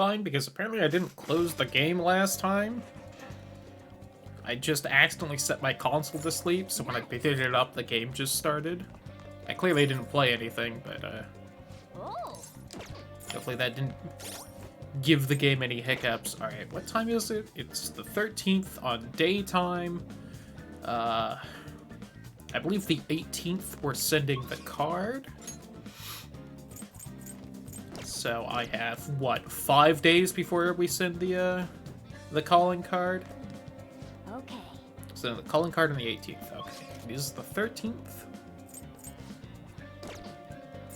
fine, because apparently I didn't close the game last time. I just accidentally set my console to sleep, so when I picked it up, the game just started. I clearly didn't play anything, but hopefully that didn't give the game any hiccups. Alright, what time is it? It's the 13th on daytime. I believe the 18th we're sending the card. So I have, what, 5 days before we send the calling card? Okay. So the calling card on the 18th. Okay, this is the 13th.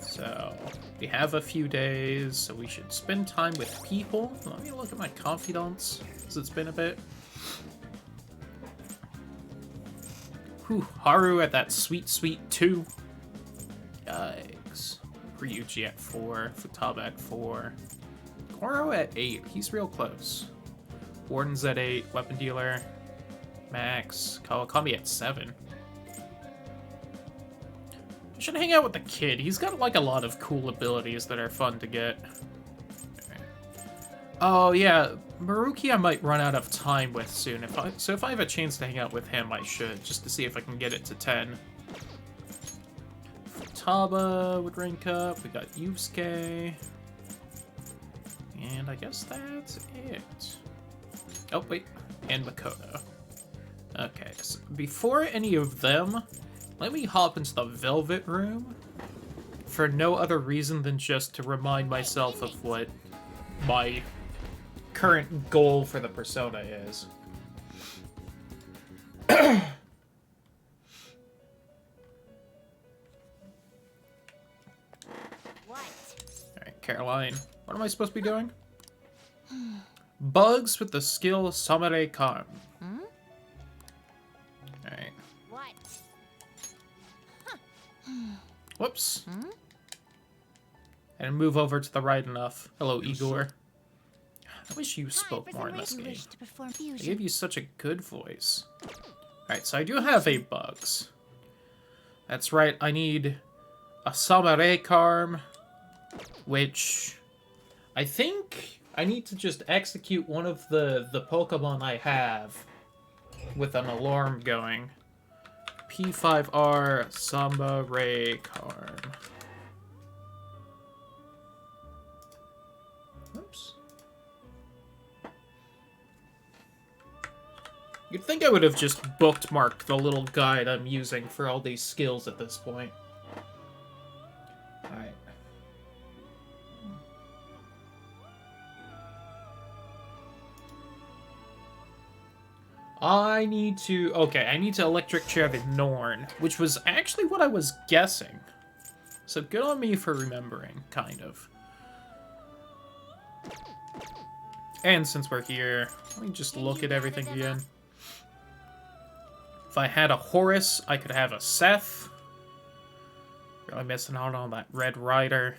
So we have a few days, so we should spend time with people. Let me look at my confidants, because it's been a bit. Whew, Haru at that sweet, sweet 2. Yikes. Ryuji at 4, Futaba at 4. Goro at 8, he's real close. Warden's at 8, Weapon Dealer, Max, Kawakami at 7. I should hang out with the kid. He's got like a lot of cool abilities that are fun to get. Oh yeah, Maruki I might run out of time with soon. If I have a chance to hang out with him, I should, just to see if I can get it to 10. Futaba would rank up. We got Yusuke. And I guess that's it. Oh wait, and Makoto. Okay, so before any of them, let me hop into the Velvet Room for no other reason than just to remind myself of what my current goal for the persona is. Alright, Caroline, what am I supposed to be doing? Bugs with the skill Samare Karm. Alright. Whoops. I didn't move over to the right enough. Hello, Igor. I wish you spoke more in this game. I gave you such a good voice. Alright, so I do have 8 bugs. That's right, I need a Samare Karm, which I think I need to just execute one of the Pokemon I have with an alarm going. P5R Samare Karm. Oops. You'd think I would have just bookmarked the little guide I'm using for all these skills at this point. Alright. I need to electric chair the Norn, which was actually what I was guessing. So good on me for remembering, kind of. And since we're here, let me just look at everything again. If I had a Horus, I could have a Seth. Really missing out on that Red Rider.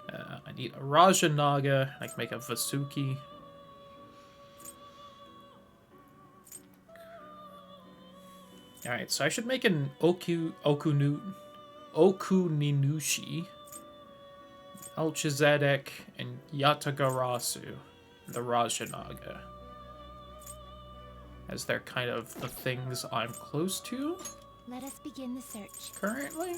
I need a Rajanaga. I can make a Vasuki. Alright, so I should make an Okuninushi, Melchizedek, and Yatagarasu, the Rajanaga. As they're kind of the things I'm close to. Let us begin the search. Currently.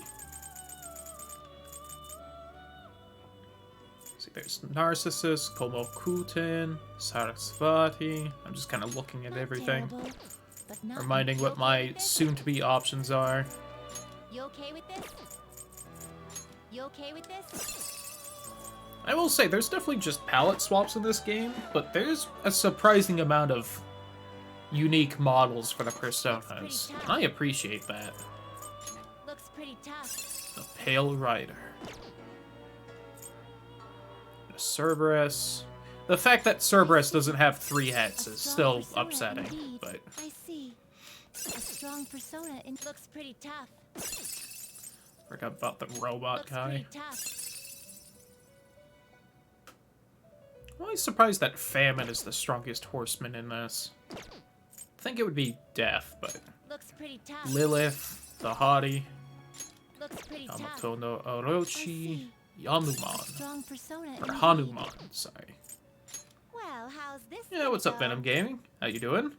See, there's Narcissus, Komokuten, Sarasvati. I'm just kind of looking at everything. Terrible, but not Reminding what my soon-to-be options are. You okay with this? You okay with this? I will say, there's definitely just palette swaps in this game, but there's a surprising amount of unique models for the personas. I appreciate that. Looks pretty tough. The Pale Rider. The Cerberus. The fact that Cerberus doesn't have 3 heads is still upsetting, indeed. but... I see. A strong persona and looks pretty tough. Forgot about the robot Looks guy. pretty tough. I'm always surprised that Famine is the strongest horseman in this. I think it would be Death, but... Looks pretty tough. Lilith, the Haughty, Looks pretty tough. Yamatono I Orochi, see. Yanumon. Strong persona. Or indeed. Hanuman, sorry. Well, how's this? Yeah, what's up, Venom Gaming? How you doing?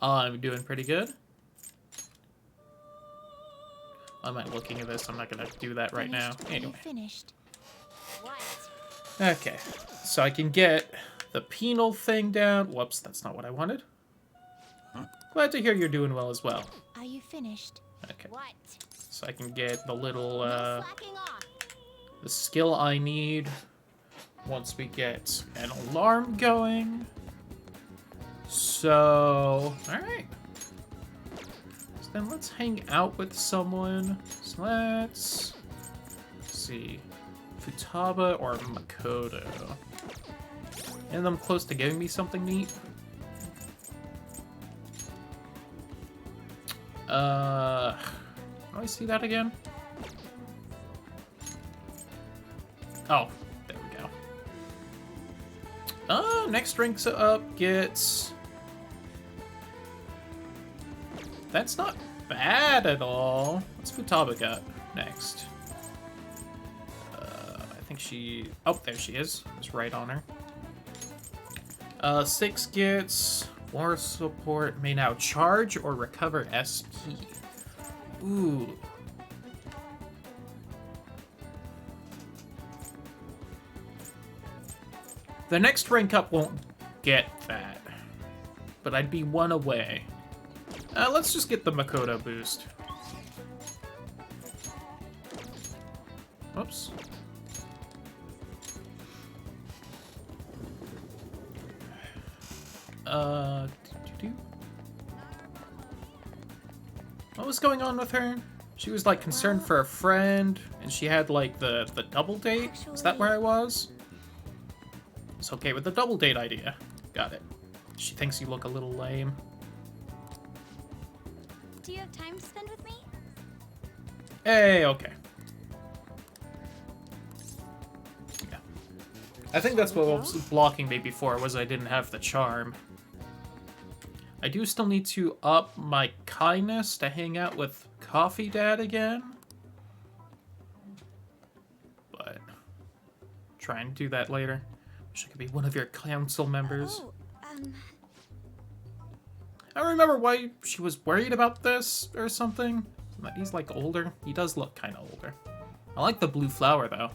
I'm doing pretty good. Why am I looking at this? I'm not gonna do that right now. Anyway. Finished. What? Okay, so I can get the penal thing down. Whoops, that's not what I wanted. Glad to hear you're doing well as well. Are you finished? Okay, What? so I can get the little, No slacking off. the skill I need once we get an alarm going. So, alright. So then let's hang out with someone. So let's see. Futaba or Makoto. And I'm close to giving me something neat. How do I see that again? Oh, there we go. Next ranks up gets... That's not bad at all. What's Futaba got next? I think she... Oh, there she is. It's right on her. 6 gets... War support may now charge or recover SP. Ooh. The next rank up won't get that, but I'd be one away. Let's just get the Makoto boost. Whoops. What was going on with her? She was like concerned for a friend, and she had like the double date. Is that where I was? It's okay with the double date idea. Got it. She thinks you look a little lame. Do you have time to spend with me? Hey, okay. Yeah. I think that's what was blocking me before, was I didn't have the charm. I do still need to up my kindness to hang out with Coffee Dad again. But try and do that later. Wish I could be one of your council members. Oh, I don't remember why she was worried about this or something. That he's like older. He does look kind of older. I like the blue flower though.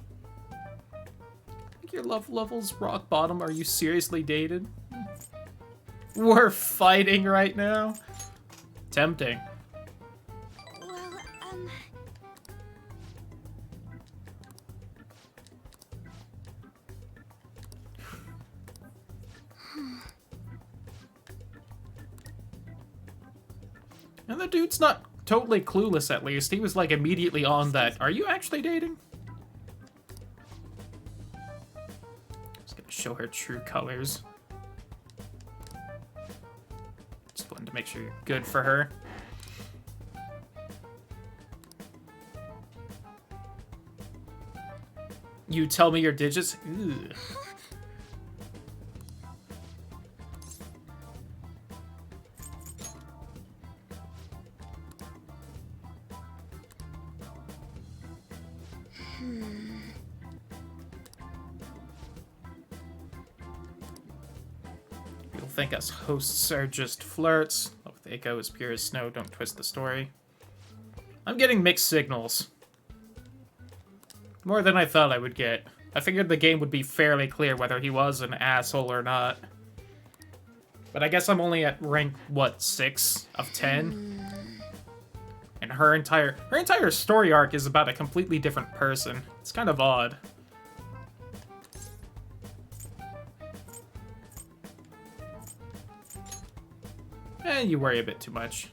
I think your love level's rock bottom. Are you seriously dated? We're fighting right now. Tempting. well, And the dude's not totally clueless, at least. He was like immediately on that. Are you actually dating? Just gonna show her true colors. Just wanted to make sure you're good for her. You tell me your digits? Ugh. You'll think us hosts are just flirts. With Eiko as pure as snow, don't twist the story. I'm getting mixed signals. More than I thought I would get. I figured the game would be fairly clear whether he was an asshole or not. But I guess I'm only at rank, what, 6 of 10? And her entire story arc is about a completely different person. It's kind of odd. You worry a bit too much.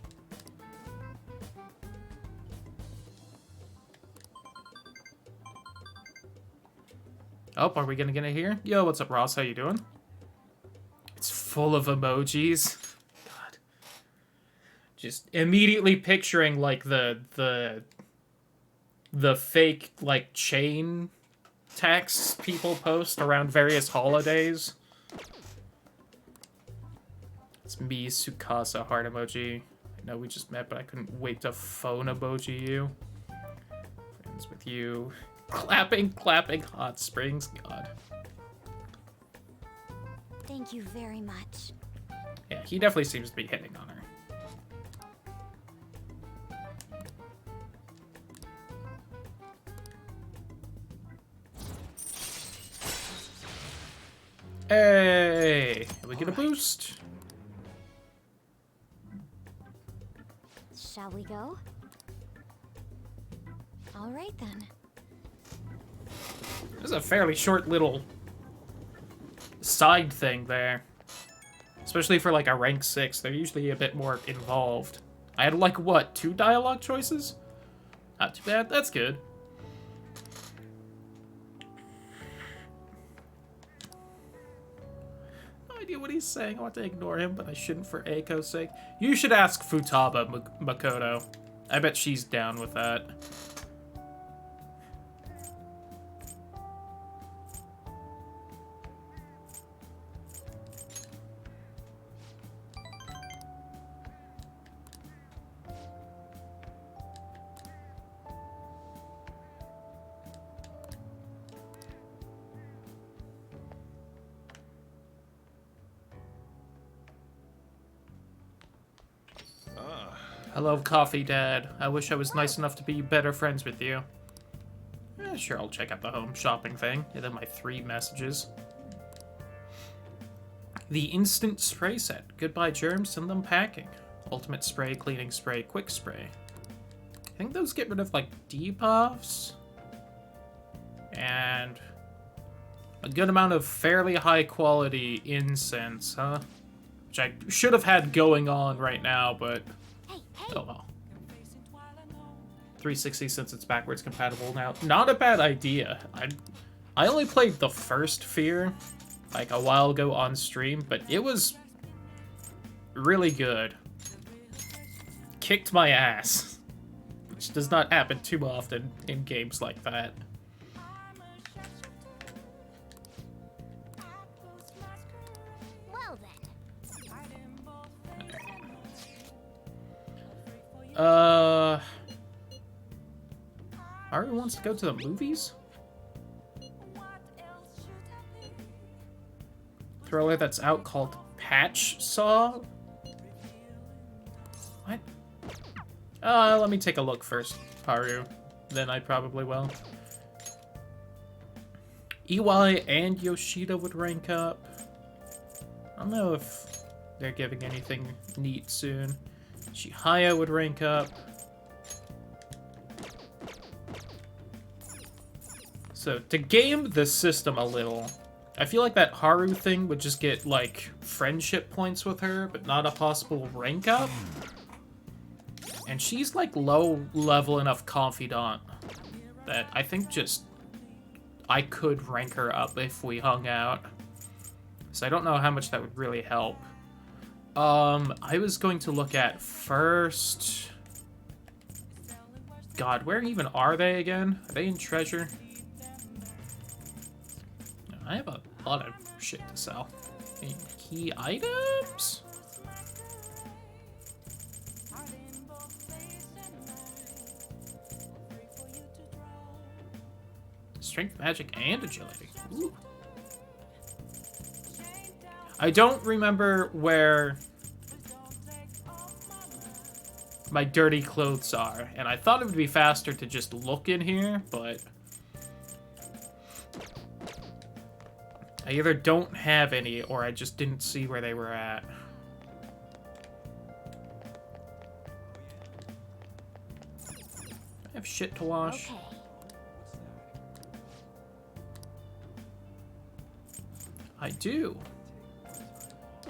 Oh, are we gonna get it here? Yo, what's up, Ross? How you doing? It's full of emojis. God. Just immediately picturing, like, the fake, like, chain texts people post around various holidays. It's me, Sukasa, heart emoji. I know we just met, but I couldn't wait to phone emoji you. Friends with you. Clapping hot springs. God. Thank you very much. Yeah, he definitely seems to be hitting on her. Hey, we get a boost. Shall we go? All right then. This is a fairly short little side thing there. Especially for like a rank 6, they're usually a bit more involved. I had like, what, 2 dialogue choices? Not too bad, that's good. No idea what he's saying, I want to ignore him, but I shouldn't for Eiko's sake. You should ask Futaba Makoto. I bet she's down with that. Hello, Coffee Dad. I wish I was nice enough to be better friends with you. Sure, I'll check out the home shopping thing, and then my 3 messages. The instant spray set. Goodbye germs, send them packing. Ultimate spray, cleaning spray, quick spray. I think those get rid of, like, debuffs. And a good amount of fairly high quality incense, huh? Which I should have had going on right now, but oh well. 360 since it's backwards compatible now. Not a bad idea. I only played the first Fear like a while ago on stream, but it was really good. Kicked my ass, which does not happen too often in games like that. Well then. Ari wants to go to the movies? Thriller that's out called Patch Saw? What? Let me take a look first, Haru. Then I probably will. EY and Yoshida would rank up. I don't know if they're giving anything neat soon. Chihaya would rank up. So, to game the system a little, I feel like that Haru thing would just get, like, friendship points with her, but not a possible rank up. And she's, like, low-level enough confidant that I think just I could rank her up if we hung out. So I don't know how much that would really help. I was going to look at first... God, where even are they again? Are they in Treasure? I have a lot of shit to sell. Any key items? Strength, magic, and agility. Ooh. I don't remember where my dirty clothes are, and I thought it would be faster to just look in here, but I either don't have any, or I just didn't see where they were at. I have shit to wash. Okay. I do.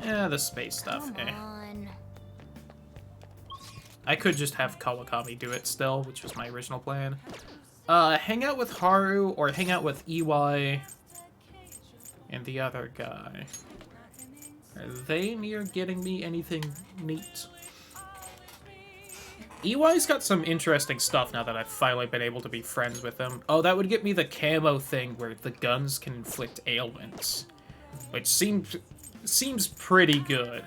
Yeah, the space stuff. Come on. I could just have Kawakami do it still, which was my original plan. Hang out with Haru, or hang out with EY and the other guy. Are they near getting me anything neat? EY's got some interesting stuff now that I've finally been able to be friends with him. Oh, that would get me the camo thing where the guns can inflict ailments, which seems pretty good.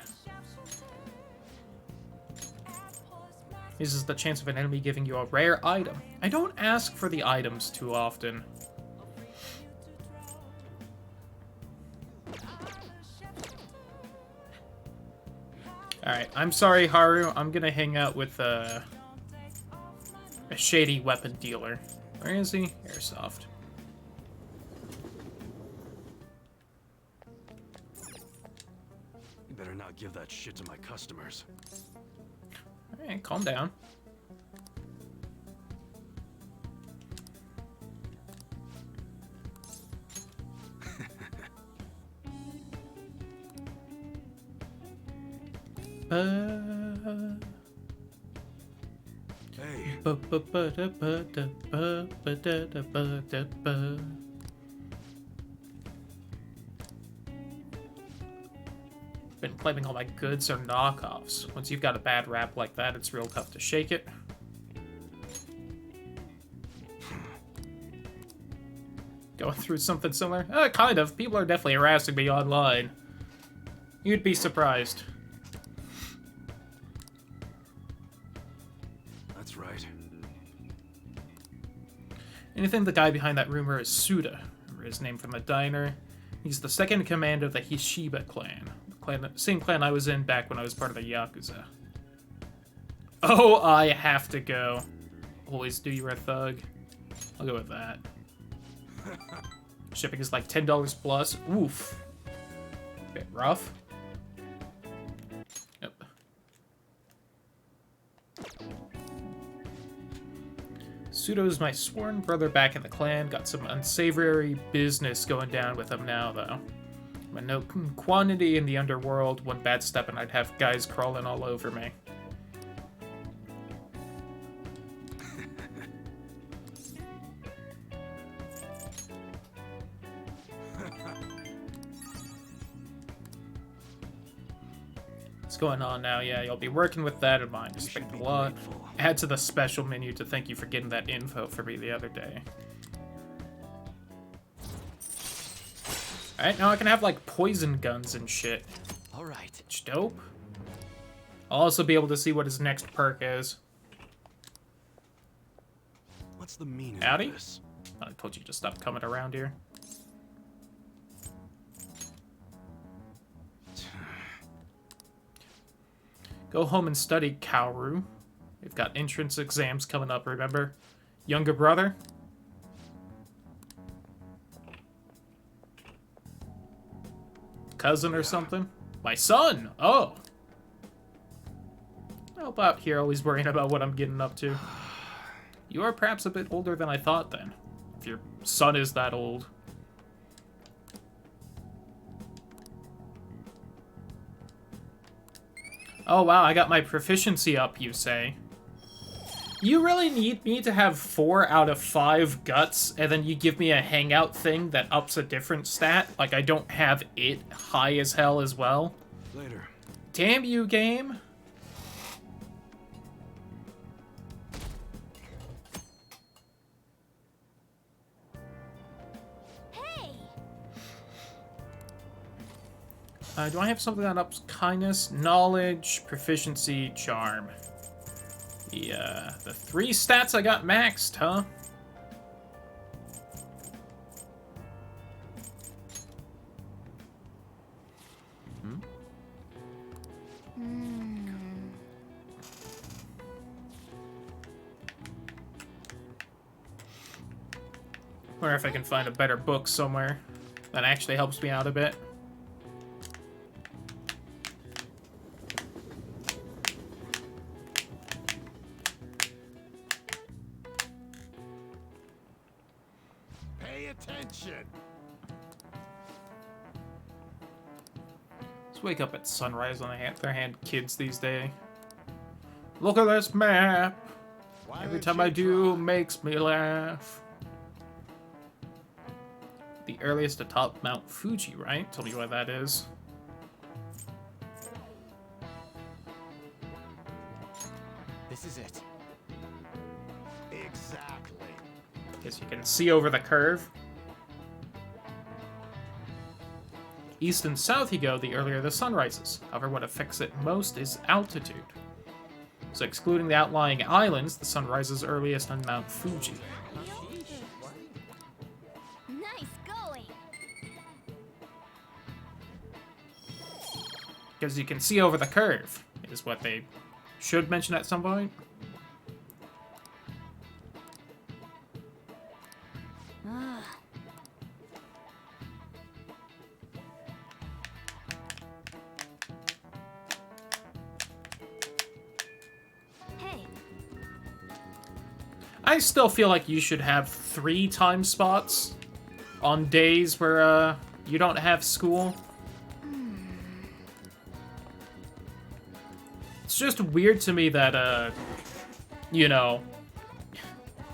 This is the chance of an enemy giving you a rare item. I don't ask for the items too often. Alright, I'm sorry, Haru. I'm gonna hang out with a shady weapon dealer. Where is he? Airsoft. You better not give that shit to my customers. Alright, calm down. Hey, been claiming all my goods are knockoffs. Once you've got a bad rap like that, it's real tough to shake it. Going through something similar? Kind of. People are definitely harassing me online. You'd be surprised. that's right. Anything the guy behind that rumor is Suda. Remember his name from the diner? He's the second in command of the Hishiba clan. Same clan I was in back when I was part of the Yakuza. Oh, I have to go. Always do, you're a thug. I'll go with that. Shipping is like $10 plus. Oof. Bit rough. Yep. Pseudo's my sworn brother back in the clan. Got some unsavory business going down with him now, though. But no quantity in the underworld. One bad step and I'd have guys crawling all over me. What's going on now? Yeah, you'll be working with that in mind. Respect a lot. Add to the special menu to thank you for getting that info for me the other day. Alright, now I can have, like, poison guns and shit. Alright. Which dope. I'll also be able to see what his next perk is. What's the meaning Howdy? of this? I told you to stop coming around here. Go home and study, Kaoru. We've got entrance exams coming up, remember? Younger brother? Cousin or something? My son! Oh! Help out here, always worrying about what I'm getting up to. You are perhaps a bit older than I thought, then. If your son is that old. Oh wow, I got my proficiency up, you say. You really need me to have 4 out of 5 guts, and then you give me a hangout thing that ups a different stat? Like I don't have it high as hell as well? Later. Damn you, game. Hey! Do I have something that ups kindness, knowledge, proficiency, charm? Yeah, the 3 stats I got maxed, huh? Wonder if I can find a better book somewhere that actually helps me out a bit. Pay attention. Let's wake up at sunrise on the other hand, kids these days. Look at this map. Why Every don't time you I do, try? makes me laugh. The earliest atop Mount Fuji, right? Tell me what that is. This is it. Exactly. Guess you can see over the curve. East and south you go, the earlier the sun rises. However, what affects it most is altitude. So excluding the outlying islands, the sun rises earliest on Mount Fuji. Nice going. Because you can see over the curve, is what they should mention at some point. Ah. Hey, I still feel like you should have 3 time spots on days where you don't have school. It's just weird to me that, you know,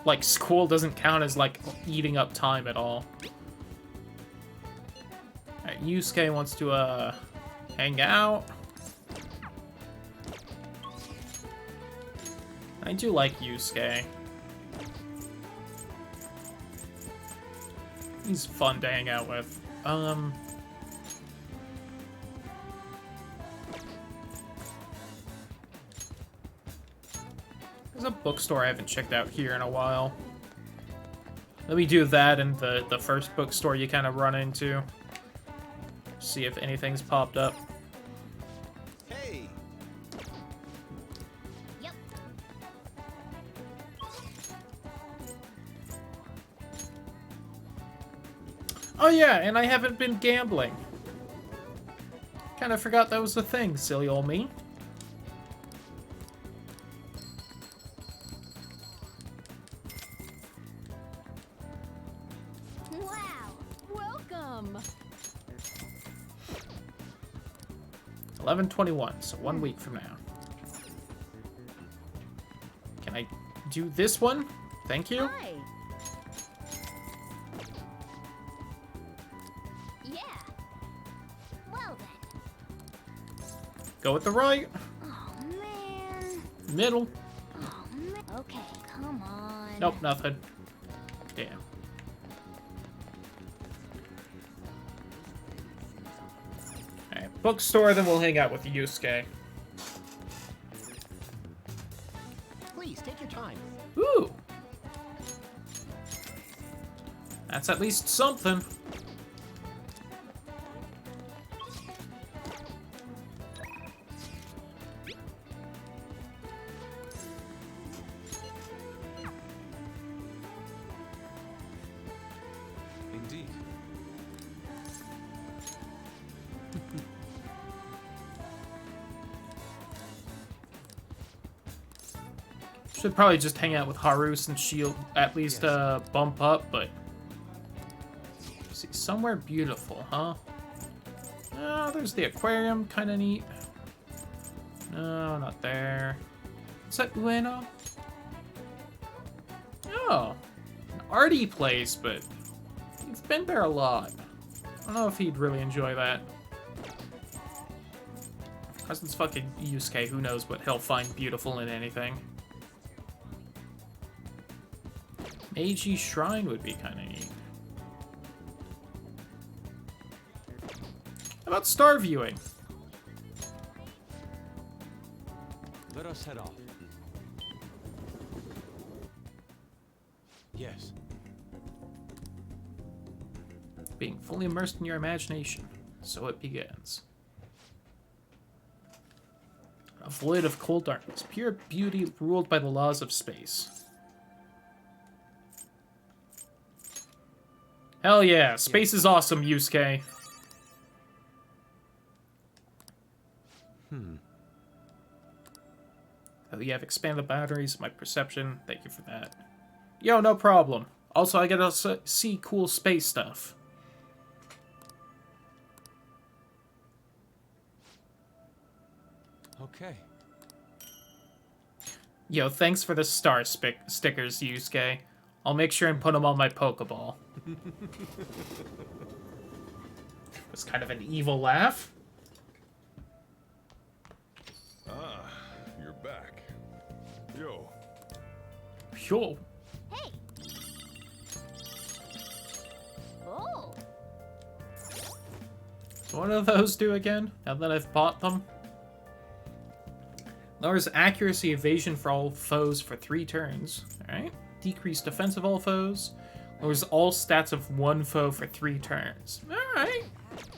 like, school doesn't count as, like, eating up time at all. Alright, Yusuke wants to, hang out. I do like Yusuke. He's fun to hang out with. There's a bookstore I haven't checked out here in a while. Let me do that and the first bookstore you kind of run into. See if anything's popped up. Hey. yep. Oh yeah, and I haven't been gambling. Kind of forgot that was a thing, silly old me. Wow. Welcome. 11/21, so 1 week from now. Can I do this one? Thank you. Hi. Yeah. Well then. Go with the right. Oh man. Middle. Oh man. Okay, come on. Nope, nothing. Damn. Alright, bookstore, then we'll hang out with Yusuke. Please take your time. Ooh! That's at least something. Indeed. Should probably just hang out with Haru since she'll at least bump up, but... See, somewhere beautiful, huh? Oh, there's the aquarium, kind of neat. No, not there. Is that Ueno? Oh, an arty place, but he's been there a lot. I don't know if he'd really enjoy that. Cause it's fucking Yusuke, who knows what he'll find beautiful in anything. Meiji Shrine would be kind of neat. How about star viewing? Let us head off. Yes. Being fully immersed in your imagination. So it begins. A void of cold darkness, pure beauty ruled by the laws of space. Hell yeah, space is awesome, Yusuke. Oh, you have expanded boundaries of my perception. Thank you for that. Yo, no problem. Also, I gotta see cool space stuff. Okay. Yo, thanks for the star stickers, Yusuke. I'll make sure and put them on my Pokeball. It was kind of an evil laugh. Ah, you're back. Yo, Yo. Hey. Oh. What do those do again, now that I've bought them? Lowers accuracy evasion for all foes for 3 turns. Alright. Decrease defense of all foes. Lowers all stats of 1 foe for 3 turns. Alright.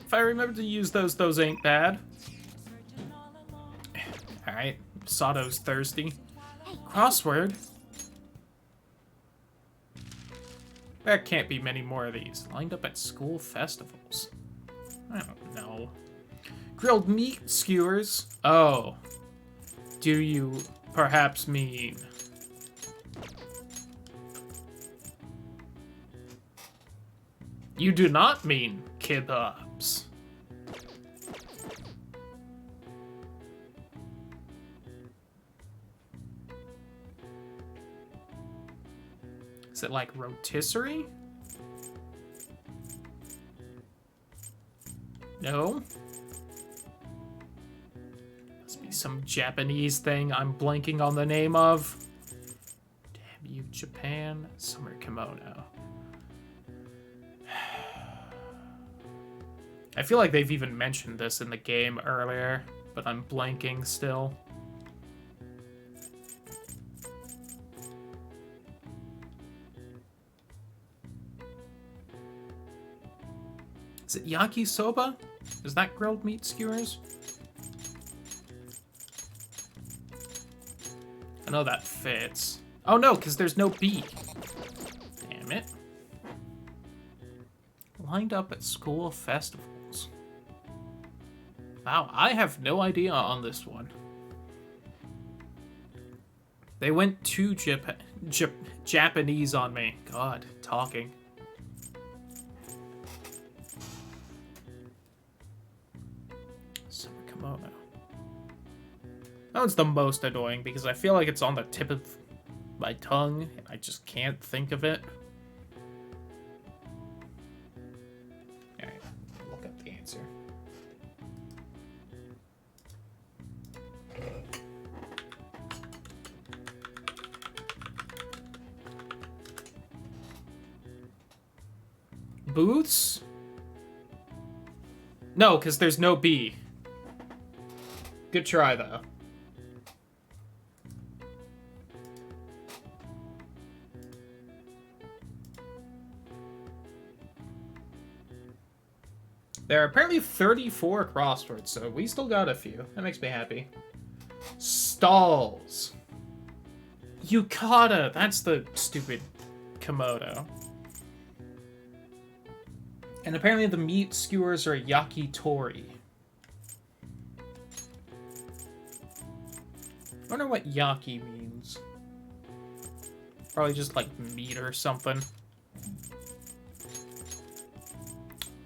If I remember to use those ain't bad. Alright. Sato's thirsty. Crossword. There can't be many more of these. Lined up at school festivals. I don't know. Grilled meat skewers. Oh. Do you perhaps mean... You do not mean kebabs. Is it like rotisserie? No. Must be some Japanese thing I'm blanking on the name of. Damn you, Japan. Summer kimono. I feel like they've even mentioned this in the game earlier, but I'm blanking still. Is it yakisoba? Is that grilled meat skewers? I know that fits. Oh no, because there's no B. Damn it. Lined up at school festivals. Wow, I have no idea on this one. They went too Japanese on me. God, talking. Summer kimono. That one's the most annoying because I feel like it's on the tip of my tongue and I just can't think of it. Alright, look up the answer. Booths? No, because there's no B. Good try, though. There are apparently 34 crosswords, so we still got a few. That makes me happy. Stalls. Yukata. That's the stupid Komodo. And apparently the meat skewers are yakitori. I wonder what yaki means. Probably just like meat or something.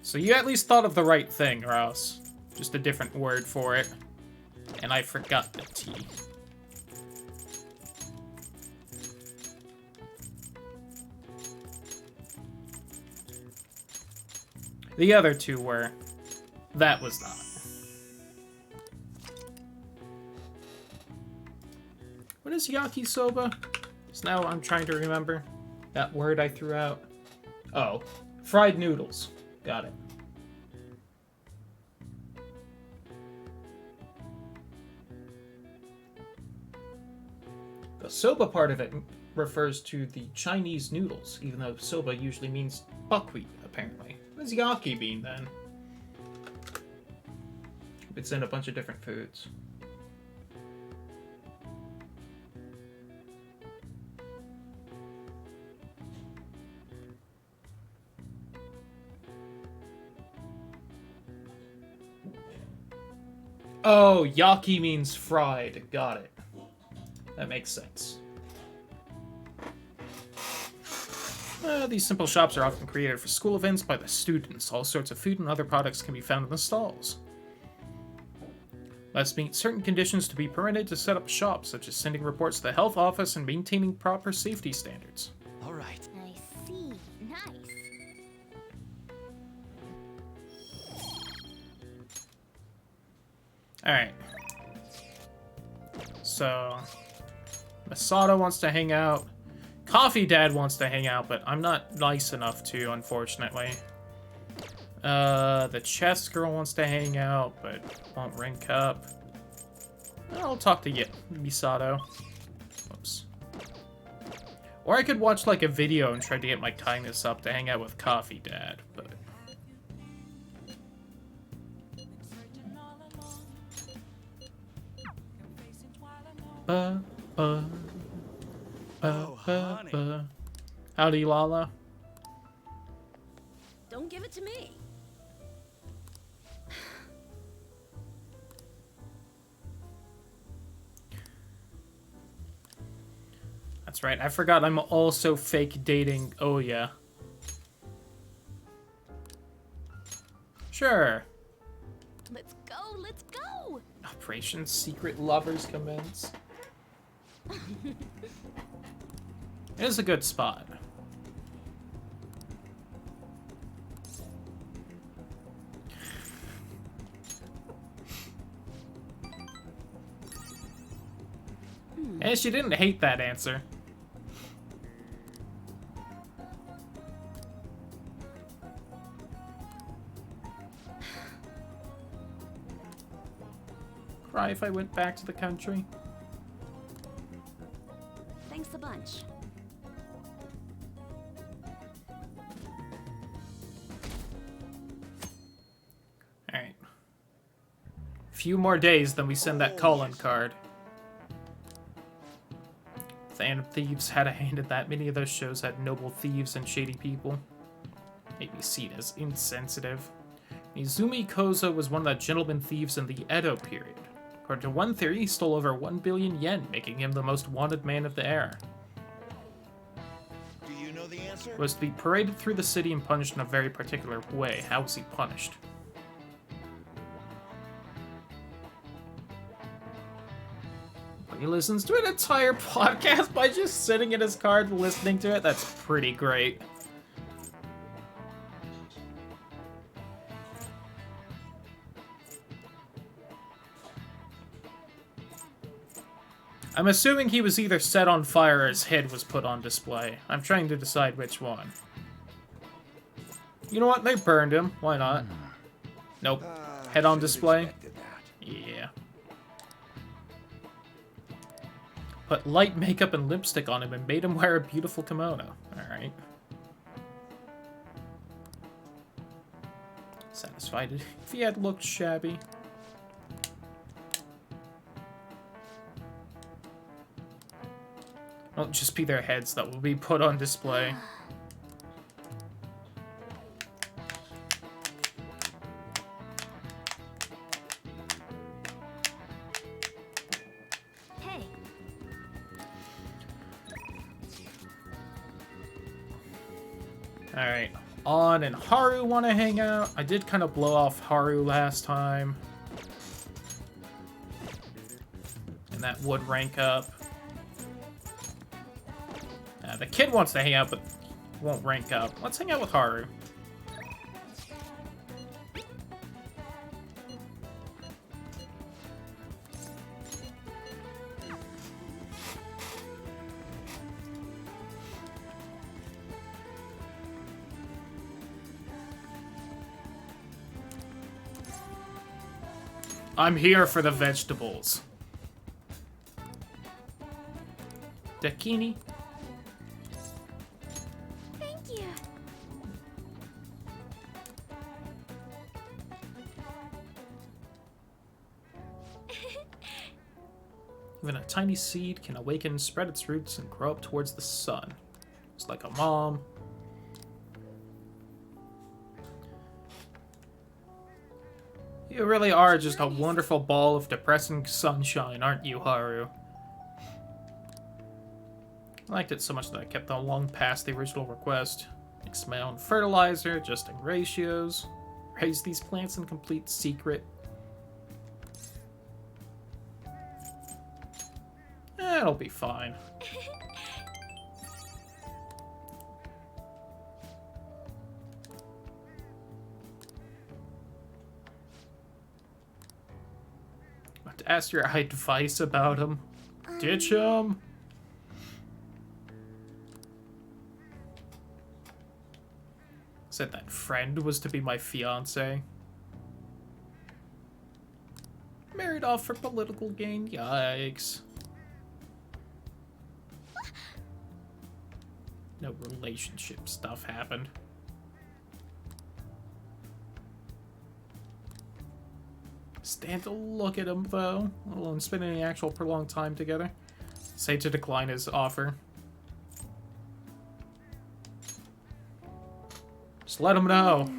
So you at least thought of the right thing, or else just a different word for it. And I forgot the T. The other two were. That was not. What is yakisoba? So now I'm trying to remember that word I threw out. Oh, fried noodles. Got it. The soba part of it refers to the Chinese noodles, even though soba usually means buckwheat, apparently. What does yaki mean, then? It's in a bunch of different foods. Oh, yaki means fried. Got it. That makes sense. These simple shops are often created for school events by the students. All sorts of food and other products can be found in the stalls. Must meet certain conditions to be permitted to set up shop, such as sending reports to the health office and maintaining proper safety standards. All right. I see. Nice. Alright. So, Masato wants to hang out. Coffee Dad wants to hang out, but I'm not nice enough to, unfortunately. The chess girl wants to hang out, but won't rank up. I'll talk to Misato. Whoops. Or I could watch like a video and try to get my kindness up to hang out with Coffee Dad, but... Howdy, Lala. Don't give it to me. That's right, I forgot I'm also fake dating Oya. Sure. Let's go, let's go! Operation Secret Lovers commence. It is a good spot. And she didn't hate that answer. Cry if I went back to the country. Thanks a bunch. Alright. Few more days, then we send that call-in card. If the Hand of Thieves had a hand in that, many of those shows had noble thieves and shady people. Maybe seen as insensitive. Izumi Koza was one of the gentleman thieves in the Edo period. According to one theory, he stole over 1 billion yen, making him the most wanted man of the era. Do you know the answer? He was to be paraded through the city and punished in a very particular way. How was he punished? He listens to an entire podcast by just sitting in his car and listening to it? That's pretty great. I'm assuming he was either set on fire or his head was put on display. I'm trying to decide which one. You know what? They burned him. Why not? Nope. Head on display? Yeah. Put light makeup and lipstick on him and made him wear a beautiful kimono. Alright. Satisfied if he had looked shabby. Won't just be their heads that will be put on display. Hey. Alright. On and Haru want to hang out. I did kind of blow off Haru last time. And that would rank up. The kid wants to hang out, but won't rank up. Let's hang out with Haru. I'm here for the vegetables. Dakini. Thank you. Even a tiny seed can awaken, spread its roots, and grow up towards the sun. It's like a mom. You really are just a wonderful ball of depressing sunshine, aren't you, Haru? I liked it so much that I kept on long past the original request. Mix my own fertilizer, adjusting ratios. Raise these plants in complete secret. It'll be fine. About to ask your advice about him. Ditch him. Said that friend was to be my fiance. Married off for political gain? Yikes. No relationship stuff happened. Stand to look at him, though, let alone spend any actual prolonged time together. Say to decline his offer. Just let him know.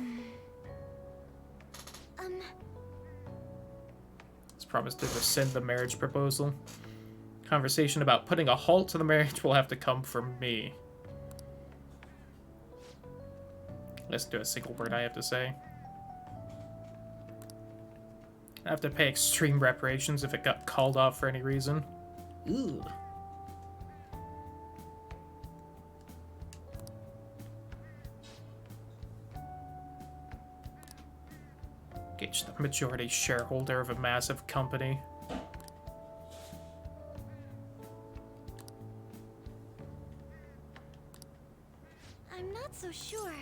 He's promised to rescind the marriage proposal. Conversation about putting a halt to the marriage will have to come from me. Listen to a single word I have to say. I have to pay extreme reparations if it got called off for any reason. Ooh. Gage, the majority shareholder of a massive company. I'm not so sure.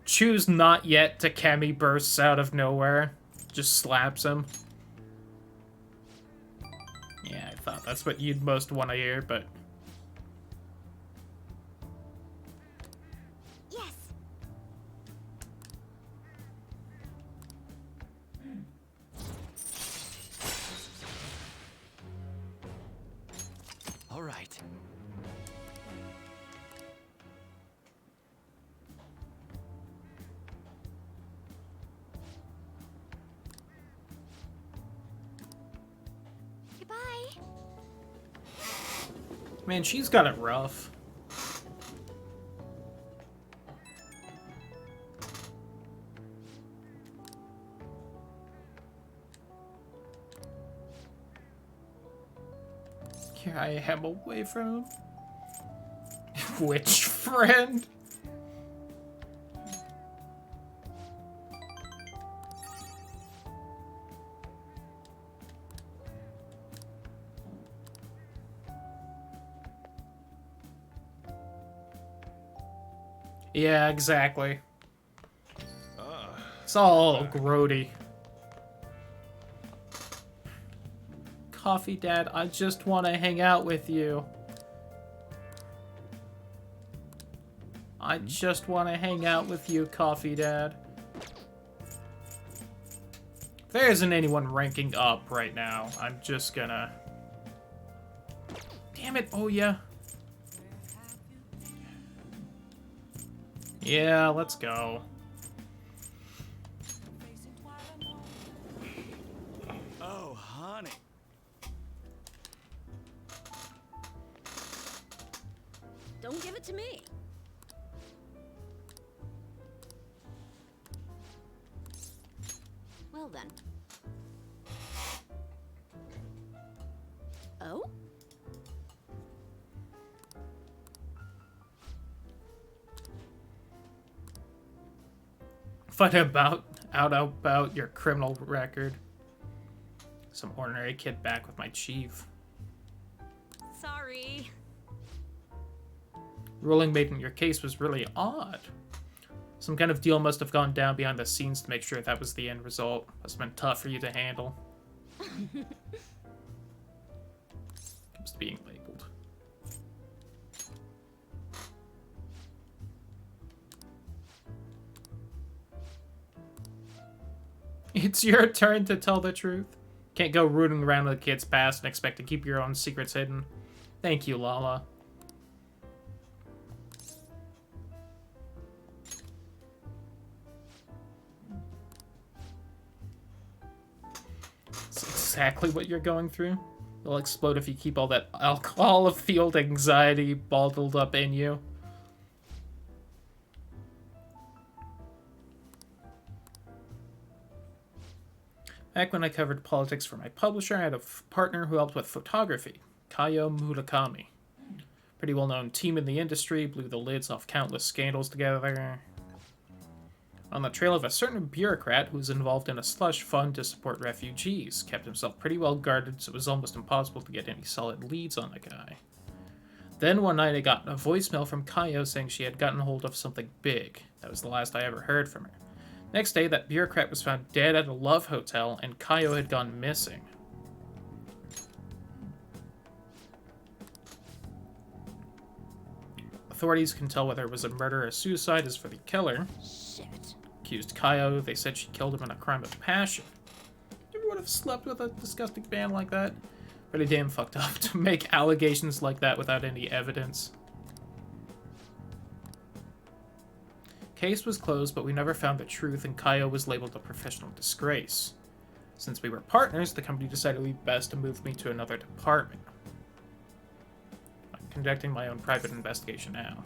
Choose not yet. Takemi bursts out of nowhere. Just slaps him. Yeah, I thought that's what you'd most want to hear, but... Yes. All right. Goodbye. Man, she's got it rough. Here I am away from him. Which friend? Yeah, exactly. It's all grody. Coffee, Dad, I just want to hang out with you. I just want to hang out with you, Coffee, Dad. There isn't anyone ranking up right now. I'm just gonna... Damn it, oh yeah. Yeah, let's go. Oh, honey. Don't give it to me. Well then. Oh? Find out about your criminal record. Some ordinary kid back with my chief. Sorry. Ruling made in your case was really odd. Some kind of deal must have gone down behind the scenes to make sure that was the end result. Must have been tough for you to handle. Comes to being labeled. It's your turn to tell the truth. Can't go rooting around with a kid's past and expect to keep your own secrets hidden. Thank you, Lala. It's exactly what you're going through. You'll explode if you keep all that alcohol-fueled anxiety bottled up in you. Back when I covered politics for my publisher, I had a partner who helped with photography, Kayo Murakami. Pretty well-known team in the industry, blew the lids off countless scandals together. On the trail of a certain bureaucrat who was involved in a slush fund to support refugees, kept himself pretty well guarded, so it was almost impossible to get any solid leads on the guy. Then one night I got a voicemail from Kaio saying she had gotten hold of something big. That was the last I ever heard from her. Next day, that bureaucrat was found dead at a love hotel, and Kaio had gone missing. Authorities can tell whether it was a murder or suicide as for the killer. Shit. Accused Kaio, they said she killed him in a crime of passion. You would have slept with a disgusting man like that? Pretty damn fucked up to make allegations like that without any evidence. Case was closed, but we never found the truth, and Kaio was labeled a professional disgrace. Since we were partners, the company decided it would be best to move me to another department. I'm conducting my own private investigation now.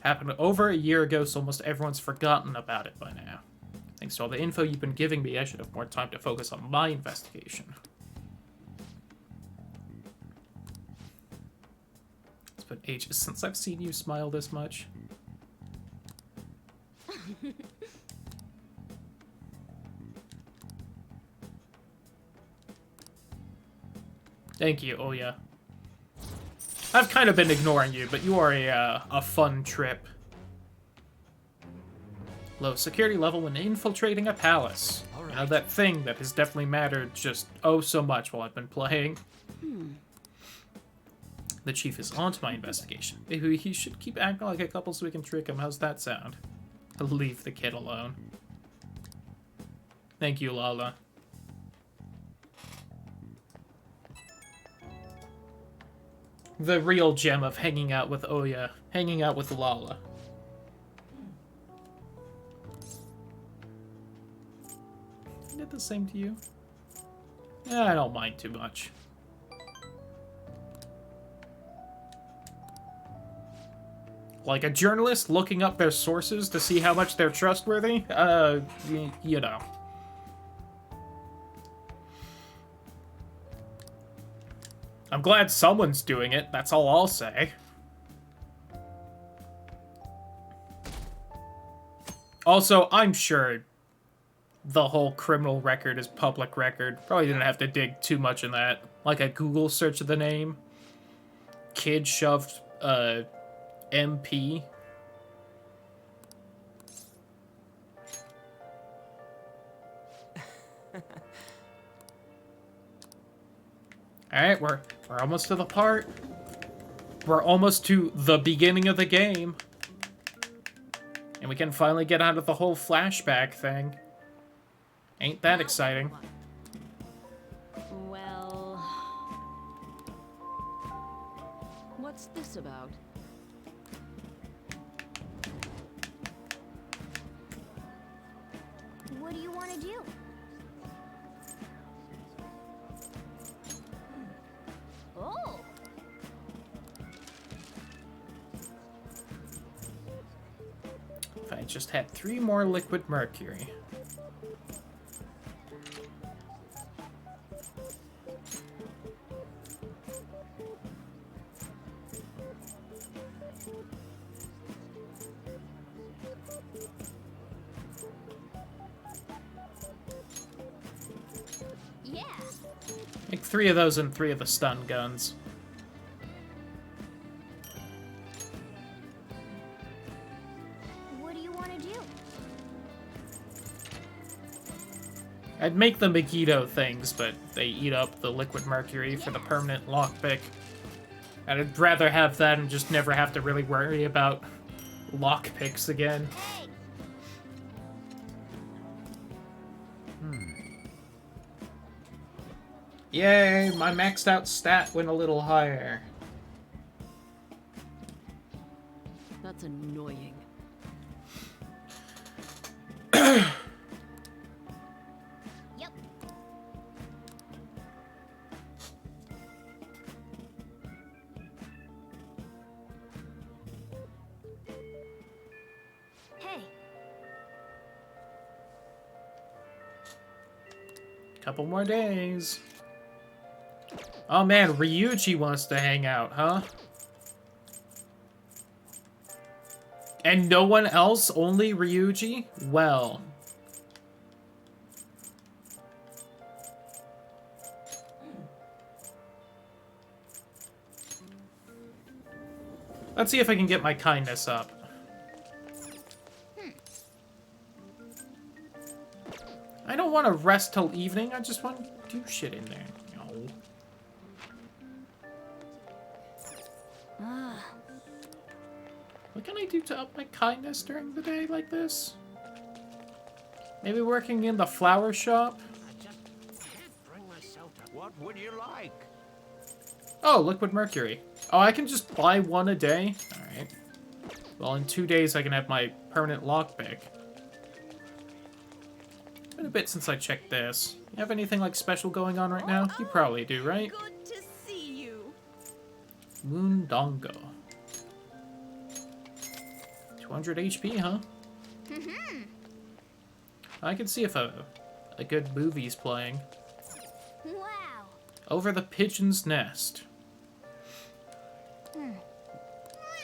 Happened over a year ago, so almost everyone's forgotten about it by now. Thanks to all the info you've been giving me, I should have more time to focus on my investigation. It's been ages since I've seen you smile this much. Thank you, Oya. I've kind of been ignoring you, but you are a fun trip. Low security level when infiltrating a palace. All right. You know, that thing that has definitely mattered just oh so much while I've been playing. The chief is onto my investigation. Maybe he should keep acting like a couple so we can trick him. How's that sound? Leave the kid alone. Thank you, Lala. The real gem of hanging out with Oya. Hanging out with Lala. I did the same to you. Yeah, I don't mind too much. Like a journalist looking up their sources to see how much they're trustworthy? You know. I'm glad someone's doing it, that's all I'll say. Also, I'm sure the whole criminal record is public record. Probably didn't have to dig too much in that. Like a Google search of the name. Kid shoved, MP. Alright, we're almost to the part. We're almost to the beginning of the game. And we can finally get out of the whole flashback thing. Ain't that exciting? Well, what's this about? What do you want to do? Oh! If I just had 3 more liquid mercury. Yeah! Make 3 of those and 3 of the stun guns. What do you want to do? I'd make the Megiddo things, but they eat up the liquid mercury for the permanent lockpick. I'd rather have that and just never have to really worry about lockpicks again. Hey! Yay, my maxed out stat went a little higher. That's annoying. Yep. Hey! Couple more days. Oh man, Ryuji wants to hang out, huh? And no one else? Only Ryuji? Well. Let's see if I can get my kindness up. I don't want to rest till evening. I just want to do shit in there. No. What can I do to up my kindness during the day like this? Maybe working in the flower shop? What would you like? Oh, liquid mercury. Oh, I can just buy one a day? Alright. Well, in 2 days I can have my permanent lockpick. Been a bit since I checked this. You have anything like special going on right now? You probably do, right? Good to see you. Moondongo. 200 HP, huh? I can see if a good movie's playing. Wow. Over the Pigeon's Nest.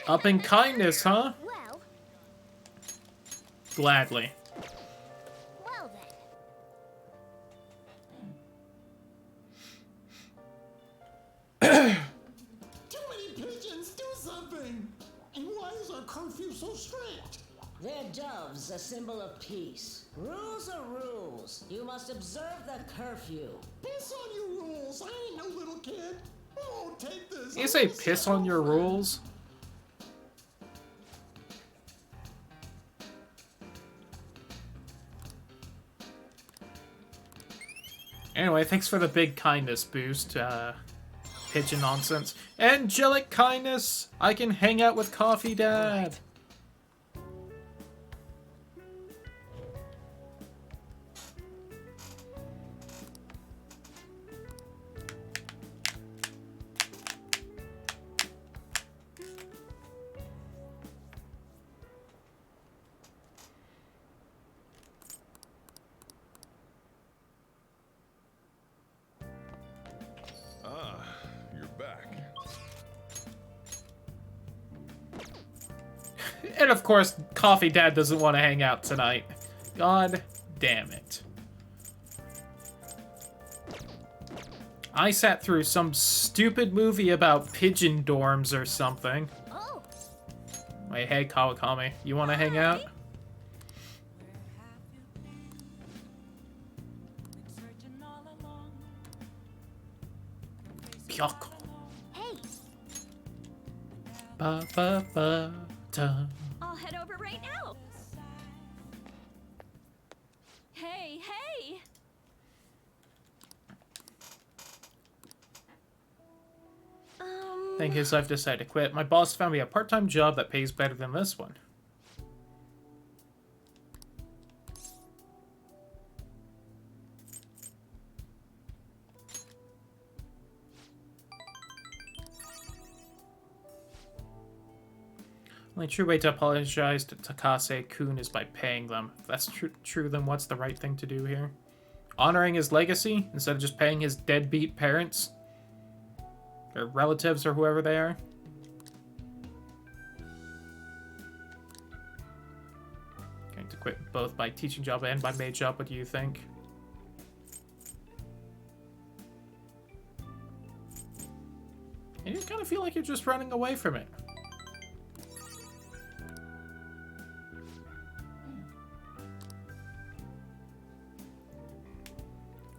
Up in kindness, huh? Well, Gladly. well then. Too many pigeons, do something! And why is our curfew so strict? They're doves, a symbol of peace. Rules are rules. You must observe the curfew. Piss on your rules, I ain't no little kid. I won't take this. You say piss on your rules? Anyway, thanks for the big kindness boost, pigeon nonsense. Angelic kindness! I can hang out with Coffee Dad! Ah, you're back. And of course, Coffee Dad doesn't want to hang out tonight. God damn it. I sat through some stupid movie about pigeon dorms or something. Oh, Wait, hey Kawakami, you want to hang out? Pyoko. hey, Ba ba ba da. I'll head over right now. Hey, hey. Thing is, I've decided to quit. My boss found me a part-time job that pays better than this one. Only true way to apologize to Takase-kun is by paying them. If that's true, then what's the right thing to do here? Honoring his legacy instead of just paying his deadbeat parents? Or relatives or whoever they are? Going to quit both my teaching job and my maid job, what do you think? And you kind of feel like you're just running away from it.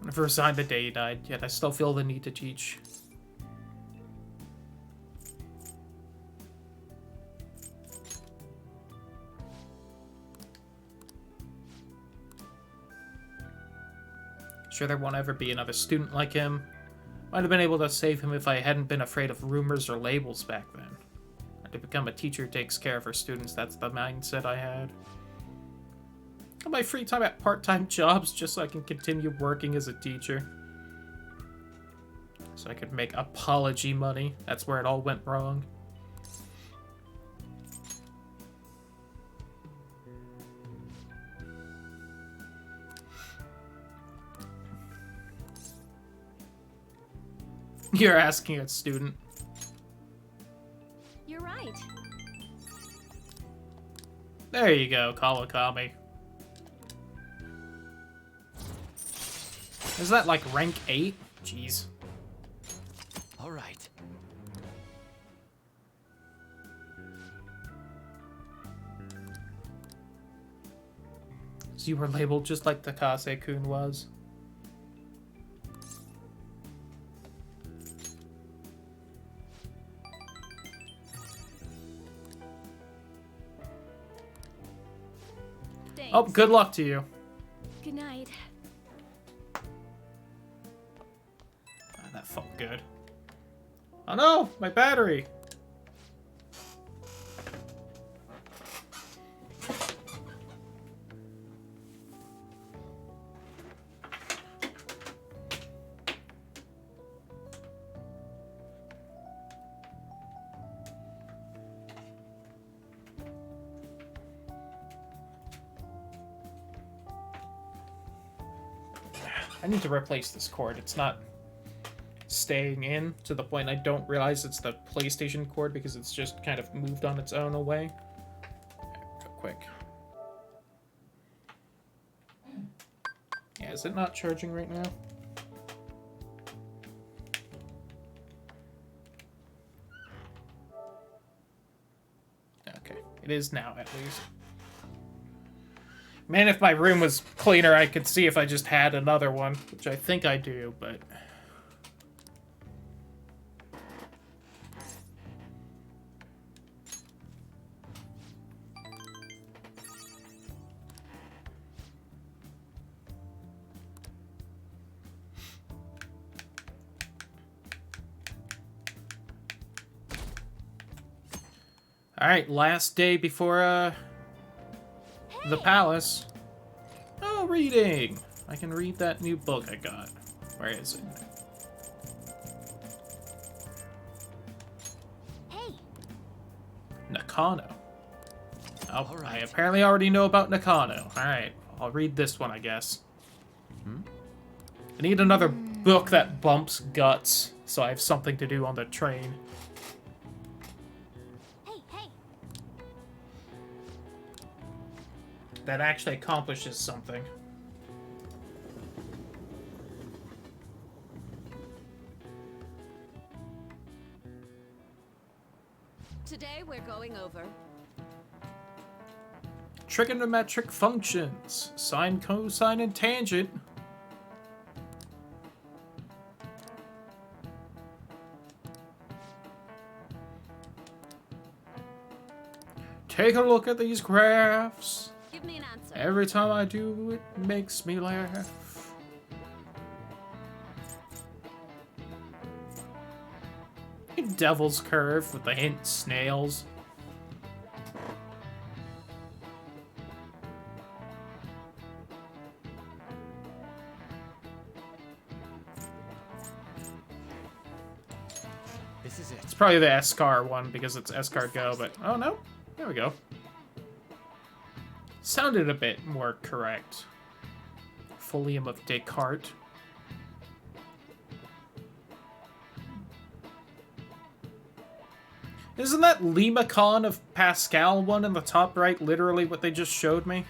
I've resigned the day he died, yet I still feel the need to teach. Sure, there won't ever be another student like him. Might have been able to save him if I hadn't been afraid of rumors or labels back then. To become a teacher who takes care of her students, that's the mindset I had. On my free time at part-time jobs just so I can continue working as a teacher. So I could make apology money. That's where it all went wrong. You're asking a student. You're right. There you go, Kawakami. Is that like rank 8? Jeez. All right. So you were labeled just like Takase-kun was. Thanks. Oh, good luck to you. Good night. Ah, that felt good. Oh no, my battery. I need to replace this cord. It's not staying in to the point I don't realize it's the PlayStation cord because it's just kind of moved on its own away. Go quick. Yeah, is it not charging right now? Okay, it is now at least. Man, if my room was cleaner, I could see if I just had another one, which I think I do, but... Alright, last day before, the palace. Oh, reading! I can read that new book I got. Where is it? Hey, Nakano. Oh, I apparently already know about Nakano. Alright, I'll read this one, I guess. I need another book that bumps guts, so I have something to do on the train. hey. That actually accomplishes something. Today we're going over Trigonometric functions. Sine, cosine, and tangent. Take a look at these graphs. Give me an answer. Every time I do, it makes me laugh. Devil's Curve with the hint snails. This is it. It's probably the Escar one because it's Escar Go, but oh no, there we go. Sounded a bit more correct. Folium of Descartes. Isn't that Limacon of Pascal one in the top right literally what they just showed me?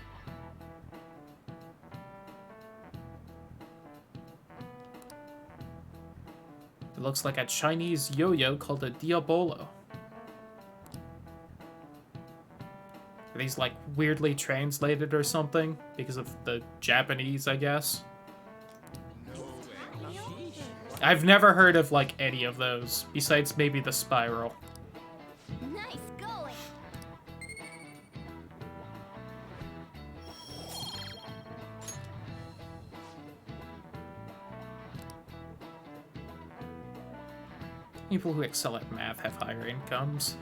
It looks like a Chinese yo-yo called a Diabolo. Are these like weirdly translated or something? Because of the Japanese, I guess? I've never heard of like any of those, besides maybe the Spiral. Nice going. People who excel at math have higher incomes.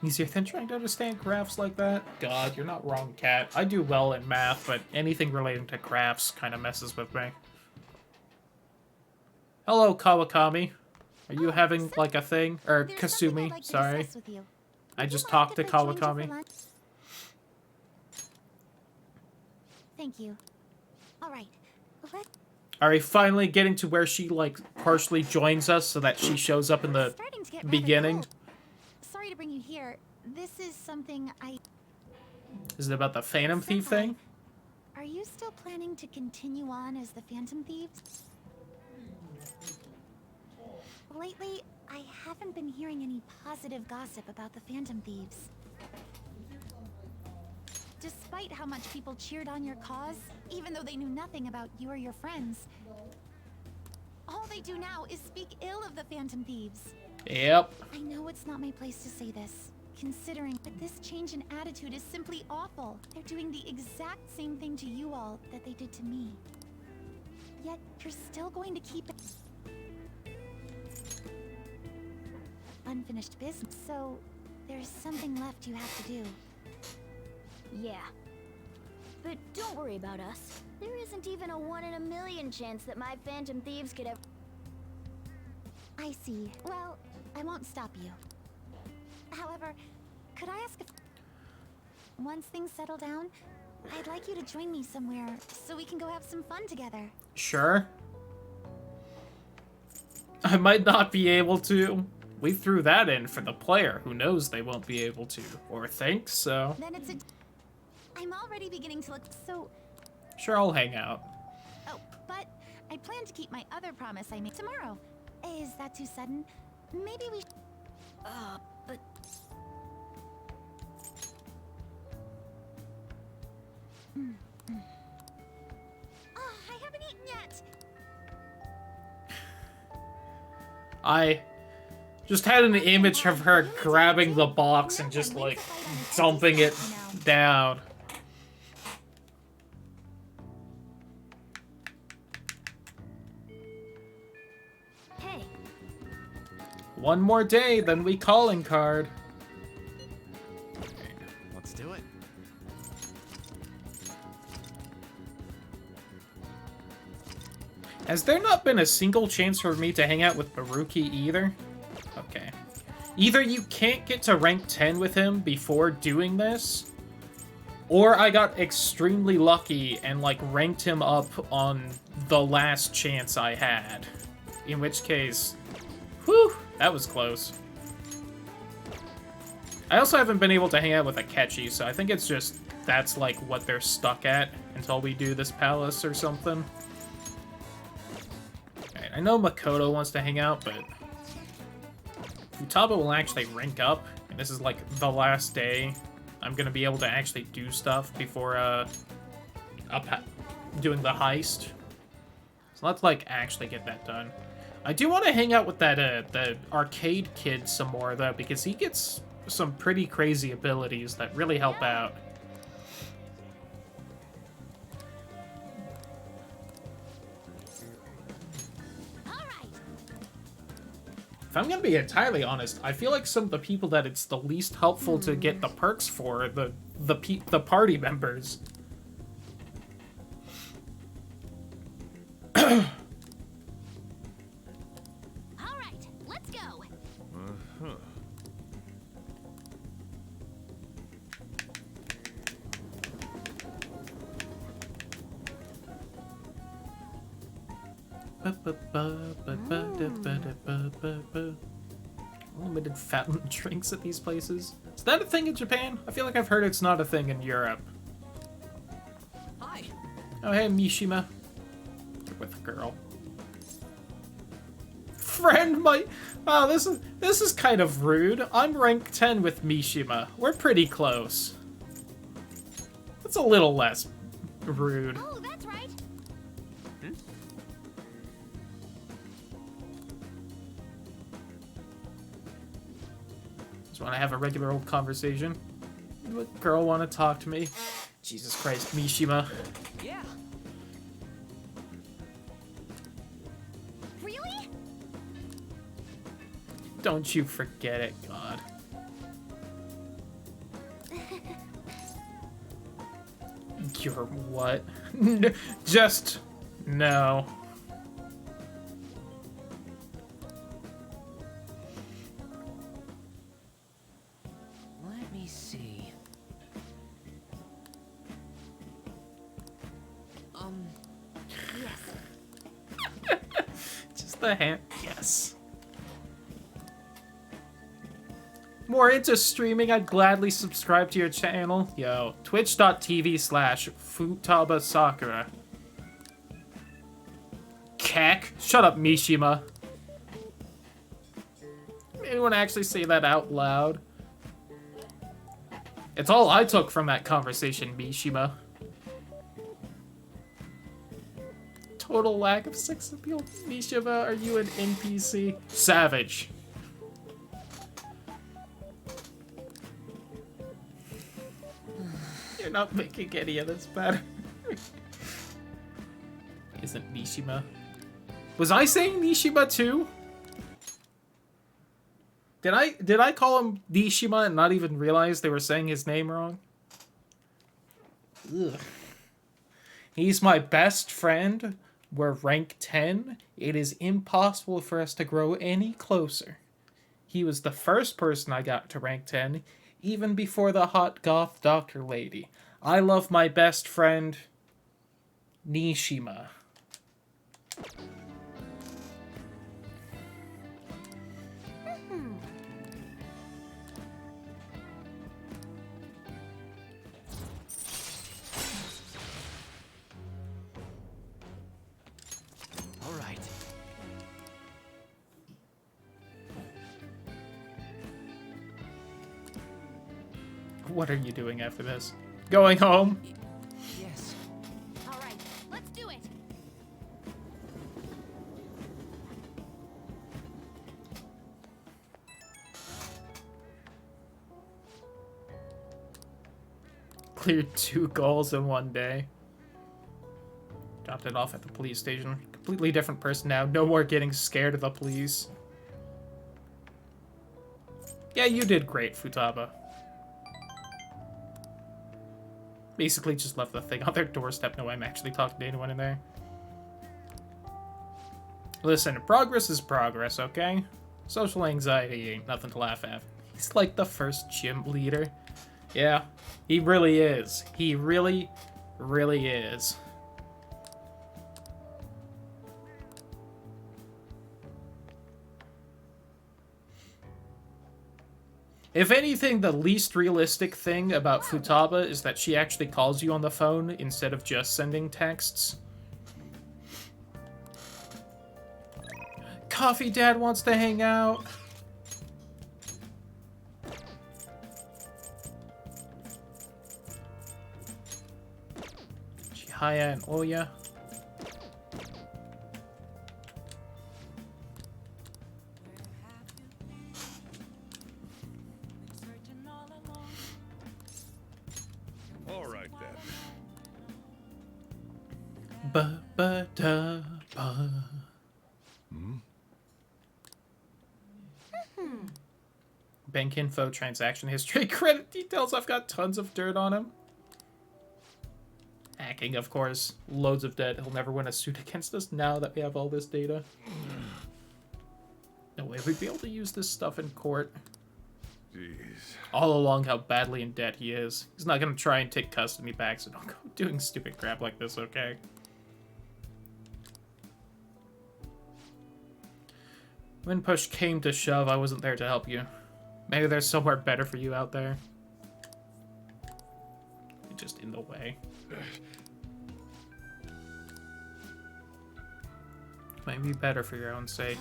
Easier than trying to understand graphs like that? God, you're not wrong, Cat. I do well in math, but anything relating to graphs kind of messes with me. Hello, Kawakami. Are you having, like, a thing? Or There's something I'd Kasumi, like to sorry. discuss with you. I Would just you mind talked to if I joined you for Kawakami. lunch? Thank you. All right. Let's Are we finally getting to where she, like, partially joins us so that she shows up in the starting to get rather beginning? cold. Sorry to bring you here. This is something I... Is it about the Phantom Thief thing? Are you still planning to continue on as the Phantom Thieves? Lately, I haven't been hearing any positive gossip about the Phantom Thieves. Despite how much people cheered on your cause, even though they knew nothing about you or your friends, all they do now is speak ill of the Phantom Thieves. Yep. I know it's not my place to say this, considering that this change in attitude is simply awful. They're doing the exact same thing to you all that they did to me. Yet, you're still going to keep it unfinished business, so there's something left you have to do. Yeah. But don't worry about us. There isn't even a 1 in a million chance that my Phantom Thieves could ever... I see. Well, I won't stop you. However, could I ask if... Once things settle down, I'd like you to join me somewhere so we can go have some fun together. Sure. I might not be able to. We threw that in for the player who knows they won't be able to, or thinks so. Then it's a... I'm already beginning to look so... Sure, I'll hang out. Oh, but I plan to keep my other promise I made tomorrow. Is that too sudden? Maybe we... but... Oh, I haven't eaten yet! I just had an image of her grabbing the box and just, like, dumping it down. Hey. One more day, then we calling card. Let's do it. Has there not been a single chance for me to hang out with Baruki either? Okay. Either you can't get to rank 10 with him before doing this, or I got extremely lucky and, like, ranked him up on the last chance I had. In which case, whew, that was close. I also haven't been able to hang out with Akechi, so I think it's just that's, like, what they're stuck at until we do this palace or something. I know Makoto wants to hang out, but Futaba will actually rank up, and this is like the last day I'm gonna be able to actually do stuff before doing the heist. So let's like actually get that done. I do want to hang out with that the arcade kid some more though, because he gets some pretty crazy abilities that really help out. If I'm gonna be entirely honest, I feel like some of the people that it's the least helpful to get the perks for are the party members. All right, let's go. Unlimited fountain drinks at these places. Is that a thing in Japan? I feel like I've heard it's not a thing in Europe. Hi. Oh, hey, Mishima. You're with a girl. Friend, my... Oh, this is kind of rude. I'm rank 10 with Mishima. We're pretty close. That's a little less rude. Oh, that's right. Just want to have a regular old conversation. What girl want to talk to me? Jesus Christ, Mishima. Yeah. Really? Don't you forget it, God. You're what? Just no. Let me see. Yes. Just the hand. Yes. More into streaming, I'd gladly subscribe to your channel. Yo, twitch.tv/FutabaSakura. Keck. Shut up, Mishima. Anyone actually say that out loud? It's all I took from that conversation, Mishima. Total lack of sex appeal. Mishima, are you an NPC? Savage. You're not making any of this better. Isn't Mishima? Was I saying Mishima too? Did I call him Mishima and not even realize they were saying his name wrong? Ugh. He's my best friend. We're rank 10. It is impossible for us to grow any closer. He was the first person I got to rank 10, even before the hot goth doctor lady. I love my best friend, Nishima. All right. What are you doing after this? Going home? Yes. All right, let's do it. Cleared 2 goals in one day. Dropped it off at the police station. Completely different person now. No more getting scared of the police. Yeah, you did great, Futaba. Basically just left the thing on their doorstep. No, I'm actually talking to anyone in there. Listen, progress is progress, okay? Social anxiety ain't nothing to laugh at. He's like the first gym leader. Yeah, he really is. He really, really is. If anything, the least realistic thing about Futaba is that she actually calls you on the phone instead of just sending texts. Coffee Dad wants to hang out. Chihaya and Oya. All right then. Ba-ba-da-ba. Bank info, transaction history, credit details. I've got tons of dirt on him. Hacking, of course. Loads of debt. He'll never win a suit against us now that we have all this data. No way we'd be able to use this stuff in court. Jeez. All along how badly in debt he is. He's not gonna try and take custody back, so don't go doing stupid crap like this, okay? When push came to shove, I wasn't there to help you. Maybe there's somewhere better for you out there. You're just in the way. Might be better for your own sake.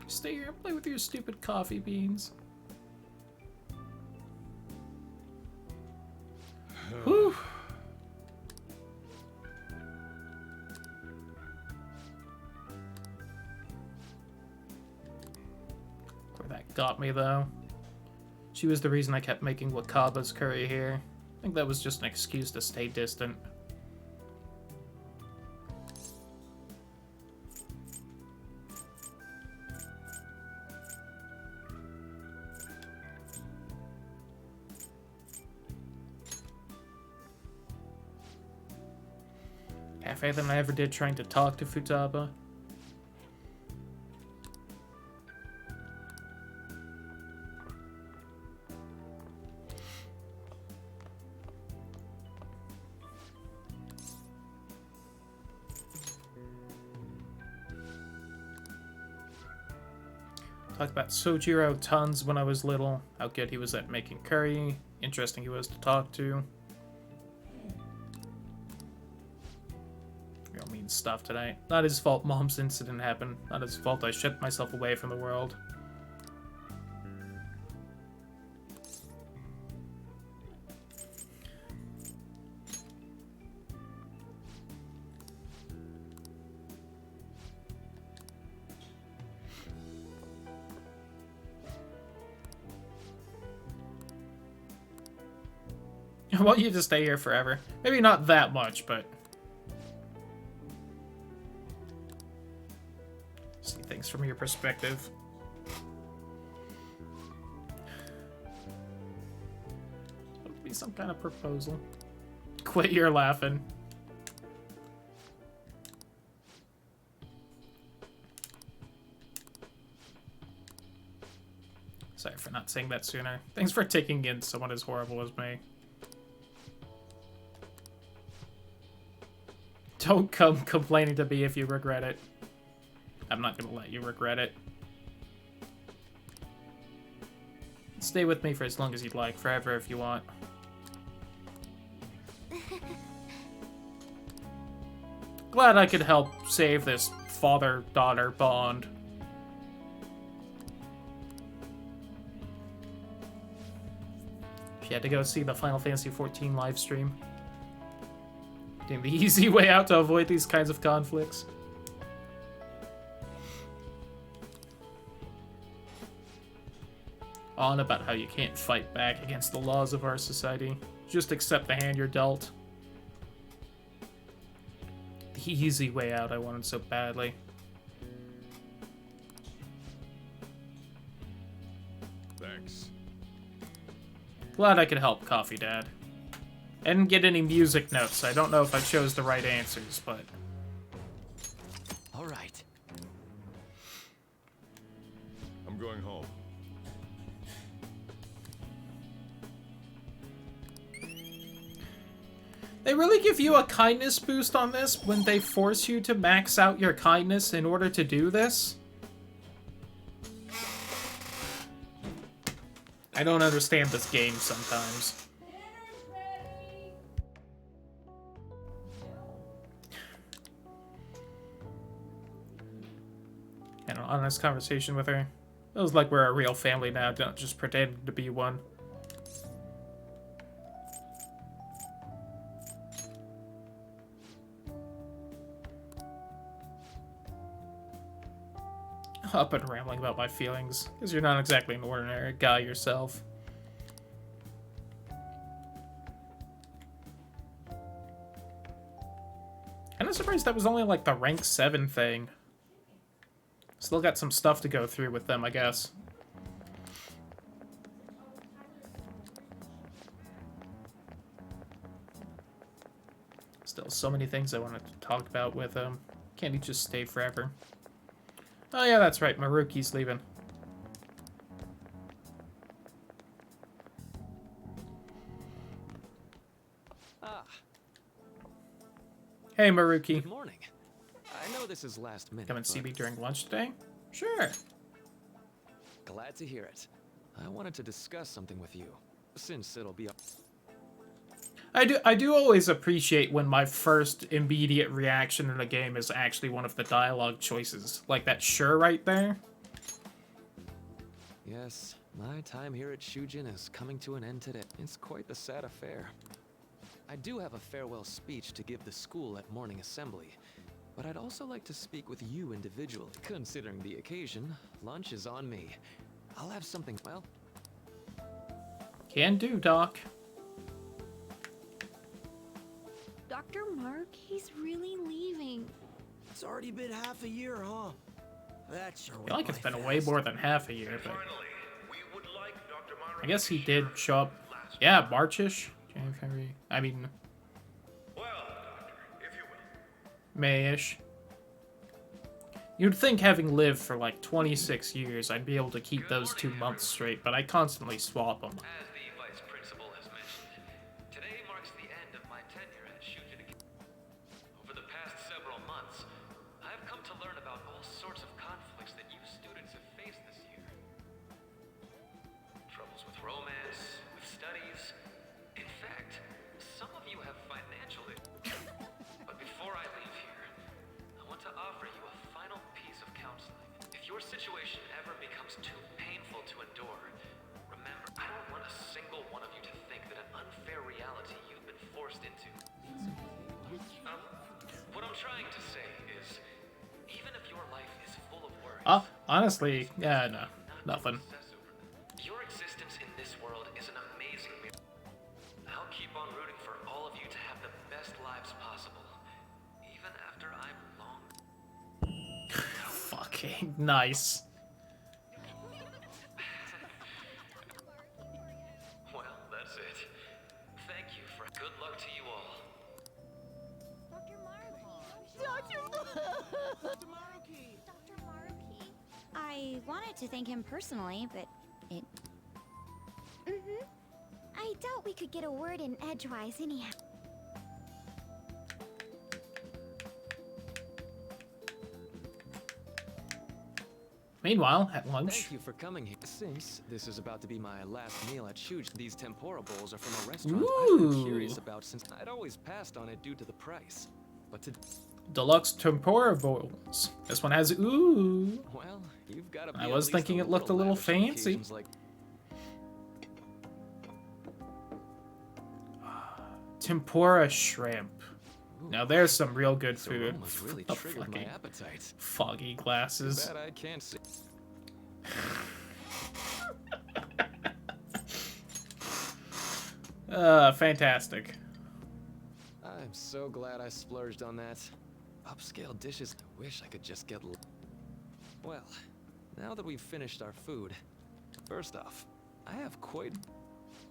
Stay here and play with your stupid coffee beans. Whew. Where that got me, though. She was the reason I kept making Wakaba's curry here. I think that was just an excuse to stay distant. Half than I ever did trying to talk to Futaba. Talked about Sojiro tons when I was little. How good he was at making curry. Interesting he was to talk to. Real mean stuff tonight. Not his fault Mom's incident happened. Not his fault I shut myself away from the world. I want you to stay here forever. Maybe not that much, but... see things from your perspective. Would be some kind of proposal. Quit your laughing. Sorry for not saying that sooner. Thanks for taking in someone as horrible as me. Don't come complaining to me if you regret it. I'm not gonna let you regret it. Stay with me for as long as you'd like, forever if you want. Glad I could help save this father-daughter bond. She had to go see the Final Fantasy XIV live stream. Doing the easy way out to avoid these kinds of conflicts. On about how you can't fight back against the laws of our society. Just accept the hand you're dealt. The easy way out I wanted so badly. Thanks. Glad I could help, Coffee Dad. I didn't get any music notes. I don't know if I chose the right answers, but... All right. I'm going home. They really give you a kindness boost on this when they force you to max out your kindness in order to do this? I don't understand this game sometimes. Had an honest conversation with her. It was like we're a real family now, don't just pretend to be one. Up and rambling about my feelings, because you're not exactly an ordinary guy yourself. Kinda surprised that was only like the rank 7 thing. Still got some stuff to go through with them, I guess. Still so many things I wanted to talk about with him. Can't he just stay forever? Oh yeah, that's right, Maruki's leaving. Ah, Hey Maruki. good morning. I know this is last minute. Come and see but me during lunch today? Sure. Glad to hear it. I wanted to discuss something with you, since it'll be up. I do always appreciate when my first immediate reaction in a game is actually one of the dialogue choices. Like that sure right there. Yes, my time here at Shujin is coming to an end today. It's quite the sad affair. I do have a farewell speech to give the school at morning assembly, but I'd also like to speak with you individually. Considering the occasion, lunch is on me. I'll have something, well... Can do, Doc. Dr. Mark, he's really leaving. It's already been half a year, huh? That sure I feel like it's been way fast. more than half a year, but... I guess he did show up... Yeah, March-ish? January, February... I mean... May-ish. You'd think having lived for like 26 years, I'd be able to keep those 2 months straight, but I constantly swap them. As the vice principal has mentioned, today marks the end of my tenure at Shujin. Over the past several months, I have come to learn about all sorts of conflicts that you students have faced this year. Troubles with romance, with studies. In fact, some of you have financial issues. But before I leave here, I want to offer you a final piece of counseling. If your situation ever becomes too painful to endure, remember, I don't want a single one of you to think that an unfair reality you've been forced into. What I'm trying to say is, even if your life is full of worries, Honestly, yeah, no, nothing. your existence in this world is an amazing miracle. I'll keep on Okay, nice. Well, that's it. Thank you for good luck to you all. Dr. Maruki. I wanted to thank him personally, but it... I doubt we could get a word in edgewise anyhow. Meanwhile, at lunch. Thank you for coming here. Since this is about to be my last meal at Shuj, these tempura bowls are from a restaurant I've been curious about since I'd always passed on it due to the price. But to Deluxe tempura bowls. This one has ooh. well, you've got to be I at was least thinking it looked a little lavish on fancy. occasions like Tempura shrimp. Now there's some real good this food. aroma's really The triggered my fucking appetite. foggy glasses. That I can't see. Fantastic. I'm so glad I splurged on that. Upscale dishes. I wish I could just get. Well, now that we've finished our food, first off, I have quite.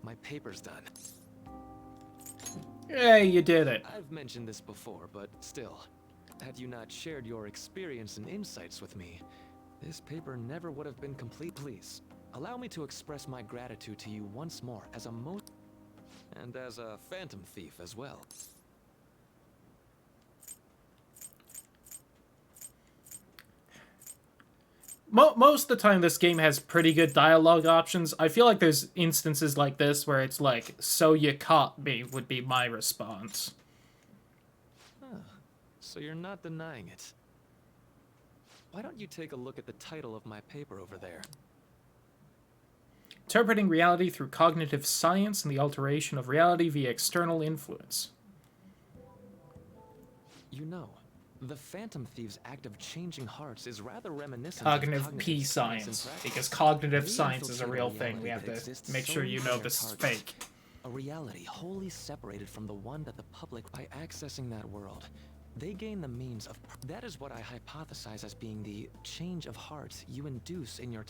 My paper's done. Hey, you did it. I've mentioned this before, but still, had you not shared your experience and insights with me, this paper never would have been complete. Please, allow me to express my gratitude to you once more as a and as a phantom thief as well. Most of the time, this game has pretty good dialogue options. I feel like there's instances like this where it's like, "So you caught me," would be my response. Huh. So you're not denying it. Why don't you take a look at the title of my paper over there? Interpreting reality through cognitive science and the alteration of reality via external influence. You know, the Phantom Thieves' act of changing hearts is rather reminiscent Cognitive of P science science, in practice. because cognitive They science is a infiltrate real reality thing. We have that to exists make sure solely you for know their this is targets. fake. A reality wholly separated from the one that the public, by accessing that world, they gain the means of. That is what I hypothesize as being the change of heart you induce in your.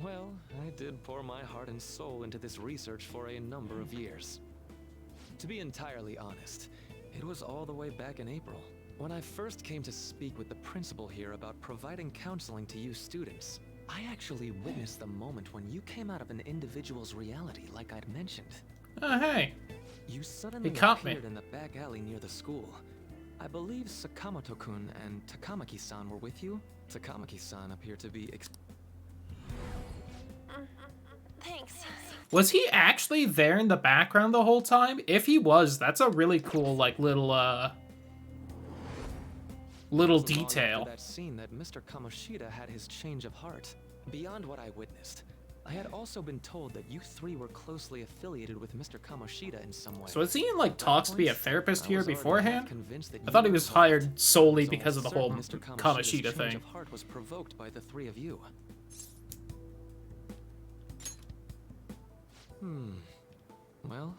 Well, I did pour my heart and soul into this research for a number of years. To be entirely honest, it was all the way back in April, when I first came to speak with the principal here about providing counseling to you students. I actually witnessed the moment when you came out of an individual's reality, like I'd mentioned. Oh, hey. You suddenly caught me. appeared in the back alley near the school. I believe Sakamoto-kun and Takamaki-san were with you. Takamaki-san appeared to be Thanks. Was he actually there in the background the whole time? If he was, that's a really cool, like, little Long detail. after that scene that Mr. Kamoshida had his change of heart. Beyond what I witnessed, I had also been told that you three were closely affiliated with Mr. Kamoshida in some way. So is he in, like, talks to be a therapist here I was already beforehand? convinced that I thought he you was were involved. hired solely I was because of the almost whole certain Mr. Kamoshida Kamoshida's change thing. of heart was provoked by the three of you. Well,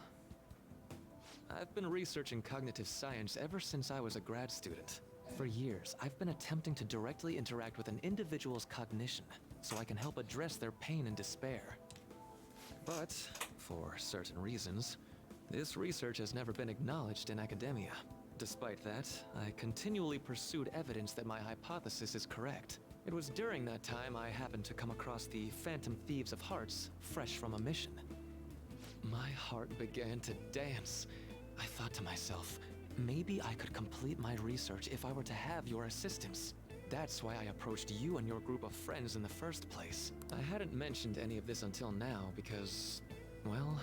I've been researching cognitive science ever since I was a grad student. For years, I've been attempting to directly interact with an individual's cognition so I can help address their pain and despair. But, for certain reasons, this research has never been acknowledged in academia. Despite that, I continually pursued evidence that my hypothesis is correct. It was during that time I happened to come across the Phantom Thieves of Hearts, fresh from a mission. My heart began to dance. I thought to myself, maybe I could complete my research if I were to have your assistance. That's why I approached you and your group of friends in the first place. I hadn't mentioned any of this until now because, well,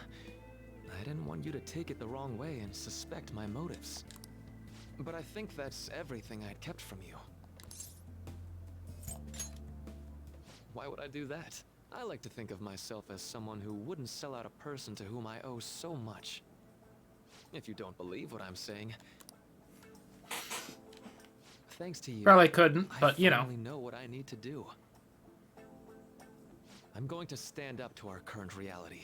I didn't want you to take it the wrong way and suspect my motives. But I think that's everything I'd kept from you. Why would I do that? I like to think of myself as someone who wouldn't sell out a person to whom I owe so much. If you don't believe what I'm saying, thanks to you, Probably couldn't, but you I know. finally know what I need to do. I'm going to stand up to our current reality.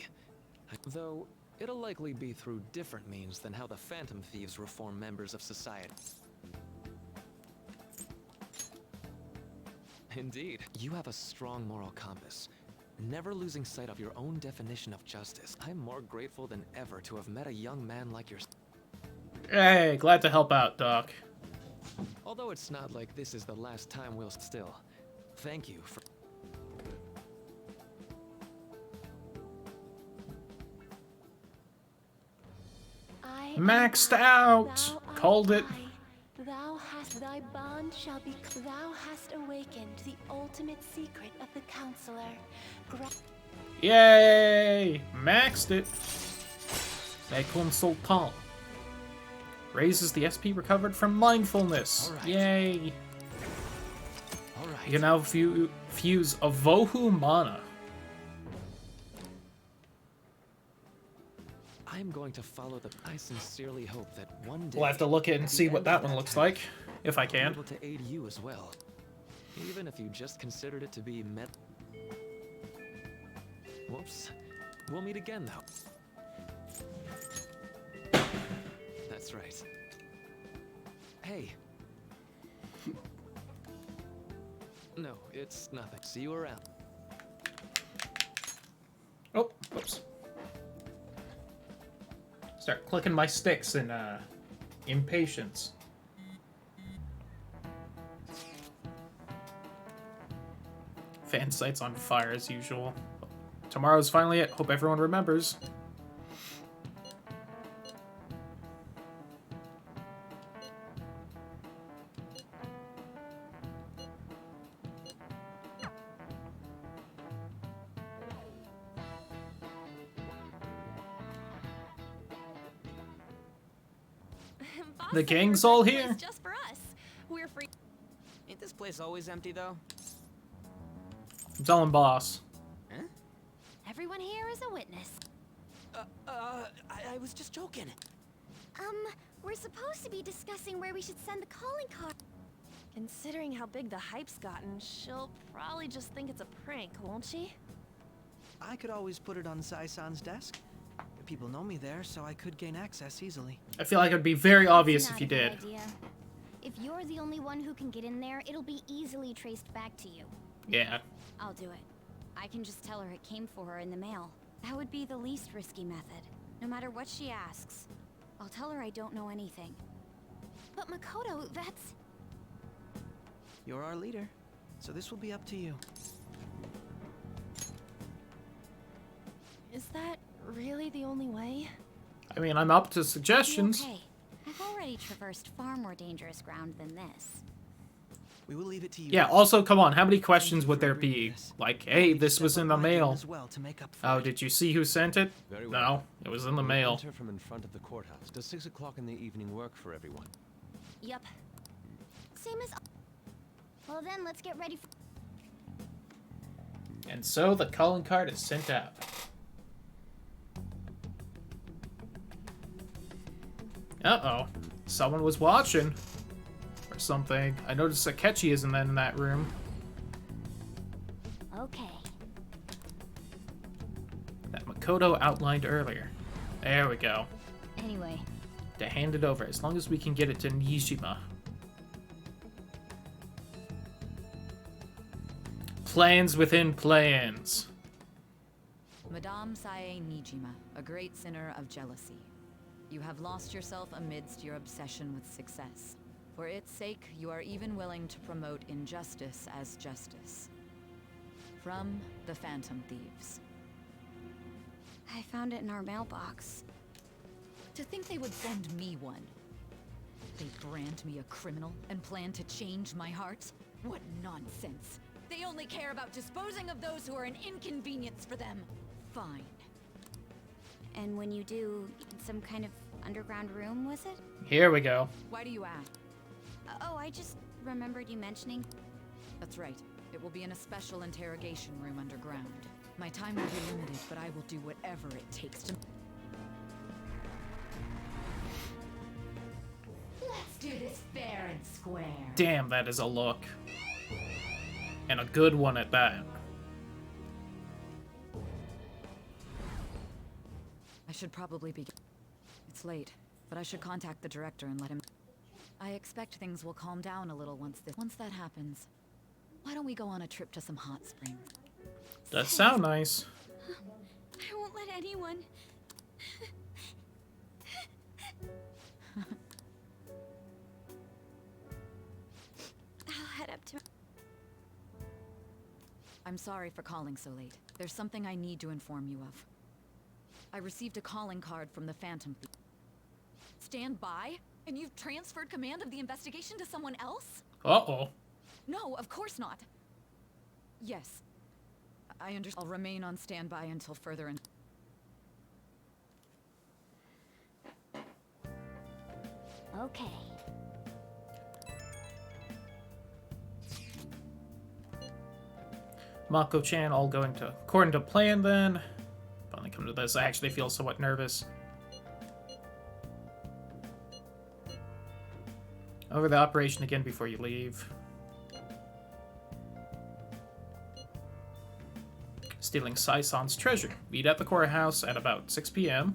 Though, it'll likely be through different means than how the Phantom Thieves reform members of society. Indeed. You have a strong moral compass, never losing sight of your own definition of justice. I'm more grateful than ever to have met a young man like yourself. Hey, glad to help out, Doc. Although it's not like this is the last time we'll still. Thank you for... Maxed out! Called it. Thou hast thy bond shall be. Thou hast awakened the ultimate secret of the counselor. Yay! Maxed it. Le Consultant. Raises the SP recovered from mindfulness. Right. Yay! All right. You can now fuse a Vohu mana. I'm going to follow the... I sincerely hope that one day... We'll have to look at and see what that one looks like, if I I'll be can. able to aid you as well. Even if you just considered it to be met... Whoops. We'll meet again, though. That's right. Hey. No, it's nothing. See you around. Oh, whoops. Start clicking my sticks in impatience. Fan site's on fire as usual. Tomorrow's finally it. Hope everyone remembers. The gang's all here. Just for us. We're free. Ain't this place always empty, though? I'm telling boss. Huh? Everyone here is a witness. I was just joking. We're supposed to be discussing where we should send the calling card. Considering how big the hype's gotten, she'll probably just think it's a prank, won't she? I could always put it on Sai-san's desk. People know me there, so I could gain access easily. I feel like it'd be very obvious Not if you a good did. idea. If you're the only one who can get in there, it'll be easily traced back to you. Yeah. I'll do it. I can just tell her it came for her in the mail. That would be the least risky method. No matter what she asks, I'll tell her I don't know anything. But Makoto, that's... You're our leader, so this will be up to you. Is that really the only way? I mean, I'm up to You'll be suggestions. okay. I've already traversed far more dangerous ground than this. We will leave it to you. Yeah, also, come on, how many questions would there be? Like, hey, this was in the mail. As well to make up for Oh, it. did you see who sent it? Very well. No, it was in the mail. Enter from in front of the courthouse. Does 6 o'clock in the evening work for everyone? Yup. Same as... Well then, let's get ready for... And so the calling card is sent out. Uh-oh. Someone was watching. Or something. I noticed Sakechi isn't in that room. Okay. That Makoto outlined earlier. There we go. Anyway, To hand it over, as long as we can get it to Nijima. Plans within plans. Madame Sae Nijima, a great sinner of jealousy. You have lost yourself amidst your obsession with success. For its sake, you are even willing to promote injustice as justice. From the Phantom Thieves. I found it in our mailbox. To think they would send me one. They brand me a criminal and plan to change my heart? What nonsense! They only care about disposing of those who are an inconvenience for them. Fine. And when you do, some kind of underground room, was it? Here we go. Why do you ask? Oh, I just remembered you mentioning... That's right. It will be in a special interrogation room underground. My time will be limited, but I will do whatever it takes to... Let's do this fair and square. Damn, that is a look. And a good one at that. I should probably be... It's late, but I should contact the director and let him... I expect things will calm down a little once that happens. Why don't we go on a trip to some hot springs? Does sound nice. I won't let anyone. I'll head up to. I'm sorry for calling so late. There's something I need to inform you of. I received a calling card from the Phantom. Stand by? And you've transferred command of the investigation to someone else? Uh-oh. No, of course not. Yes. I understand. I'll remain on standby until further in. Okay. Mako-chan all going to according to plan then. Finally come to this. I actually feel somewhat nervous. Over the operation again before you leave. Stealing Sai-san's treasure. Meet at the courthouse at about 6 p.m.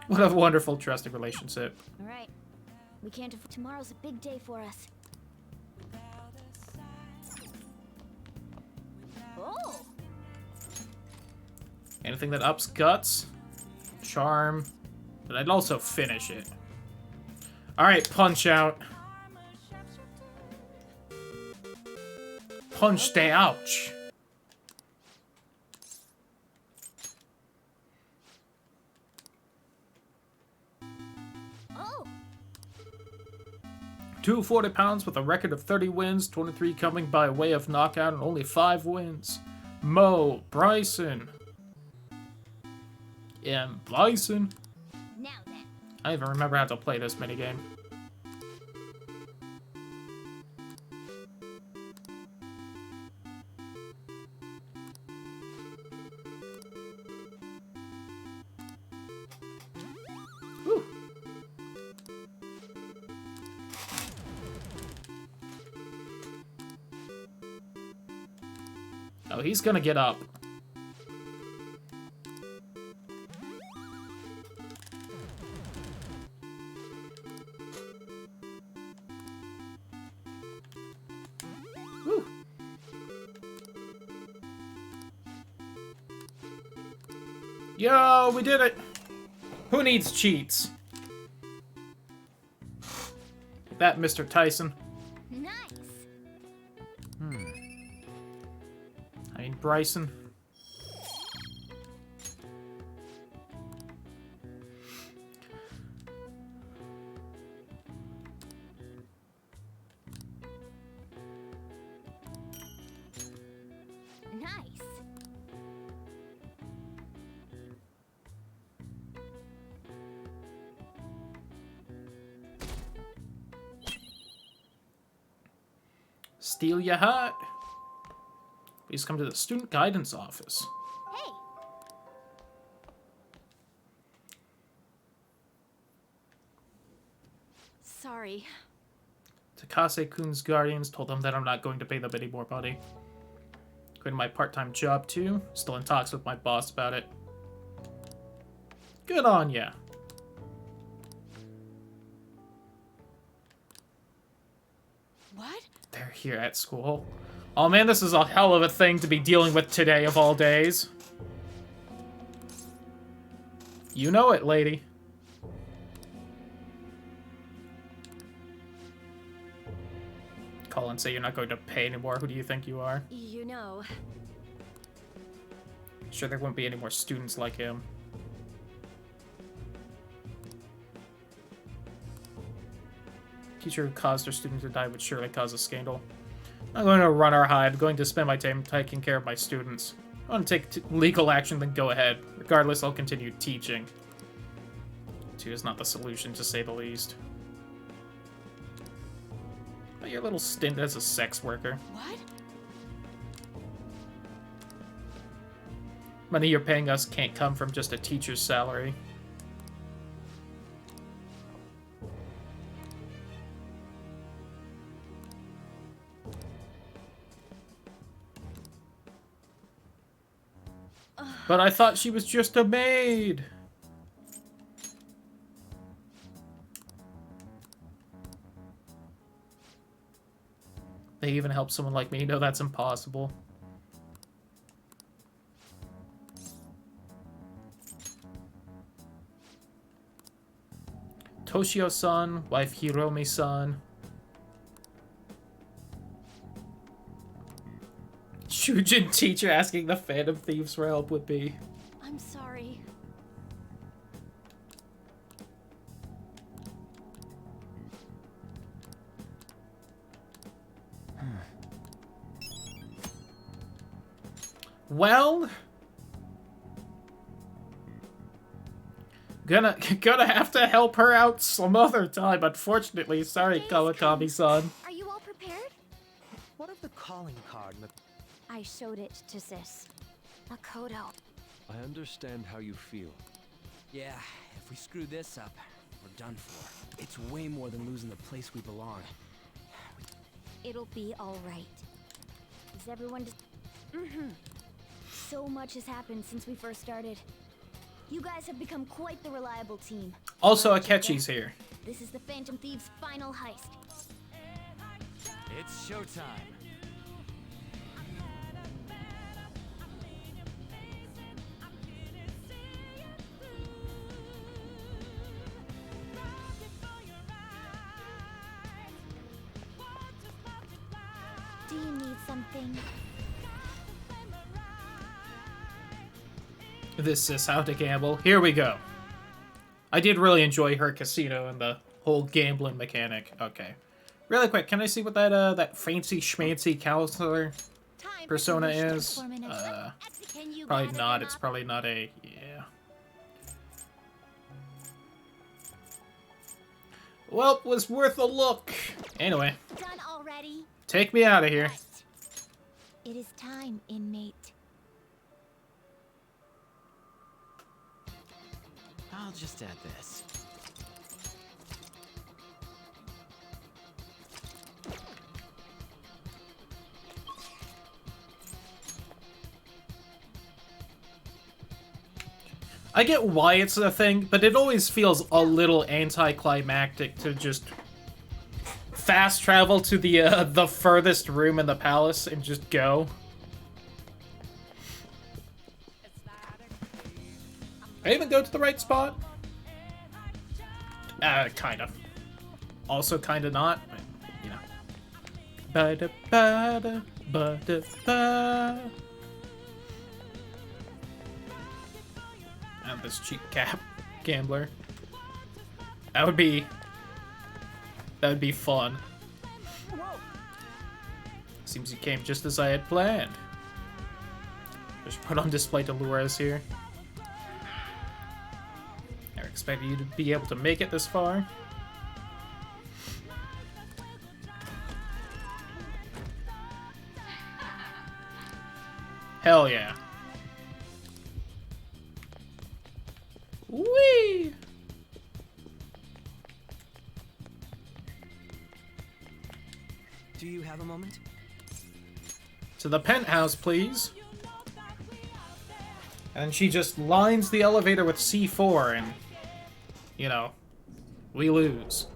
What a wonderful, trusting relationship. All right. We can't afford. Tomorrow's a big day for us. Oh. Anything that ups guts, charm, but I'd also finish it. Alright, Punch Out. Punch the ouch. Oh. 240 pounds with a record of 30 wins, 23 coming by way of knockout, and only 5 wins. Mo Bryson. M. Bryson. Now then. I don't even remember how to play this minigame. Whew. Oh, he's gonna get up. Woo. Yo, we did it! Who needs cheats? That, Mr. Tyson. Nice. I mean, Bryson. Nice. Steal your heart. Please come to the student guidance office. Hey. Sorry. Takase-kun's guardians told them that I'm not going to pay them any more money. Quitting my part-time job too. Still in talks with my boss about it. Good on ya. What? They're here at school. Oh man, this is a hell of a thing to be dealing with today of all days. You know it, lady. Call and say you're not going to pay anymore. Who do you think you are? You know, Sure, there won't be any more students like him. Teacher who caused her student to die would surely cause a scandal. I'm going to run or hide. I'm going to spend my time taking care of my students. I want to take legal action, then go ahead. Regardless, I'll continue teaching. 2 is not the solution, to say the least. But your little stint as a sex worker. What? Money you're paying us can't come from just a teacher's salary. But I thought she was just a maid. They even help someone like me. No, that's impossible. Toshio-san, wife Hiromi-san. Shujin teacher asking the Phantom Thieves for help with me. I'm sorry. Well, gonna have to help her out some other time, unfortunately. Sorry, Kawakami-san. Are you all prepared? What of the calling card? I showed it to Sis. Makoto. I understand how you feel. Yeah, if we screw this up, we're done for. It's way more than losing the place we belong. It'll be all right. Is everyone just... So much has happened since we first started. You guys have become quite the reliable team. Also, Akechi's here. This is the Phantom Thieves' final heist. It's showtime. Do you need something? This is how to gamble. Here we go. I did really enjoy her casino and the whole gambling mechanic. Okay. Really quick, can I see what that fancy schmancy counselor persona is? Probably not. It's probably not a... Yeah. Well, it was worth a look. Anyway. Done already? Take me out of here. It is time, inmate. I'll just add this. I get why it's a thing, but it always feels a little anticlimactic to just fast travel to the furthest room in the palace and just go. I even go to the right spot? Kind of. Also kind of not, but, you know. Ba-da-ba-da, ba-da-ba. And this cheap cap gambler. That would be fun. Seems you came just as I had planned. Just put on display to lure us here. Never expected you to be able to make it this far. Hell yeah. Whee! Do you have a moment? To the penthouse, please. And she just lines the elevator with C4 and, you know, we lose.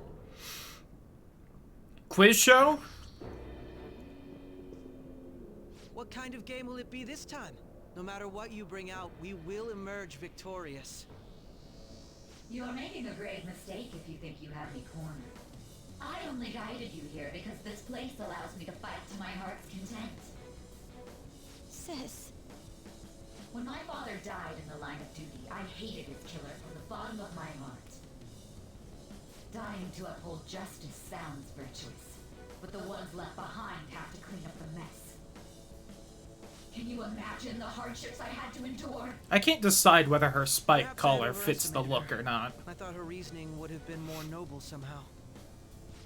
Quiz show? What kind of game will it be this time? No matter what you bring out, we will emerge victorious. You are making a grave mistake if you think you have me cornered. I only guided you here because this place allows me to fight to my heart's content. Sis. When my father died in the line of duty, I hated his killer from the bottom of my heart. Dying to uphold justice sounds virtuous, but the ones left behind have to clean up the mess. Can you imagine the hardships I had to endure? I can't decide whether her spike collar fits the look or not. I thought her reasoning would have been more noble somehow.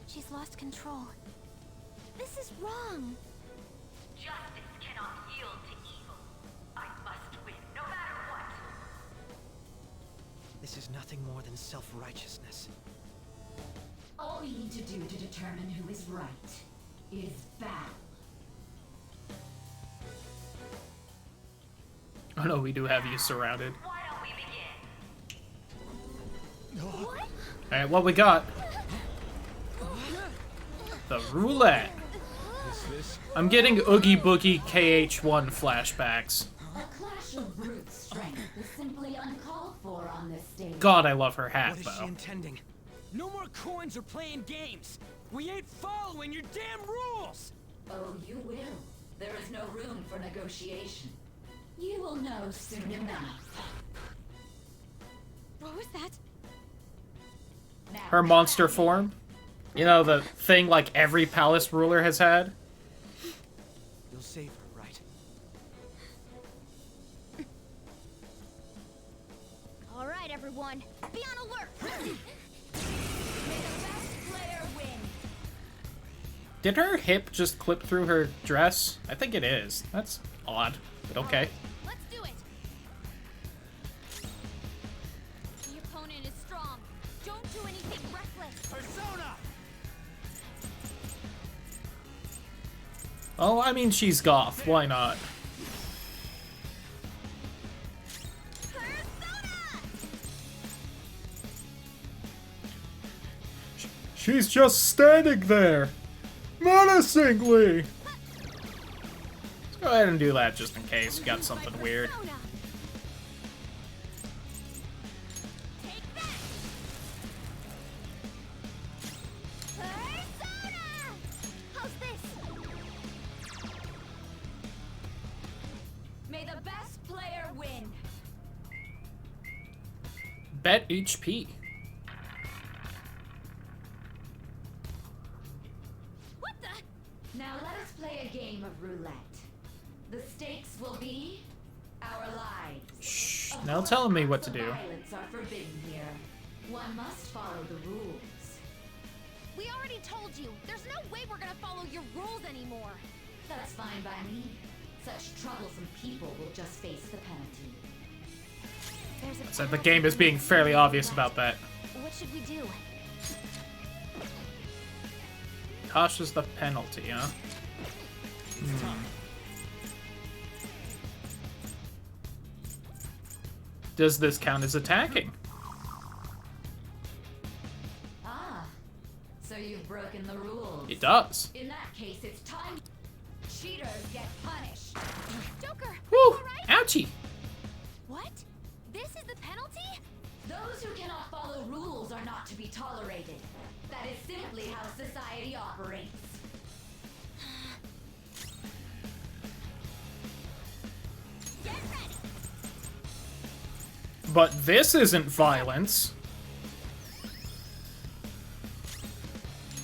She's lost control. This is wrong. Justice cannot yield to evil. I must win, no matter what. This is nothing more than self-righteousness. All we need to do to determine who is right is battle. Oh no, we do have you surrounded. Why don't we begin? What? Alright, what we got? The roulette. I'm getting Oogie Boogie KH1 flashbacks. A clash of brute strength is simply uncalled for on this stage. God, I love her hat, What is she though. intending? No more coins or playing games. We ain't following your damn rules. Oh, you will. There is no room for negotiation. You will know soon enough. What was that? Her monster form. You know, the thing like every palace ruler has had. You'll save her, right? All right, everyone, be on alert. Did her hip just clip through her dress? I think it is. That's odd, but okay. Let's do it. The opponent is strong. Don't do anything reckless. Persona! Oh, I mean, she's goth. Why not? She's just standing there, menacingly. Let's go ahead and do that just in case we got something weird. How's this? May the best player win. Bet HP. What the? Now let us play a game of roulette. The stakes will be our lives. Shh. Now telling me what to do. Violence are forbidden here. One must follow the rules. We already told you. There's no way we're gonna follow your rules anymore. That's fine by me. Such troublesome people will just face the penalty. So the game is being fairly obvious about that. What should we do? Tasha's the penalty, huh? Does this count as attacking? Ah, so you've broken the rules. It does. In that case, it's time. Cheaters get punished. Joker! Woo! All right? Ouchie! What? This is the penalty? Those who cannot follow rules are not to be tolerated. That is simply how society operates. Get ready! But this isn't violence.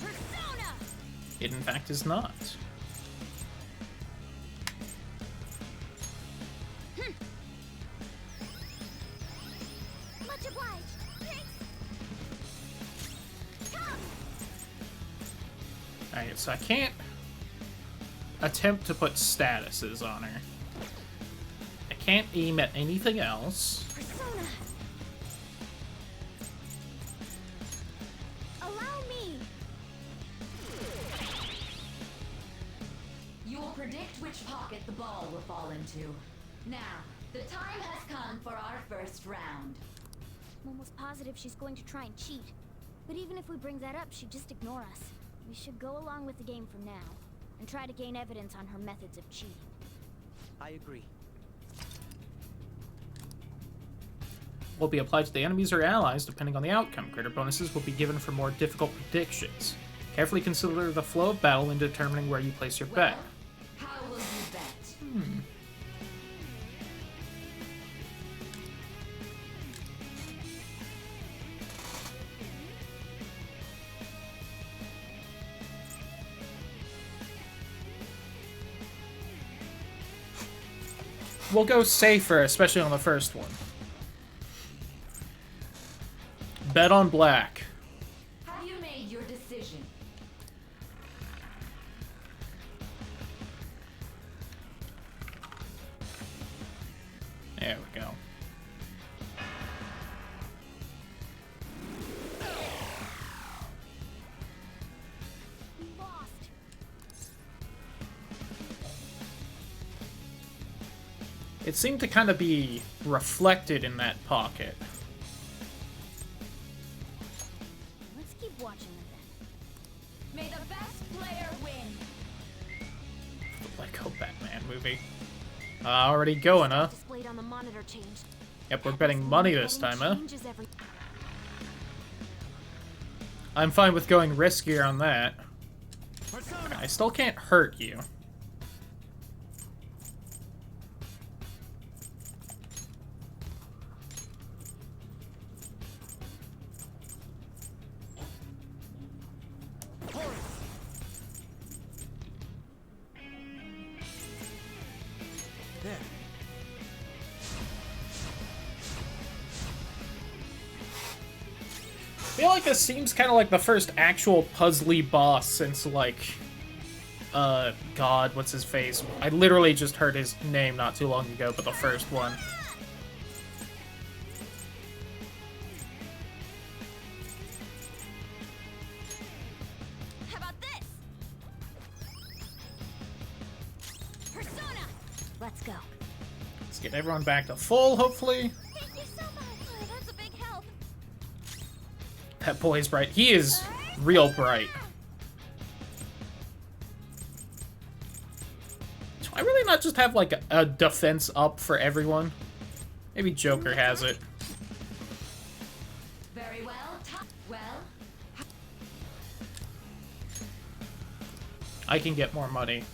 Persona! It in fact is not. Much obliged. Thanks. Come! Alright, so I can't attempt to put statuses on her. I can't aim at anything else. Persona! Allow me! You will predict which pocket the ball will fall into. Now, the time has come for our first round. I'm almost positive she's going to try and cheat. But even if we bring that up, she'd just ignore us. We should go along with the game for now, and try to gain evidence on her methods of cheating. I agree. Will be applied to the enemies or allies depending on the outcome. Greater bonuses will be given for more difficult predictions. Carefully consider the flow of battle in determining where you place your bet. How will you bet? We'll go safer, especially on the first one. Bet on black. Have you made your decision? There we go. We lost. It seemed to kind of be reflected in that pocket. Let's keep watching her then. May the best player win. Lego Batman movie. Already going, huh? Displayed on the monitor changed. Yep, we're betting money this time, huh? Changes every- I'm fine with going riskier on that. I still can't hurt you. There. I feel like this seems kind of like the first actual puzzly boss since, like, God, what's his face? I literally just heard his name not too long ago, but the first one. How about this? Persona! Let's go. Let's get everyone back to full, hopefully. Thank you so much. Oh, that's a big help. That boy's bright. He is real bright. Do I really not just have, like, a defense up for everyone? Maybe Joker has it. Very well. Well, I can get more money.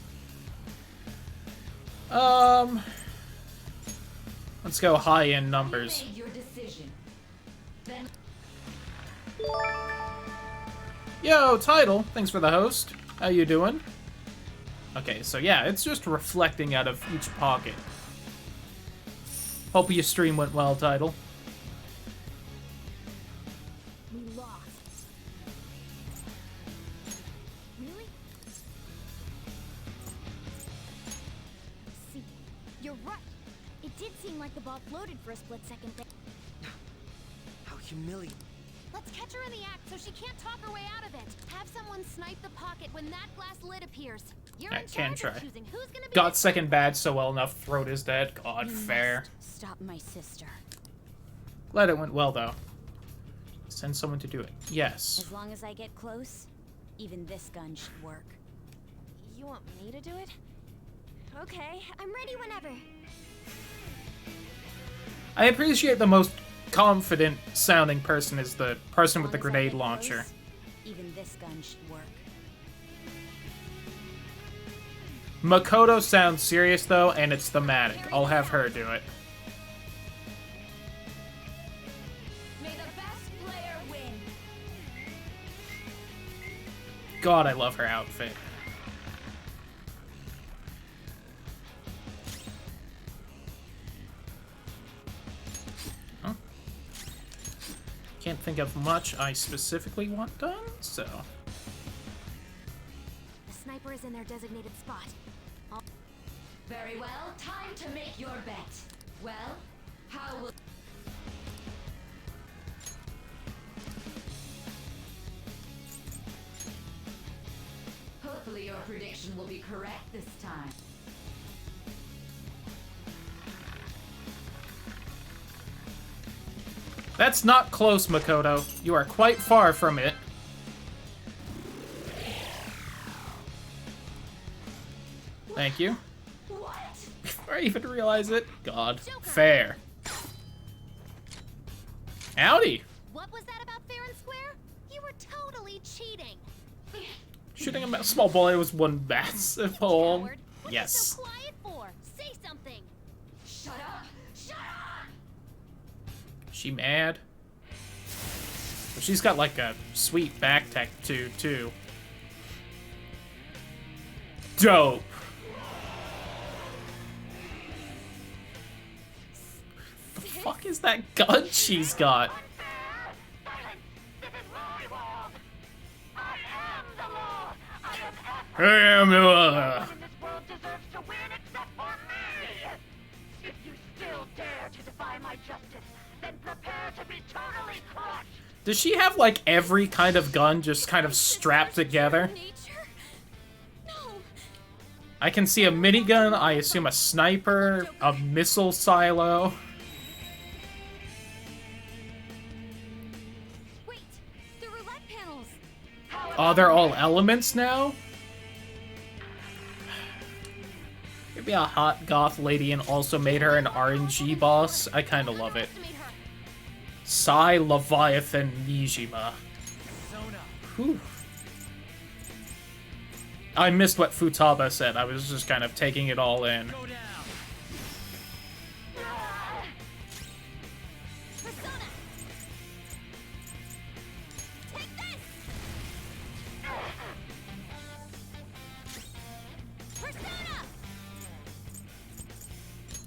Let's go high in numbers. you made your decision. Then Yo, Tidal, thanks for the host. How you doing? Okay, so yeah, it's just reflecting out of each pocket. Hope your stream went well, Tidal. We lost. Really? See, you're right. It did seem like the ball floated for a split second there. How humiliating. Let's catch her in the act so she can't talk her way out of it. Have someone snipe the pocket when that glass lid appears. You're I in can charge try. of choosing who's gonna be Got second bad so well enough, throat is dead. God, You fair. must stop my sister. Glad it went well, though. Send someone to do it. Yes. As long as I get close, even this gun should work. You want me to do it? Okay, I'm ready whenever. I appreciate the most confident sounding person is the person with the As long as I grenade get launcher. close, even this gun should work. Makoto sounds serious though, and it's thematic. I'll have her do it. may the best player win. God, I love her outfit. Huh? Can't think of much I specifically want done, so... The sniper is in their designated spot. Very well. Time to make your bet. Well, how will... Hopefully your prediction will be correct this time. That's not close, Makoto. You are quite far from it. Thank you. What? Before I even realize it. God. Fair. Howdy. What was that about fair and square? You were totally cheating. Shooting a small boy was one massive hole. Coward. What Yes. you so quiet for? Say something. Shut up! Shut up! She mad? Well, she's got like a sweet back tech too. Dope. The fuck is that gun she's got? I am the law. Does she have like every kind of gun just kind of strapped together? I can see a minigun, I assume a sniper, a missile silo. Wait, the roulette panels. Oh, they're all elements now? be a hot goth lady and also made her an RNG boss, I kind of love it. Sai Leviathan Nijima. Whew. I missed what Futaba said. I was just kind of taking it all in.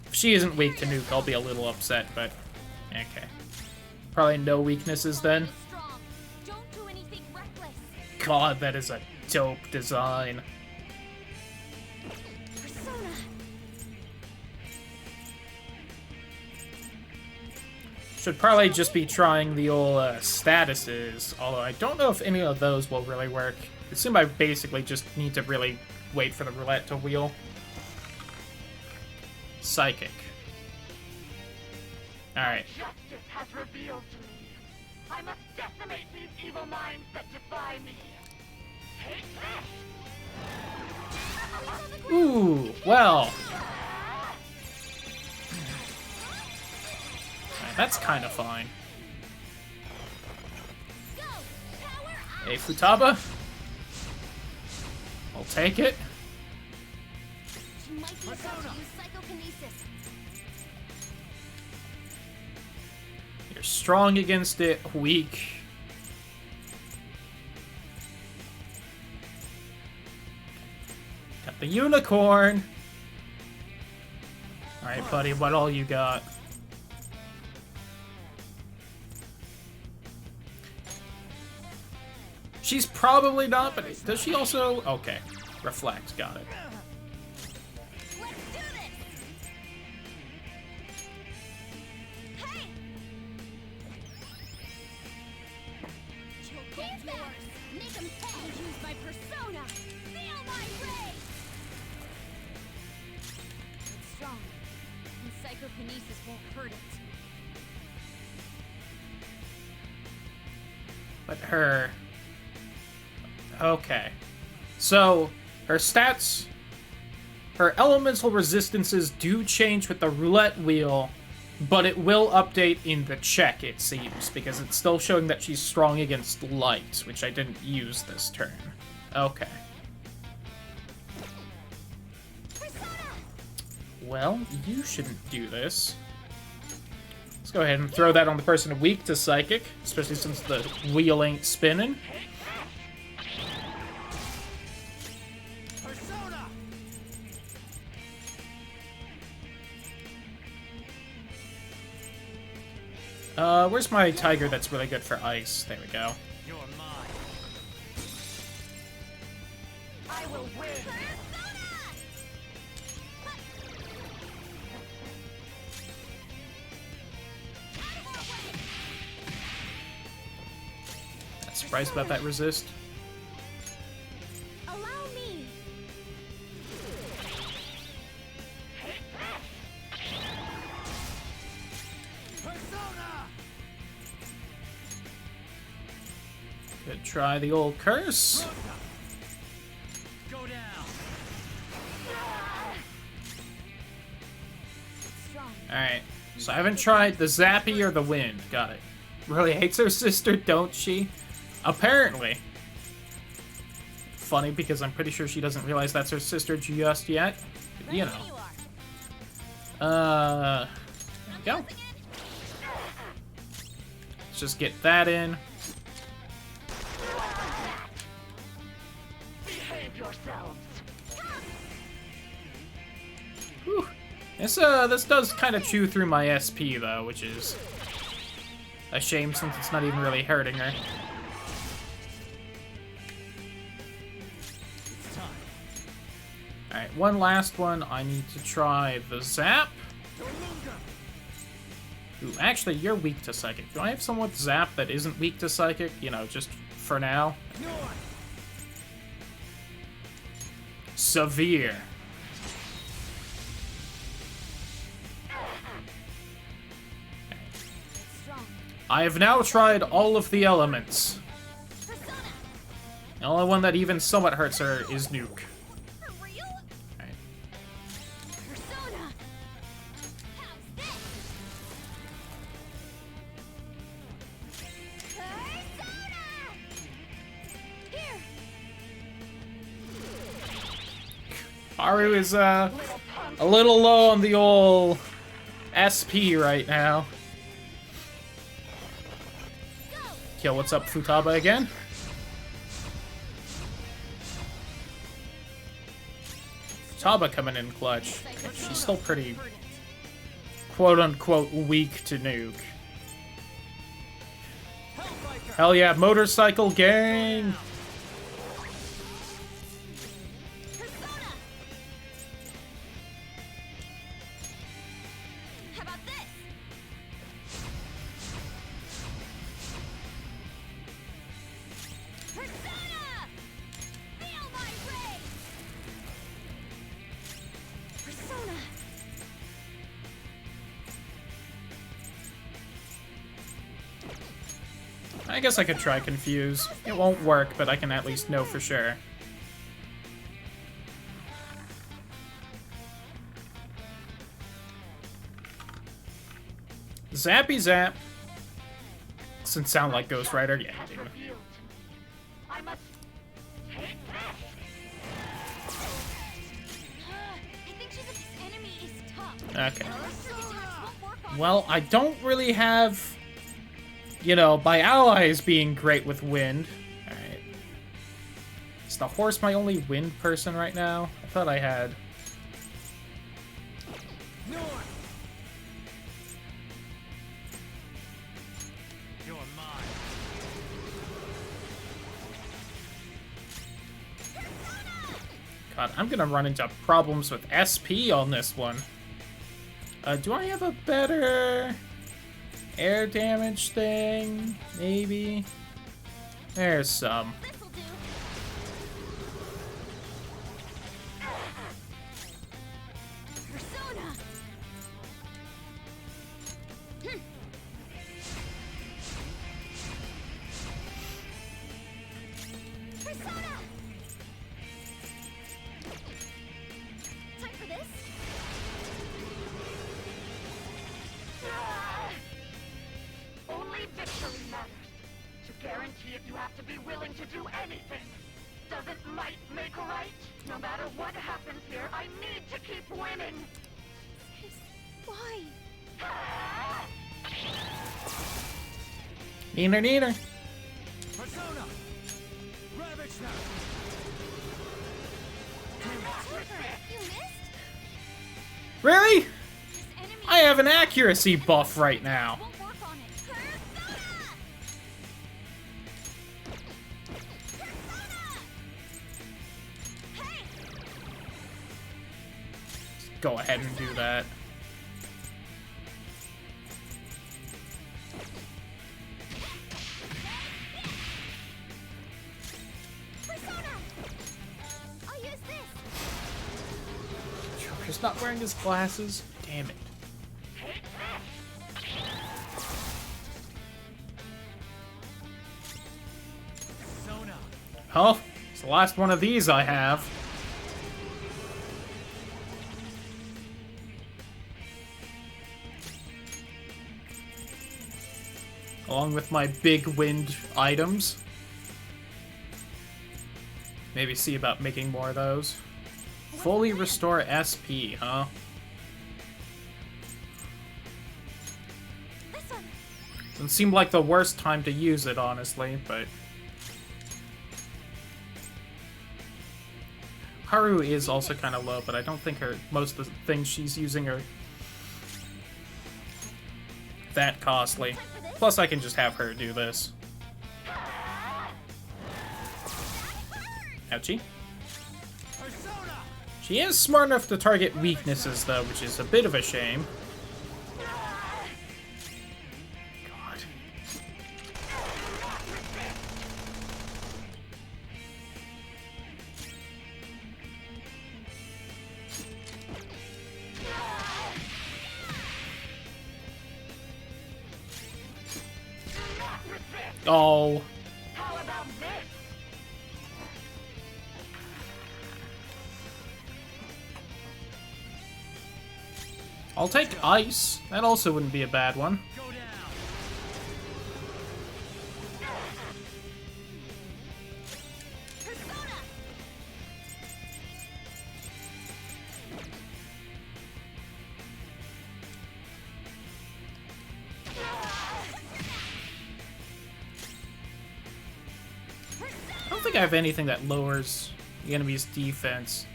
If she isn't weak to nuke, I'll be a little upset, but okay. Probably no weaknesses then. God, that is a dope design. Should probably just be trying the old statuses, although I don't know if any of those will really work. I assume I basically just need to really wait for the roulette to wheel. Psychic. Alright. Justice has revealed to me. I must decimate these evil minds that defy me. Take this! Ooh, well. Right, that's kind of fine. Hey, Futaba. I'll take it. She might be about to use psychokinesis. You're strong against it, weak. Got the unicorn. Alright, buddy, what all you got? She's probably not, but does she also? Okay. Reflect, got it. Psychokinesis won't hurt it. But her... Okay. So, her stats... Her elemental resistances do change with the roulette wheel, but it will update in the check, it seems, because it's still showing that she's strong against light, which I didn't use this turn. Okay. Well, you shouldn't do this. Let's go ahead and throw that on the person weak to Psychic, especially since the wheel ain't spinning. Where's my tiger that's really good for ice? There we go. You're mine. I will win. Not surprised about that resist. Allow me. Could try the old curse. Go down. Alright, so I haven't tried the Zappy or the Wind. Got it. Really hates her sister, don't she? Apparently. Funny, because I'm pretty sure she doesn't realize that's her sister just yet. But, you know. There we go. Let's just get that in. Behave yourselves. Whew. This does kind of chew through my SP, though, which is a shame since it's not even really hurting her. Alright, one last one. I need to try the Zap. Ooh, actually, you're weak to Psychic. Do I have someone with Zap that isn't weak to Psychic? You know, just for now. Severe. I have now tried all of the elements. The only one that even somewhat hurts her is Nuke. Alright. Haru is a little low on the old SP right now. Yo, what's up, Futaba again? Futaba coming in clutch. She's still pretty quote-unquote weak to nuke. Hell yeah, motorcycle gang! I guess I could try Confuse. It won't work, but I can at least know for sure. Zappy Zap. Doesn't sound like Ghost Rider. Yeah, dude. I must take Okay. Well, I don't really have, you know, my allies being great with wind. Alright. Is the horse my only wind person right now? I thought I had. God, I'm gonna run into problems with SP on this one. Do I have a better air damage thing? Maybe? There's some. Only victory matters. To guarantee it, you have to be willing to do anything. Doesn't might make right? No matter what happens here, I need to keep winning. Why? Neener, neener. Persona! Ravage now! You missed? Really? I have an accuracy buff right now. Go ahead and do that. I'll use this. Joker's not wearing his glasses. Damn it. Oh, it's the last one of these I have. Along with my big wind items. Maybe see about making more of those. Fully restore SP, huh? Doesn't seem like the worst time to use it, honestly, but... Haru is also kind of low, but I don't think most of the things she's using are that costly. Plus, I can just have her do this. Ouchie. She is smart enough to target weaknesses, though, which is a bit of a shame. God. Oh. How about this? I'll take ice. That also wouldn't be a bad one. think I have anything that lowers the enemy's defense.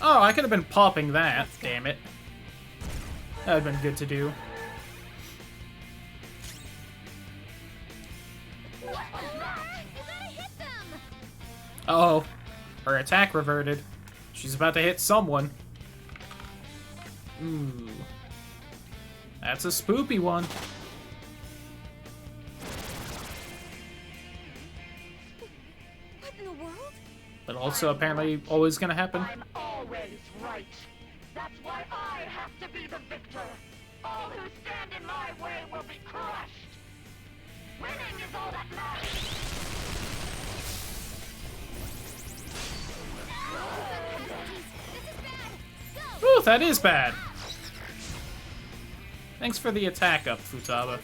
Oh, I could have been popping that. Damn it. That would have been good to do. Uh-oh. Her attack reverted. She's about to hit someone. Ooh. That's a spoopy one. What in the world? But also apparently always gonna happen. I'm always right. That's why I have to be the victor. All who stand in my way will be crushed. Winning is all that matters. Ooh, that is bad. Thanks for the attack up, Futaba.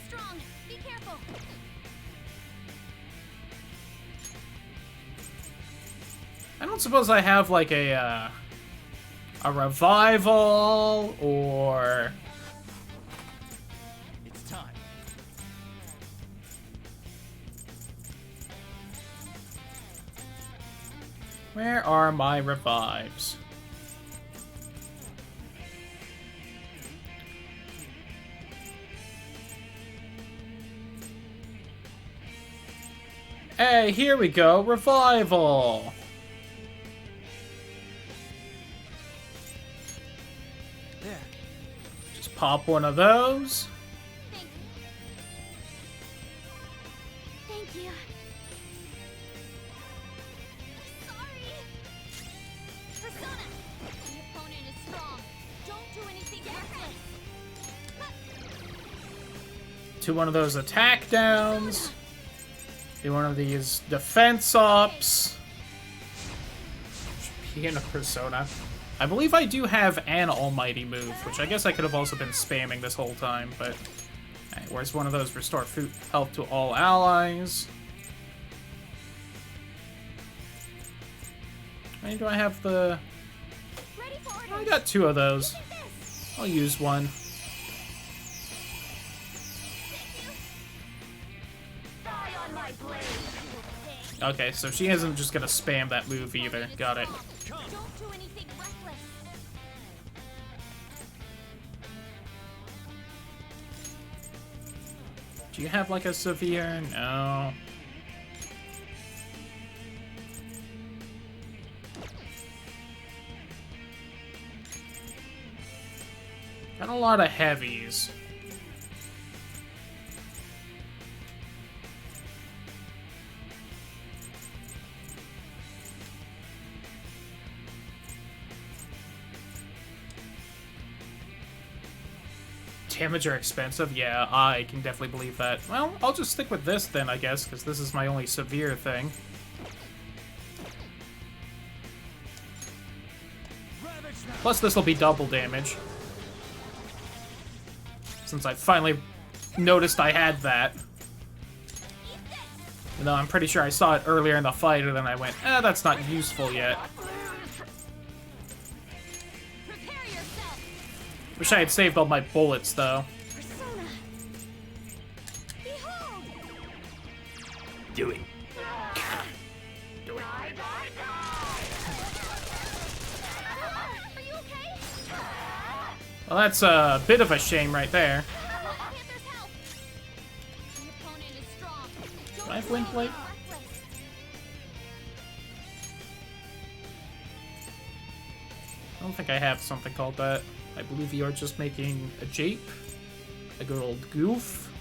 I don't suppose I have like a revival or It's time. where are my revives? Hey, here we go, revival. There. Just pop one of those. Thank you. Sorry. Persona, the opponent is strong. Don't do anything reckless. To one of those attack downs. Do one of these defense ups. Being a Persona. I believe I do have an almighty move, which I guess I could have also been spamming this whole time, but... Alright, where's one of those restore food health to all allies? Wait, do I have the... I got two of those. I'll use one. Okay, so she isn't just gonna spam that move either. Got it. Don't do anything reckless. Do you have like a severe? No. Got a lot of heavies. Damage are expensive? Yeah, I can definitely believe that. Well, I'll just stick with this then, I guess, because this is my only severe thing. Plus, this will be double damage. Since I finally noticed I had that. You know, I'm pretty sure I saw it earlier in the fight, and then I went, that's not useful yet. Wish I had saved all my bullets, though. Do it. Do it. Well, that's a bit of a shame right there. Do I have Wind Blade? I don't think I have something called that. I believe you're just making a jape, a good old goof,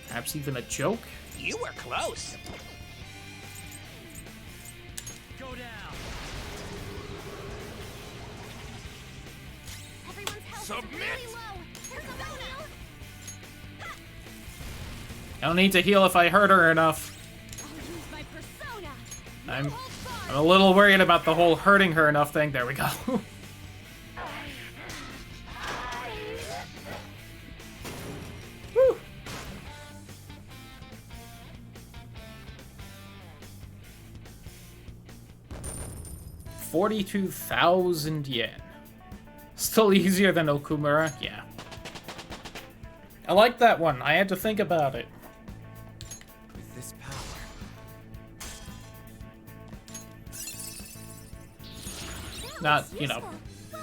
perhaps even a joke. You were close. Go down. Everyone's health Submit. is really low. Persona. I don't need to heal if I hurt her enough. I'll use my persona. I'm a little worried about the whole hurting her enough thing. There we go. Woo. 42,000 yen. Still easier than Okumura? Yeah. I like that one. I had to think about it. With this power, Not, you know,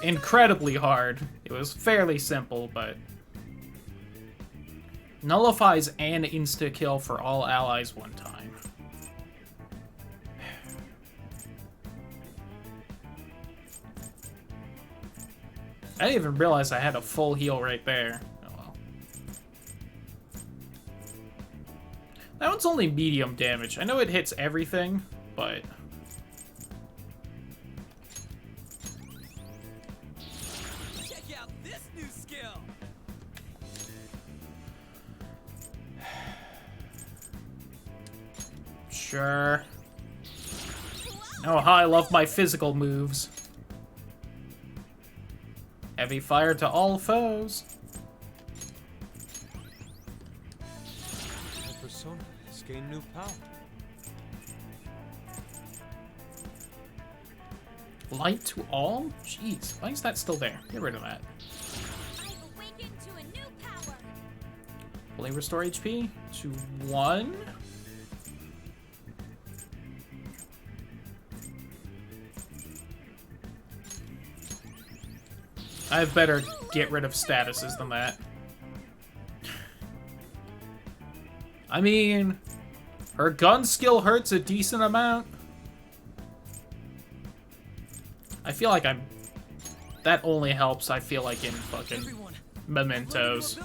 incredibly hard. It was fairly simple, but... Nullifies an insta-kill for all allies one time. I didn't even realize I had a full heal right there. Oh well. That one's only medium damage. I know it hits everything, but... Check out this new skill. Sure. Oh, how I love my physical moves. Heavy fire to all foes. My persona has gained new power. Light to all? Jeez, why is that still there? Get rid of that. Fully restore HP to 1. I have better get rid of statuses than that. I mean, her gun skill hurts a decent amount. I feel like I'm... That only helps, I feel like, in fucking mementos.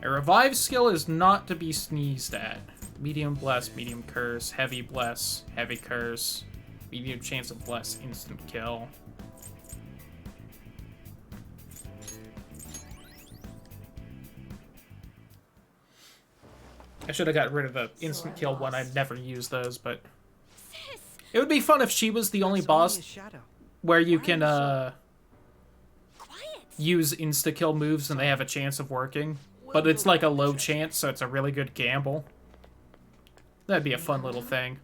A revive skill is not to be sneezed at. Medium bless, medium curse, heavy bless, heavy curse. Medium chance of bless, instant kill. I should have got rid of the instant kill one. I'd never use those, but it would be fun if she was the only boss where you can use insta kill moves and they have a chance of working, but it's like a low chance, so it's a really good gamble. That'd be a fun little thing.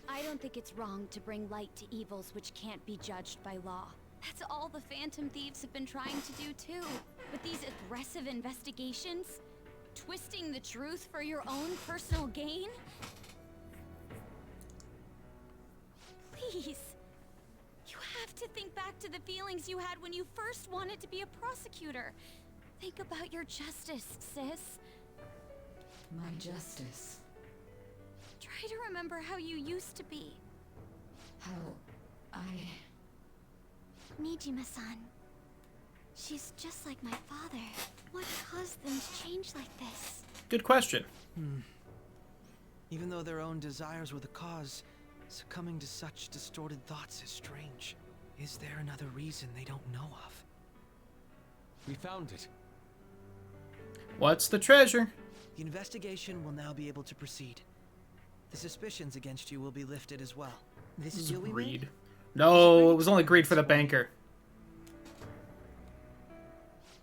I don't think it's wrong to bring light to evils which can't be judged by law. That's all the Phantom Thieves have been trying to do too. With these aggressive investigations, twisting the truth for your own personal gain. Please, you have to think back to the feelings you had when you first wanted to be a prosecutor. Think about your justice, sis. My justice. Try to remember how you used to be. How I... Nijima-san. She's just like my father. What caused them to change like this? Good question. Even though their own desires were the cause, succumbing to such distorted thoughts is strange. Is there another reason they don't know of? We found it. What's the treasure? The investigation will now be able to proceed. The suspicions against you will be lifted as well. This is deal we greed. made? No, it was only greed for the banker.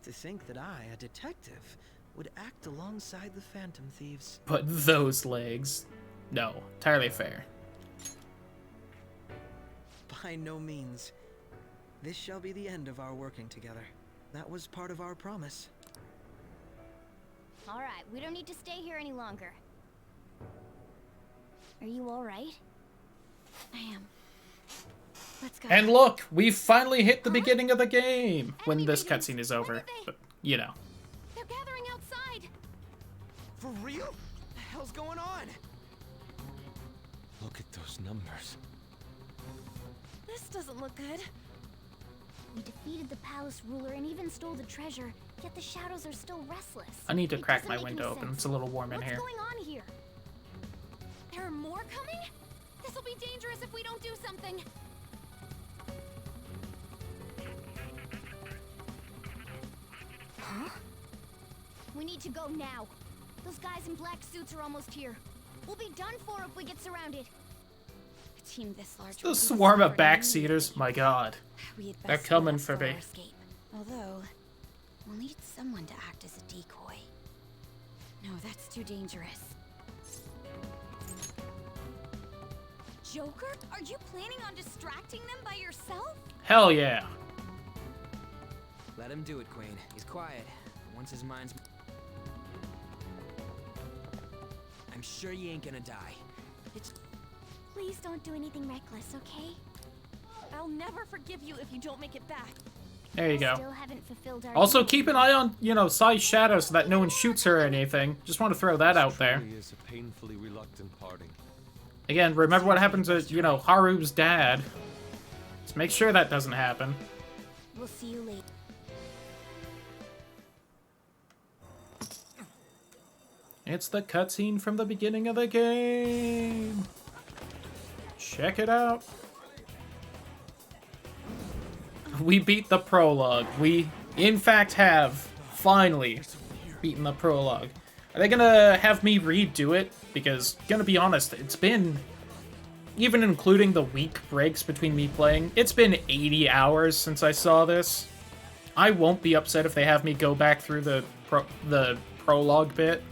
To think that I, a detective, would act alongside the Phantom Thieves. But those legs. No, entirely fair. By no means. This shall be the end of our working together. That was part of our promise. All right, we don't need to stay here any longer. Are you all right? I am. Let's go. And look, we've finally hit the beginning of the game when this cutscene is over. But, you know. They're gathering outside. For real? What the hell's going on? Look at those numbers. This doesn't look good. We defeated the palace ruler and even stole the treasure, yet the shadows are still restless. I need to crack my window open. It's a little warm in here. What's going on here? There are more coming? This'll be dangerous if we don't do something. Huh? We need to go now. Those guys in black suits are almost here. We'll be done for if we get surrounded. A team this large. The swarm of backseaters, my god. They're coming for me. Although, we'll need someone to act as a decoy. No, that's too dangerous. Joker? Are you planning on distracting them by yourself? Hell yeah. Let him do it, Queen. He's quiet. Once his mind's... I'm sure you ain't gonna die. It's Please don't do anything reckless, okay? I'll never forgive you if you don't make it back. There you go. Still haven't fulfilled our Also, duty. keep an eye on, you know, Sai's shadow so that no one shoots her or anything. Just want to throw that out there. Truly is a painfully reluctant parting. Again, remember what happened to, you know, Haru's dad. Let's make sure that doesn't happen. We'll see you later. It's the cutscene from the beginning of the game. Check it out. We beat the prologue. We, in fact, have finally beaten the prologue. Are they gonna have me redo it? Because, gonna be honest, it's been, even including the week breaks between me playing, it's been 80 hours since I saw this. I won't be upset if they have me go back through the prologue bit.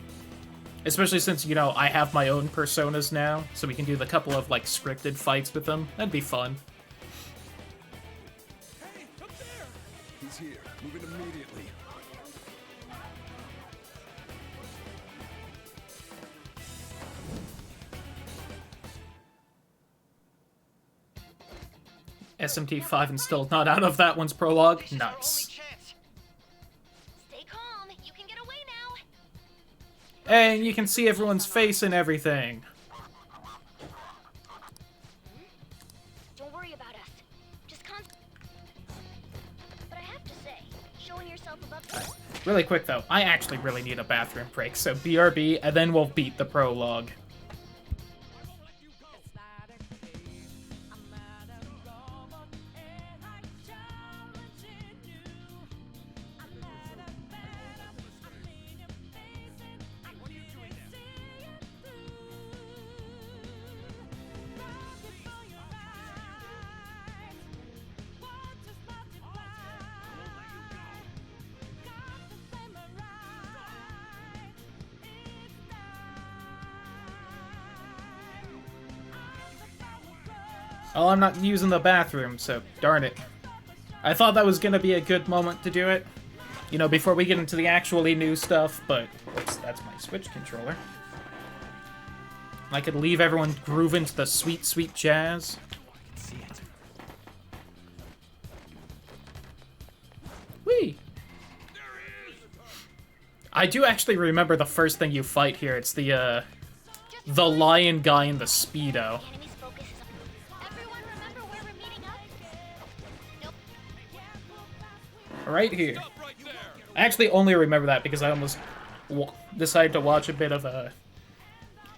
Especially since, you know, I have my own personas now, so we can do the couple of, like, scripted fights with them. That'd be fun. Hey, up there! He's here. Moving immediately. SMT5 and still not out of that one's prologue. Nice. Stay calm. You can get away now. And you can see everyone's face and everything. Don't worry about us. Just But I have to say, showing yourself above. Really quick, though, I actually really need a bathroom break, so BRB, and then we'll beat the prologue. Oh, I'm not using the bathroom, so darn it. I thought that was gonna be a good moment to do it, you know, before we get into the actually new stuff, but that's my Switch controller. I could leave everyone grooving to the sweet, sweet jazz. Whee! I do actually remember the first thing you fight here. It's the lion guy in the Speedo. Right here. I actually only remember that because I almost decided to watch a bit of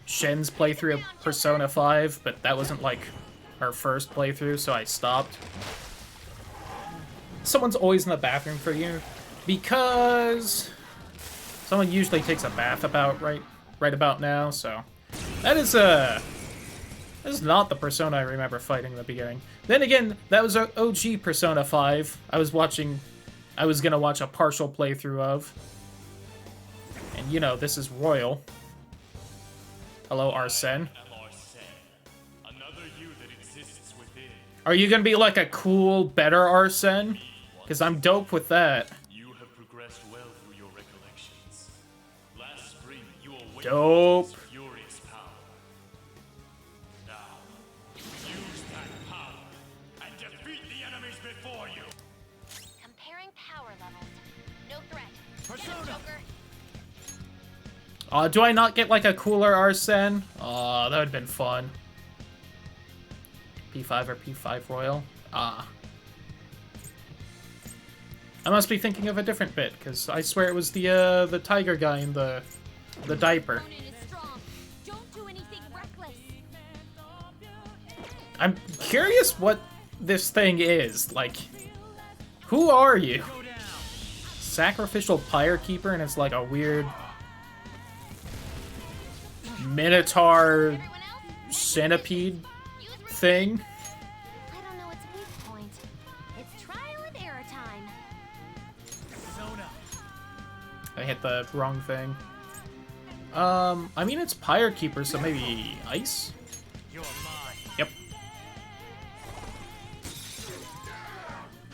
Shen's playthrough of Persona 5, but that wasn't like her first playthrough, so I stopped. Someone's always in the bathroom for you because someone usually takes a bath about right about now, so that is not the Persona I remember fighting in the beginning. Then again, that was OG Persona 5. I was gonna watch a partial playthrough of. And you know, this is Royal. Hello, Arsene. Are you gonna be like a cool, better Arsene? Because I'm dope with that. You have progressed well through your recollections. Last spring, you awakened Dope. this furious power. Now, use that power and defeat the enemies before you. Comparing power levels. No threat. Persona. Joker. Do I not get like a cooler Arsene? That would've been fun. P5 or P5 Royal? I must be thinking of a different bit, because I swear it was the tiger guy in the diaper. I'm curious what this thing is. Like, who are you? Sacrificial Pyre Keeper, and it's like a weird Minotaur centipede thing. I don't know its weak point. It's trial and error time. I hit the wrong thing. I mean, it's Pyre Keeper, so maybe ice? Yep.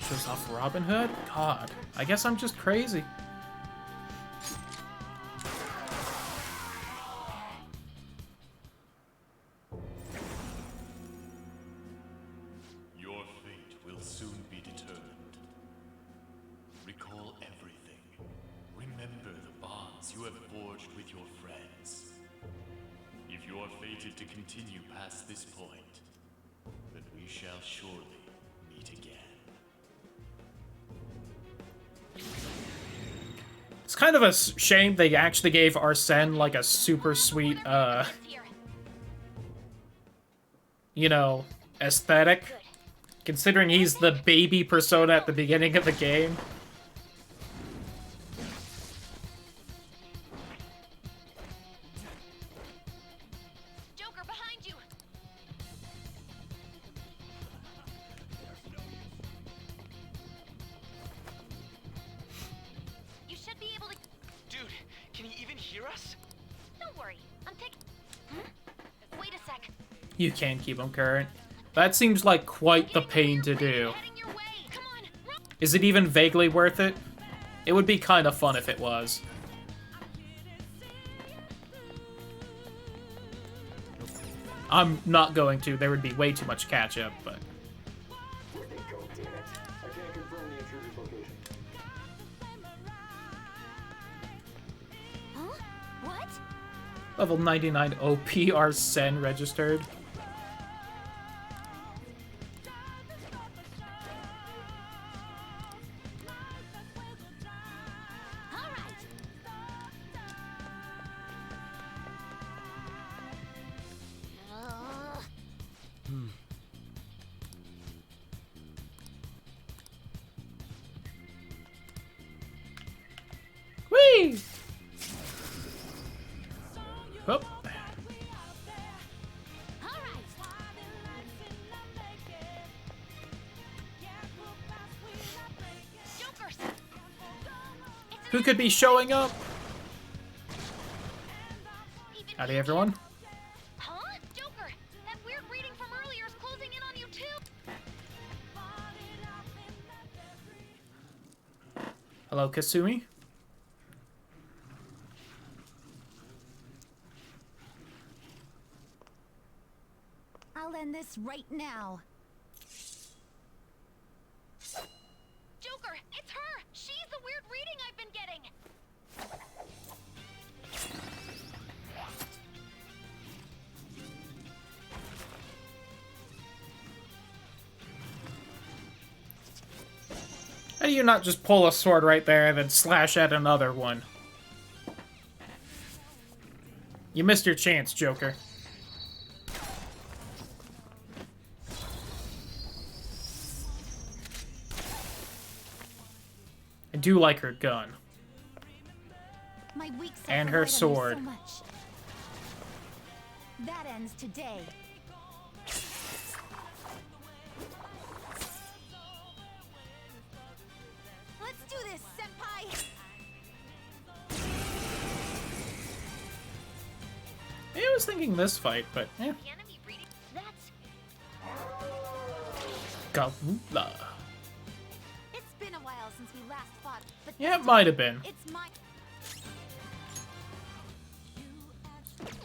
Shows off Robin Hood? God, I guess I'm just crazy. bonds you have forged with your friends. If you are fated to continue past this point, then we shall surely meet again. It's kind of a shame they actually gave Arsene like a super sweet, you know, aesthetic. Considering he's the baby persona at the beginning of the game. Joker, behind you! You should be able to... Dude, can he even hear us? Don't worry, I'm taking... Wait a sec. You can keep him current. That seems like quite the pain to do. Is it even vaguely worth it? It would be kind of fun if it was. I'm not going to. There would be way too much catch-up, but... Huh? What? Level 99 OP Arsene registered. Whee! Whoop. Who could be showing up? Howdy, everyone. Huh? Joker, that weird reading from earlier is closing in on you too. Hello, Kasumi. I'll end this right now. Joker, it's her! She's the weird reading I've been getting! How do you not just pull a sword right there and then slash at another one? You missed your chance, Joker. I do like her gun. My weak side And her relied on you sword. so much. That ends today. Let's do this, senpai. I was thinking this fight, but eh. Gavula. It's been a while since we last fought, but Yeah, it might have been. it's my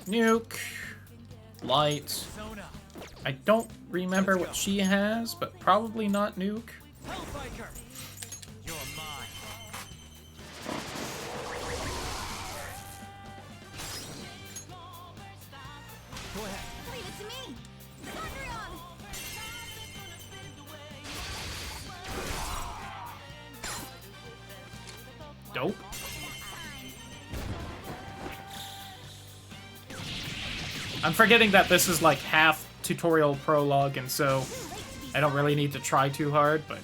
Nuke. Light. I don't remember what she has, but probably not Nuke. Hellbiker! You're mine. Go ahead. leave it to me. Thunderion. Dope. I'm forgetting that this is like half tutorial prologue, and so I don't really need to try too hard, but...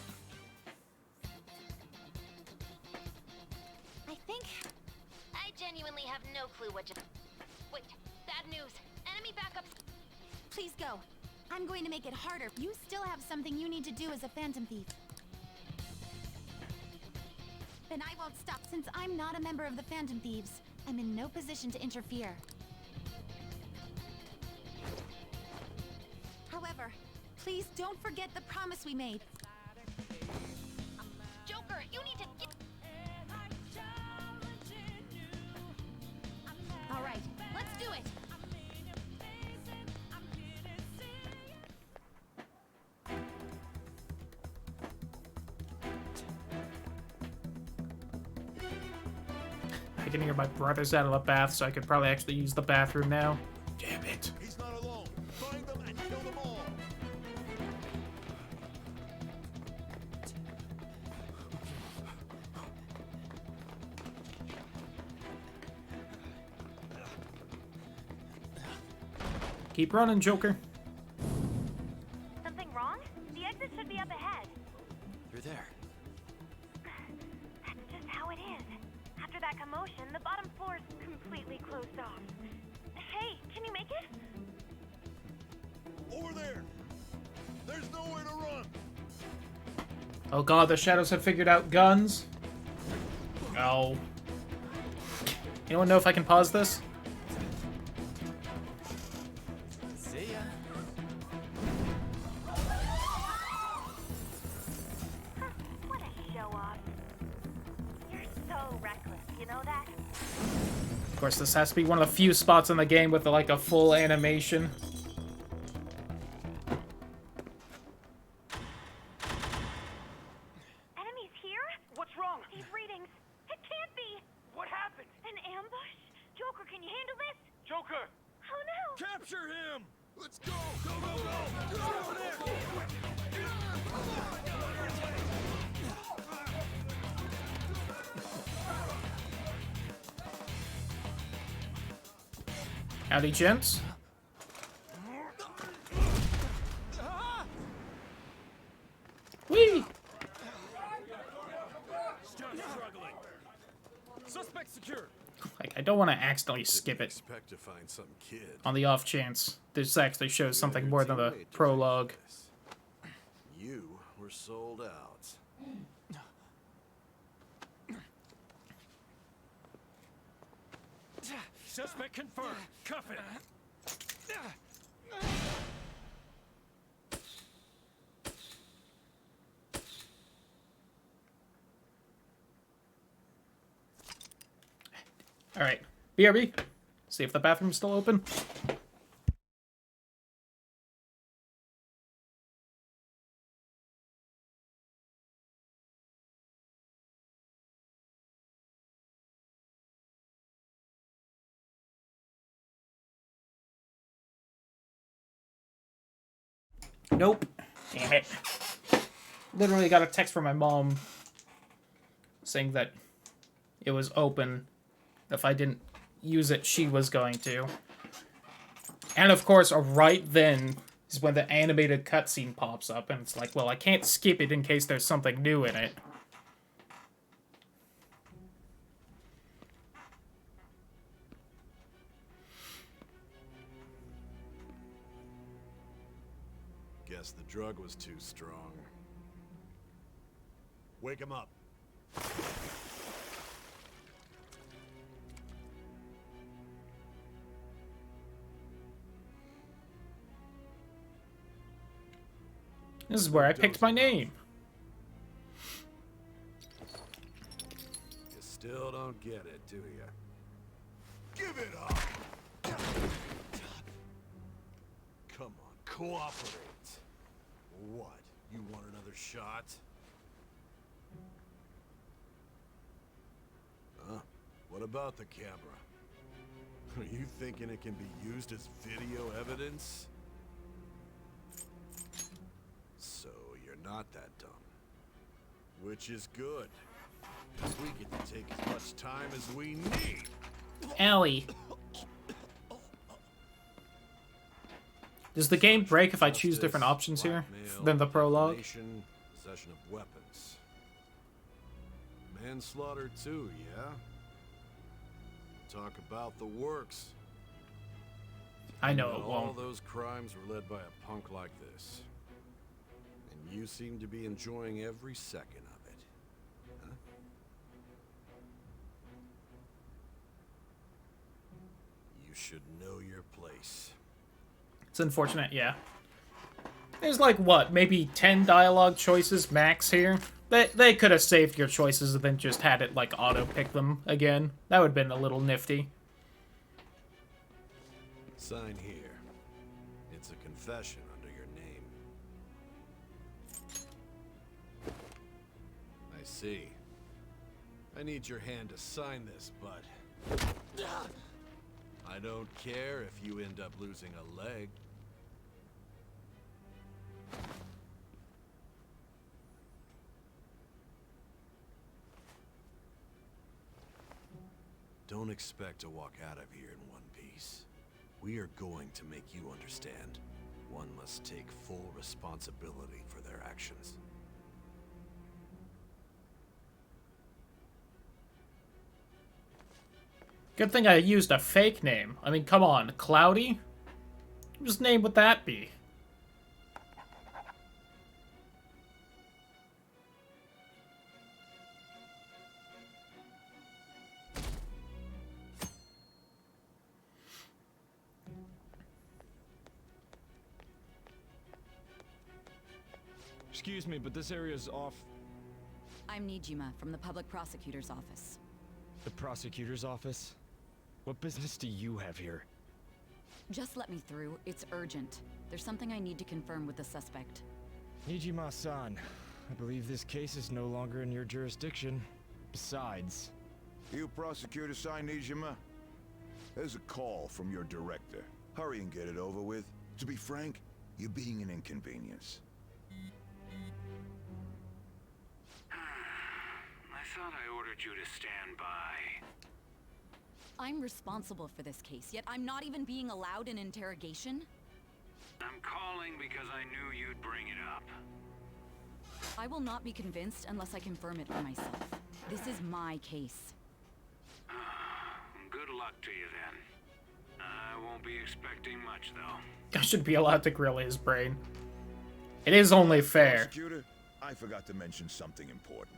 I think... I genuinely have no clue what just... Wait, bad news. Enemy backups... Please go. I'm going to make it harder. You still have something you need to do as a Phantom Thief. Then I won't stop. Since I'm not a member of the Phantom Thieves, I'm in no position to interfere. However, please don't forget the promise we made. Joker, you need to get... All right, let's do it. I can hear my brother's out of the bath, so I could probably actually use the bathroom now. Damn it. He's not alone. Find them and kill them all. Keep running, Joker. Something wrong? The exit should be up ahead. You're there. That's just how it is. After that commotion, the bottom floor is completely closed off. Hey, can you make it? Over there. There's nowhere to run. Oh god, the shadows have figured out guns. No. Anyone know if I can pause this? See ya. What a show off. You're so reckless, you know that? Of course, this has to be one of the few spots in the game with like a full animation. Enemies here? What's wrong? These readings. It can't be. What happened? An ambush? Joker, can you handle this? Joker! Oh no! Capture him. Let's go. Go, go, go. Get over there. Howdy, gents. Whee! Still struggling. Suspect secured. Like, I don't want to accidentally skip it Expect to find some kid. on the off chance this actually shows something more than the prologue. You were sold out. Suspect confirmed. Cuff it. Alright, BRB. See if the bathroom's still open. Nope. Damn it. Literally got a text from my mom saying that it was open. If I didn't use it, she was going to. And of course, right then is when the animated cutscene pops up, and it's like, well, I can't skip it in case there's something new in it. Guess the drug was too strong. Wake him up. This is where I picked my name. You still don't get it, do you? Give it up! Come on, cooperate. What? You want another shot? Huh? What about the camera? Are you thinking it can be used as video evidence? So you're not that dumb. Which is good. 'Cause we get to take as much time as we need. Allie. Does the game break if I choose different options here than the prologue? Possession of weapons. Manslaughter too, yeah? Talk about the works. I know Not it all won't. those crimes were led by a punk like this. And you seem to be enjoying every second of it. Huh? You should know your place. It's unfortunate, yeah. There's like, what, maybe 10 dialogue choices max here? They could have saved your choices and then just had it, like, auto-pick them again. That would have been a little nifty. Sign here. It's a confession under your name. I see. I need your hand to sign this, bud. I don't care if you end up losing a leg. Don't expect to walk out of here in one piece. We are going to make you understand. One must take full responsibility for their actions. Good thing I used a fake name. I mean, come on, Cloudy? Whose name would that be? Excuse me, but this area's off. I'm Nijima from the Public Prosecutor's Office. The prosecutor's office? What business do you have here? Just let me through. It's urgent. There's something I need to confirm with the suspect. Nijima-san, I believe this case is no longer in your jurisdiction. Besides... You prosecutor sign Nijima? There's a call from your director. Hurry and get it over with. To be frank, you're being an inconvenience. I thought I ordered you to stand by. I'm responsible for this case, yet I'm not even being allowed an interrogation? I'm calling because I knew you'd bring it up. I will not be convinced unless I confirm it for myself. This is my case. Good luck to you then. I won't be expecting much, though. I should be allowed to grill his brain. It is only fair. Prosecutor, I forgot to mention something important.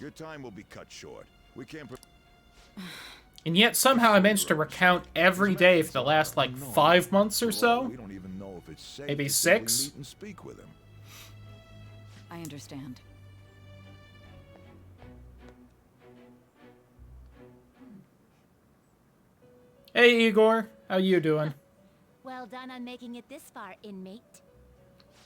Your time will be cut short. We can't... And yet somehow I managed to recount every day for the last, like, 5 months or so? We don't even know if it's safe Maybe to 6? meet and speak with him. I understand. Hey, Igor. How you doing? Well done on making it this far, inmate.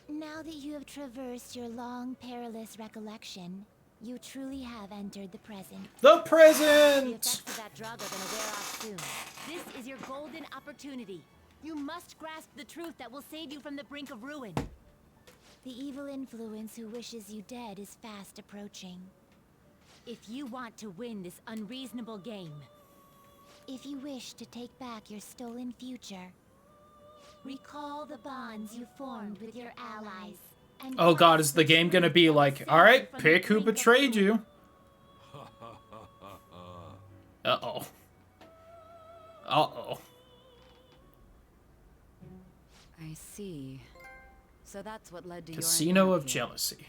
Now that you have traversed your long, perilous recollection, you truly have entered the present. The present! The effects of that drug are gonna wear off soon. This is your golden opportunity. You must grasp the truth that will save you from the brink of ruin. The evil influence who wishes you dead is fast approaching. If you want to win this unreasonable game, if you wish to take back your stolen future, recall the bonds you formed with your allies. And Oh god, is the game gonna be like, alright, pick who betrayed you? Uh-oh. Uh-oh. I see. So that's what led to Casino your of Jealousy.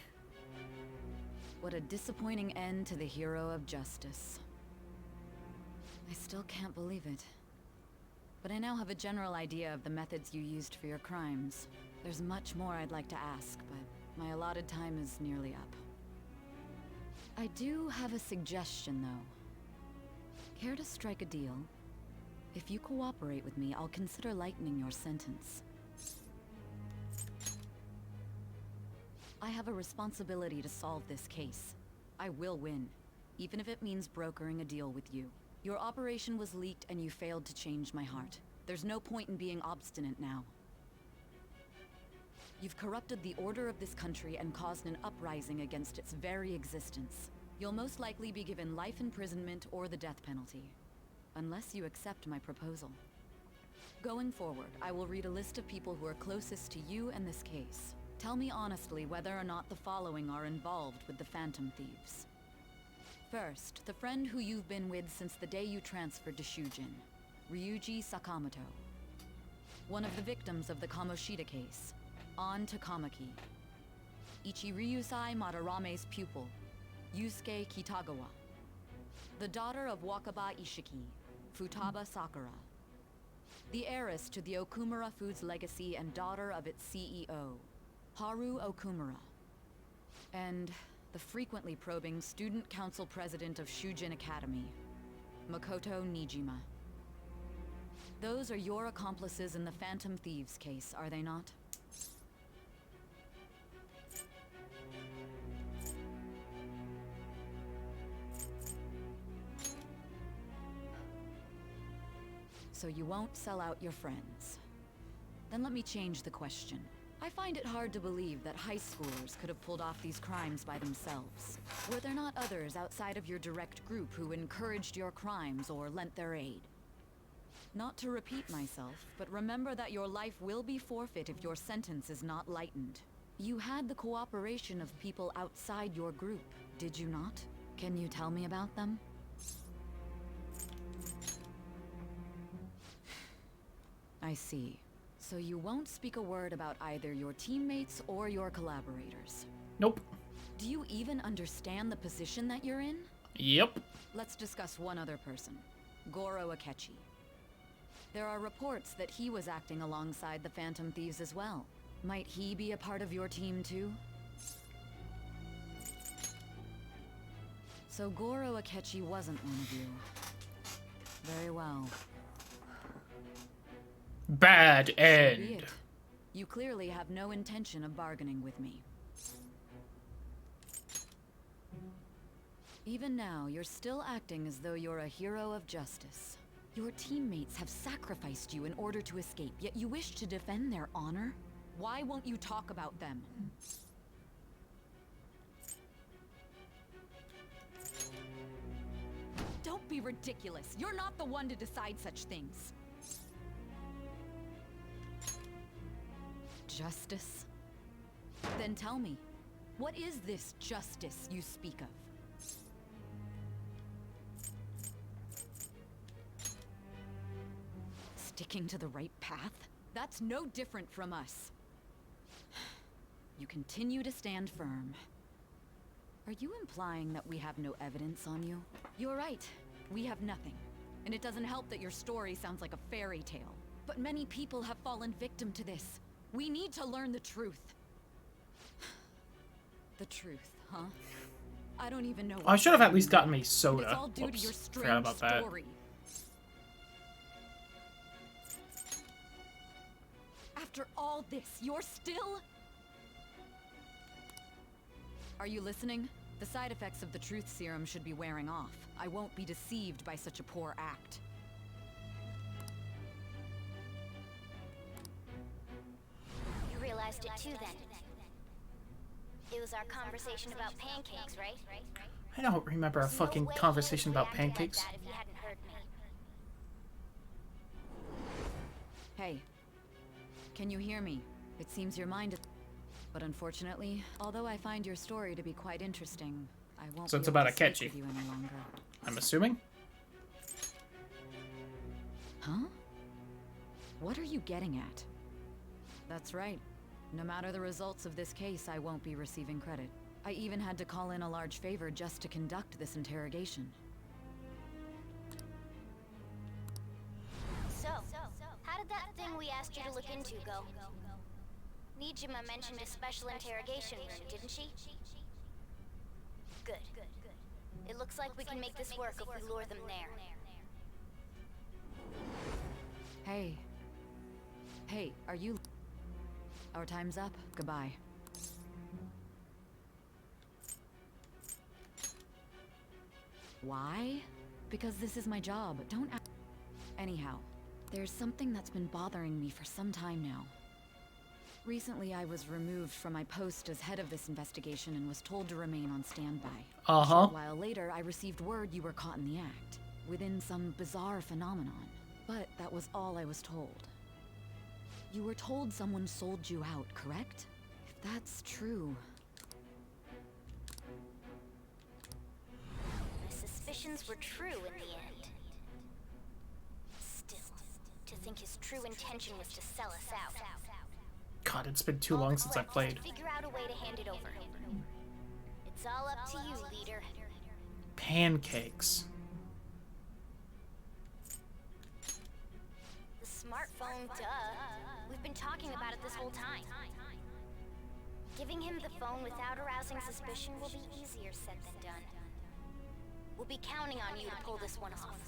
What a disappointing end to the hero of justice. I still can't believe it. But I now have a general idea of the methods you used for your crimes. There's much more I'd like to ask, but my allotted time is nearly up. I do have a suggestion, though. Care to strike a deal? If you cooperate with me, I'll consider lightening your sentence. I have a responsibility to solve this case. I will win, even if it means brokering a deal with you. Your operation was leaked and you failed to change my heart. There's no point in being obstinate now. You've corrupted the order of this country and caused an uprising against its very existence. You'll most likely be given life imprisonment or the death penalty, unless you accept my proposal. Going forward, I will read a list of people who are closest to you and this case. Tell me honestly whether or not the following are involved with the Phantom Thieves. First, the friend who you've been with since the day you transferred to Shujin, Ryuji Sakamoto. One of the victims of the Kamoshida case, An Takamaki. Ichiryusai Madarame's pupil, Yusuke Kitagawa. The daughter of Wakaba Ishiki, Futaba Sakura. The heiress to the Okumura Foods legacy and daughter of its CEO, Haru Okumura. And the frequently probing student council president of Shujin Academy, Makoto Nijima. Those are your accomplices in the Phantom Thieves case, are they not? So you won't sell out your friends. Then let me change the question. I find it hard to believe that high schoolers could have pulled off these crimes by themselves. Were there not others outside of your direct group who encouraged your crimes or lent their aid? Not to repeat myself, but remember that your life will be forfeit if your sentence is not lightened. You had the cooperation of people outside your group, did you not? Can you tell me about them? I see. So you won't speak a word about either your teammates or your collaborators? Nope. Do you even understand the position that you're in? Yep. Let's discuss one other person. Goro Akechi. There are reports that he was acting alongside the Phantom Thieves as well. Might he be a part of your team too? So Goro Akechi wasn't one of you. Very well. Bad So be end. it. You clearly have no intention of bargaining with me. Even now, you're still acting as though you're a hero of justice. Your teammates have sacrificed you in order to escape, yet you wish to defend their honor? Why won't you talk about them? Don't be ridiculous. You're not the one to decide such things. Justice? Then tell me, what is this justice you speak of? Sticking to the right path? That's no different from us. You continue to stand firm. Are you implying that we have no evidence on you? You're right. We have nothing. And it doesn't help that your story sounds like a fairy tale. But many people have fallen victim to this. We need to learn the truth. The truth, huh? I don't even know. I should have at least gotten me And soda. it's all due to Whoops, your forgot strange about that. story. After all this, you're still... Are you listening? The side effects of the truth serum should be wearing off. I won't be deceived by such a poor act. You realized it too then. It was our conversation about pancakes, right? I don't remember a fucking conversation about pancakes. That if you hadn't heard me. Hey, can you hear me? It seems your mind is... But unfortunately, although I find your story to be quite interesting, I won't So it's be able about to Akechi. speak with you any longer. I'm assuming? Huh? What are you getting at? That's right. No matter the results of this case, I won't be receiving credit. I even had to call in a large favor just to conduct this interrogation. So, how did that thing we asked you to look into go? Nijima mentioned a special interrogation room, didn't she? Good. It looks like we can make this work if we lure them there. Hey. Hey, are you... Our time's up. Goodbye. Why? Because this is my job. Don't ask... Anyhow, there's something that's been bothering me for some time now. Recently, I was removed from my post as head of this investigation and was told to remain on standby. A short while later, I received word you were caught in the act, within some bizarre phenomenon. But that was all I was told. You were told someone sold you out, correct? If that's true... My suspicions were true in the end. Still, to think his true intention was to sell us out. God, it's been too long since I played. Figure out a way to hand it over. It's all up to you, leader. Pancakes. The smartphone, duh. We've been talking about it this whole time. Giving him the phone without arousing suspicion will be easier said than done. We'll be counting on you to pull this one off.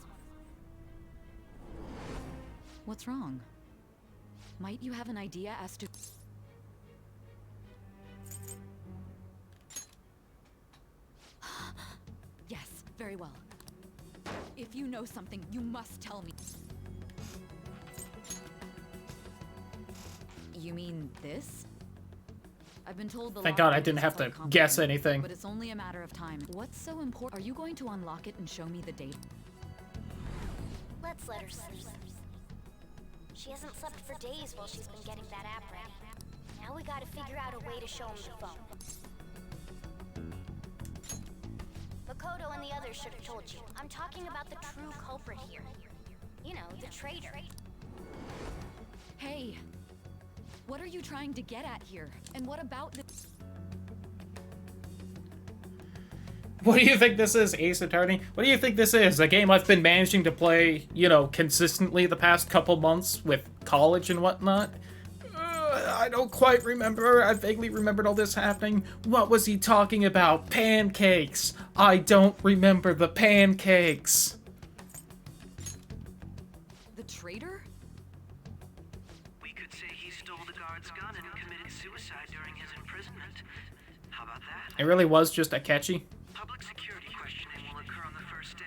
What's wrong? Might you have an idea as to... Yes, very well. If you know something, you must tell me. You mean this? I've been told the Thank lock God I is didn't have quite to guess complicated, anything. But it's only a matter of time. What's so important? Are you going to unlock it and show me the date? Let's let her sleep. She hasn't slept for days while she's been getting that app ready. Now we gotta figure out a way to show him the phone. Makoto and the others should have told you. I'm talking about the true culprit here. You know, the traitor. Hey, what are you trying to get at here? And what about the... What do you think this is, Ace Attorney? What do you think this is? A game I've been managing to play, you know, consistently the past couple months with college and whatnot? I don't quite remember. I vaguely remembered all this happening. What was he talking about? Pancakes. I don't remember the pancakes. The traitor? We could say he stole the guard's gun and committed suicide during his imprisonment. How about that? It really was just a catchy. Public security questioning will occur on the first day.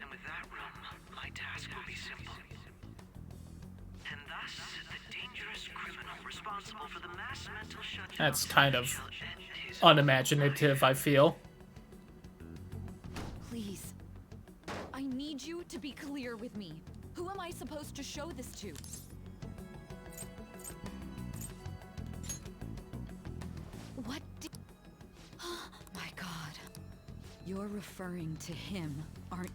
And with that room, my task will be simple. And thus, the dangerous criminal responsible for the mass mental shutdown. That's kind of unimaginative, I feel. Please. I need you to be clear with me. Who am I supposed to show this to? What did... My God. You're referring to him, aren't...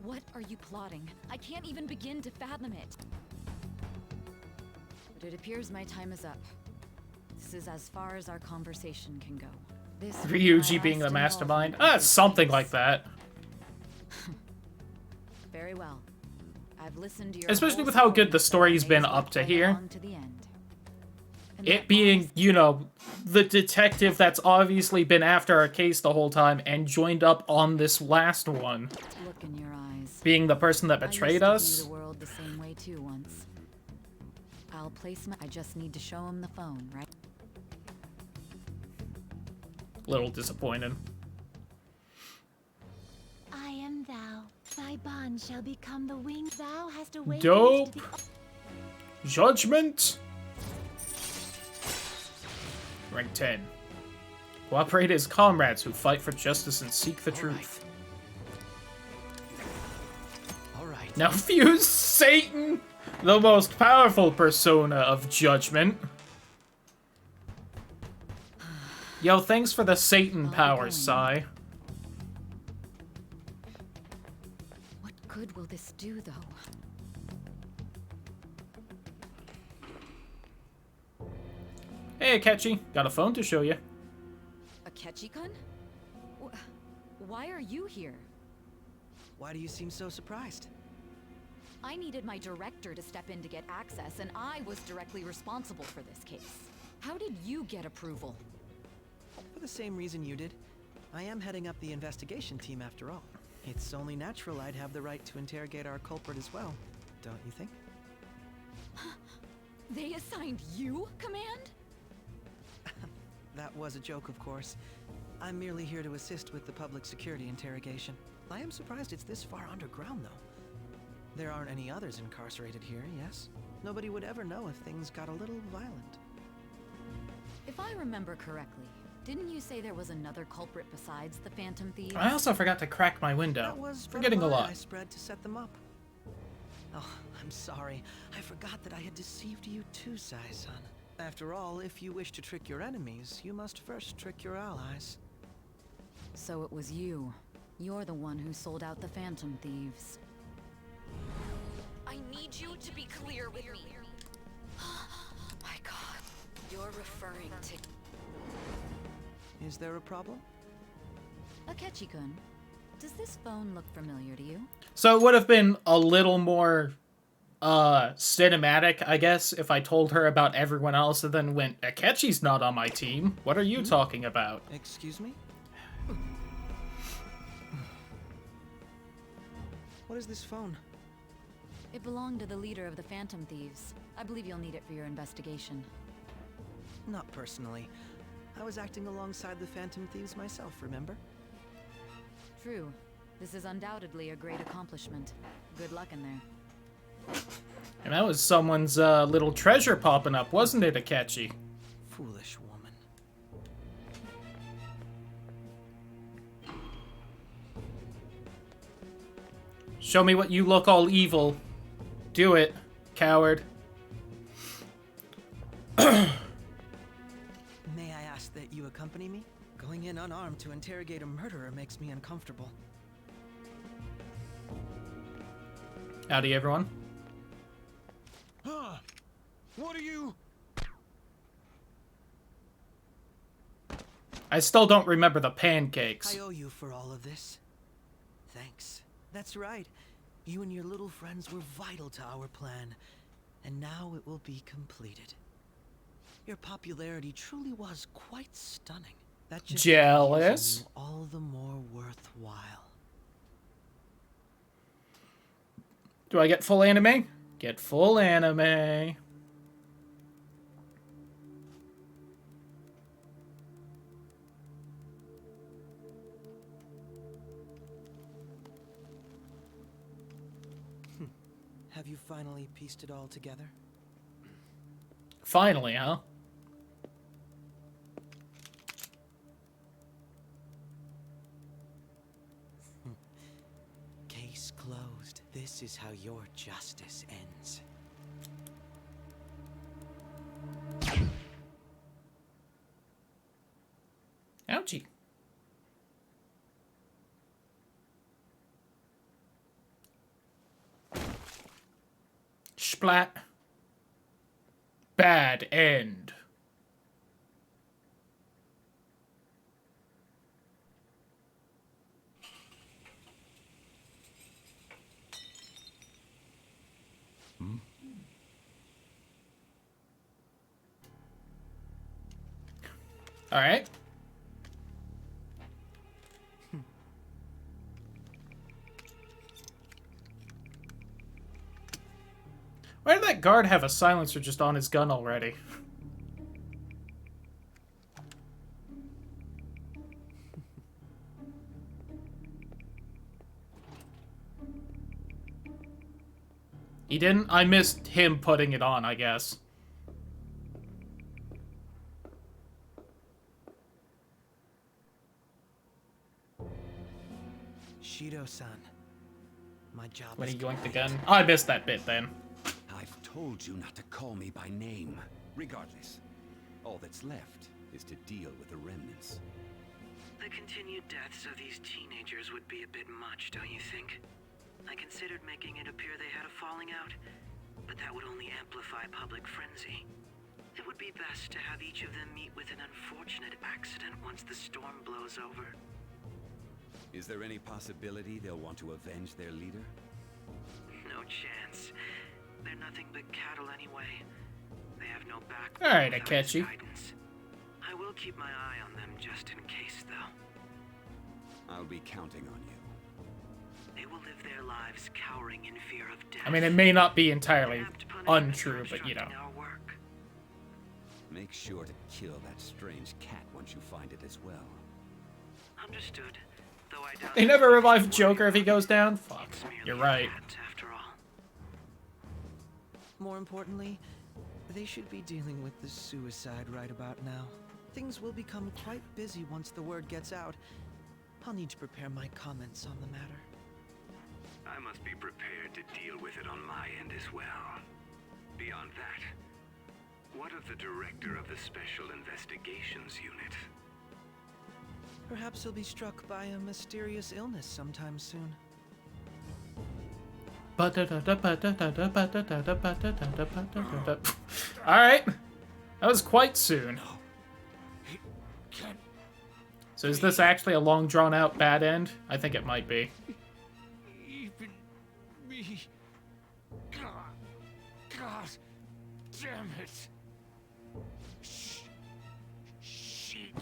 What are you plotting? I can't even begin to fathom it. But it appears my time is up. This is as far as our conversation can go. This Ryuji being the mastermind? Something like that. Very well. I've listened to your Especially with how good the story's been up to here. It being, you know, the detective that's obviously been after our case the whole time and joined up on this last one. Look in your eyes. Being the person that betrayed I us. used to view the world the same way too once. I'll place my... I just need to show him the phone, right? Little disappointed. I am thou. Thy bond shall become the wing. Thou hast awakened Dope. to the... Judgment. Rank 10. Cooperate as comrades who fight for justice and seek the truth. Alright. Now fuse Satan, the most powerful persona of Judgment. Yo, thanks for the Satan powers, Sai. What good will this do, though? Hey, Akechi, got a phone to show you. Akechi-kun? Why are you here? Why do you seem so surprised? I needed my director to step in to get access, and I was directly responsible for this case. How did you get approval? For the same reason you did. I am heading up the investigation team after all. It's only natural I'd have the right to interrogate our culprit as well, don't you think? They assigned you command? That was a joke, of course. I'm merely here to assist with the public security interrogation. I am surprised it's this far underground, though. There aren't any others incarcerated here, yes? Nobody would ever know if things got a little violent. If I remember correctly, didn't you say there was another culprit besides the Phantom Thieves? I also forgot to crack my window. That was Forgetting a lot. I spread to set them up. Oh, I'm sorry. I forgot that I had deceived you too, Sai-san. After all, if you wish to trick your enemies, you must first trick your allies. So it was you. You're the one who sold out the Phantom Thieves. I need you to be clear with me. My God. You're referring to... Is there a problem? Akechi-kun, does this phone look familiar to you? So it would have been a little more cinematic, I guess, if I told her about everyone else and then went, Akechi's not on my team. What are you talking about? Excuse me? What is this phone? It belonged to the leader of the Phantom Thieves. I believe you'll need it for your investigation. Not personally. I was acting alongside the Phantom Thieves myself, remember? True. This is undoubtedly a great accomplishment. Good luck in there. And that was someone's little treasure popping up, wasn't it, Akechi? Foolish woman. Show me what you look all evil. Do it, coward. May I ask that you accompany me? Going in unarmed to interrogate a murderer makes me uncomfortable. Howdy, everyone. Huh? What are you? I still don't remember the pancakes. I owe you for all of this. Thanks. That's right. You and your little friends were vital to our plan, and now it will be completed. Your popularity truly was quite stunning. That just Jealous? makes you all the more worthwhile. Do I get full anime? Get full anime. Have you finally pieced it all together? Finally, huh? Case closed. This is how your justice ends. Ouchie. Splat. Bad end. All right. Why did that guard have a silencer just on his gun already? He didn't? I missed him putting it on, I guess. Shido-san, my job When is he yoinked the complete. gun. I missed that bit then. I've told you not to call me by name. Regardless, all that's left is to deal with the remnants. The continued deaths of these teenagers would be a bit much, don't you think? I considered making it appear they had a falling out, but that would only amplify public frenzy. It would be best to have each of them meet with an unfortunate accident once the storm blows over. Is there any possibility they'll want to avenge their leader? No chance. They're nothing but cattle anyway. They have no back. All right, Akechi. I will keep my eye on them just in case, though. I'll be counting on you. They will live their lives cowering in fear of death. I mean, it may not be entirely untrue, but you know. Make sure to kill that strange cat once you find it as well. Understood. Though I doubt They never revive Joker if he goes down? Fuck. You're right. after all. More importantly, they should be dealing with the suicide right about now. Things will become quite busy once the word gets out. I'll need to prepare my comments on the matter. I must be prepared to deal with it on my end as well. Beyond that, what of the director of the Special Investigations Unit? Perhaps he'll be struck by a mysterious illness sometime soon. Alright. That was quite soon. So is this actually a long drawn out bad end? I think it might be. Even me. God damn it. Shit.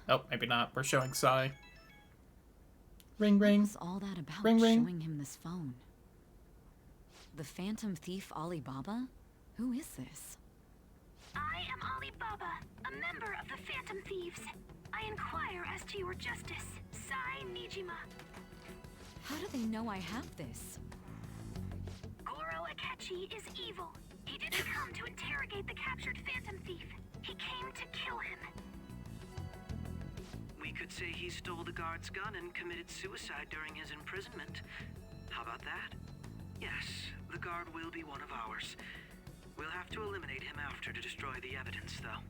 Oh, maybe not. We're showing Sai. Ring ring. What's all that about Ring ring. showing him this phone? The Phantom Thief Alibaba? Who is this? I am Alibaba, a member of the Phantom Thieves. I inquire as to your justice, Sai Nijima. How do they know I have this? Goro Akechi is evil. He didn't come to interrogate the captured Phantom Thief. He came to kill him. We could say he stole the guard's gun and committed suicide during his imprisonment. How about that? Yes, the guard will be one of ours. We'll have to eliminate him after to destroy the evidence, though.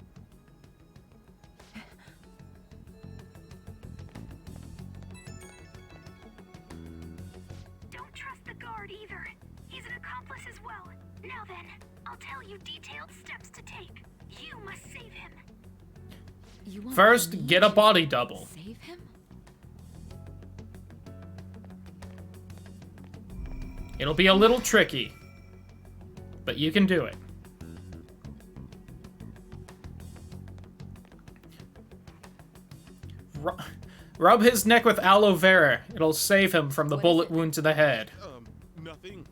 Don't trust the guard either. He's an accomplice as well. Now then, I'll tell you detailed steps to take. You must save him. You want First, get a body double. Save him? It'll be a little tricky, but you can do it. Rub his neck with aloe vera. It'll save him from the bullet wound to the head. Nothing.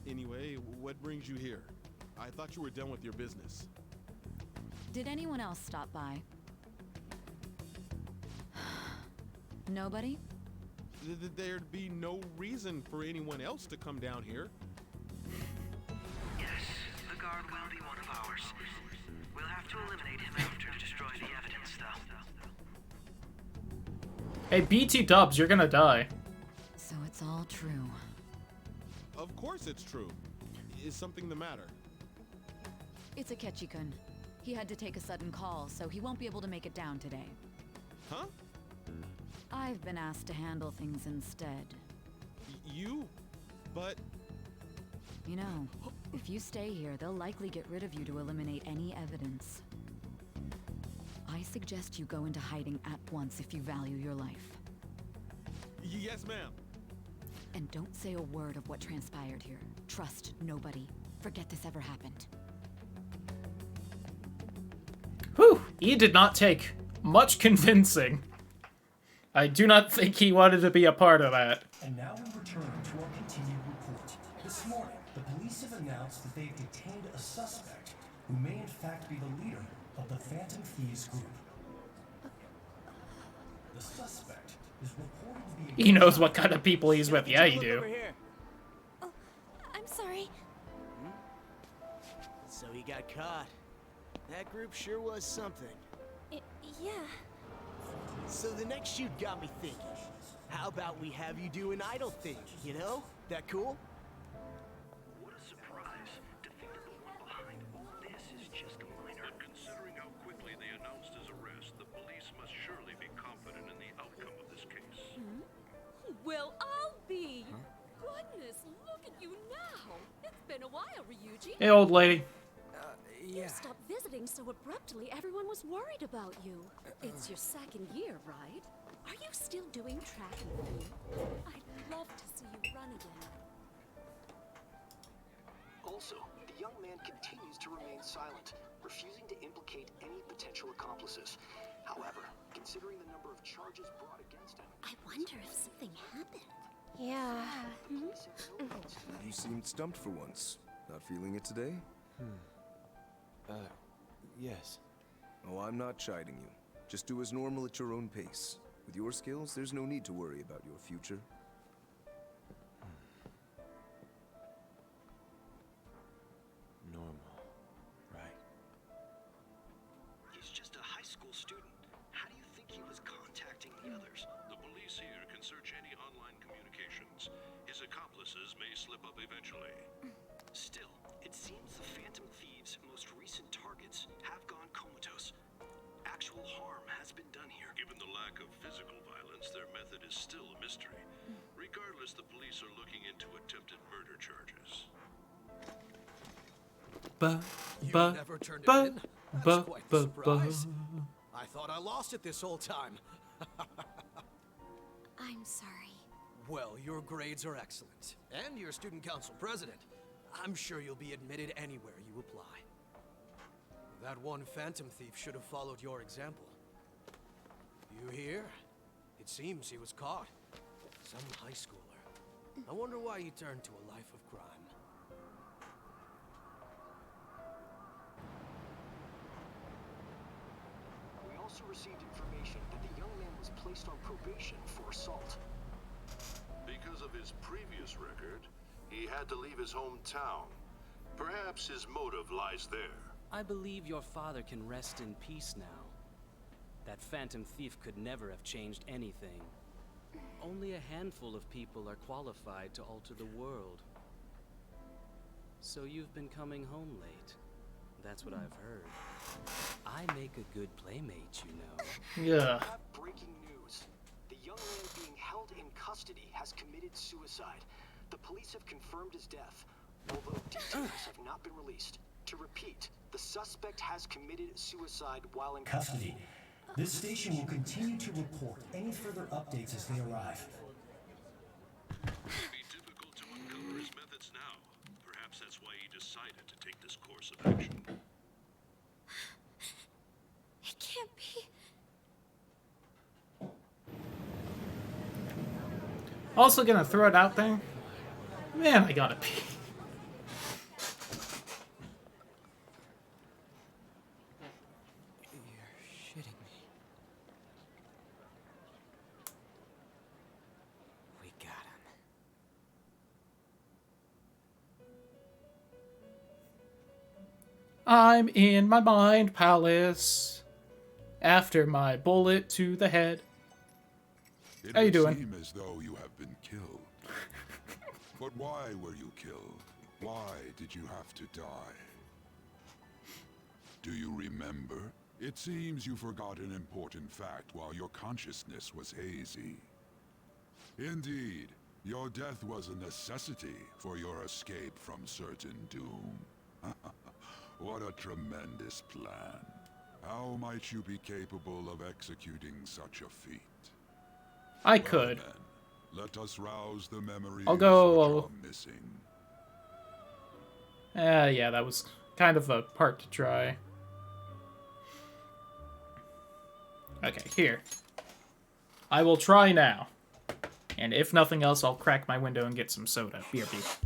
Anyway, what brings you here? I thought you were done with your business. Did anyone else stop by? Nobody? There'd be no reason for anyone else to come down here. Yes, the guard will be one of ours. We'll have to eliminate him after to destroy the evidence, though. Hey, BT Dubs, you're gonna die. So it's all true. Of course it's true. Is something the matter? It's Akechi-kun. He had to take a sudden call, so he won't be able to make it down today. Huh? I've been asked to handle things instead. You? But... You know, if you stay here, they'll likely get rid of you to eliminate any evidence. I suggest you go into hiding at once if you value your life. Yes, ma'am. And don't say a word of what transpired here. Trust nobody. Forget this ever happened. Whew! He did not take much convincing. I do not think he wanted to be a part of that. And now we return to our continued report. This morning, the police have announced that they've detained a suspect who may in fact be the leader of the Phantom Thieves group. The suspect is reported to be... He knows what kind of people he's with. Yeah, you do. Oh, I'm sorry. So he got caught. That group sure was something. Yeah. So the next shoot got me thinking. How about we have you do an idle thing, you know? That cool? What a surprise. To think that the one behind all this is just a minor. But considering how quickly they announced his arrest, the police must surely be confident in the outcome of this case. Well, I'll be. Goodness, look at you now. It's been a while, Ryuji. Hey, old lady. You stopped visiting so abruptly, everyone was worried about you. It's your second year, right? Are you still doing track and field? I'd love to see you run again. Also, the young man continues to remain silent, refusing to implicate any potential accomplices. However, considering the number of charges brought against him... I wonder if something happened. Yeah. You seemed stumped for once. Not feeling it today? Yes. Oh, I'm not chiding you. Just do as normal at your own pace. With your skills, there's no need to worry about your future. Normal, right? He's just a high school student. How do you think he was contacting the others? The police here can search any online communications. His accomplices may slip up eventually. Still, it seems the Phantom Thieves' most recent targets have gone comatose. Actual harm has been done here. Given the lack of physical violence, their method is still a mystery. Regardless, the police are looking into attempted murder charges. You never turned it in? That's quite the surprise. I thought I lost it this whole time. I'm sorry. Well, your grades are excellent. And you're student council president. I'm sure you'll be admitted anywhere you apply. That one Phantom Thief should have followed your example. You hear? It seems he was caught. Some high schooler. I wonder why he turned to a life of crime. also received information that the young man was placed on probation for assault. Because of his previous record, he had to leave his hometown. Perhaps his motive lies there. I believe your father can rest in peace now. That Phantom Thief could never have changed anything. Only a handful of people are qualified to alter the world. So you've been coming home late. That's what I've heard. I make a good playmate, you know. Yeah. Breaking news. The young man being held in custody has committed suicide. The police have confirmed his death, although details have not been released. To repeat, the suspect has committed suicide while in Custody. This station will continue to report any further updates as they arrive. It would be difficult to uncover his methods now. Perhaps that's why he decided to take this course of action. It can't be. Also gonna throw it out there. Man, I gotta pee. You're shitting me. We got him. I'm in my mind palace after my bullet to the head. How you doing? It would seem as though you have been killed. But why were you killed? Why did you have to die? Do you remember? It seems you forgot an important fact while your consciousness was hazy. Indeed, your death was a necessity for your escape from certain doom. What a tremendous plan. How might you be capable of executing such a feat? I could. Then, let us rouse the memories I'll go. which are missing. Yeah, that was kind of a part to try. Okay, here. I will try now. And if nothing else, I'll crack my window and get some soda. BRB.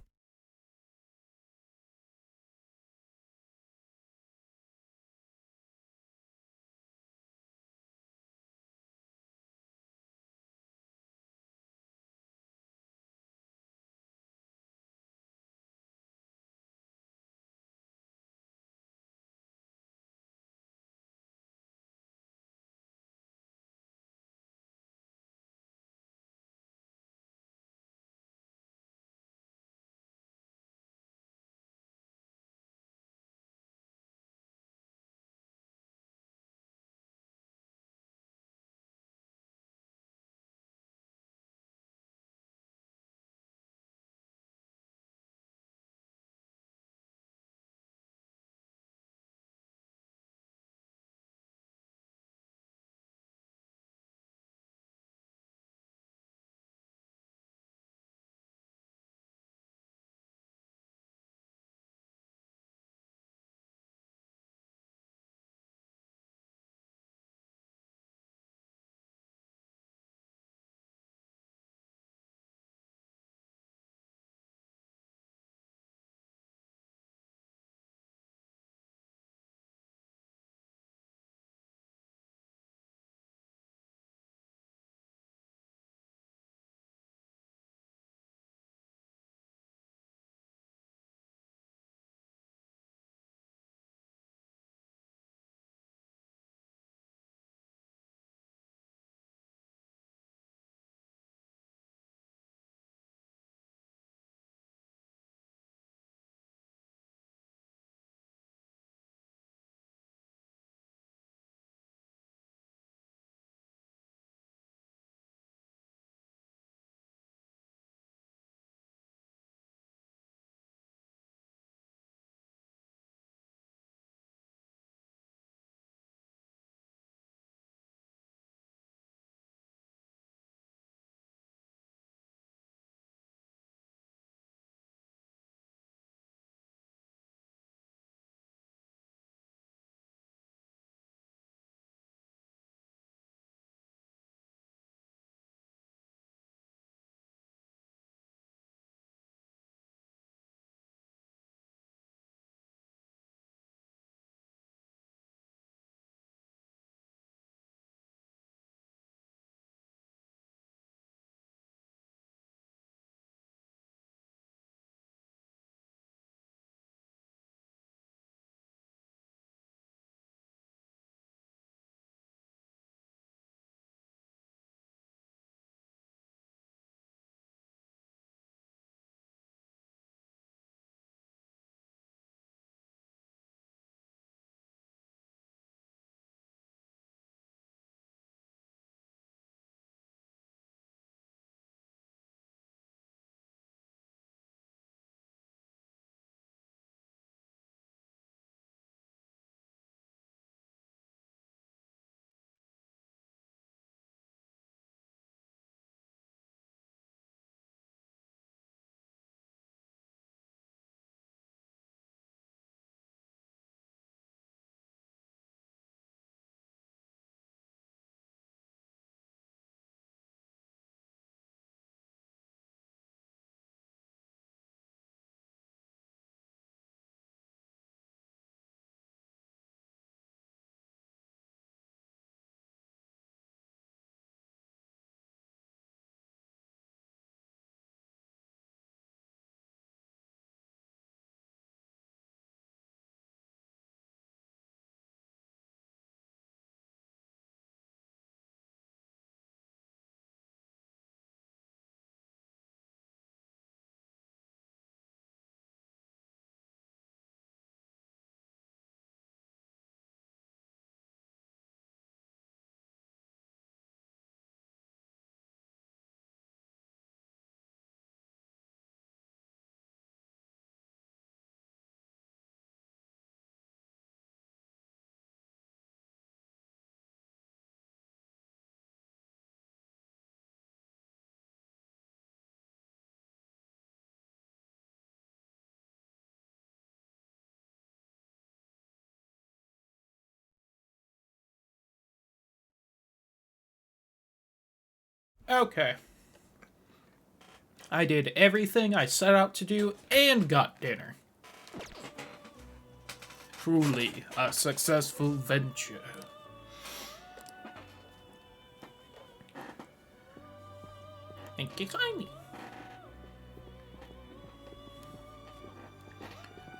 Okay. I did everything I set out to do and got dinner. Truly a successful venture. Thank you kindly.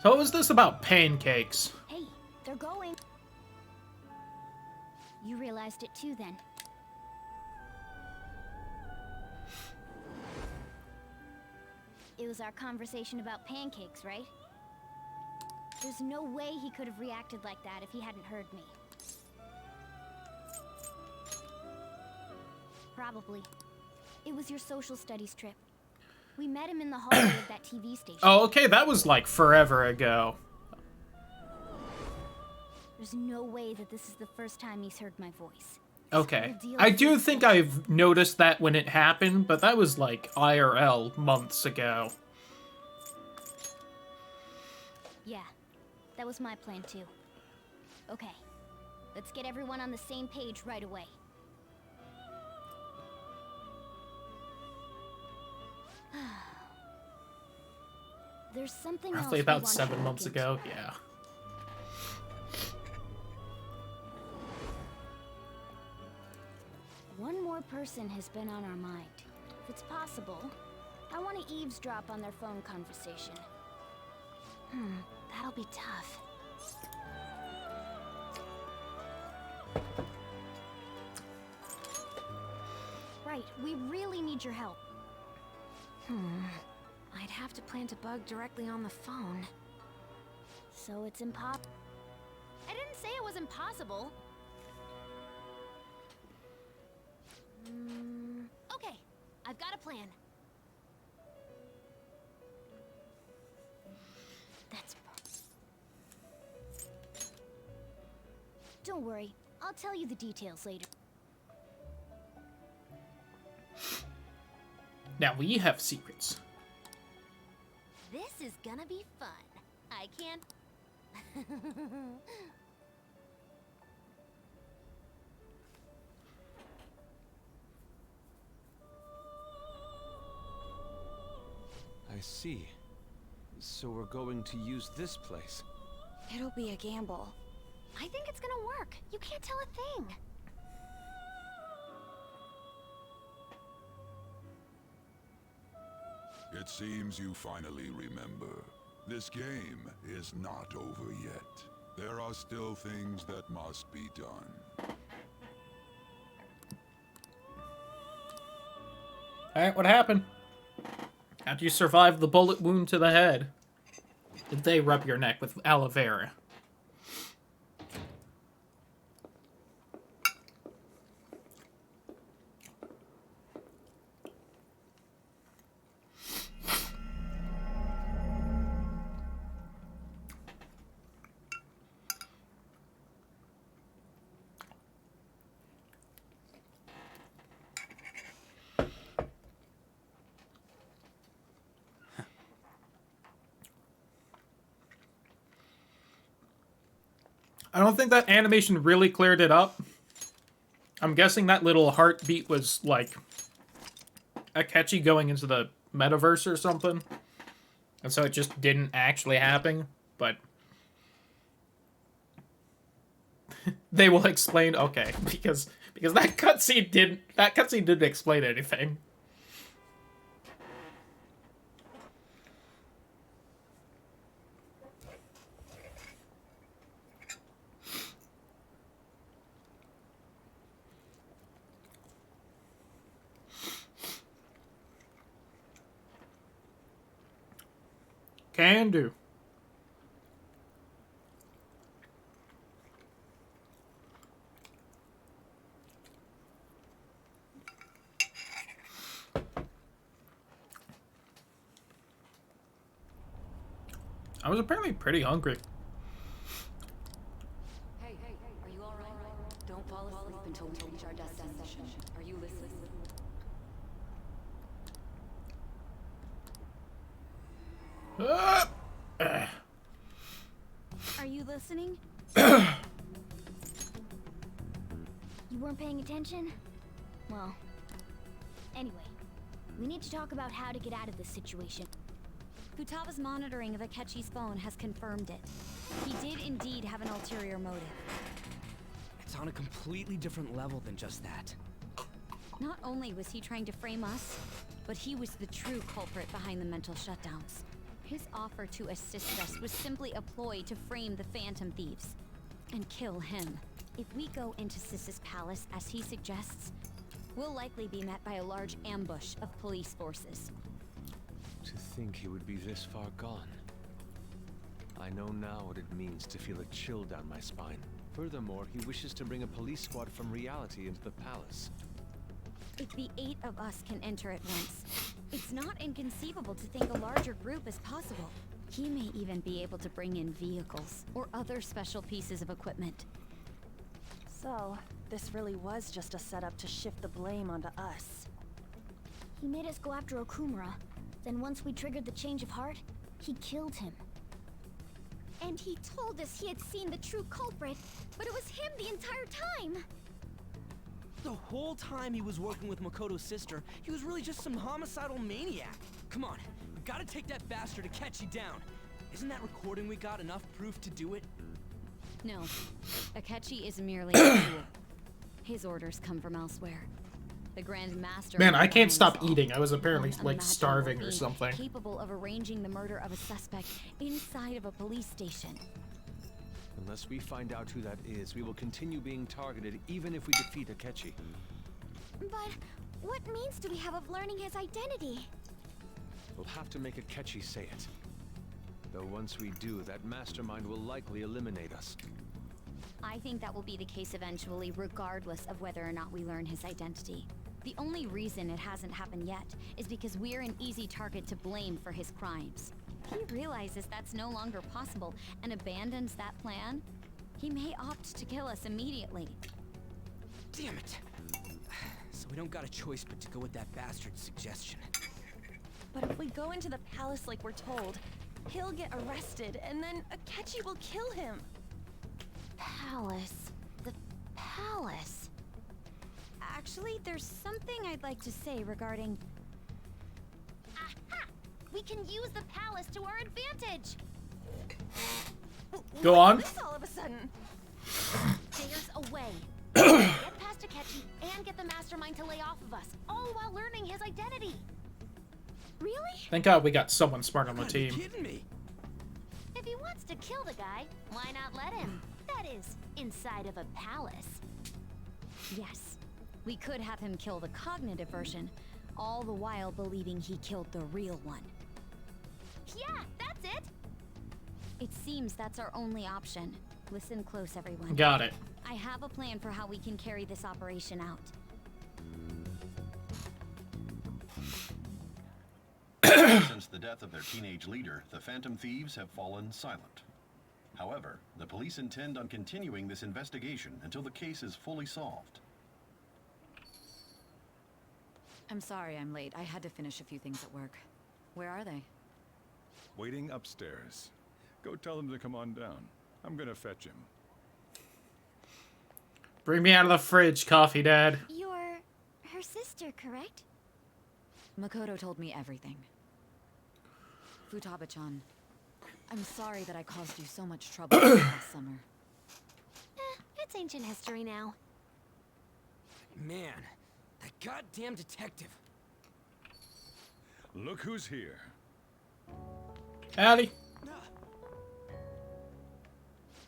So what was this about pancakes? Hey, they're going. You realized it too then. It was our conversation about pancakes, right? There's no way he could have reacted like that if he hadn't heard me. Probably. It was your social studies trip. We met him in the hallway of that TV station. Oh, okay, that was like forever ago. There's no way that this is the first time he's heard my voice. Okay. I do think I've noticed that when it happened, but that was like IRL months ago. Yeah, that was my plan too. Okay, let's get everyone on the same page right away. There's something Roughly else about 7 months ago, yeah. One more person has been on our mind. If it's possible, I want to eavesdrop on their phone conversation. That'll be tough. Right, we really need your help. I'd have to plant a bug directly on the phone. So it's impossible. I didn't say it was impossible. Okay, I've got a plan. That's... Don't worry, I'll tell you the details later. Now we have secrets. This is gonna be fun. I can't... I see. So we're going to use this place. It'll be a gamble. I think it's gonna work. You can't tell a thing. It seems you finally remember. This game is not over yet. There are still things that must be done. Alright, what happened? After you survived the bullet wound to the head, did they rub your neck with aloe vera? I don't think that animation really cleared it up. I'm guessing that little heartbeat was, like, Akechi going into the metaverse or something. And so it just didn't actually happen, but... they will explain, okay, because that cutscene didn't explain anything. Can do. I was apparently pretty hungry. Hey, are you all right? Don't fall asleep until we reach our destination. Are you listening? Are you listening? You weren't paying attention? Well, Anyway, we need to talk about how to get out of this situation. Futaba's monitoring of Akechi's phone has confirmed it. He did indeed have an ulterior motive. It's on a completely different level than just that. Not only was he trying to frame us, but he was the true culprit behind the mental shutdowns. His offer to assist us was simply a ploy to frame the Phantom Thieves and kill him. If we go into Sis's palace as he suggests, we'll likely be met by a large ambush of police forces. To think he would be this far gone. I know now what it means to feel a chill down my spine. Furthermore, he wishes to bring a police squad from reality into the palace. If the 8 of us can enter at once, it's not inconceivable to think a larger group is possible. He may even be able to bring in vehicles or other special pieces of equipment. So, this really was just a setup to shift the blame onto us. He made us go after Okumura. Then once we triggered the change of heart, he killed him. And he told us he had seen the true culprit, but it was him the entire time! The whole time he was working with Makoto's sister, he was really just some homicidal maniac. Come on, we gotta take that bastard Akechi down. Isn't that recording we got enough proof to do it? No, Akechi is merely a tool. His orders come from elsewhere. The Grand Master... Man, I can't stop eating. I was apparently, like, starving or something. Capable of arranging the murder of a suspect inside of a police station. Unless we find out who that is, we will continue being targeted even if we defeat Akechi. But what means do we have of learning his identity? We'll have to make Akechi say it. Though once we do, that mastermind will likely eliminate us. I think that will be the case eventually, regardless of whether or not we learn his identity. The only reason it hasn't happened yet is because we're an easy target to blame for his crimes. He realizes that's no longer possible and abandons that plan. He may opt to kill us immediately. Damn it! So we don't got a choice but to go with that bastard's suggestion. But if we go into the palace like we're told, he'll get arrested, and then Akechi will kill him. Palace. The palace. Actually, there's something I'd like to say regarding... Aha! We can use the palace to our advantage! Go on. This all of a sudden? There's a way. Get past Akechi and get the mastermind to lay off of us, all while learning his identity. Really? Thank God we got someone smart on the You team. kidding me? If he wants to kill the guy, why not let him? That is, inside of a palace. Yes, we could have him kill the cognitive version, all the while believing he killed the real one. Yeah, that's it! It seems that's our only option. Listen close, everyone. Got it. I have a plan for how we can carry this operation out. Since the death of their teenage leader, the Phantom Thieves have fallen silent. However, the police intend on continuing this investigation until the case is fully solved. I'm sorry I'm late. I had to finish a few things at work. Where are they? Waiting upstairs. Go tell them to come on down. I'm gonna fetch him. Bring me out of the fridge, Coffee Dad. You're her sister, correct? Makoto told me everything. Futaba-chan, I'm sorry that I caused you so much trouble last summer. It's ancient history now. Man, that goddamn detective. Look who's here. Howdy.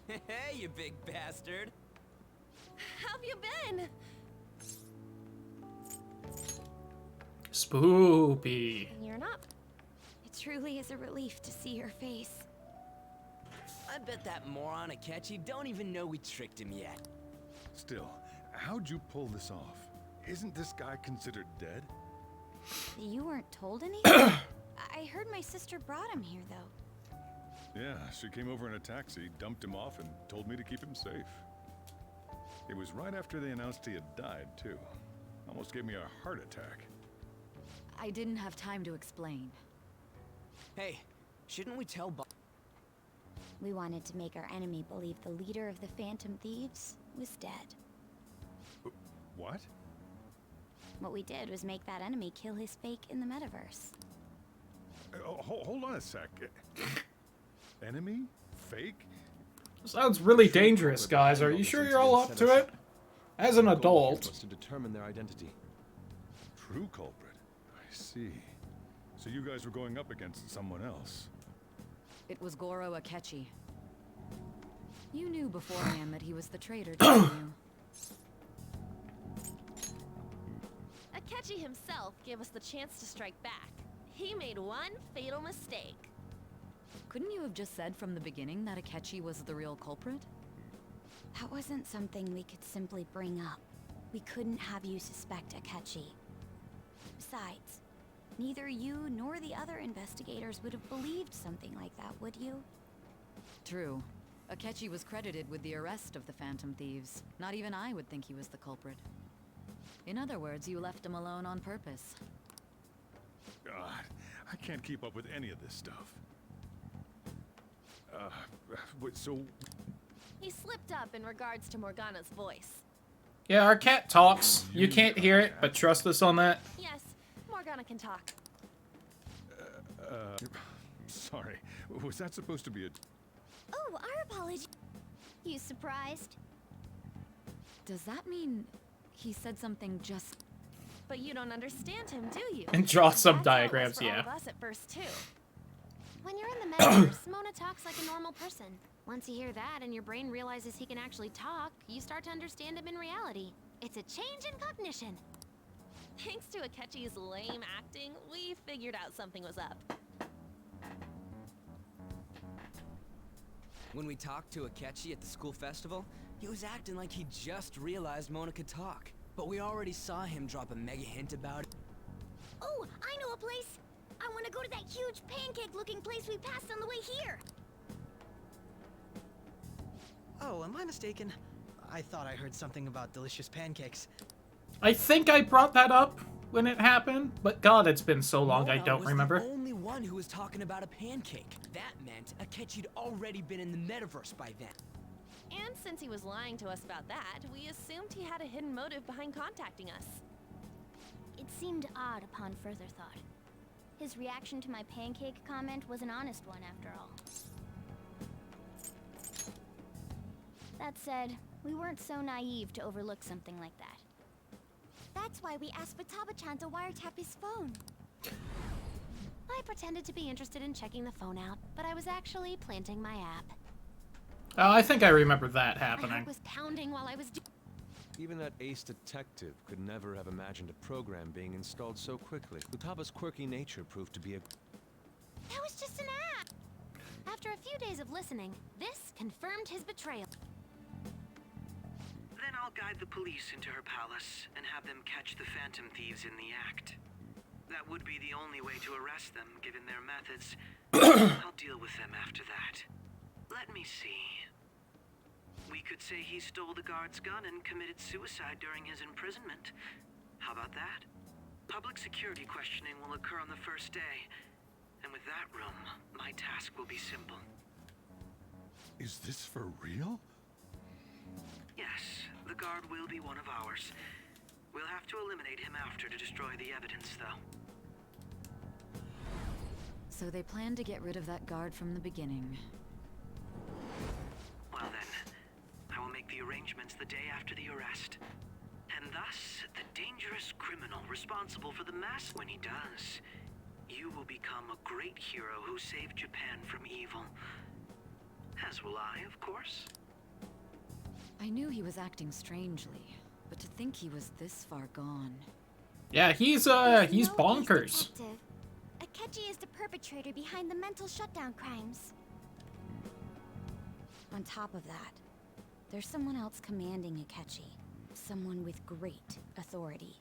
Hey, you big bastard. How have you been? Spoopy. You're not. It truly is a relief to see your face. I bet that moron Akechi don't even know we tricked him yet. Still, how'd you pull this off? Isn't this guy considered dead? You weren't told anything? I heard my sister brought him here, though. Yeah, she came over in a taxi, dumped him off, and told me to keep him safe. It was right after they announced he had died, too. Almost gave me a heart attack. I didn't have time to explain. Hey, shouldn't we tell Bob? We wanted to make our enemy believe the leader of the Phantom Thieves was dead. What? What we did was make that enemy kill his fake in the metaverse. Hold on a sec. Enemy? Fake? Sounds really dangerous, guys. Are you sure you're all up to it? As an adult. To determine their identity. True culprit. I see. So you guys were going up against someone else. It was Goro Akechi. You knew beforehand that he was the traitor, didn't you? Akechi himself gave us the chance to strike back. He made one fatal mistake. Couldn't you have just said from the beginning that Akechi was the real culprit? That wasn't something we could simply bring up. We couldn't have you suspect Akechi. Besides, neither you nor the other investigators would have believed something like that, would you? True. Akechi was credited with the arrest of the Phantom Thieves. Not even I would think he was the culprit. In other words, you left him alone on purpose. God, I can't keep up with any of this stuff. So... He slipped up in regards to Morgana's voice. Yeah, our cat talks. You can't hear it, but trust us on that. Yes, Morgana can talk. Sorry. Was that supposed to be a... Oh, our apology. You surprised? Does that mean he said something just... But you don't understand him, do you? And draw some That's diagrams, how it was for yeah. all of us at first, too. When you're in the metaverse, Mona talks like a normal person. Once you hear that and your brain realizes he can actually talk, you start to understand him in reality. It's a change in cognition. Thanks to Akechi's lame acting, we figured out something was up. When we talked to Akechi at the school festival, he was acting like he just realized Mona could talk. But we already saw him drop a mega hint about it. Oh, I know a place! I want to go to that huge pancake-looking place we passed on the way here! Oh, am I mistaken? I thought I heard something about delicious pancakes. I think I brought that up when it happened, but God, it's been so long I don't remember. The only one who was talking about a pancake. That meant Akechi'd already been in the metaverse by then. And since he was lying to us about that, we assumed he had a hidden motive behind contacting us. It seemed odd upon further thought. His reaction to my pancake comment was an honest one, after all. That said, we weren't so naive to overlook something like that. That's why we asked Futaba-chan to wiretap his phone. I pretended to be interested in checking the phone out, but I was actually planting my app. Oh, I think I remember that My happening. heart was pounding while I was Even that ace detective could never have imagined a program being installed so quickly. Futaba's quirky nature proved to be a... That was just an app! After a few days of listening, this confirmed his betrayal. Then I'll guide the police into her palace and have them catch the Phantom Thieves in the act. That would be the only way to arrest them, given their methods. I'll deal with them after that. Let me see. We could say he stole the guard's gun and committed suicide during his imprisonment. How about that? Public security questioning will occur on the first day. And with that room, my task will be simple. Is this for real? Yes, the guard will be one of ours. We'll have to eliminate him after to destroy the evidence, though. So they planned to get rid of that guard from the beginning. Well then, I will make the arrangements the day after the arrest. And thus, the dangerous criminal responsible for the mass. When he does, you will become a great hero who saved Japan from evil. As will I, of course. I knew he was acting strangely, but to think he was this far gone. Yeah, he's bonkers. Detective. Akechi is the perpetrator behind the mental shutdown crimes. On top of that, there's someone else commanding Akechi. Someone with great authority.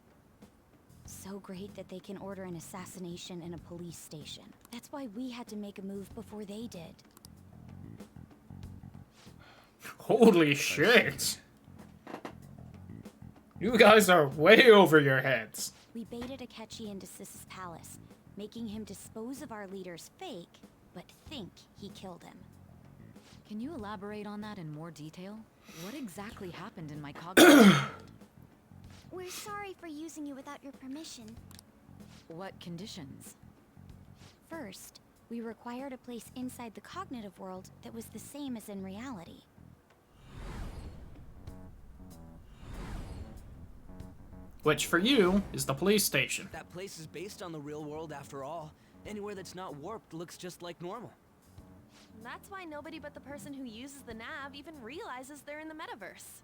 So great that they can order an assassination in a police station. That's why we had to make a move before they did. Holy shit. You guys are way over your heads. We baited Akechi into Sis's palace, making him dispose of our leader's fake, but think he killed him. Can you elaborate on that in more detail? What exactly happened in my cognitive world? We're sorry for using you without your permission. What conditions? First, we required a place inside the cognitive world that was the same as in reality. Which, for you, is the police station. That place is based on the real world after all. Anywhere that's not warped looks just like normal. That's why nobody but the person who uses the nav even realizes they're in the metaverse.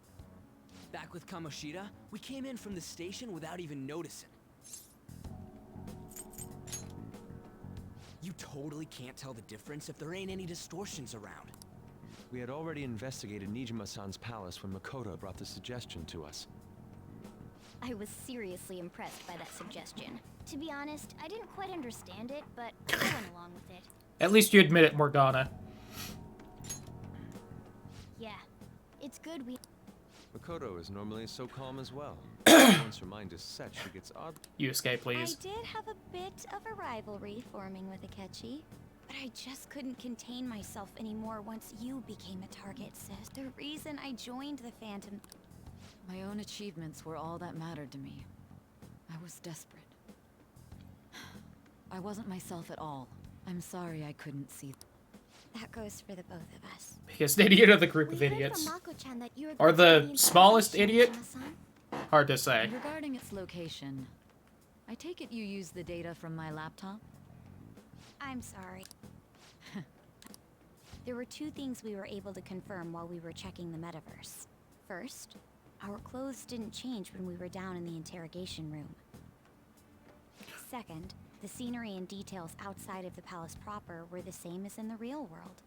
Back with Kamoshida, we came in from the station without even noticing. You totally can't tell the difference if there ain't any distortions around. We had already investigated Nijima-san's palace when Makoto brought the suggestion to us. I was seriously impressed by that suggestion. To be honest, I didn't quite understand it, but I went along with it. At least you admit it, Morgana. Yeah, it's good we... Makoto is normally so calm as well. Once her mind is set, she gets odd. You escape, please. I did have a bit of a rivalry forming with Akechi, but I just couldn't contain myself anymore once you became a target, sis. The reason I joined the Phantom... My own achievements were all that mattered to me. I was desperate. I wasn't myself at all. I'm sorry I couldn't see. That goes for the both of us. Biggest idiot of the group of idiots. Or the smallest idiot? Hard to say. Regarding its location, I take it you use the data from my laptop? I'm sorry. There were two things we were able to confirm while we were checking the metaverse. First, our clothes didn't change when we were down in the interrogation room. Second, the scenery and details outside of the palace proper were the same as in the real world.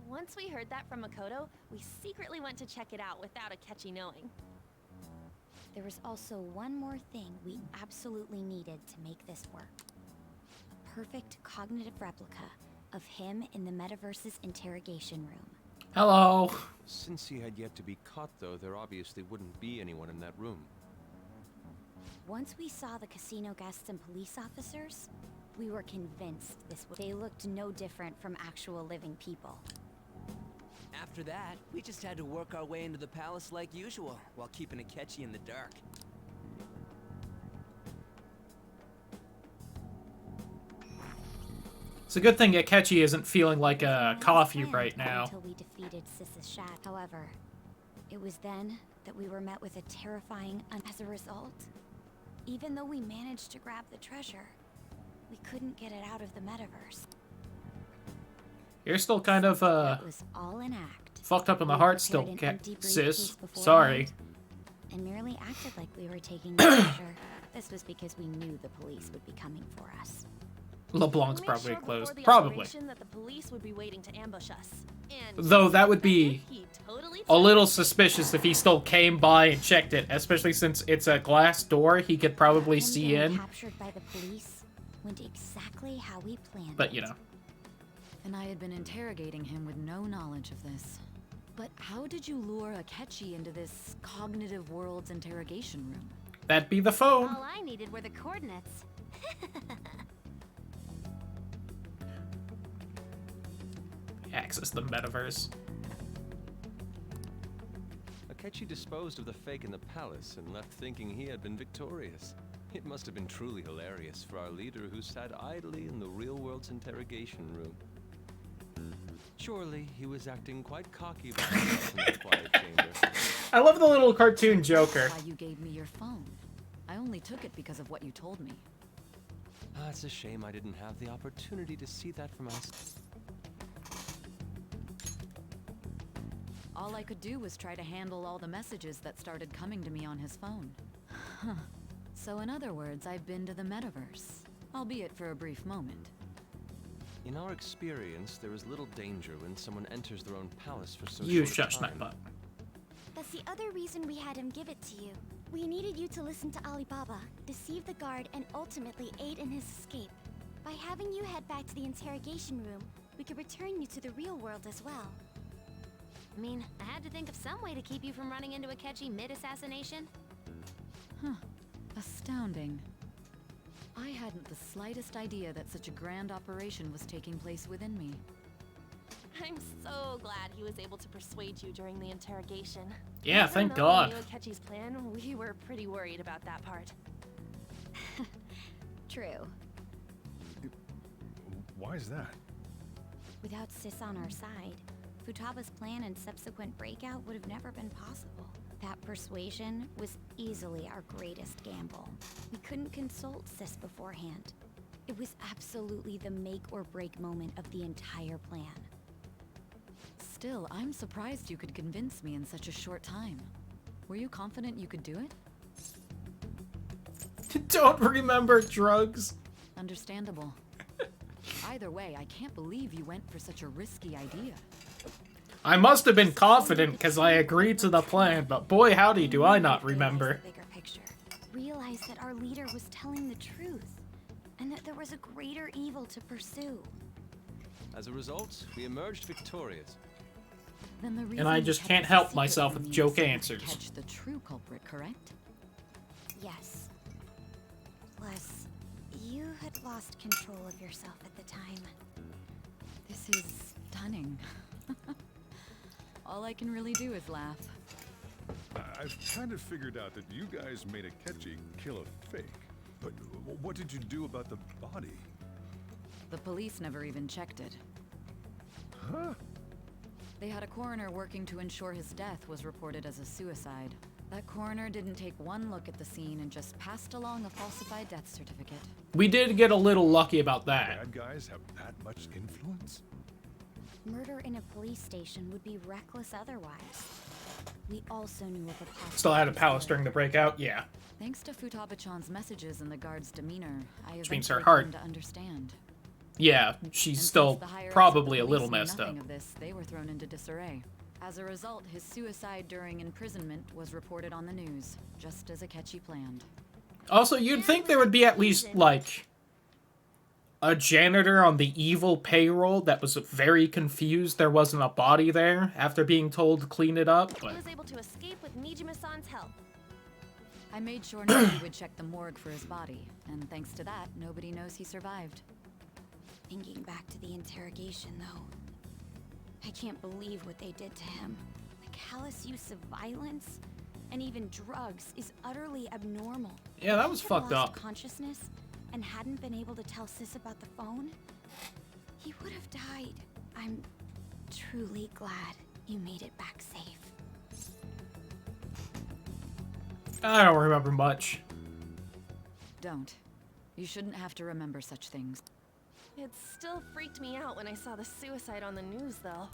Once we heard that from Makoto, we secretly went to check it out without Akechi knowing. There was also one more thing we absolutely needed to make this work. A perfect cognitive replica of him in the metaverse's interrogation room. Hello. Since he had yet to be caught, though, there obviously wouldn't be anyone in that room. Once we saw the casino guests and police officers, we were convinced they looked no different from actual living people. After that, we just had to work our way into the palace like usual, while keeping Akechi in the dark. It's a good thing Akechi isn't feeling like a coffee right now. Until we defeated Sis's Shadow. However, it was then that we were met with a terrifying... As a result, even though we managed to grab the treasure, we couldn't get it out of the metaverse. You're still kind of, It was all an act. fucked up in the heart still, Prepared an empty sis. briefcase Sorry. beforehand And merely acted like we were taking the treasure. This was because we knew the police would be coming for us. LeBlanc's We made probably sure closed. before the Probably. operation that the police would be waiting to ambush us. And Though that would be he totally a little suspicious if he still came by and checked it, especially since it's a glass door he could probably see getting in. Captured by the police went exactly how we planned. But, you know. And I had been interrogating him with no knowledge of this. But how did you lure Akechi into this cognitive world's interrogation room? That'd be the phone. All I needed were the coordinates. Access the metaverse. Akechi disposed of the fake in the palace and left thinking he had been victorious. It must have been truly hilarious for our leader who sat idly in the real world's interrogation room. Surely he was acting quite cocky about himself in the quiet chamber. I love the little cartoon Joker. Why you gave me your phone. I only took it because of what you told me. Ah, it's a shame I didn't have the opportunity to see that for myself. All I could do was try to handle all the messages that started coming to me on his phone. Huh. So in other words, I've been to the metaverse, albeit for a brief moment. In our experience, there is little danger when someone enters their own palace for so You short a shush time. that butt. That's the other reason we had him give it to you. We needed you to listen to Alibaba, deceive the guard, and ultimately aid in his escape. By having you head back to the interrogation room, we could return you to the real world as well. I mean, I had to think of some way to keep you from running into Akechi mid-assassination. Huh. Astounding. I hadn't the slightest idea that such a grand operation was taking place within me. I'm so glad he was able to persuade you during the interrogation. Yeah, Even thank though God. we knew Akechi's plan, we were pretty worried about that part. True. Why is that? Without Sis on our side, Futaba's plan and subsequent breakout would have never been possible. That persuasion was easily our greatest gamble. We couldn't consult Sis beforehand. It was absolutely the make or break moment of the entire plan. Still, I'm surprised you could convince me in such a short time. Were you confident you could do it? Don't remember drugs. Understandable. Either way, I can't believe you went for such a risky idea. I must have been confident because I agreed to the plan, but boy howdy do I not remember. Bigger picture. Realize that our leader was telling the truth, and that there was a greater evil to pursue. As a result, we emerged victorious. Then the And I reason just you can't kept help the myself secret with from me joke was so you could answers. Catch the true culprit, correct? Yes. Plus, you had lost control of yourself at the time. This is stunning. All I can really do is laugh. I've kind of figured out that you guys made Akechi kill a fake. But what did you do about the body? The police never even checked it. Huh? They had a coroner working to ensure his death was reported as a suicide. That coroner didn't take one look at the scene and just passed along a falsified death certificate. We did get a little lucky about that. Bad guys have that much influence? Murder in a police station would be reckless otherwise. We also knew of a possibility. Still had a palace during the breakout, yeah. Thanks to Futaba-chan's messages and the guard's demeanor, I Which means her eventually heart. came to understand. Yeah, she's And still since the higher-ups probably of a the little police messed knew up. nothing of this, they were thrown into disarray. As a result, his suicide during imprisonment was reported on the news, just as Akechi planned. Also, you'd think there would be at least, like, a janitor on the evil payroll that was very confused there wasn't a body there after being told to clean it up, but He was able to escape with Nijima-san's help. I made sure nobody would check the morgue for his body, and thanks to that, nobody knows he survived. Thinking back to the interrogation, though, I can't believe what they did to him. The callous use of violence and even drugs is utterly abnormal. Yeah, that was If he had fucked lost up. Consciousness and hadn't been able to tell Sis about the phone, he would have died. I'm truly glad you made it back safe. I don't remember much. Don't. You shouldn't have to remember such things. It still freaked me out when I saw the suicide on the news, though.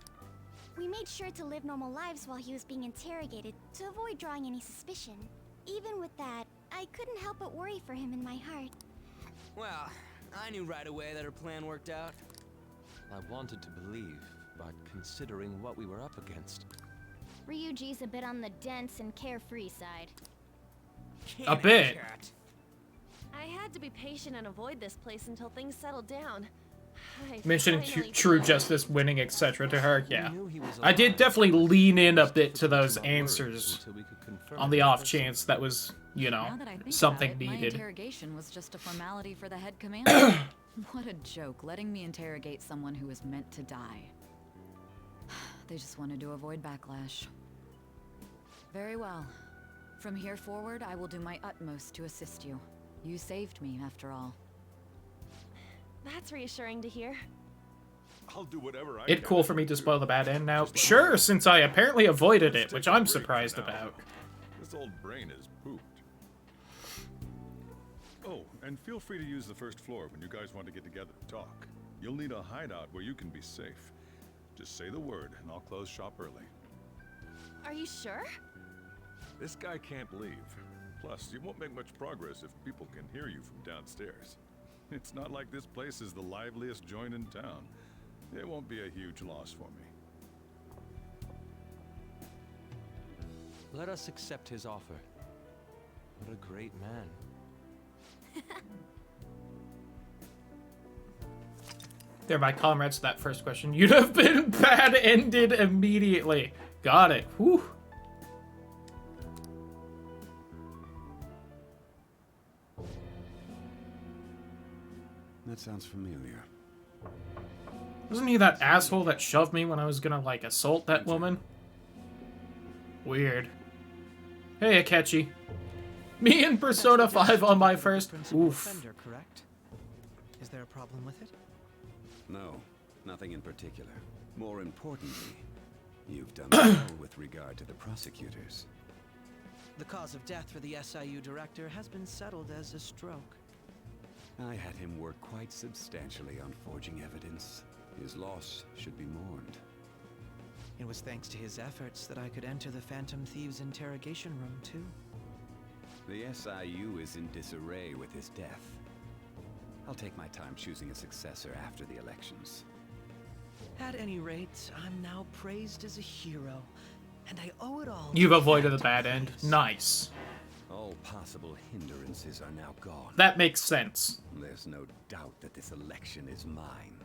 We made sure to live normal lives while he was being interrogated to avoid drawing any suspicion. Even with that, I couldn't help but worry for him in my heart. Well, I knew right away that her plan worked out. I wanted to believe, but considering what we were up against. Ryuji's a bit on the dense and carefree side. A bit. I had to be patient and avoid this place until things settled down. I Mentioning finally true felt- justice, winning, etc. to her, yeah. I did definitely lean in a bit to those answers on the off chance that was, you know, Now that I think something about it, my needed. interrogation was just a formality for the head commander. What a joke, letting me interrogate someone who was meant to die. They just wanted to avoid backlash. Very well. From here forward, I will do my utmost to assist you. You saved me, after all. That's reassuring to hear. I'll do whatever I It can. cool for me to spoil the bad end now? Sure, since I apparently avoided it, which I'm surprised about. This old brain is pooped. Oh, and feel free to use the first floor when you guys want to get together and talk. You'll need a hideout where you can be safe. Just say the word, and I'll close shop early. Are you sure? This guy can't leave. Plus, you won't make much progress if people can hear you from downstairs. It's not like this place is the liveliest joint in town. It won't be a huge loss for me. Let us accept his offer. What a great man. They're my comrades to that first question. You'd have been bad-ended immediately. Got it. Whew. That sounds familiar. Wasn't he that asshole that shoved me when I was gonna, like, assault that woman? Weird. Hey, Akechi. Me and Persona 5 on my first... Oof. Offender, correct? Is there a problem with it? No, nothing in particular. More importantly, you've done well with regard to the prosecutors. The cause of death for the SIU director has been settled as a stroke. I had him work quite substantially on forging evidence. His loss should be mourned. It was thanks to his efforts that I could enter the Phantom Thieves' interrogation room, too. The SIU is in disarray with his death. I'll take my time choosing a successor after the elections. At any rate, I'm now praised as a hero, and I owe it all. You've avoided the bad end. Nice. All possible hindrances are now gone. That makes sense. There's no doubt that this election is mine.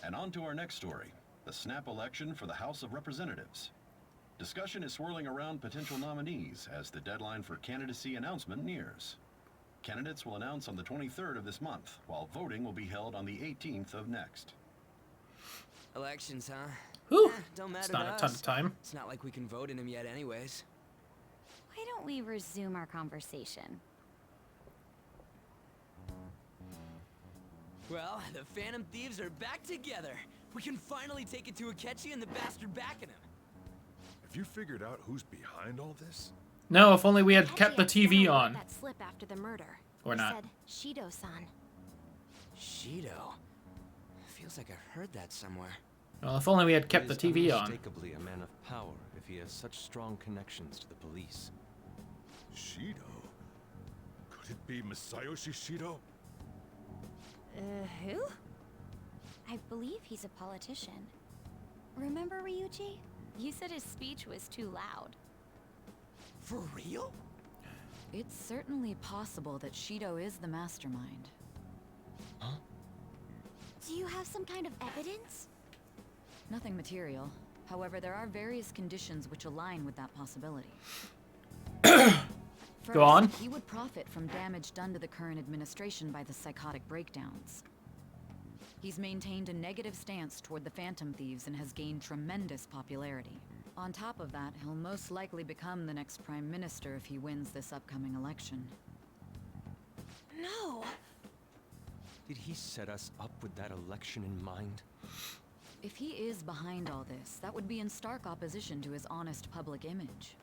And on to our next story, the snap election for the House of Representatives. Discussion is swirling around potential nominees as the deadline for candidacy announcement nears. Candidates will announce on the 23rd of this month, while voting will be held on the 18th of next. Elections, huh? Whew. Don't matter It's not to a ton us. of time. It's not like we can vote in them yet anyways. Why don't we resume our conversation? Well, the Phantom Thieves are back together. We can finally take it to Akechi and the bastard backing him. Have you figured out who's behind all this? No, if only we had kept the Actually, I TV found on. that slip after the murder. Or It not. said Shido-san. Shido? Feels like I've heard that somewhere. Well, if only we had kept He the is TV on. unmistakably a man of power if he has such strong connections to the police. Shido? Could it be Masayoshi Shido? Who? I believe he's a politician. Remember, Ryuji? You said his speech was too loud. For real? It's certainly possible that Shido is the mastermind. Do you have some kind of evidence? Nothing material. However, there are various conditions which align with that possibility. First, Go on. He would profit from damage done to the current administration by the psychotic breakdowns. He's maintained a negative stance toward the Phantom Thieves and has gained tremendous popularity. On top of that, he'll most likely become the next Prime Minister if he wins this upcoming election. No. Did he set us up with that election in mind? If he is behind all this, that would be in stark opposition to his honest public image.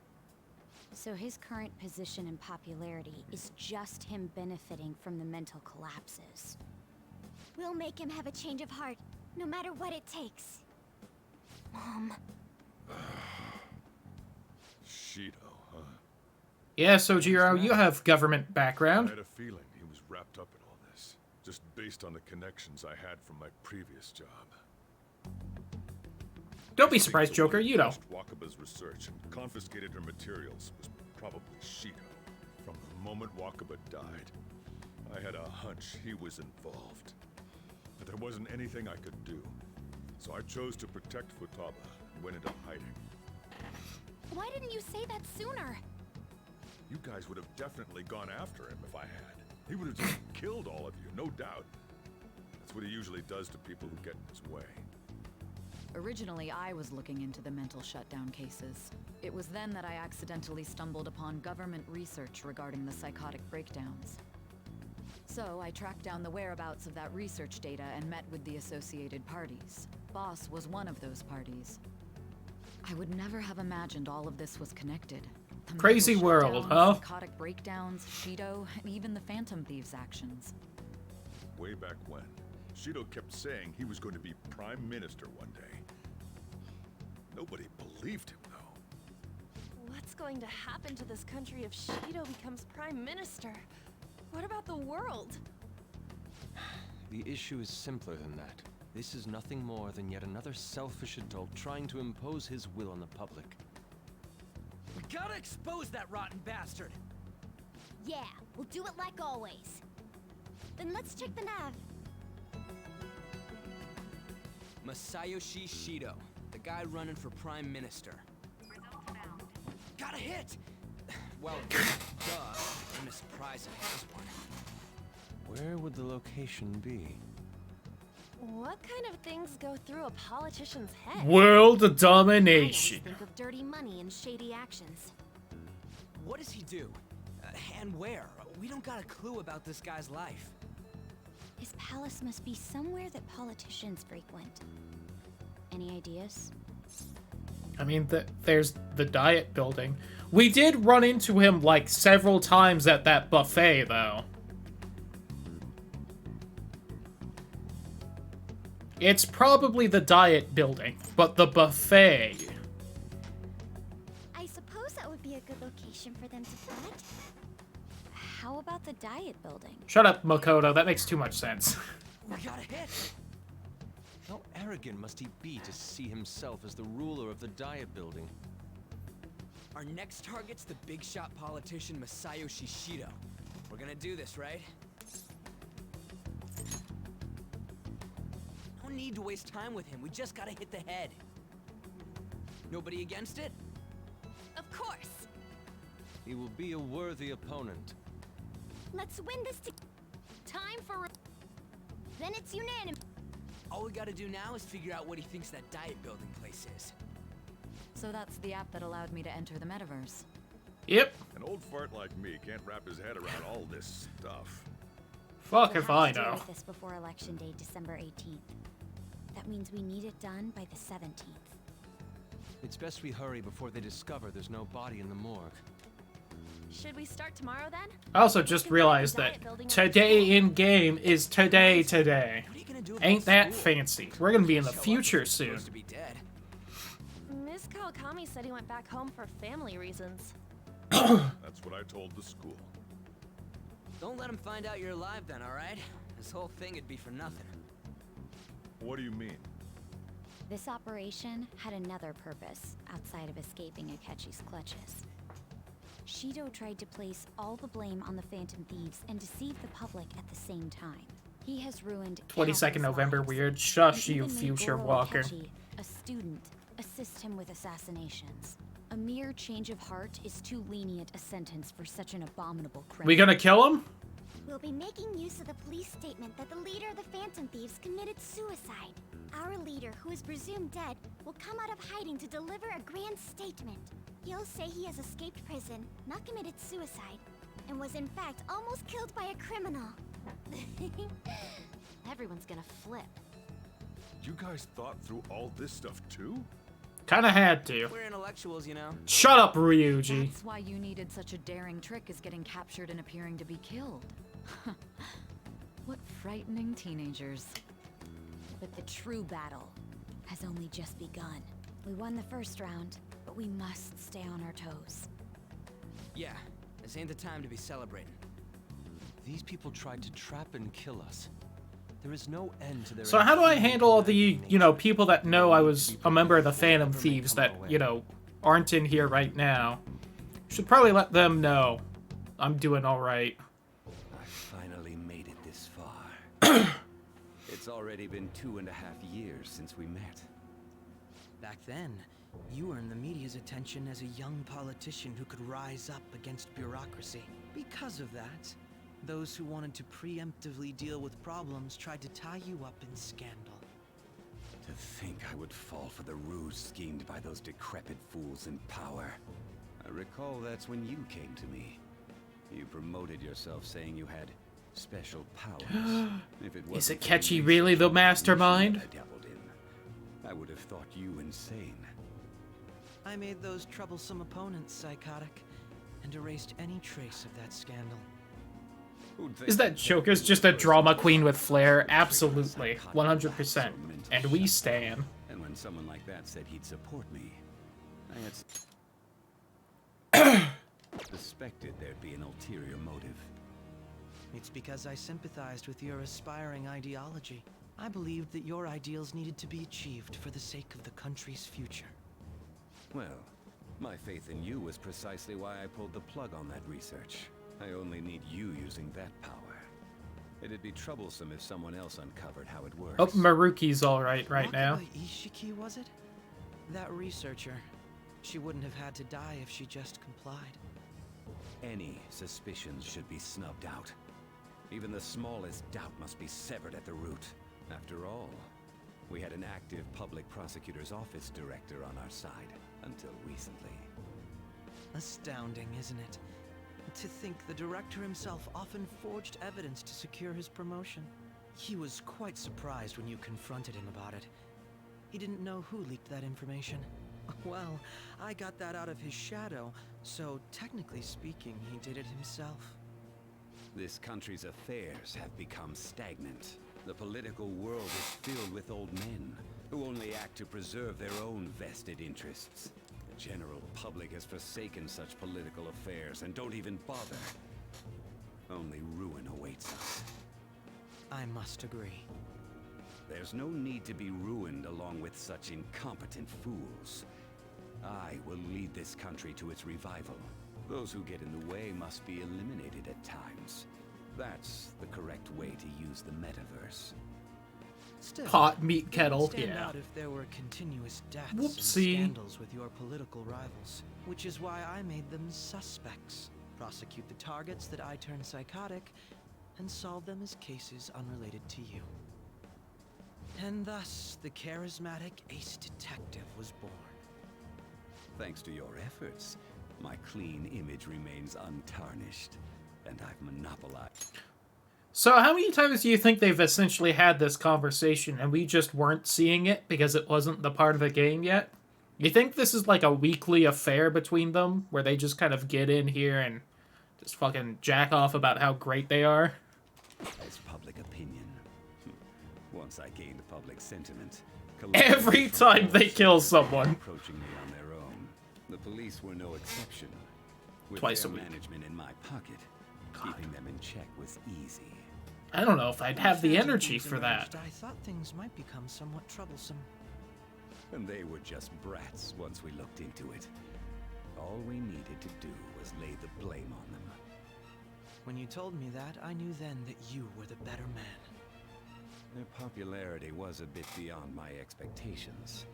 So his current position and popularity is just him benefiting from the mental collapses. We'll make him have a change of heart, no matter what it takes. Mom. Shido, huh? Yeah, Sojiro, you have government I background. had a feeling he was wrapped up in all this, just based on the connections I had from my previous job. Don't be surprised, Joker, you know. Wakaba's research and confiscated her materials was probably Shido. From the moment Wakaba died, I had a hunch he was involved. But there wasn't anything I could do. So I chose to protect Futaba and went into hiding. Why didn't you say that sooner? You guys would have definitely gone after him if I had. He would have just killed all of you, no doubt. That's what he usually does to people who get in his way. Originally, I was looking into the mental shutdown cases. It was then that I accidentally stumbled upon government research regarding the psychotic breakdowns. So I tracked down the whereabouts of that research data and met with the associated parties. Boss was one of those parties. I would never have imagined all of this was connected. The Crazy mental world, shutdowns, huh? Psychotic breakdowns, Shido, and even the Phantom Thieves' actions. Way back when, Shido kept saying he was going to be Prime Minister one day. Nobody believed him, though. What's going to happen to this country if Shido becomes Prime Minister? What about the world? The issue is simpler than that. This is nothing more than yet another selfish adult trying to impose his will on the public. We gotta expose that rotten bastard! Yeah, we'll do it like always. Then let's check the nav. Masayoshi Shido, the guy running for Prime Minister. Got a hit! Well, duh. I'm a surprise it has one. Where would the location be? What kind of things go through a politician's head? World domination. Think of dirty money and shady actions. What does he do? And where? We don't got a clue about this guy's life. His palace must be somewhere that politicians frequent. Any ideas? I mean, there's the Diet Building. We did run into him, like, several times at that buffet, though. It's probably the Diet Building, but the buffet. I suppose that would be a good location for them to plant. How about the Diet Building? Shut up, Makoto. That makes too much sense. We got a hit! How arrogant must he be to see himself as the ruler of the Diet Building? Our next target's the big shot politician Masayoshi Shido. We're gonna do this, right? No need to waste time with him. We just gotta hit the head. Nobody against it? Of course. He will be a worthy opponent. Let's win this Time for... Then it's unanimous. All we gotta do now is figure out what he thinks that Diet Building place is. So that's the app that allowed me to enter the metaverse. Yep. An old fart like me can't wrap his head around all this stuff. Fuck We'll if have I to deal know. with this before Election Day, December 18th. That means we need it done by the 17th. It's best we hurry before they discover there's no body in the morgue. Should we start tomorrow then? I also just realized that today in game is today. Ain't that fancy? We're gonna be in the future soon. Miss Kawakami said he went back home for family reasons. That's what I told the school. Don't let him find out you're alive then, alright? This whole thing would be for nothing. What do you mean? This operation had another purpose outside of escaping Akechi's clutches. Shido tried to place all the blame on the Phantom Thieves and deceive the public at the same time. He has ruined 22nd November, lives, weird. Shush, and you even made future Goro walker. Akechi, a student, assist him with assassinations. A mere change of heart is too lenient a sentence for such an abominable criminal. We gonna kill him? We'll be making use of the police statement that the leader of the Phantom Thieves committed suicide. Our leader, who is presumed dead, will come out of hiding to deliver a grand statement. He'll say he has escaped prison, not committed suicide, and was in fact almost killed by a criminal. Everyone's gonna flip. You guys thought through all this stuff too? Kinda had to. We're intellectuals, you know. Shut up, Ryuji. That's why you needed such a daring trick as getting captured and appearing to be killed. What frightening teenagers. But the true battle has only just begun. We won the first round, but we must stay on our toes. Yeah, this ain't the time to be celebrating. These people tried to trap and kill us. There is no end to their... So how do I handle all the, you know, people that know I was a member of the Phantom Thieves that, you know, aren't in here right now? Should probably let them know I'm doing alright. I finally made it this far. It's already been 2.5 years since we met. Back then, you earned the media's attention as a young politician who could rise up against bureaucracy. Because of that, those who wanted to preemptively deal with problems tried to tie you up in scandal. To think I would fall for the ruse schemed by those decrepit fools in power. I recall that's when you came to me. You promoted yourself saying you had special powers. If it Is wasn't for Akechi the really the research mastermind? I dabbled in, I would have thought you insane. I made those troublesome opponents psychotic and erased any trace of that scandal. Is that Joker's just a drama queen with flair? Absolutely. 100%. And we stan. And when someone like that said he'd support me, I had suspected there'd be an ulterior motive. It's because I sympathized with your aspiring ideology. I believed that your ideals needed to be achieved for the sake of the country's future. Well, my faith in you was precisely why I pulled the plug on that research. I only need you using that power. It'd be troublesome if someone else uncovered how it works. Oh, Maruki's alright right now. Wakaba Ishiki, was it? That researcher. She wouldn't have had to die if she just complied. any suspicions should be snubbed out. Even the smallest doubt must be severed at the root. After all, we had an active public prosecutor's office director on our side until recently. Astounding, isn't it? To think the director himself often forged evidence to secure his promotion. He was quite surprised when you confronted him about it. He didn't know who leaked that information. Well, I got that out of his shadow, so technically speaking, he did it himself. This country's affairs have become stagnant. The political world is filled with old men who only act to preserve their own vested interests. The general public has forsaken such political affairs and don't even bother. Only ruin awaits us. I must agree. There's no need to be ruined along with such incompetent fools. I will lead this country to its revival. Those who get in the way must be eliminated at times. That's the correct way to use the metaverse. Still, Pot meat kettle, stand yeah. out if there were continuous deaths Whoopsie. and scandals with your political rivals, which is why I made them suspects. Prosecute the targets that I turn psychotic, and solve them as cases unrelated to you. And thus, the charismatic ace detective was born. Thanks to your efforts, my clean image remains untarnished, and I've monopolized. So how many times do you think they've essentially had this conversation and we just weren't seeing it because it wasn't the part of the game yet? You think this is like a weekly affair between them where they just kind of get in here and just fucking jack off about how great they are? As public opinion. Once I gained public sentiment, Every time they kill someone. Approaching me on their own. The police were no exception. With Twice a their week. management in my pocket, keeping them in check was easy. I don't know if I'd have the Phantom energy Thieves for that. emerged, I thought things might become somewhat troublesome. And they were just brats once we looked into it. All we needed to do was lay the blame on them. When you told me that, I knew then that you were the better man. Their popularity was a bit beyond my expectations.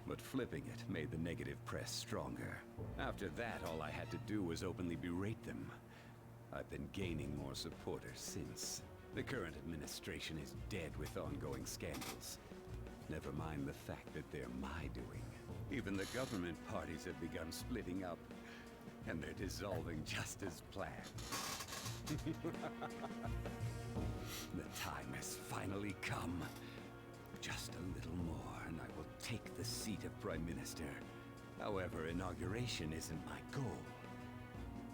But flipping it made the negative press stronger. After that, all I had to do was openly berate them. I've been gaining more supporters since. The current administration is dead with ongoing scandals. Never mind the fact that they're my doing. Even the government parties have begun splitting up, and they're dissolving just as planned. The time has finally come. Just a little more, and I will take the seat of Prime Minister. However, inauguration isn't my goal.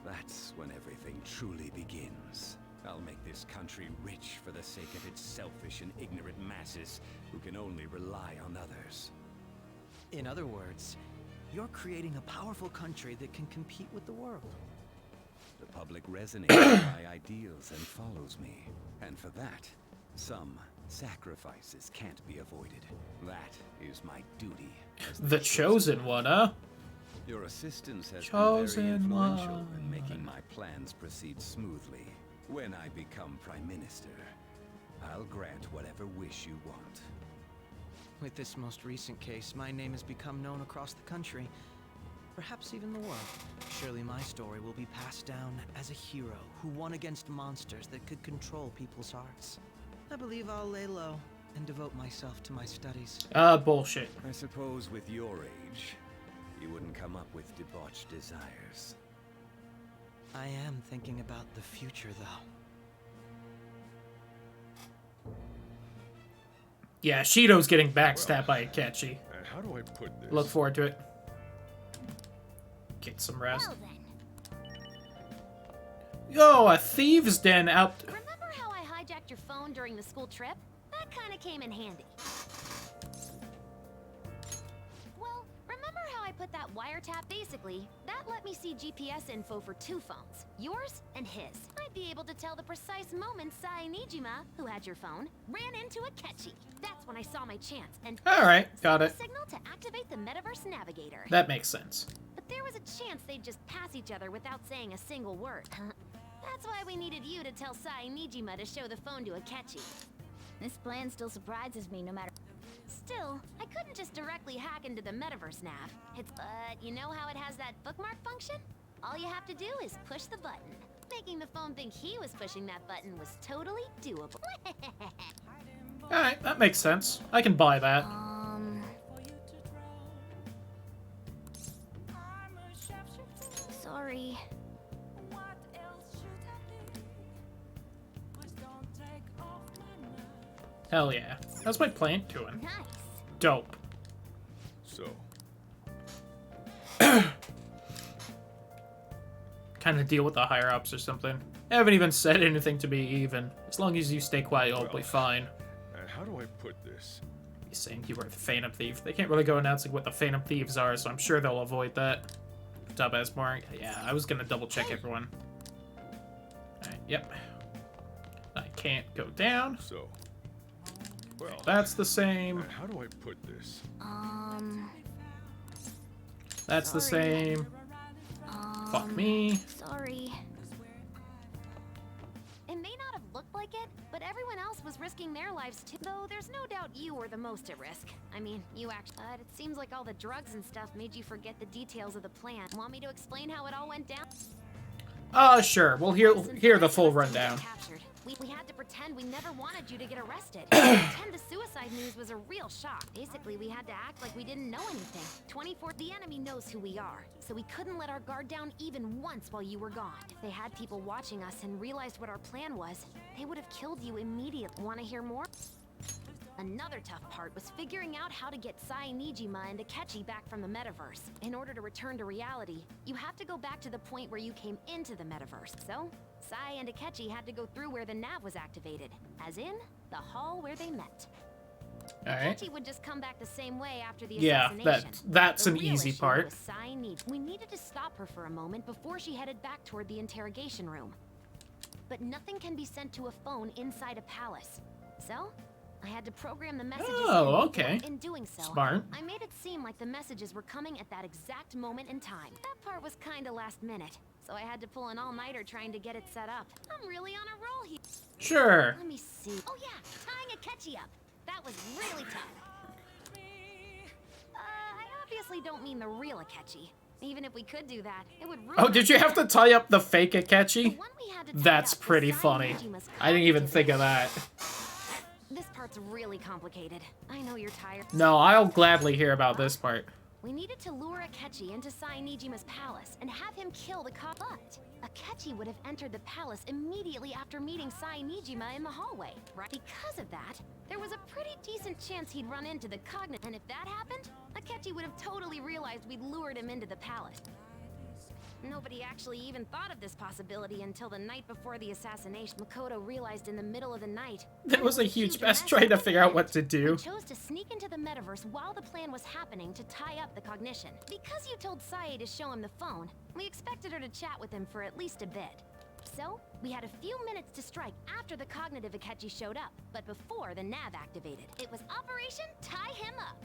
That's when everything truly begins. I'll make this country rich for the sake of its selfish and ignorant masses who can only rely on others. In other words, you're creating a powerful country that can compete with the world. The public resonates with my ideals and follows me. And for that, some sacrifices can't be avoided. That is my duty. As The chosen one, huh? Your assistance has Chosen been very influential one. in making my plans proceed smoothly. When I become Prime Minister, I'll grant whatever wish you want. With this most recent case, my name has become known across the country, perhaps even the world. Surely my story will be passed down as a hero who won against monsters that could control people's hearts. I believe I'll lay low and devote myself to my studies. Bullshit. I suppose with your age, you wouldn't come up with debauched desires. I am thinking about the future, though. Yeah, Shido's getting backstabbed by Akechi. How do I put this? Look forward to it. Get some rest. Well then. Yo, a thieves' den out. Remember how I hijacked your phone during the school trip? That kind of came in handy. Well, remember how I put that wiretap? Basically, that let me see GPS info for 2 phones, yours and his. I'd be able to tell the precise moment Sai Nijima, who had your phone, ran into Akechi. That's when I saw my chance and All right, got it. signal to activate the Metaverse Navigator. That makes sense. But there was a chance they'd just pass each other without saying a single word. That's why we needed you to tell Sai Nijima to show the phone to Akechi. This plan still surprises me no matter... Still, I couldn't just directly hack into the Metaverse Nav. It's, you know how it has that bookmark function? All you have to do is push the button. Making the phone think he was pushing that button was totally doable. Alright, that makes sense. I can buy that. Sorry. Hell yeah. How's my plant doing? Nice. Dope. So, Kind of deal with the higher-ups or something. They haven't even said anything to me, even. As long as you stay quiet, you'll be fine. how do I put this? He's saying you were the Phantom Thief. They can't really go announcing what the Phantom Thieves are, so I'm sure they'll avoid that. Dumbass Mark. Yeah, I was gonna double-check everyone. Alright, yep. I can't go down. So, well, That's the same. how do I put this? That's the same. Fuck me. Sorry. It may not have looked like it, but everyone else was risking their lives too. Though there's no doubt you were the most at risk. I mean, you actually. It seems like all the drugs and stuff made you forget the details of the plan. Want me to explain how it all went down? Sure. We'll hear the full rundown. We had to pretend we never wanted you to get arrested. Pretend the suicide news was a real shock. Basically, we had to act like we didn't know anything. 24, the enemy knows who we are, so we couldn't let our guard down even once while you were gone. If they had people watching us and realized what our plan was, they would have killed you immediately. Want to hear more? Another tough part was figuring out how to get Sai Nijima and Akechi back from the metaverse. In order to return to reality, you have to go back to the point where you came into the metaverse. So, Sai and Akechi had to go through where the nav was activated, as in, the hall where they met. Alright. Akechi would just come back the same way after the Yeah, assassination. that's The an real easy issue part. was Sai Nijima. We needed to stop her for a moment before she headed back toward the interrogation room. But nothing can be sent to a phone inside a palace. So, I had to program the messages. Oh, okay. In doing so, Smart. I made it seem like the messages were coming at that exact moment in time. That part was kinda last minute, so I had to pull an all-nighter trying to get it set up. I'm really on a roll here. Sure. Let me see. Oh yeah, tying Akechi up. That was really tough. I obviously don't mean the real Akechi. Even if we could do that, it would ruin. Oh, did you have to tie up the fake Akechi? The one we had to tie That's up was pretty Sai funny. Nijima's I didn't even cognitive think of that. This part's really complicated. I know you're tired. No, I'll gladly hear about this part. We needed to lure Akechi into Sai Nijima's palace and have him kill the cop. But Akechi would have entered the palace immediately after meeting Sai Nijima in the hallway, right? Because of that, there was a pretty decent chance he'd run into the Cognitive. And if that happened, Akechi would have totally realized we'd lured him into the palace. Nobody actually even thought of this possibility until the night before the assassination. Makoto realized in the middle of the night. It was a huge mess trying to figure out what to do. We chose to sneak into the metaverse while the plan was happening to tie up the cognition. Because you told Sae to show him the phone, we expected her to chat with him for at least a bit. So, we had a few minutes to strike after the cognitive Akechi showed up, but before the nav activated. It was Operation Tie Him Up.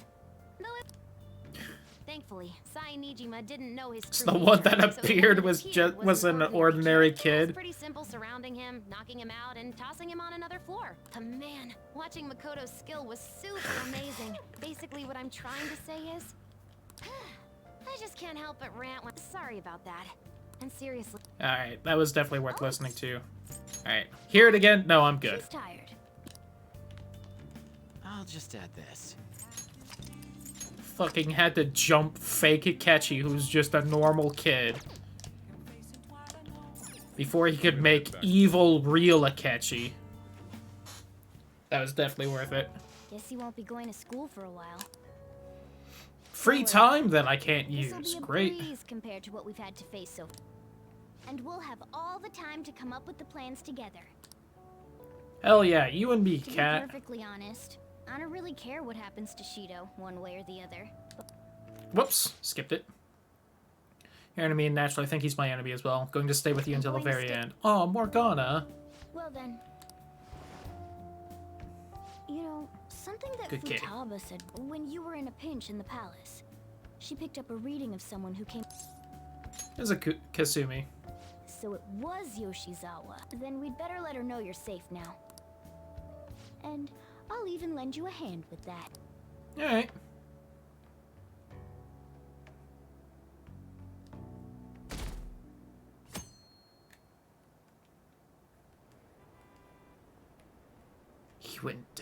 Thankfully, Sai Nijima didn't know his true The one that nature, so appeared he was an ordinary It was kid. pretty simple surrounding him, knocking him out, and tossing him on another floor. Man, watching Makoto's skill was super amazing. Basically, what I'm trying to say is, I just can't help but rant when. Sorry about that. And seriously. Alright, that was definitely worth listening to. Alright, hear it again? No, I'm good. She's tired. I'll just add this. Fucking had to jump fake Akechi, who's just a normal kid. Before he could make evil real Akechi. That was definitely worth it. Guess you won't be going to school for a while. Free time that I can't This'll use. be a Great. breeze compared to what we've had to face so far. And we'll have all the time to come up with the plans together. Hell yeah, you and me, To be cat. perfectly honest, I don't really care what happens to Shido, one way or the other. Whoops, skipped it. Your enemy, and naturally I think he's my enemy as well. Going to stay with you until the very end. Oh, Morgana. Well then. You know, something that Good kid. Futaba said when you were in a pinch in the palace. She picked up a reading of someone who came. There's a Kasumi. So it was Yoshizawa. Then we'd better let her know you're safe now. And I'll even lend you a hand with that. Alright.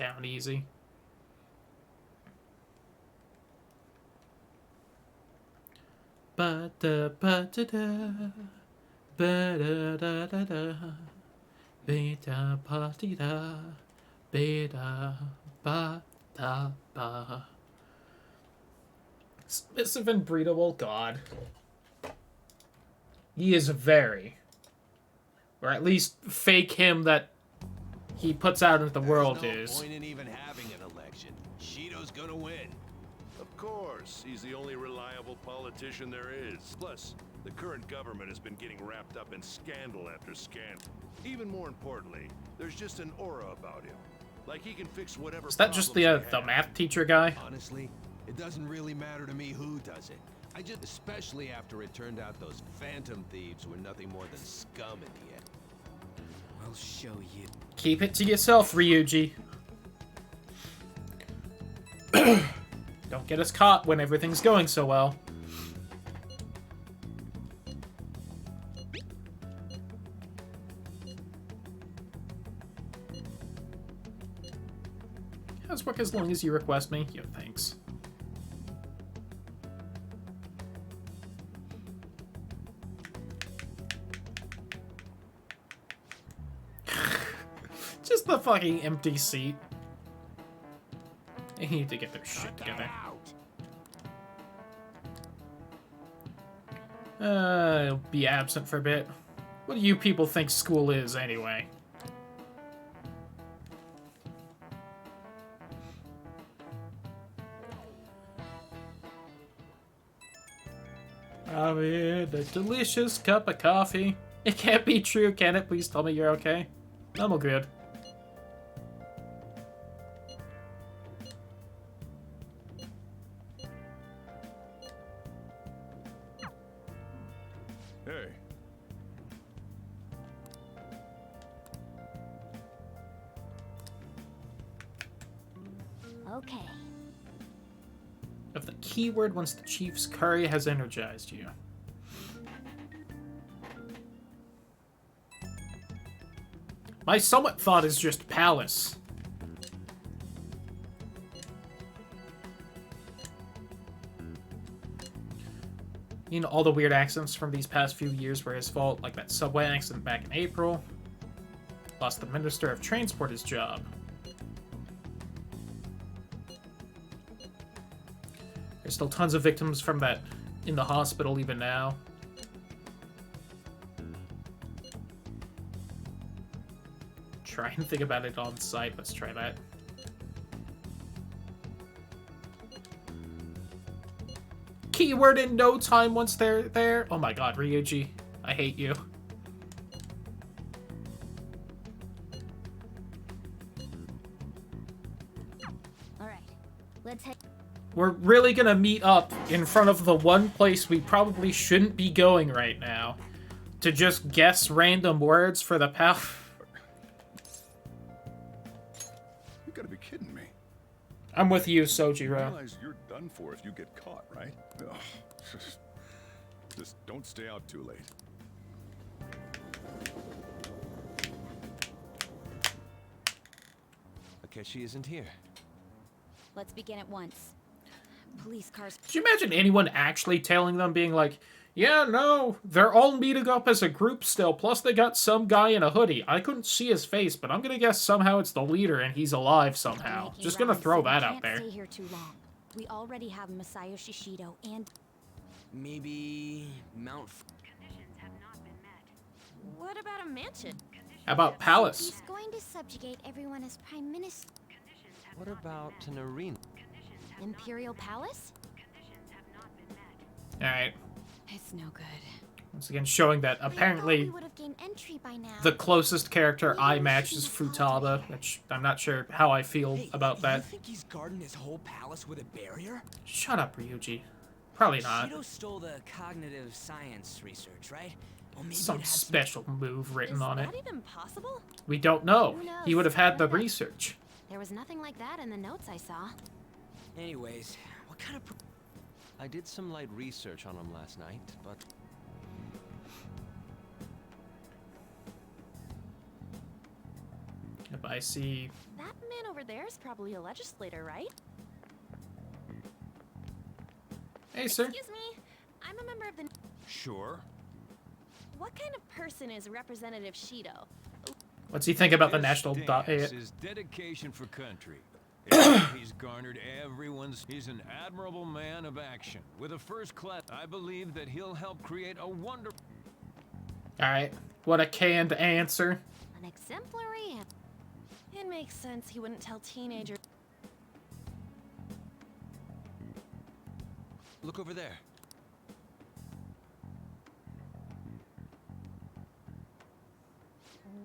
down easy. Ba-da-ba-da-da, ba-da-da-da-da, ba-da-ba-dee-da, ba-da-ba-da-ba. Submissive and breedable god. He is very, or at least fake him that he puts out into the world There's is. no point in even having an election. Shido's gonna win. Of course, he's the only reliable politician there is. Plus, the current government has been getting wrapped up in scandal after scandal. Even more importantly, there's just an aura about him. Like he can fix whatever. Is that just the math teacher guy? Honestly, it doesn't really matter to me who does it. Especially after it turned out those Phantom Thieves were nothing more than scum in the end. I'll show you. Keep it to yourself, Ryuji. Don't get us caught when everything's going so well. Let's work as long as you request me. Yo, thanks. Just the fucking empty seat. They need to get their shit together. I'll be absent for a bit. What do you people think school is, anyway? I've had a delicious cup of coffee. It can't be true, can it? Please tell me you're okay. I'm all good. Hey. Okay. Of the keyword once the Chief's curry has energized you. My somewhat thought is just palace. You know, all the weird accents from these past few years were his fault, like that subway accident back in April. Lost the Minister of Transport his job. There's still tons of victims from that in the hospital even now. Try and think about it on site. Let's try that. Keyword in no time once they're there. Oh my god, Ryuji. I hate you. Alright, let's head. We're really gonna meet up in front of the one place we probably shouldn't be going right now to just guess random words for the pal. You gotta be kidding me. I'm with you, You Sojiro. realize you're done for if you get caught, right? Ugh. Just don't stay out too late. Akechi isn't here. Let's begin at once. Police cars. Could you imagine anyone actually telling them, being like, yeah, no, they're all meeting up as a group still, plus they got some guy in a hoodie. I couldn't see his face, but I'm gonna guess somehow it's the leader and he's alive somehow. Just gonna throw that out there. Stay here too long. We already have Masayoshi Shido and Maybe Mount. What about a mansion? How about Palace? He's going to subjugate everyone as prime minister. What about an arena? Imperial Palace? Alright. it's no good. Once again, showing that apparently We would have gained entry by now. the closest character I match is Futaba, which I'm not sure how I feel about that. You think he's guarding his whole palace with a barrier? Shut up, Ryuji. Probably not. Shido stole the cognitive science research, right? Well, maybe Some it has special move written on it. Is that even possible? We don't know. Who knows? He would have had the research. There was nothing like that in the notes I saw. Anyways, what kind of... I did some light research on him last night, but... If I see... That man over there is probably a legislator, right? Hey, sir. Excuse me. I'm a member of the... Sure. What kind of person is Representative Shido? What's he think about the This national stance diet? is dedication for country. He's garnered everyone's. He's an admirable man of action with a first class. I believe that he'll help create a wonderful. All right. What a canned answer. An exemplary... It makes sense he wouldn't tell teenagers... Look over there.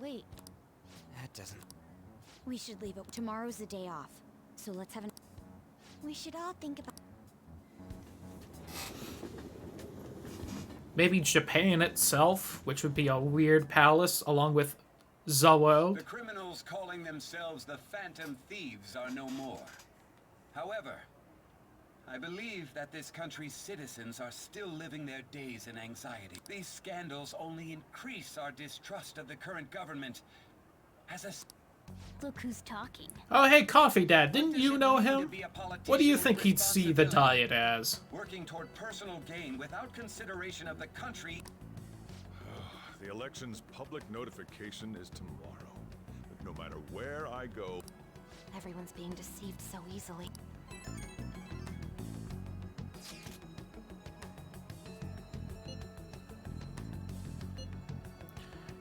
Wait. That doesn't... We should leave it. Tomorrow's the day off. So let's have an... We should all think about... Maybe Japan itself, which would be a weird palace, along with Zoe. The criminals calling themselves the Phantom Thieves are no more. However, I believe that this country's citizens are still living their days in anxiety. These scandals only increase our distrust of the current government as a... Look who's talking. Oh, hey, Coffee Dad, didn't you know him? What do you think he'd see the diet as? Working toward personal gain without consideration of the country. The election's public notification is tomorrow. But no matter where I go... Everyone's being deceived so easily.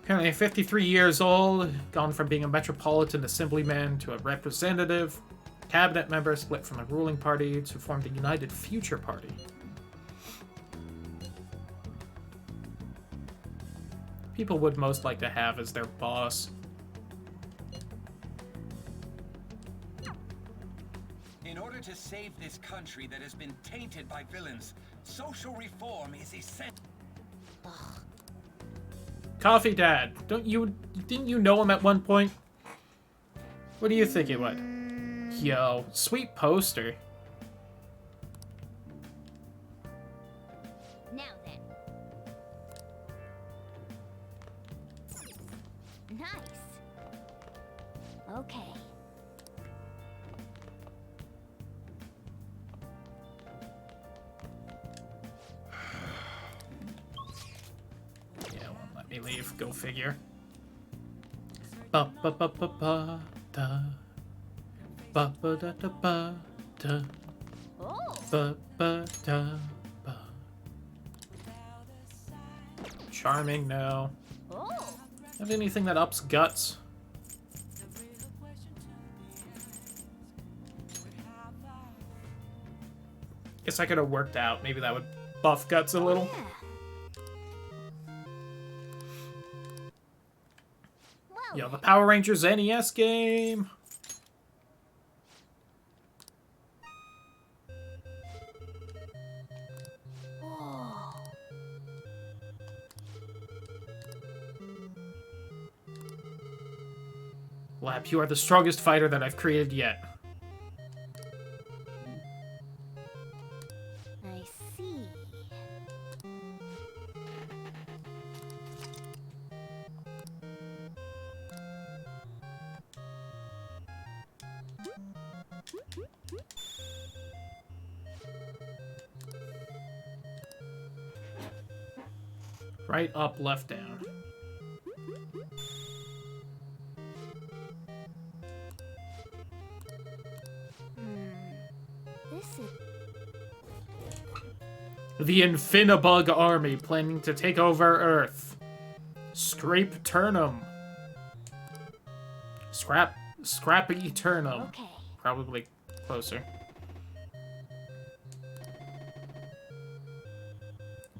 Currently 53 years old, gone from being a metropolitan assemblyman to a representative, cabinet member, split from the ruling party to form the United Future Party. People would most like to have as their boss. In order to save this country that has been tainted by villains, social reform is essential. Coffee Dad, didn't you know him at one point? What do you think it would? Yo, sweet poster. Now then. Nice. Okay. Yeah, won't let me leave. Go figure. Ba ba ba ba ba da. Ba ba da da ba da. Ba ba da ba. Charming, no. Have anything that ups guts? Guess I could have worked out. Maybe that would buff guts a little. Yo, the Power Rangers NES game. Lap, you are the strongest fighter that I've created yet. I see. Right, up, left, down. This is... The Infinibug army planning to take over Earth. Scrape Turnum. Scrappy Turnum. Okay. Probably closer.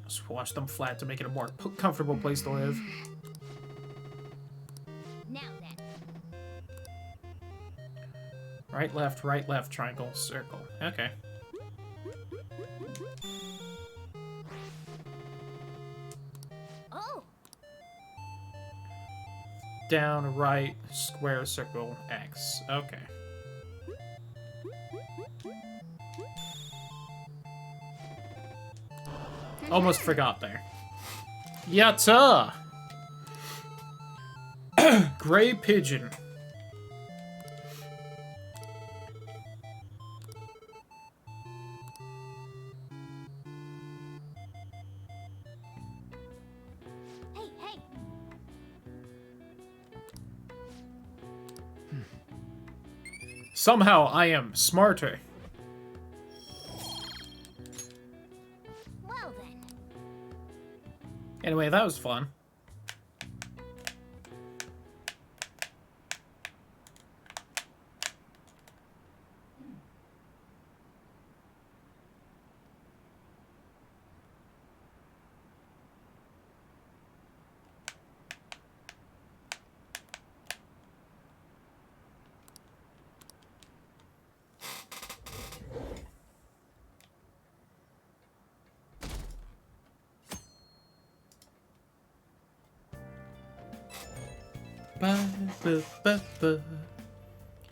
Squash them flat to make it a more comfortable place to live. Now then. Right, left, triangle, circle. Okay. Oh. Down, right, square, circle, X. Okay. Almost forgot there. Yatta! Gray Pigeon. Somehow I am smarter. Well then. Anyway, that was fun.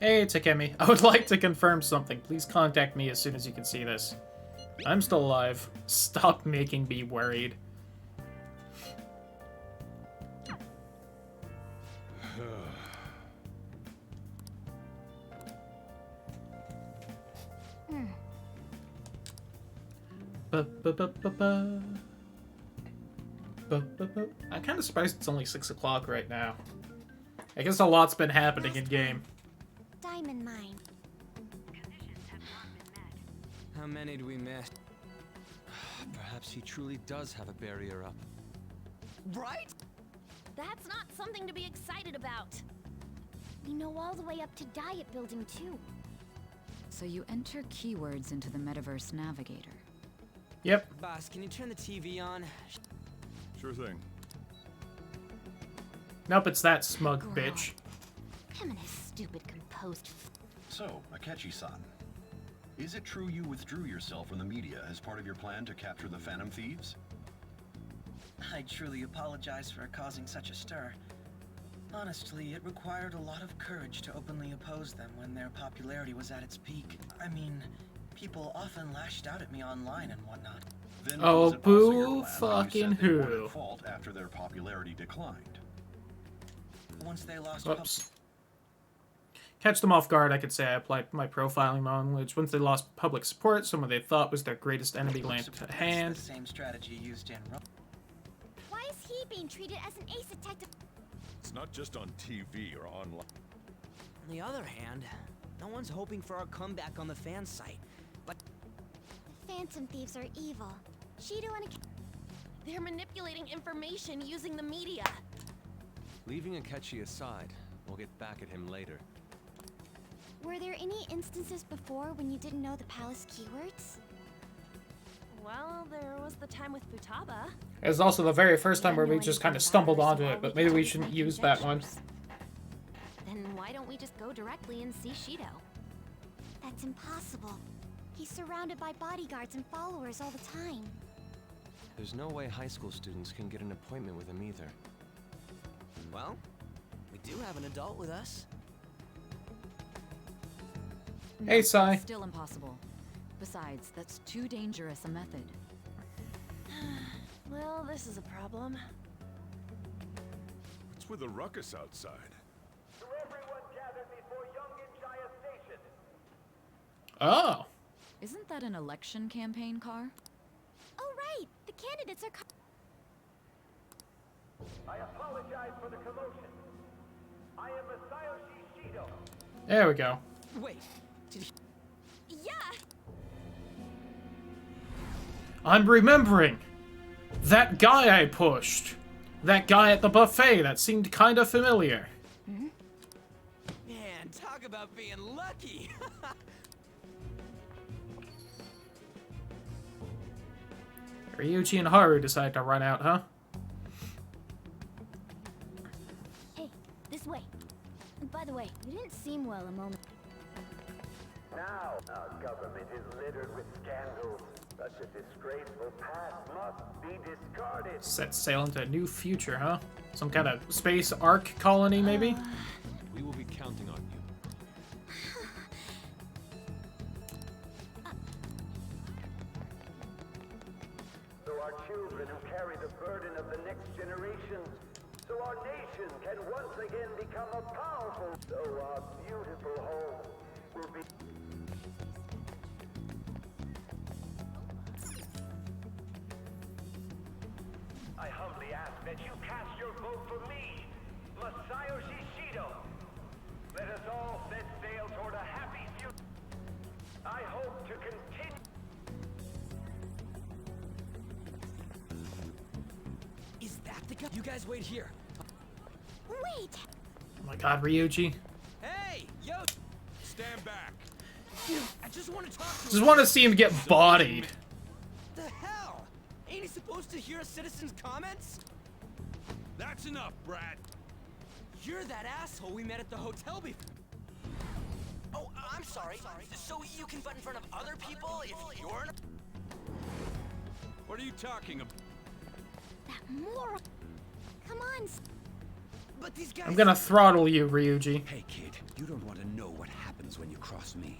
Hey, Takemi. I would like to confirm something. Please contact me as soon as you can see this. I'm still alive. Stop making me worried. I'm kind of surprised it's only 6 o'clock right now. I guess a lot's been happening in game. Diamond mine. How many do we miss? Perhaps he truly does have a barrier up. Right? That's not something to be excited about. We know all the way up to Diet Building too. So you enter keywords into the Metaverse Navigator. Yep. Boss, can you turn the TV on? Sure thing. Nope, it's that smug bitch. Him and his stupid composed. So, Akechi-san, is it true you withdrew yourself from the media as part of your plan to capture the Phantom Thieves? I truly apologize for causing such a stir. Honestly, it required a lot of courage to openly oppose them when their popularity was at its peak. I mean, people often lashed out at me online and whatnot. Then oh, was it also boo your plan when you fucking said they weren't who. at fault after their popularity declined? Once they lost Whoops. Catch them off guard, I could say I applied my profiling knowledge. Once they lost public support, someone they thought was their greatest enemy landed to hand. The same strategy used in Why is he being treated as an ace detective? It's not just on TV or online. On the other hand, no one's hoping for our comeback on the fan site. But The Phantom Thieves are evil. Shido and They're manipulating information using the media. Leaving Akechi aside, we'll get back at him later. Were there any instances before when you didn't know the palace keywords? Well, there was the time with Futaba. It was also the very first time where we just kind of stumbled onto it, but maybe we shouldn't use that one. Then why don't we just go directly and see Shido? That's impossible. He's surrounded by bodyguards and followers all the time. There's no way high school students can get an appointment with him either. well, we do have an adult with us. Hey, Sai. Still impossible. Besides, that's too dangerous a method. Well, this is a problem. What's with the ruckus outside? Oh. Isn't that an election campaign car? Oh, right. The candidates are. I apologize for the commotion. I am Masayoshi Shido. There we go. Wait, did he... Yeah! I'm remembering. That guy I pushed. That guy at the buffet that seemed kind of familiar. Man, talk about being lucky. Ryuichi and Haru decide to run out, huh? Hey, this way. By the way, you didn't seem well a moment. Now, our government is littered with scandals. Such a disgraceful past must be discarded. Set sail into a new future, huh? Some kind of space ark colony, maybe? We will be counting on you. So our children who carry the burden of the next generation, so our nation can once again become a powerful, so our beautiful home will be... I humbly ask that you cast your vote for me, Masayoshi Shido. Let us all set sail toward a happy continue. Is that the guy? You guys wait here. Wait! Oh my god, Ryuji. Hey, yo! Stand back. I just want to talk to Just want to see him get bodied. The hell? Ain't he supposed to hear a citizen's comments? That's enough, Brad. You're that asshole we met at the hotel before. Oh, I'm sorry. So you can butt in front of other people if you're... What are you talking about? That moron! Come on! But these guys... I'm gonna throttle you, Ryuji. Hey, kid, you don't want to know what happens when you cross me.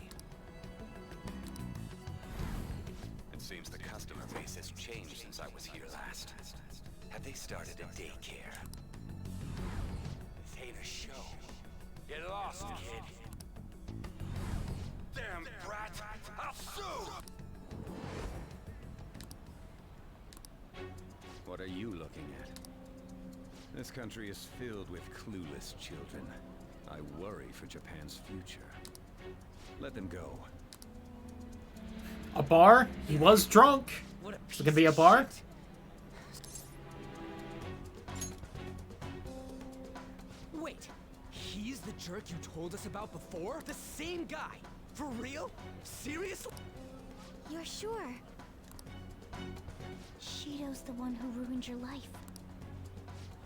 It seems the customer base has changed since I was here last. Have they started a daycare? This ain't a show. Get lost, kid. Damn brat! I'll sue! What are you looking at? This country is filled with clueless children. I worry for Japan's future. Let them go. A bar? He was drunk. Is it gonna be a bar? Wait, he's the jerk you told us about before? The same guy? For real? Seriously? You're sure? Shido's the one who ruined your life.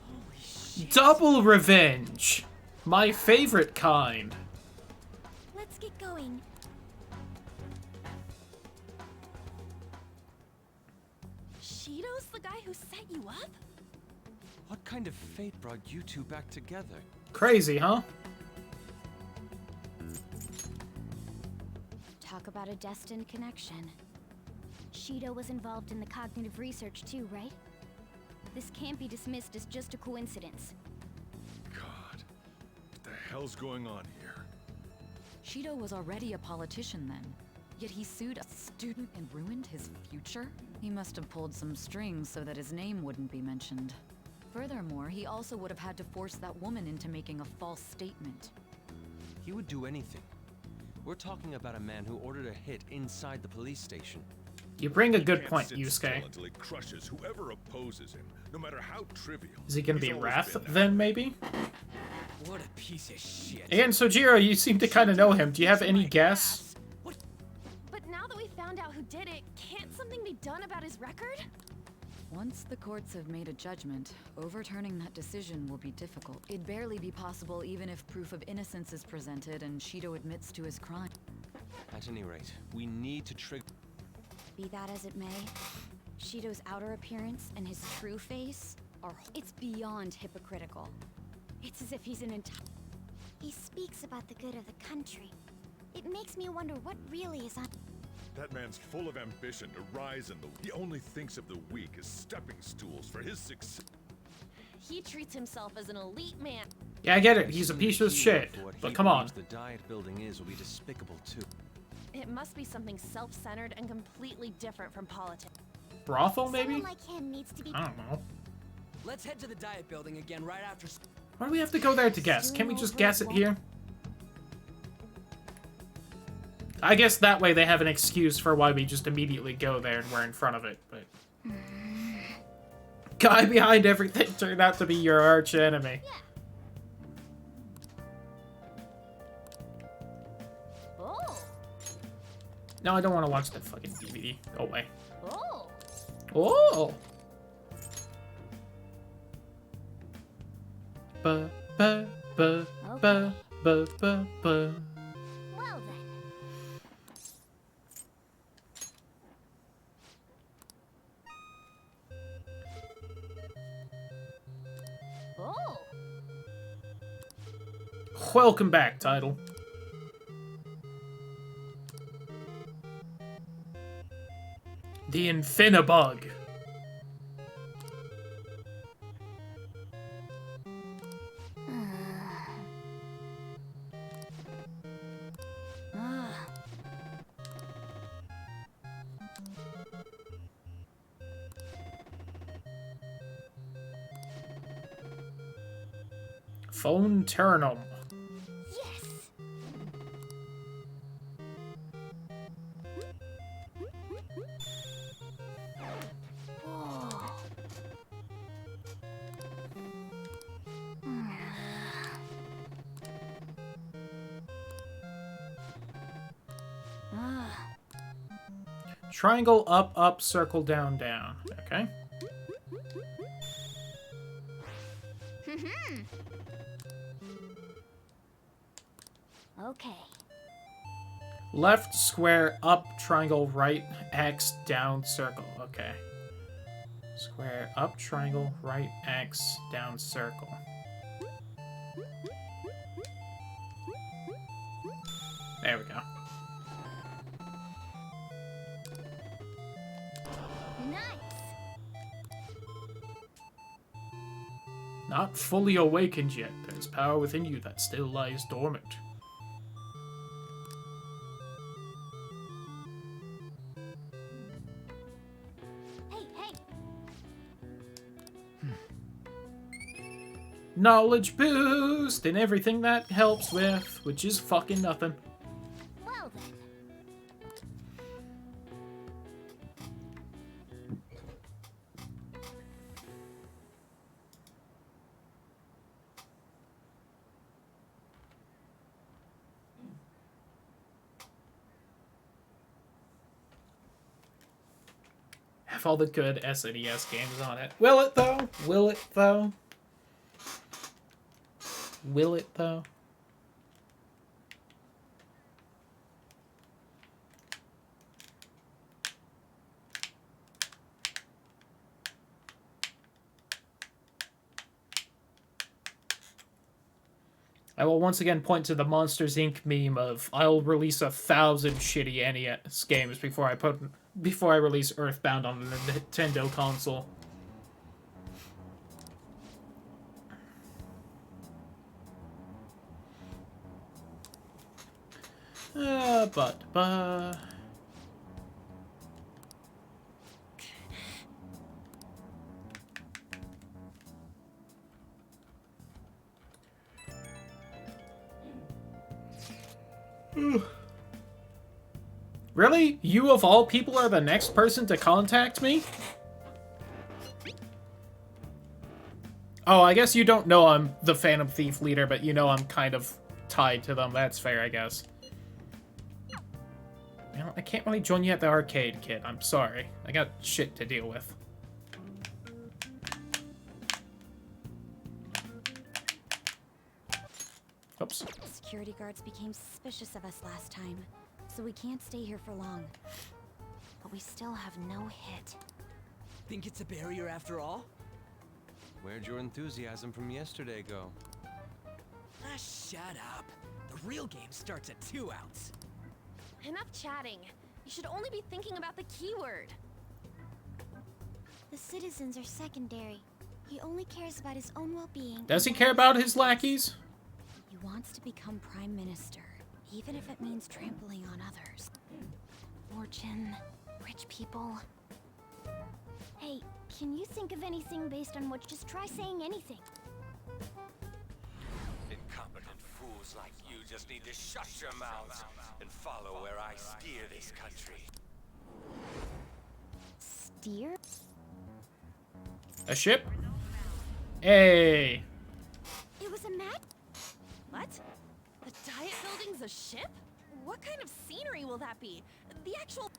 Holy shit. Double revenge. My favorite kind. Let's get going. Shido's the guy who set you up? What kind of fate brought you two back together? Crazy, huh? Talk about a destined connection. Shido was involved in the cognitive research too, right? This can't be dismissed as just a coincidence. God, what the hell's going on here? Shido was already a politician then, yet he sued a student and ruined his future? He must have pulled some strings so that his name wouldn't be mentioned. Furthermore, he also would have had to force that woman into making a false statement. He would do anything. We're talking about a man who ordered a hit inside the police station. You bring a good Can't point, sit still Yusuke. until he crushes whoever opposes him, no matter how trivial. Is he gonna He's be always Wrath been that then, way. maybe? What a piece of shit. And Sojiro, you seem to kind of know him. Do you have any guess? But now that we found out who did it, can't something be done about his record? Once the courts have made a judgment, overturning that decision will be difficult. It'd barely be possible even if proof of innocence is presented and Shido admits to his crime. At any rate, we need to trigger... Be that as it may, Shido's outer appearance and his true face are... It's beyond hypocritical. It's as if he's an entire... He speaks about the good of the country. It makes me wonder what really is on... That man's full of ambition to rise in the... He only thinks of the weak as stepping stools for his success. He treats himself as an elite man. Yeah, I get it. He's a piece of shit. But come on. The Diet building is will be despicable too. It must be something self-centered and completely different from politics. Brothel, maybe? Someone like him needs to be... I don't know. Let's head to the Diet building again right after... Why do we have to go there to guess? Can't we just guess it here? I guess that way they have an excuse for why we just immediately go there and we're in front of it, but... Guy behind everything turned out to be your arch enemy. Oh. No, I don't want to watch that fucking DVD. Go away. Oh. Oh! Ba ba ba ba ba ba ba. Well then. Oh. Welcome back, title. The Infinibug. Phone Turnum. Yes. Triangle, up, up, circle, down, down. Okay. Okay. Left, square, up, triangle, right, X, down, circle. Okay. Square, up, triangle, right, X, down, circle. There we go. Not fully awakened yet. There's power within you that still lies dormant. Knowledge boost and everything that helps with, which is fucking nothing. Well then. Have all the good SNES games on it. Will it though? Will it though? Will it though? I will once again point to the Monsters Inc. meme of I'll release 1,000 shitty NES games before I release Earthbound on the Nintendo console. But really? You of all people are the next person to contact me? Oh, I guess you don't know I'm the Phantom Thief leader, but you know I'm kind of tied to them. That's fair, I guess. Well, I can't really join you at the arcade, kid. I'm sorry. I got shit to deal with. Oops. Security guards became suspicious of us last time, so we can't stay here for long. But we still have no hit. Think it's a barrier after all? Where'd your enthusiasm from yesterday go? Ah, shut up. The real game starts at 2 outs. Enough chatting. You should only be thinking about the keyword. The citizens are secondary. He only cares about his own well-being. Does he care about his lackeys? He wants to become Prime Minister, even if it means trampling on others. Fortune, rich people. Hey, can you think of anything based on what? Just try saying anything. Incompetent fools like you just need to shut your mouths and follow where I steer this country. Steer? A ship? Hey. It was a mad. What? The Diet Building's a ship? What kind of scenery will that be? The actual.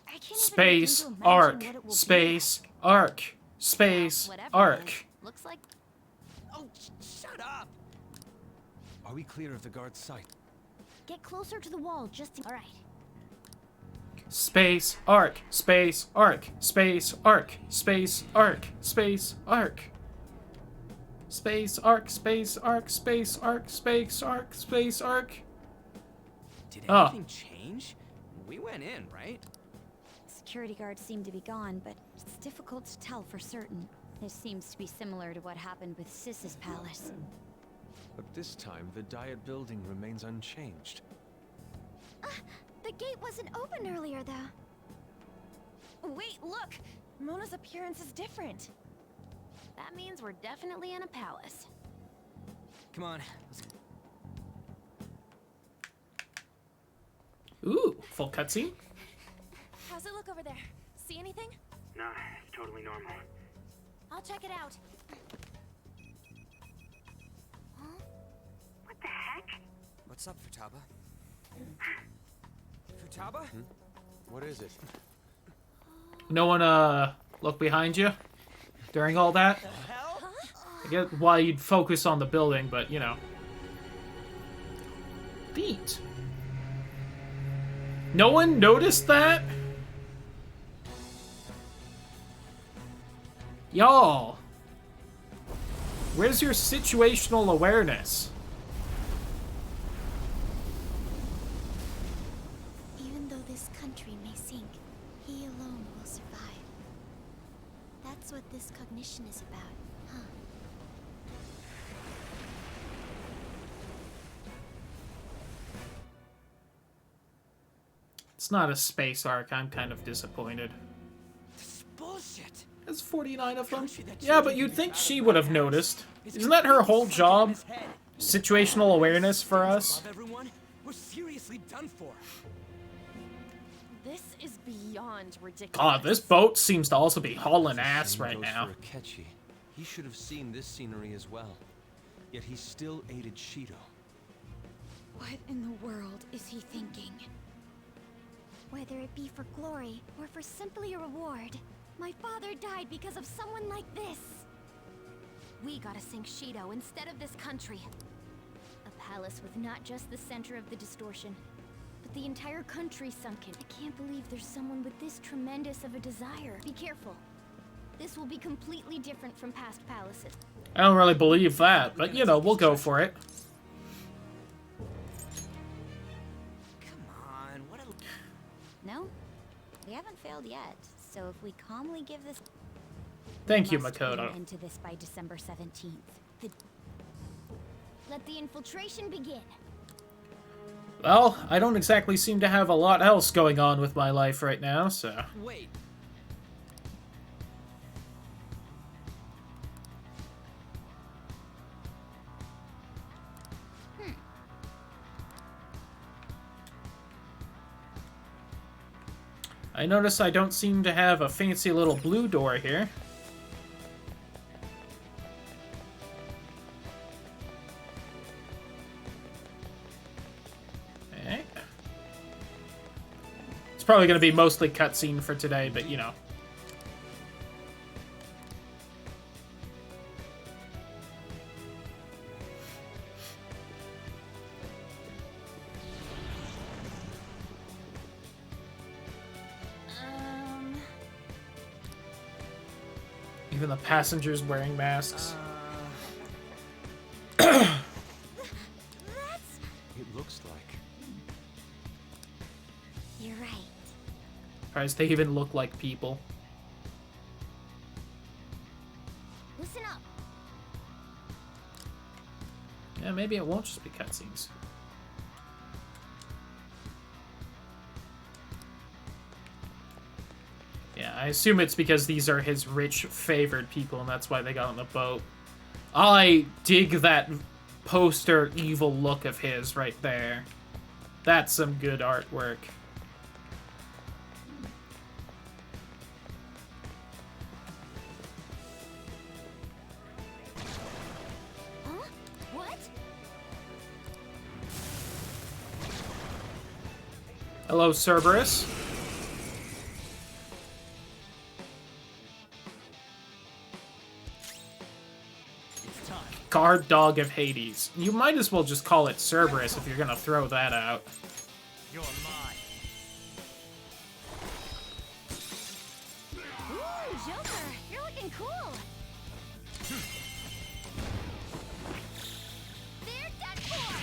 I can't Space even Ark. what it will Space Ark. Space Ark. Looks like. Oh, shut up! Are we clear of the guard's sight? Get closer to the wall, just all right. Space Ark. Space Ark. Space Ark. Space Ark. Space Ark. Space Ark. Space Ark. Space Ark. Space Ark. Space Ark. Did anything change? We went in, right? Security guards seem to be gone, but it's difficult to tell for certain. This seems to be similar to what happened with Sis's palace. But this time, the Diet Building remains unchanged. The gate wasn't open earlier, though. Wait, look! Mona's appearance is different. That means we're definitely in a palace. Come on, let's... Ooh, full cutscene. How's it look over there? See anything? Nah, it's totally normal. I'll check it out. What the heck? What's up, Futaba? Futaba? What is it? No one, look behind you during all that? I get why you'd focus on the building, but, you know. Feet. No one noticed that? Y'all. Where's your situational awareness? Even though this country may sink, he alone will survive. That's what this cognition is about, huh? It's not a space arc. I'm kind of disappointed. This bullshit. There's 49 of them. Yeah, but you'd think she would have noticed. Isn't that her whole job? Situational awareness for us? Everyone, we're seriously done for. This is beyond ridiculous. God, this boat seems to also be hauling ass right Goes now. for Akechi. He should have seen this scenery as well. Yet he still aided Shido. What in the world is he thinking? Whether it be for glory or for simply a reward, my father died because of someone like this. We gotta sink Shido instead of this country. A palace with not just the center of the distortion, but the entire country sunken. I can't believe there's someone with this tremendous of a desire. Be careful. This will be completely different from past palaces. I don't really believe that, but you know, we'll go for it. No? We haven't failed yet, so if we calmly give this... Thank you, must put an Makoto. end to this by December 17th. Let the infiltration begin. Well, I don't exactly seem to have a lot else going on with my life right now, so... Wait. I notice I don't seem to have a fancy little blue door here. Okay. It's probably going to be mostly cutscene for today, but you know. Even the passengers wearing masks. It looks like. You're right. Surprised they even look like people. Listen up. Yeah, maybe it won't just be cutscenes. Yeah, I assume it's because these are his rich, favored people, and that's why they got on the boat. I dig that poster evil look of his right there. That's some good artwork. Huh? What? Hello, Cerberus. Guard Dog of Hades. You might as well just call it Cerberus if you're gonna throw that out. You're mine. Ooh, Joker, you're looking cool. They're done for.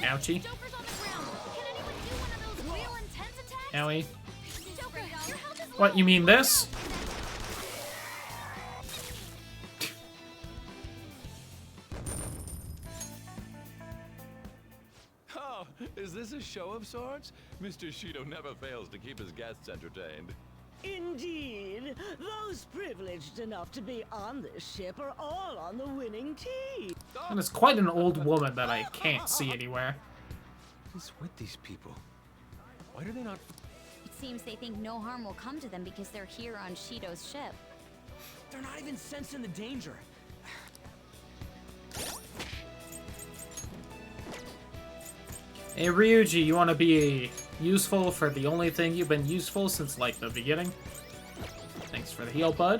Ouchie. Joker's on the ground. Can anyone do one of those real intense attacks? Owie. Joker, your health is What, you mean this? Oh, is this a show of sorts? Mr. Shido never fails to keep his guests entertained. Indeed. Those privileged enough to be on this ship are all on the winning team. And it's quite an old woman that I can't see anywhere. What is with these people? Why do they not... It seems they think no harm will come to them because they're here on Shido's ship. They're not even sensing the danger. Hey Ryuji, you want to be useful for the only thing you've been useful since, like, the beginning? Thanks for the heal, bud.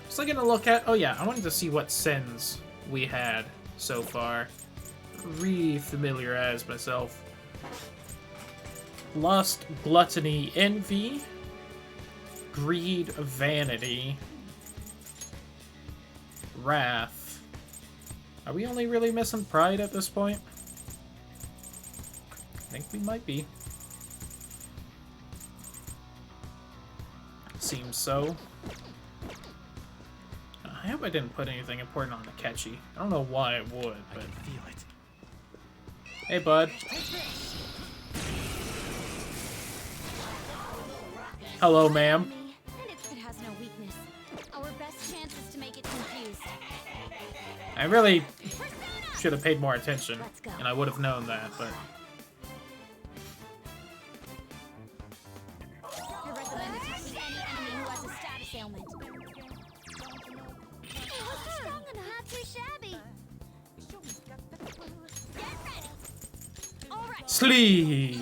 So I'm gonna look at... Oh yeah, I wanted to see what sins we had so far. Re-familiarize myself. Lust, gluttony, envy, greed, vanity, wrath. Are we only really missing pride at this point? I think we might be. Seems so. I hope I didn't put anything important on Akechi. I don't know why I would, but... I can feel it. Hey, bud. Hello, ma'am. It has no weakness. Our best chance is to make it confused. I really should have paid more attention, and I would have known that, but... I recommend attacking any enemy who has a status ailment. Strong enough. Not too shabby. Get ready. All right. Sleep!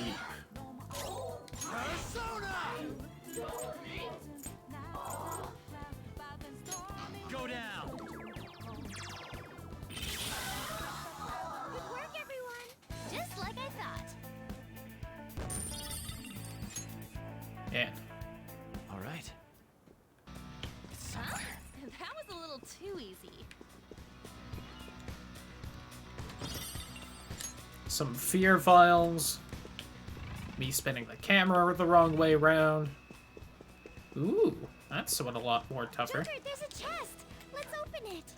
Go down. Good work, everyone. Just like I thought. Yeah. All right. Huh? That was a little too easy. Some fear vials. Me spinning the camera the wrong way around. Ooh, that's a lot more tougher. Joker, there's a chest. Let's open it.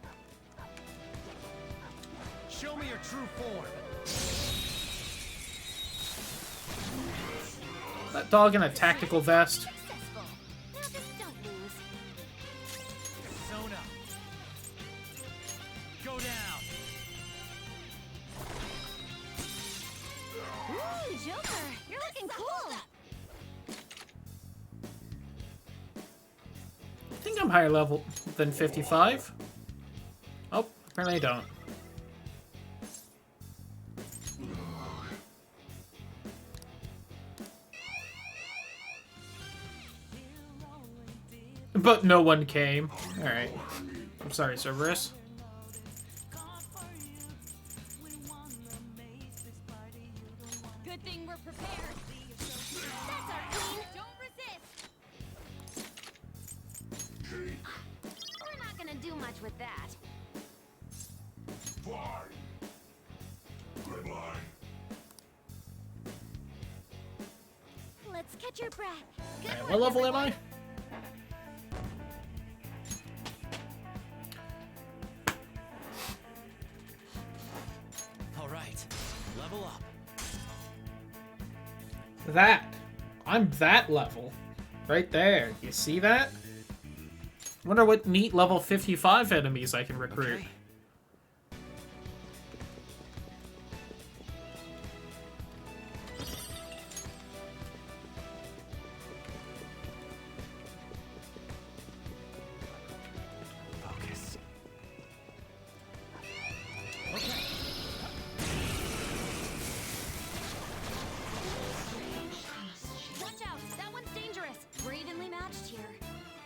Show me your true form. That dog in a tactical vest. Now just don't lose. Sona. Go down. Ooh, Joker, you're looking cool. I think I'm higher level than 55. Oh, apparently I don't. But no one came. Alright. I'm sorry, Cerberus. Good thing we're prepared. That's our queen. Don't resist. We're not gonna do much with that. Fine. Goodbye. Let's catch your breath. Good Alright, work, what level am everyone. I? All right. Level up. That. I'm that level. Right there. You see that? Wonder what neat level 55 enemies I can recruit. Okay. Focus. Okay. Watch out, that one's dangerous. We're evenly matched here.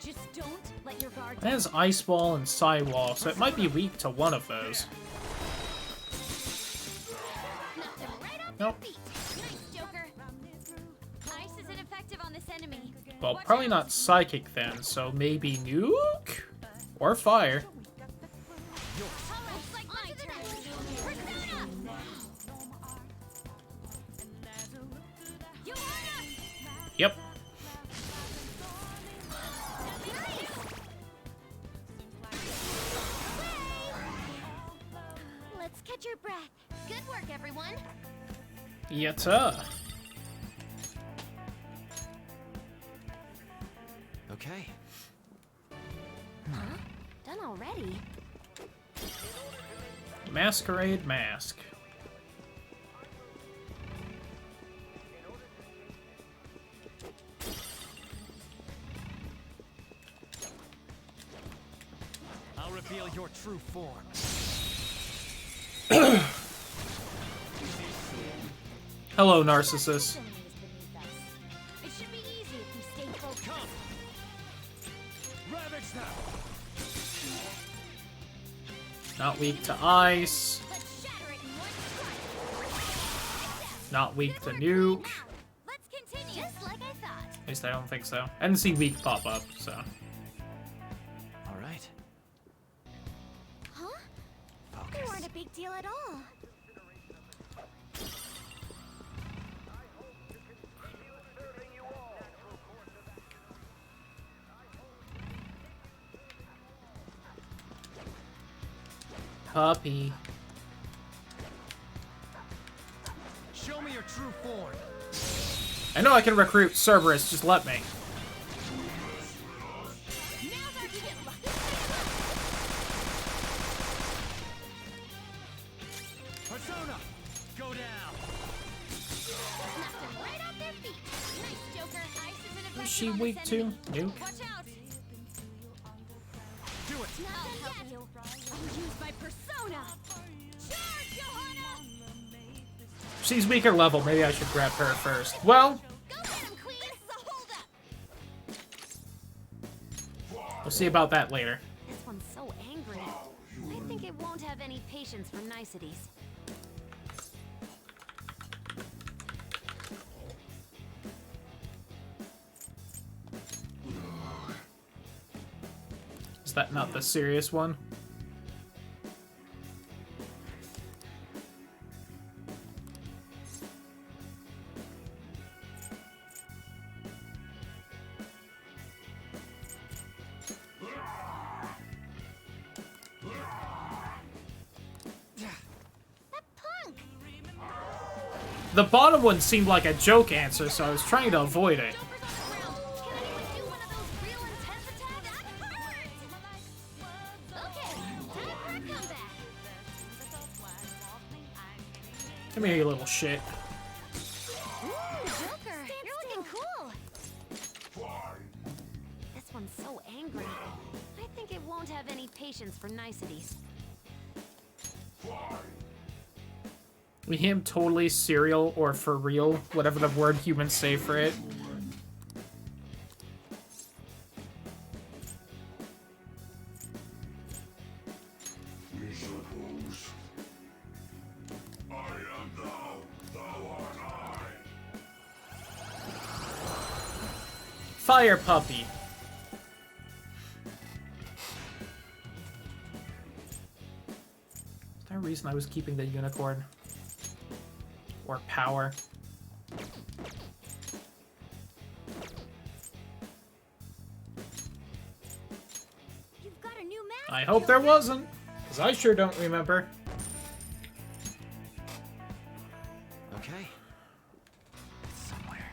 Just don't let your guard It down. has Ice Ball and Psy Wall, so it might be weak to one of those. Knock them right off Nope. their feet. Nice, Joker. Ice isn't effective on this enemy. Well, probably not Psychic then, so maybe Nuke? Or Fire. Looks like my turn. Persona! You want us? Yep. Let's catch your breath. Good work, everyone. Yatta. Okay. Huh? Done already? Masquerade Mask. I'll reveal your true form. Hello, Narcissus. It should be easy if we stay focused. Ravage them. Not weak to ice. Not weak to nuke. Let's continue. Just like I thought. At least I don't think so. I didn't see weak pop up, so. All right. Huh? They weren't a big deal at all. Puppy. Show me your true form. I know I can recruit Cerberus, just let me. Persona, go down. Knocked them right off their feet. Nice, Joker. Ice isn't Is effective she on weak this to enemy. nuke? Watch out. Do it. I'll help you. I'll use my persona. Charge, Johanna! She's weaker level, maybe I should grab her first. Well, Go get him, Queen! This is a holdup! we'll see about that later. This one's so angry. I think it won't have any patience for niceties. Is that not the serious one? The bottom one seemed like a joke answer, so I was trying to avoid it. Come here, you little shit. Ooh, Joker, you're looking cool. This one's so angry. I think it won't have any patience for niceties. We him totally serial or for real, whatever the word humans say for it. Fire puppy. Is there a reason I was keeping the unicorn? Or power? You've got a new mask. I hope there wasn't, because I sure don't remember. Okay. Somewhere.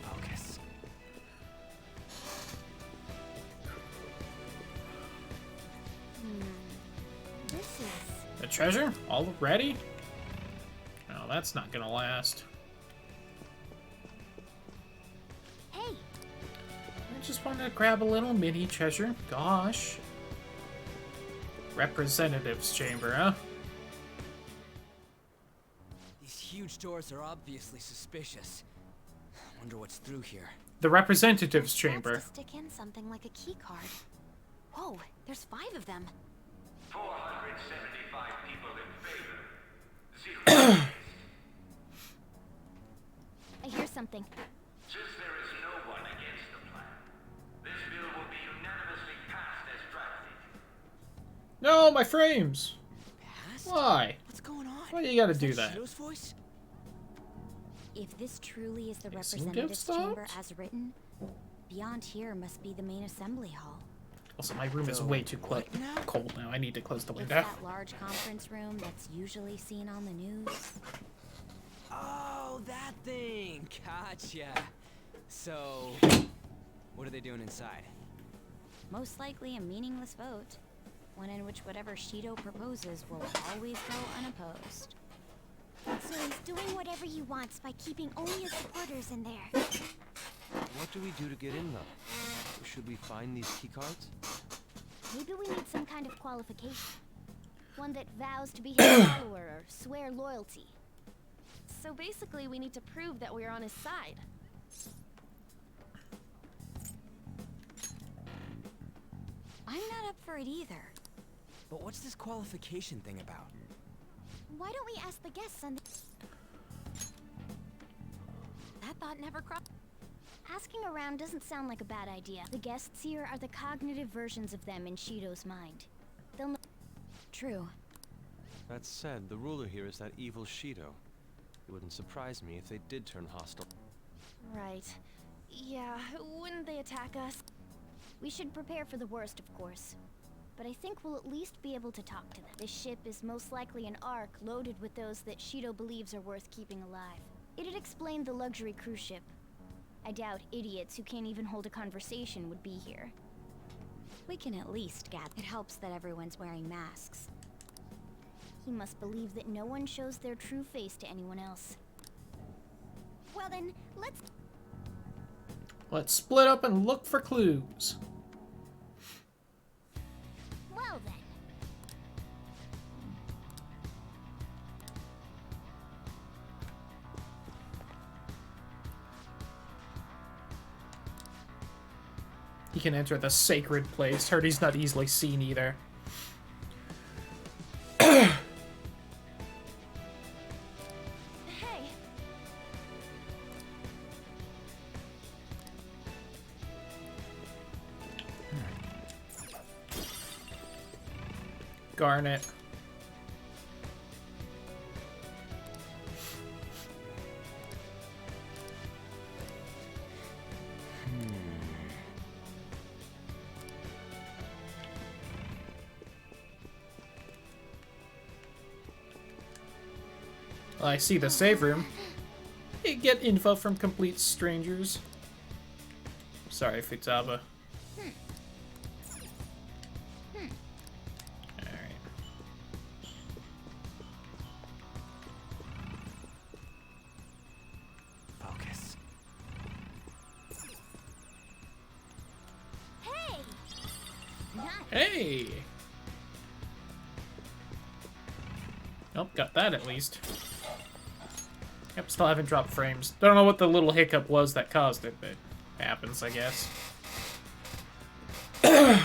Focus. This is... The treasure? Already? No, that's not gonna last. Hey! I just wanted to grab a little mini treasure. Gosh. Representative's chamber, huh? These huge doors are obviously suspicious. Wonder what's through here. The representative's chamber. Stick in something like a key card. Whoa, there's 5 of them. 475 people in favor. 0 I hear something. Since there is no one against the plan, this bill will be unanimously passed as drafted. No, my frames! Passed? Why? What's going on? Why do you gotta Is do that? Shido's voice? If this truly is the It seemed to have representative's chamber stopped. as written, beyond here must be the main assembly hall. Also, my room is way too cold now. I need to close the It's window. that large conference room that's usually seen on the news. Oh, that thing! Gotcha. So, what are they doing inside? Most likely a meaningless vote. One in which whatever Shido proposes will always go unopposed. So he's doing whatever he wants by keeping only his supporters in there. What do we do to get in, though? Should we find these keycards? Maybe we need some kind of qualification. One that vows to be his follower or swear loyalty. So basically, we need to prove that we're on his side. I'm not up for it either. But what's this qualification thing about? Why don't we ask the guests on the... That thought never crossed. Asking around doesn't sound like a bad idea. The guests here are the cognitive versions of them in Shido's mind. They'll know... True. That said, the ruler here is that evil Shido. It wouldn't surprise me if they did turn hostile. Right. Yeah, wouldn't they attack us? We should prepare for the worst, of course. But I think we'll at least be able to talk to them. This ship is most likely an Ark loaded with those that Shido believes are worth keeping alive. It'd explain the luxury cruise ship. I doubt idiots who can't even hold a conversation would be here. We can at least gather. It helps that everyone's wearing masks. He must believe that no one shows their true face to anyone else. Well then, Let's split up and look for clues. Well then. He can enter the sacred place. Heard he's not easily seen either. Hey. Garnet. Well, I see the save room. You get info from complete strangers. Sorry, Futaba. Focus. Hey! Hey! Nope, got that at least. Yep, still haven't dropped frames. Don't know what the little hiccup was that caused it, but it happens, I guess. Indeed.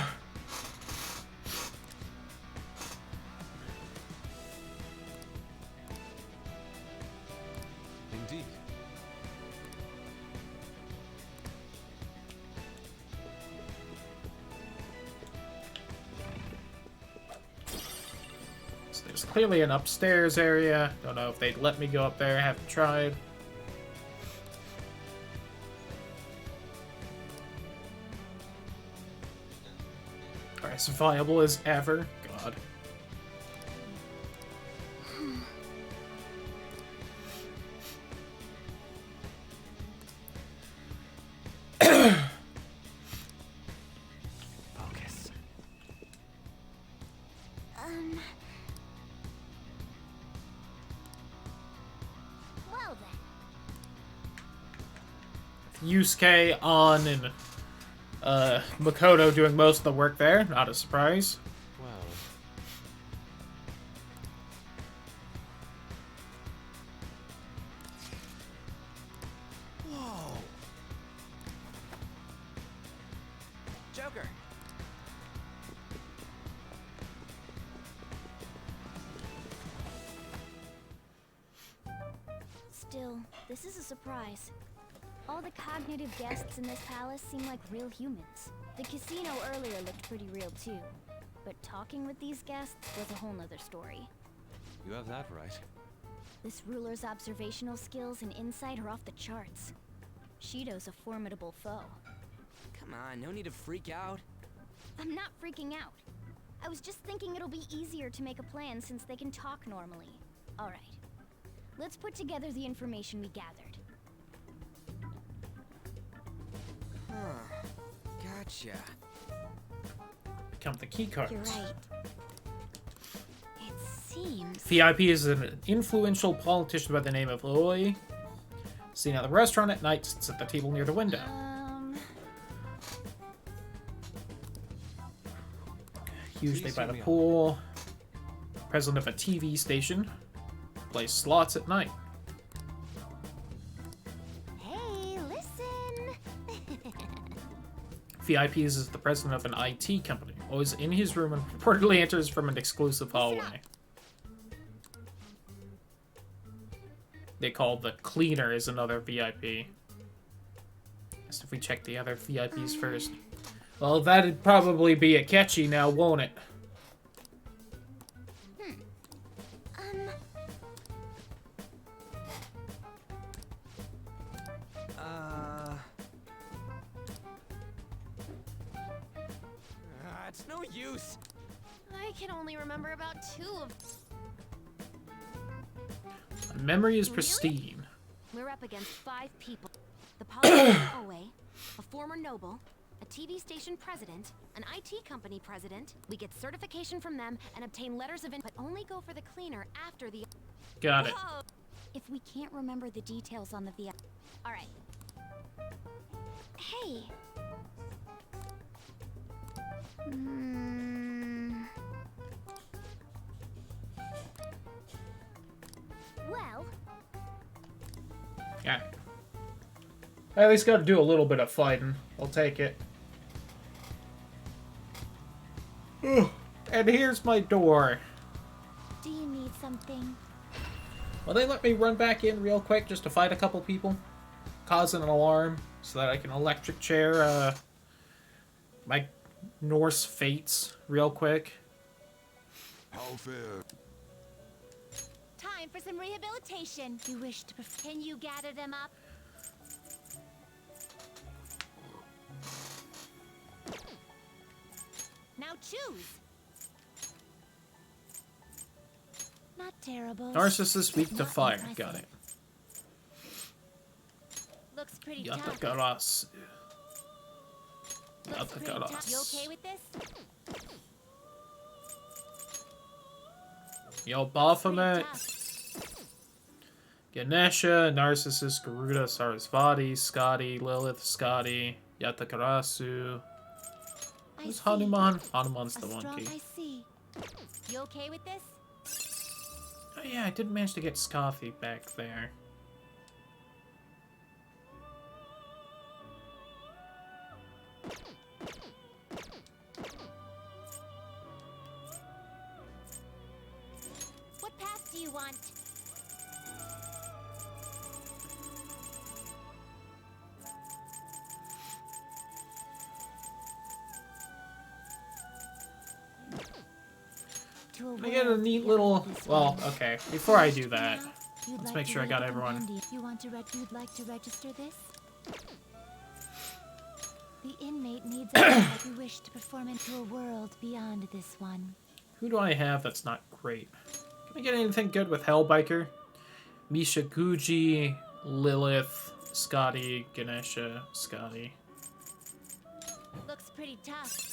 So there's clearly an upstairs area. Don't know if they'd let me go up there. I haven't tried. Alright, as viable as ever. God. Focus. Well then. Yusuke, On, and Makoto doing most of the work there. Not a surprise. Well, Whoa. Joker. Still, this is a surprise. All the cognitive guests in this palace seem like real humans. The casino earlier looked pretty real too. But talking with these guests was a whole nother story. you have that right. This ruler's observational skills and insight are off the charts. Shido's a formidable foe. Come on, no need to freak out. I'm not freaking out. I was just thinking it'll be easier to make a plan since they can talk normally. Alright. Let's put together the information we gathered. Huh. Gotcha. count the key cards. You're right. It seems... VIP is an influential politician by the name of Loy. Seen at the restaurant at night, sits at the table near the window. Usually by the pool. President of a TV station. Plays slots at night. Hey, listen! VIP is the president of an IT company. Always in his room and reportedly enters from an exclusive hallway. They call the cleaner is another VIP. Guess if we check the other VIPs first. Well, that'd probably be a catchy now, won't it? It's no use. I can only remember about 2 of... My memory is pristine. We're up against 5 people. The politician Owe, a former noble, a TV station president, an IT company president. We get certification from them and obtain letters of but only go for the cleaner after the... Got it. Whoa. If we can't remember the details on the VIP... Alright. Hey. Well... Yeah. I at least got to do a little bit of fighting. I'll take it. Ugh. And here's my door. Do you need something? Will they let me run back in real quick just to fight a couple people? Causing an alarm so that I can electric chair my Norse fates real quick. How fair? Time for some rehabilitation. You wish to Can you gather them up? Now choose. Not terrible. Narcissus weak to fire. Got it. Looks pretty tough. Yatagarasu. Looks pretty tough. You okay with this? Yo, Baphomet. Ganesha, Narcissus, Garuda, Sarasvati, Scotty, Lilith, Scotty, Yatagarasu. Who's Hanuman? Hanuman's the one key. I see. You okay with this? Oh yeah, I did manage to get Scothy back there. What path do you want? Can I get a neat little... Well, okay. Before I do that, let's make sure I got everyone. You want to you'd like to register this? The inmate needs a that you wish to perform into a world beyond this one. Who do I have that's not great? Can I get anything good with Hellbiker? Misha Guji, Lilith, Scotty, Ganesha, Scotty. Looks pretty tough.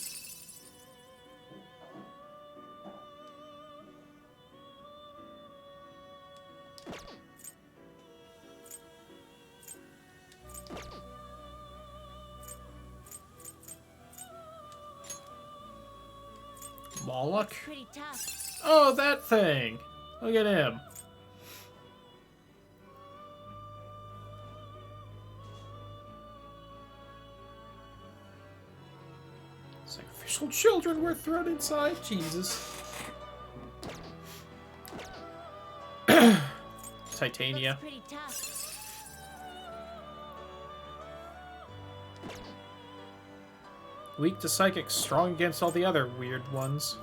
Moloch? Pretty tough. Oh, that thing! Look at him. Sacrificial children were thrown inside. Jesus. Titania. Pretty tough. Weak to psychic, strong against all the other weird ones.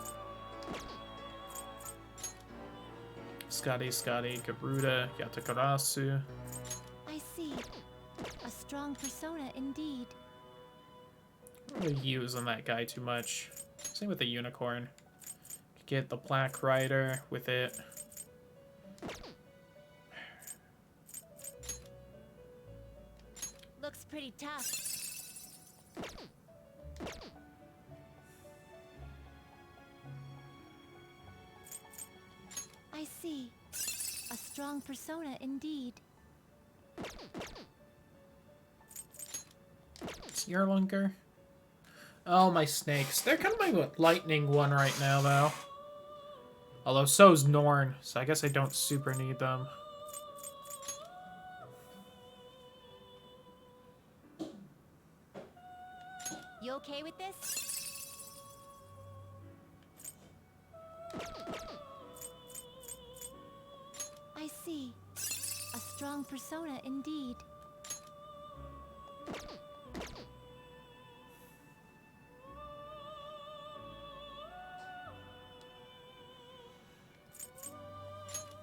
Scotty, Garuda, Yatagarasu. I see. A strong persona indeed. I'm not really using that guy too much. Same with the unicorn. Could get the Black Rider with it. Looks pretty tough. see. A strong persona indeed. Sierlunker. Oh, my snakes. They're kind of my lightning one right now, though. Although so's Norn, so I guess I don't super need them. You okay with this? I see. A strong persona indeed.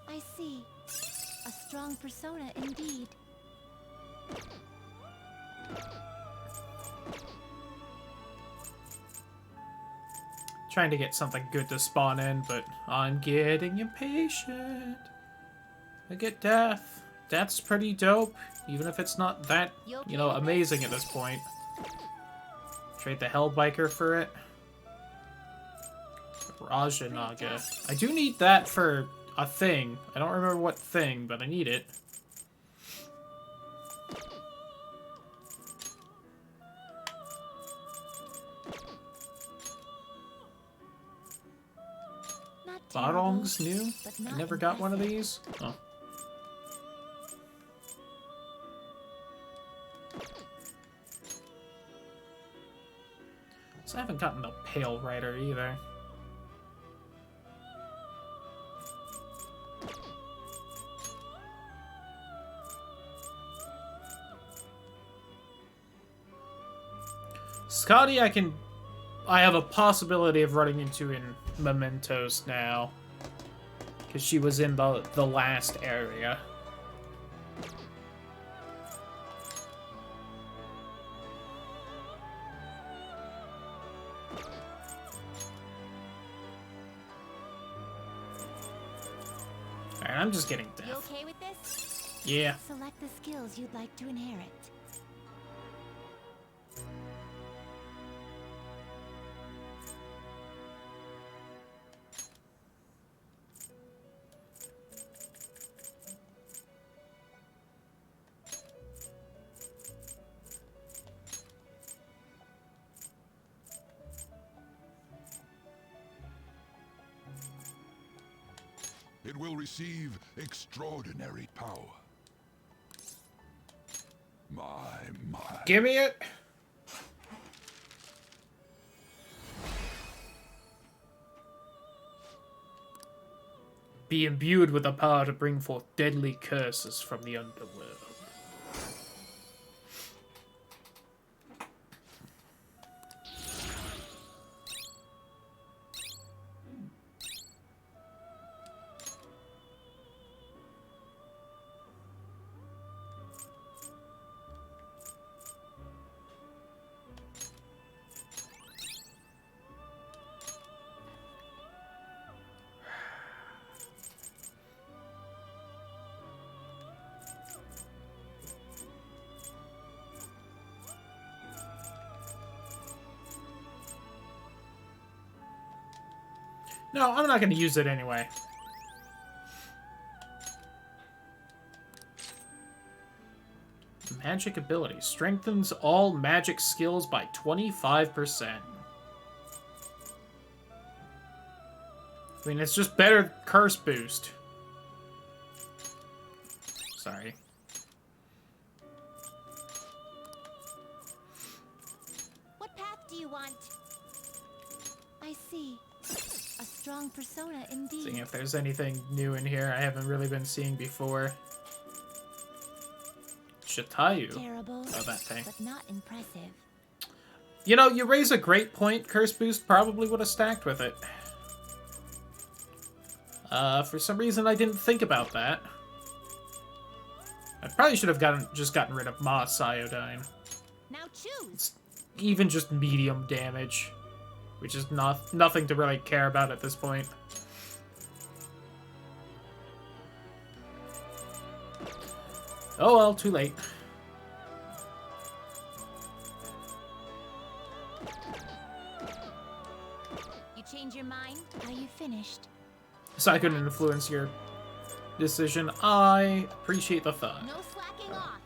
I see. A strong persona indeed. Trying to get something good to spawn in, but I'm getting impatient. I get death. Death's pretty dope, even if it's not that, you know, amazing at this point. Trade the Hellbiker for it. Raja Naga. I do need that for a thing. I don't remember what thing, but I need it. Barong's new? I never got one of these? Oh. So I haven't gotten the Pale Rider either. Scotty, I have a possibility of running into in Mementos now. Because she was in the last area. Alright, I'm just getting death. You okay with this? Yeah. Select the skills you'd like to inherit. It will receive extraordinary power. My. Give me it! Be imbued with the power to bring forth deadly curses from the underworld. No, I'm not going to use it anyway. Magic ability. Strengthens all magic skills by 25%. I mean, it's just better curse boost. Sorry. What path do you want? I see. A strong persona indeed. Seeing if there's anything new in here I haven't really been seeing before. Shatayu. Terrible, oh, that thing. but not impressive. You know, you raise a great point. Curse boost probably would have stacked with it. For some reason I didn't think about that. I probably should have gotten rid of Moss Iodine. Now choose. It's even just medium damage, which is nothing to really care about at this point. Oh well, too late. You change your mind? Are you finished? So I couldn't influence your decision. I appreciate the thought. No slacking off.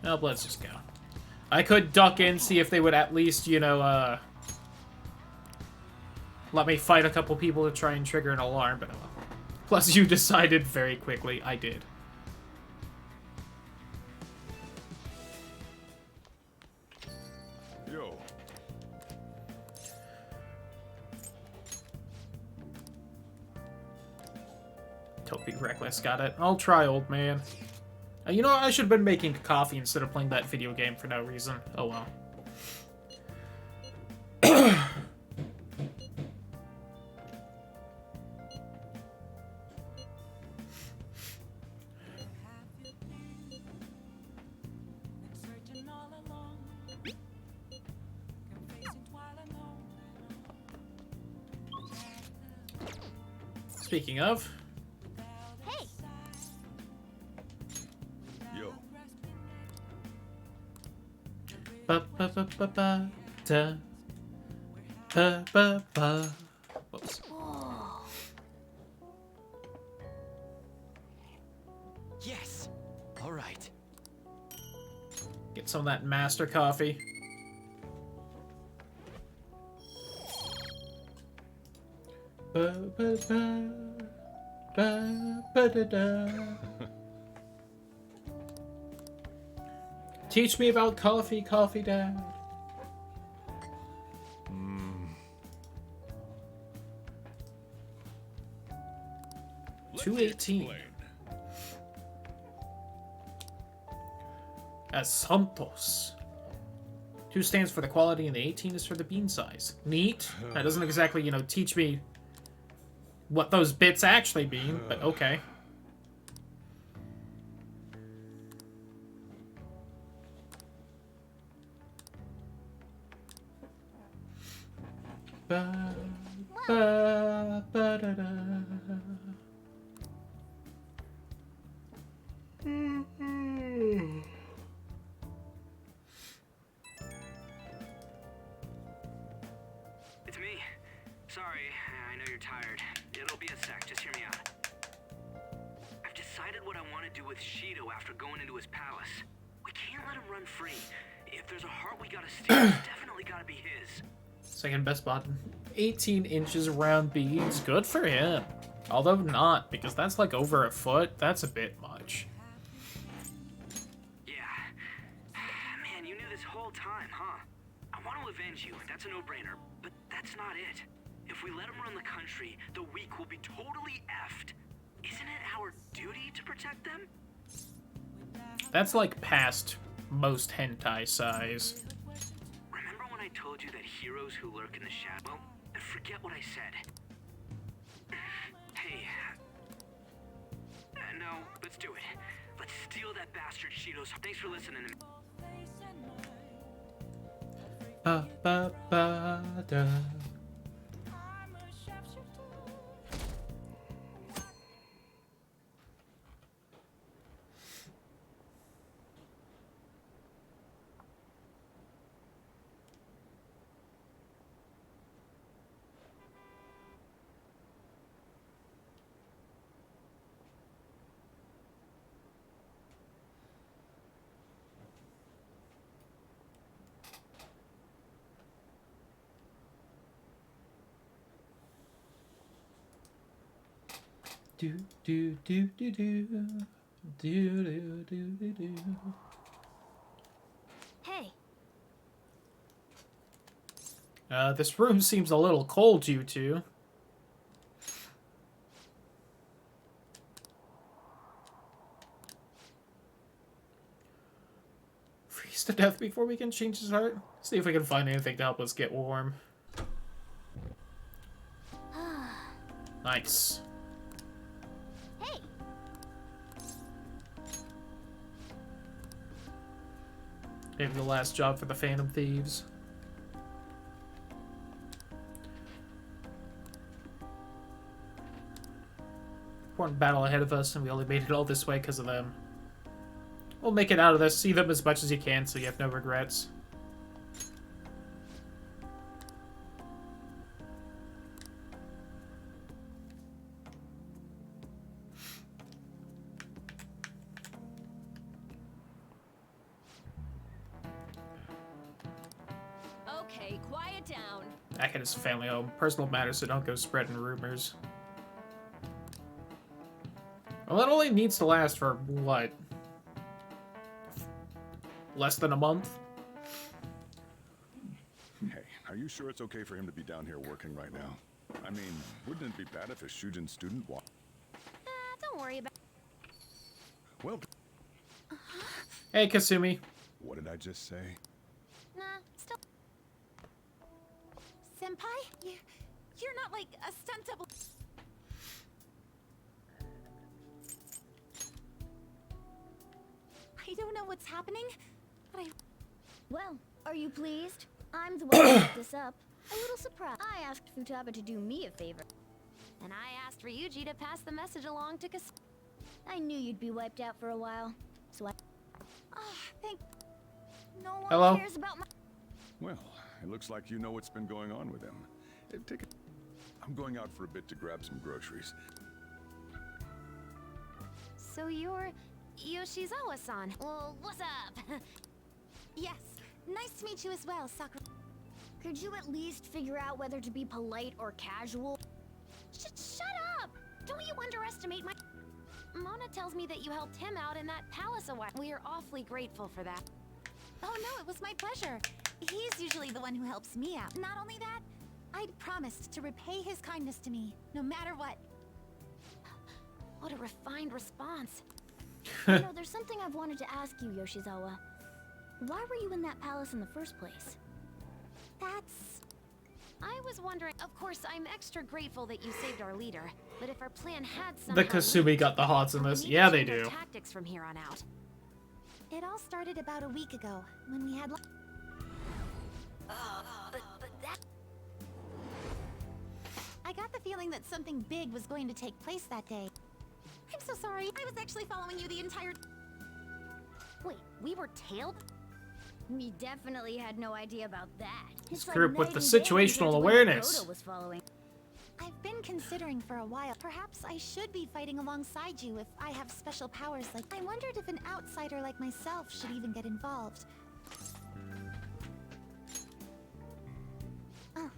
Well, let's just go. I could duck in, see if they would at least, you know, let me fight a couple people to try and trigger an alarm, but plus you decided very quickly. I did. Yo. Don't be reckless, got it. I'll try, old man. You know, I should have been making coffee instead of playing that video game for no reason. Oh well. Speaking of, hey. Yo. Ba ba ba ba ba da ba ba ba. Whoops. Yes. All right. Get some of that master coffee. Ba ba ba ba ba da da. Teach me about coffee, coffee dad. Let 218. As Santos. 2 stands for the quality and the 18 is for the bean size. Neat. That doesn't exactly, you know, teach me what those bits actually mean, but okay. Ba, ba, ba, da, da. It's me. Sorry, I know you're tired. It'll be a sec, just hear me out. I've decided what I want to do with Shido after going into his palace. We can't let him run free. If there's a heart we gotta steal, it's definitely gotta be his. Second best button. 18 inches round beads. Good for him. Although not, because that's like over a foot. That's a bit much. Yeah. Man, you knew this whole time, huh? I want to avenge you, that's a no-brainer, but that's not it. If we let him run the country, the weak will be totally effed. Isn't it our duty to protect them? That's like past most hentai size. Remember when I told you that heroes who lurk in the shadow? Well, forget what I said. Hey. No, let's do it. Let's steal that bastard Shido's. Thanks for listening to me. Ba ba ba da. Do do do do do do do do do. Hey. This room seems a little cold, you two. Freeze to death before we can change his heart. See if we can find anything to help us get warm. Nice. Hey. Maybe the last job for the Phantom Thieves. Important battle ahead of us, and we only made it all this way because of them. We'll make it out of this. See them as much as you can so you have no regrets. town. Back at his family home. Personal matters, so don't go spreading rumors. Well, it only needs to last for, what? Less than a month? Hey, are you sure it's okay for him to be down here working right now? I mean, wouldn't it be bad if a Shujin student walked? Don't worry about. Well, Hey, Kasumi. what did I just say? Nah, still. Senpai? You're not like a stunt double. I don't know what's happening, but I... Well, are you pleased? I'm the one who set this up. A little surprised. I asked Futaba to do me a favor. And I asked Ryuji to pass the message along to Kas. I knew you'd be wiped out for a while, so I... thank... No one Hello? cares about my... Well, it looks like you know what's been going on with him. I'm going out for a bit to grab some groceries. So you're Yoshizawa-san. Well, what's up? Yes, nice to meet you as well, Sakura. Could you at least figure out whether to be polite or casual? Shut up! Don't you underestimate my... Mona tells me that you helped him out in that palace a while. We are awfully grateful for that. Oh no, it was my pleasure. He's usually the one who helps me out. Not only that, I'd promised to repay his kindness to me, no matter what. What a refined response. You know, there's something I've wanted to ask you, Yoshizawa. Why were you in that palace in the first place? That's... I was wondering... Of course, I'm extra grateful that you saved our leader, but if our plan had somehow... The Kasumi got the hots in this. Yeah, they do. Tactics from here on out. It all started about a week ago, when we had... But that... I got the feeling that something big was going to take place that day. I'm so sorry. I was actually following you the entire... Wait, we were tailed? We definitely had no idea about that. This It's like group with night the and day situational compared to when awareness. Makoto was following. I've been considering for a while. Perhaps I should be fighting alongside you if I have special powers like... I wondered if an outsider like myself should even get involved. Oh.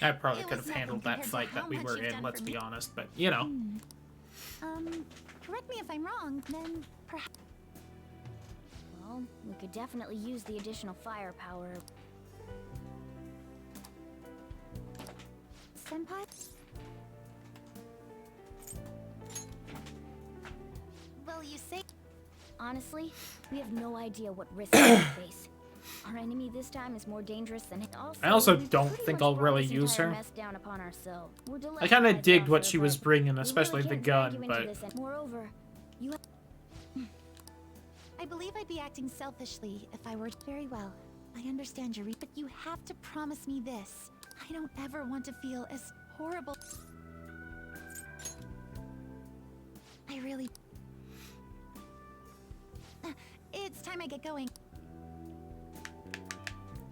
I probably It could was have handled nothing that compared fight to that we how were much you've in, done let's for be me. honest, but, you know. Correct me if I'm wrong, then perhaps... Well, we could definitely use the additional firepower. Senpai? Well, you say... Honestly, we have no idea what risks we face. Our enemy this time is more dangerous than it. I also we've don't pretty think much I'll brought really this use entire her. mess down upon ourselves. We're I delighted kind by of digged the what offer, she was but bringing, we especially really the can't drag gun, you into but... this, and moreover, you I believe I'd be acting selfishly if I were... Very well. I understand your but you have to promise me this. I don't ever want to feel as horrible... I really... It's time I get going.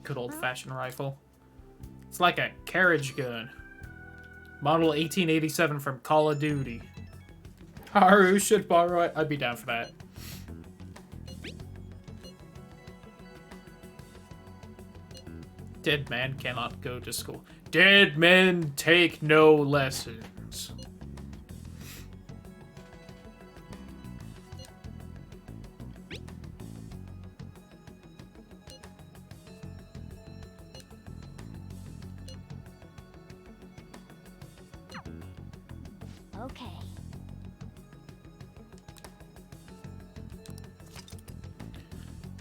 Good old-fashioned rifle. It's like a carriage gun. Model 1887 from Call of Duty. Haru should borrow it. I'd be down for that. Dead man cannot go to school. Dead men take no lessons. okay.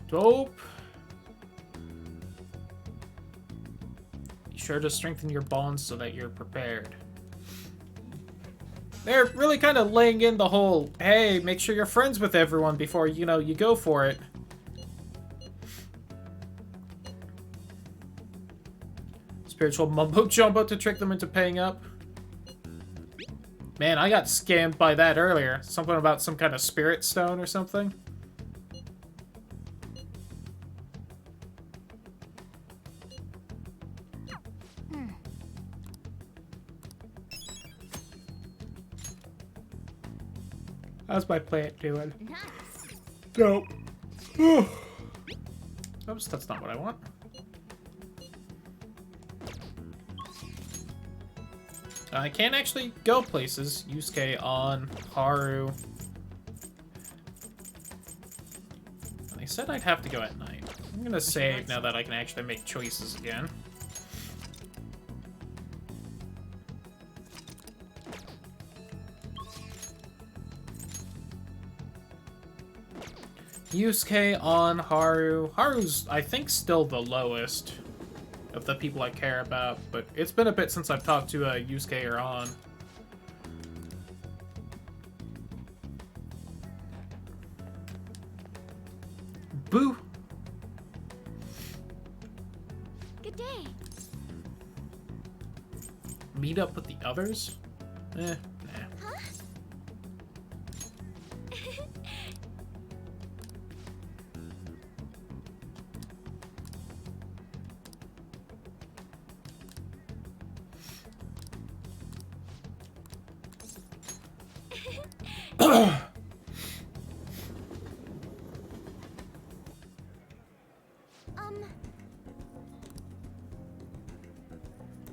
Dope. Be sure to strengthen your bonds so that you're prepared. They're really kind of laying in the whole, hey, make sure you're friends with everyone before, you know, you go for it. Spiritual mumbo-jumbo to trick them into paying up. Man, I got scammed by that earlier. Something about some kind of spirit stone or something. How's my plant doing? Nice. Dope. Oops, that's not what I want. I can't actually go places. Yusuke on Haru. They said I'd have to go at night. I'm gonna save now that I can actually make choices again. Yusuke on Haru. Haru's, I think, still the lowest of the people I care about, but it's been a bit since I've talked to Yusuke or On. Boo! Good day. Meet up with the others? Nah. Huh?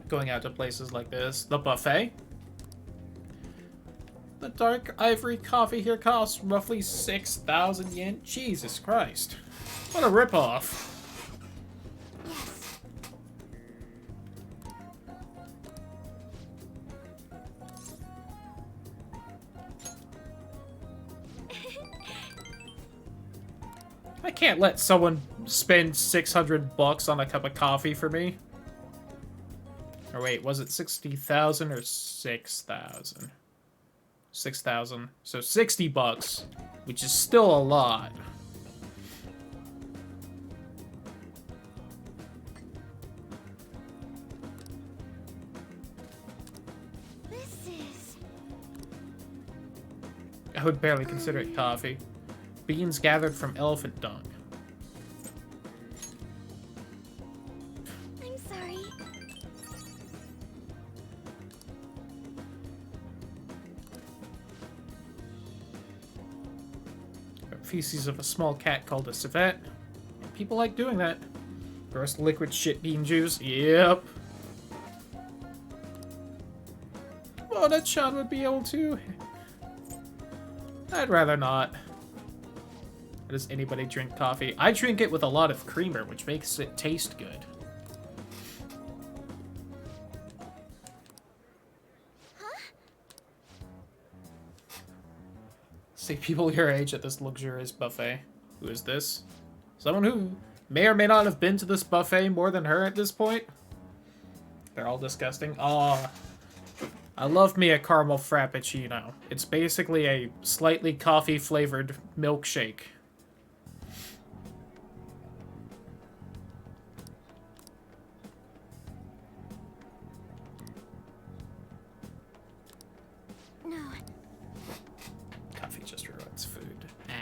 Going out to places like this. The buffet? The dark ivory coffee here costs roughly 6,000 yen. Jesus Christ. What a ripoff. I can't let someone spend 600 bucks on a cup of coffee for me. Or wait, was it 60,000 or 6,000? 6,000. So 60 bucks, which is still a lot. This is... I would barely consider it coffee. Beans gathered from elephant dung. I'm sorry. Feces of a small cat called a civet. People like doing that. Gross liquid shit bean juice. Yep. Oh, that Sean would be able to. I'd rather not. Does anybody drink coffee? I drink it with a lot of creamer, which makes it taste good. See people your age at this luxurious buffet. Who is this? Someone who may or may not have been to this buffet more than her at this point? They're all disgusting. Aw. I love me a caramel frappuccino. It's basically a slightly coffee-flavored milkshake. No. Coffee just ruins food. Ah.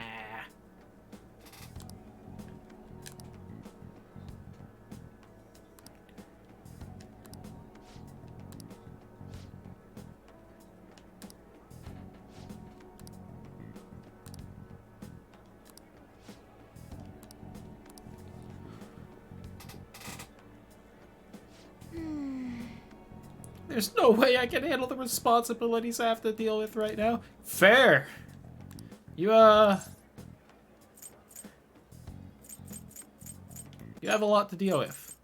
There's no way I can handle the responsibilities I have to deal with right now. Fair. You have a lot to deal with.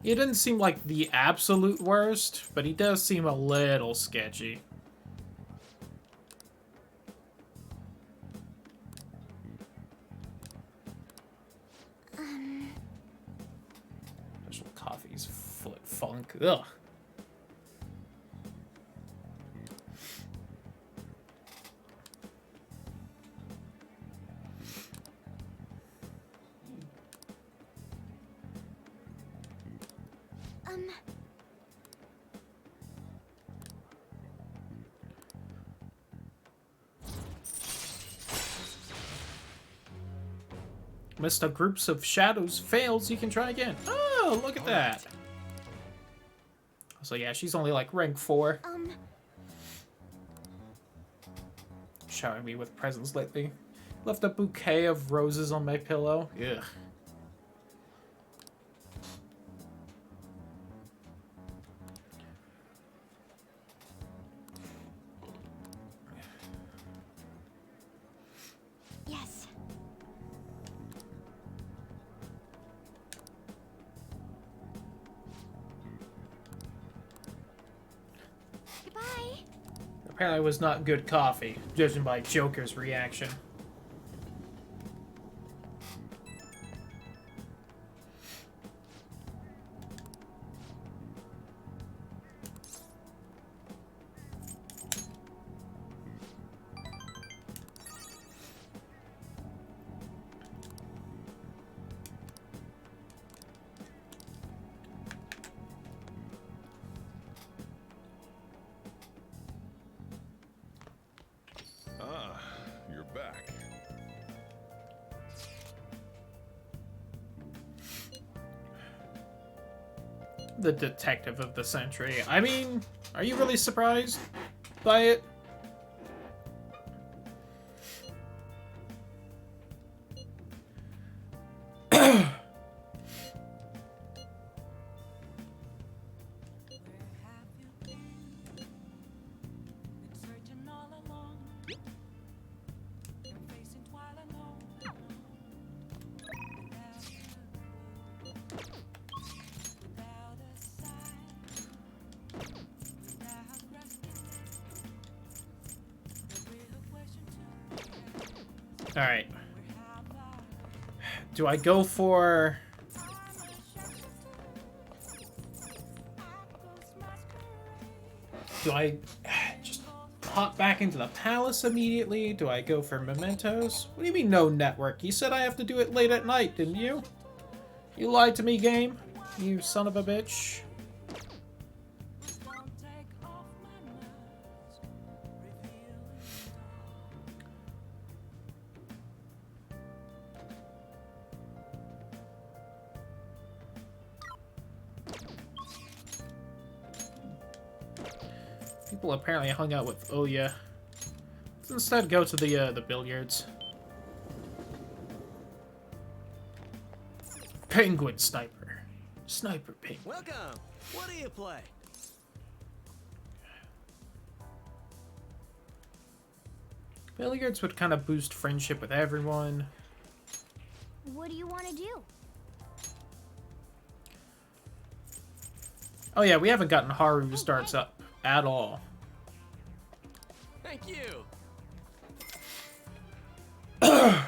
He didn't seem like the absolute worst, but he does seem a little sketchy. Special coffee's foot funk. Ugh. Missed a groups of shadows fails, you can try again. Oh, look at that. So yeah, she's only like rank 4. showering me with presents lately. Left a bouquet of roses on my pillow. Ugh. Yes. Goodbye. Apparently it was not good coffee, judging by Joker's reaction. Ah, you're back. The detective of the century. I mean, are you really surprised by it? Alright. Do I go for... Do I just hop back into the palace immediately? Do I go for mementos? What do you mean no network? You said I have to do it late at night, didn't you? You lied to me, game. You son of a bitch. People apparently hung out with Oya. Let's instead go to the billiards. Penguin sniper. Sniper penguin. Welcome. What do you play? Billiards would kind of boost friendship with everyone. What do you want to do? Oh yeah, we haven't gotten Haru starts up at all. Thank you. Hey.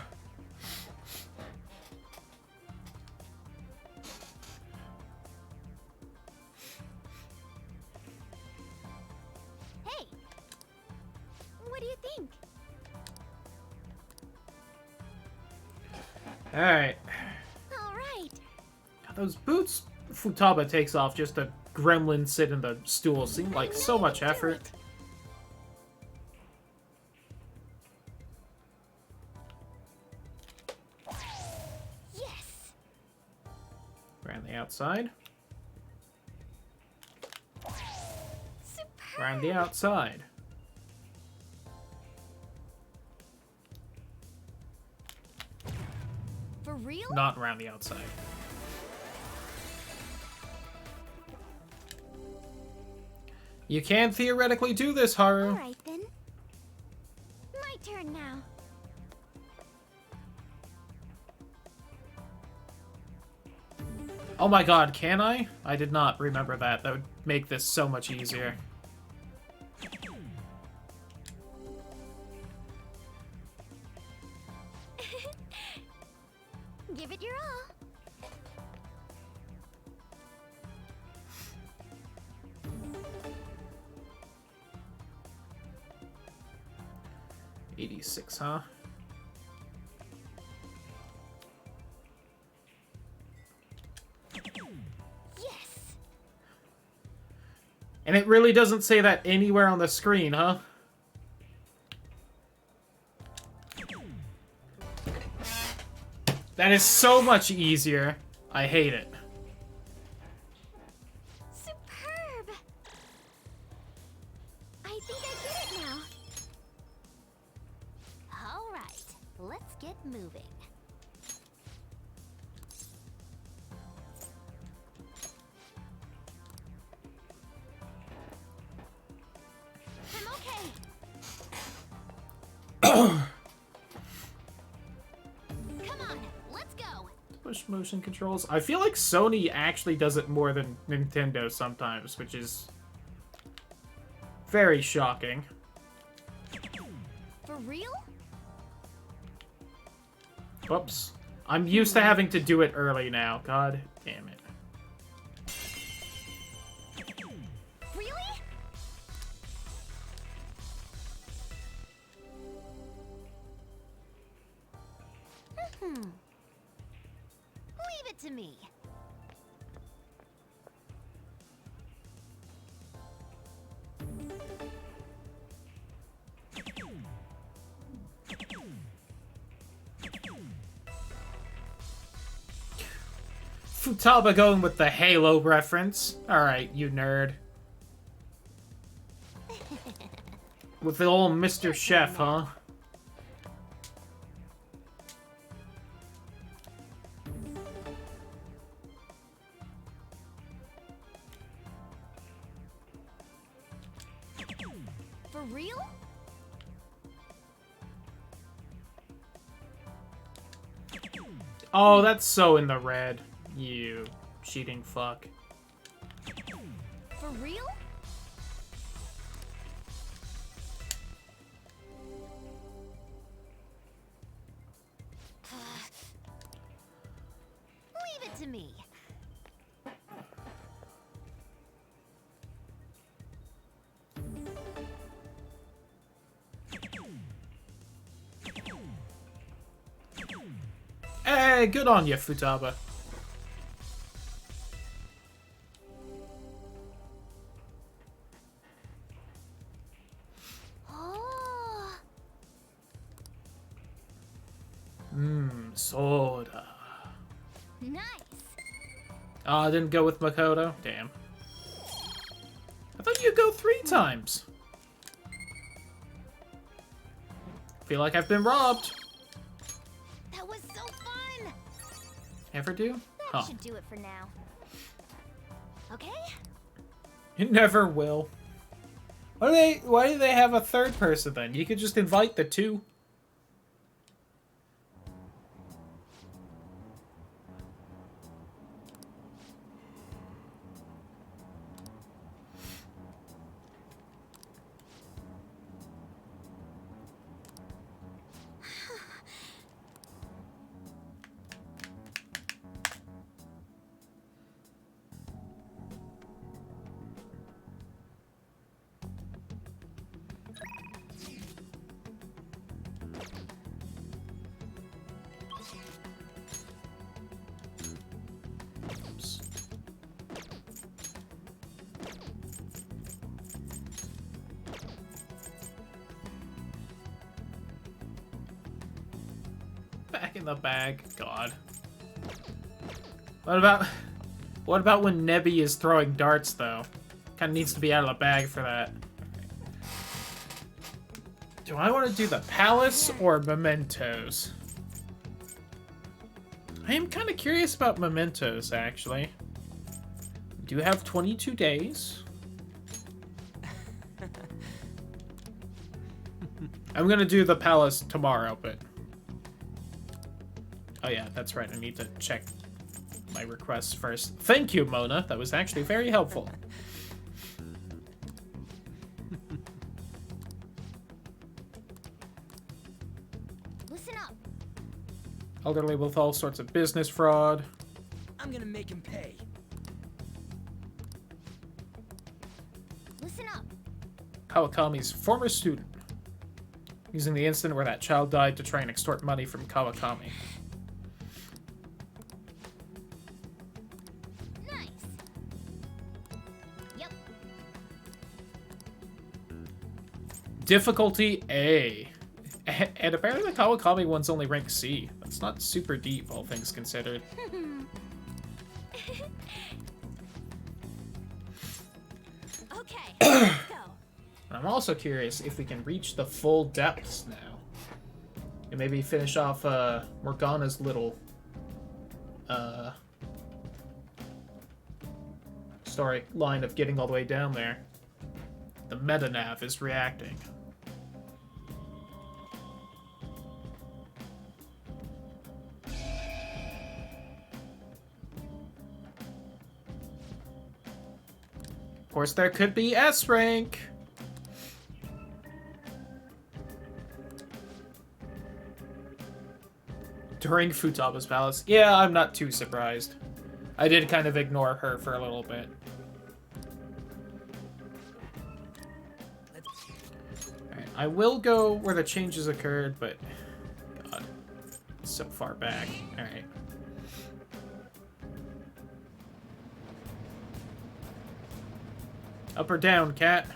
What do you think? Alright. All right. Those boots Futaba takes off just a gremlin sit in the stool seem like so much effort. Yes. Around the outside. Superb. Around the outside. For real? Not around the outside. You can theoretically do this, Haru. All right then. My turn now. Oh my god, can I? I did not remember that. That would make this so much easier. Give it your all. $86, huh? Yes. And it really doesn't say that anywhere on the screen, huh? That is so much easier. I hate it. Superb. I think I get it now. get moving. I'm okay. Come on, let's go. Push motion controls. I feel like Sony actually does it more than Nintendo sometimes, which is very shocking. For real? Whoops. I'm used to having to do it early now. God damn it. Really? Leave it to me. Futaba going with the Halo reference. Alright, you nerd. With the old Mr. Chef, huh? For real? Oh, that's so in the red. You cheating fuck. For real? Leave it to me. Hey, good on you, Futaba. Oh. Soda. Nice. Oh, I didn't go with Makoto? Damn. I thought you'd go 3 times. Feel like I've been robbed. That was so fun. Ever do? That should do it for now. Okay? You never will. Why do they have a third person then? You could just invite the 2. Back in the bag. God. What about when Nebby is throwing darts, though? Kind of needs to be out of the bag for that. Do I want to do the Palace or Mementos? I am kind of curious about Mementos, actually. We do have 22 days. I'm gonna do the Palace tomorrow, but... Oh yeah, that's right, I need to check my requests first. Thank you, Mona. That was actually very helpful. Listen up. Elderly with all sorts of business fraud. I'm gonna make him pay. Listen up. Kawakami's former student. Using the incident where that child died to try and extort money from Kawakami. Nice. Yep. Difficulty A. And apparently the Kawakami one's only rank C. That's not super deep, all things considered. Okay, let's go. I'm also curious if we can reach the full depths now. And maybe finish off Morgana's little storyline of getting all the way down there. The meta-nav is reacting. Of course, there could be S rank. During Futaba's palace. Yeah, I'm not too surprised. I did kind of ignore her for a little bit. Alright, I will go where the changes occurred, but... God, it's so far back. Alright. Up or down, cat?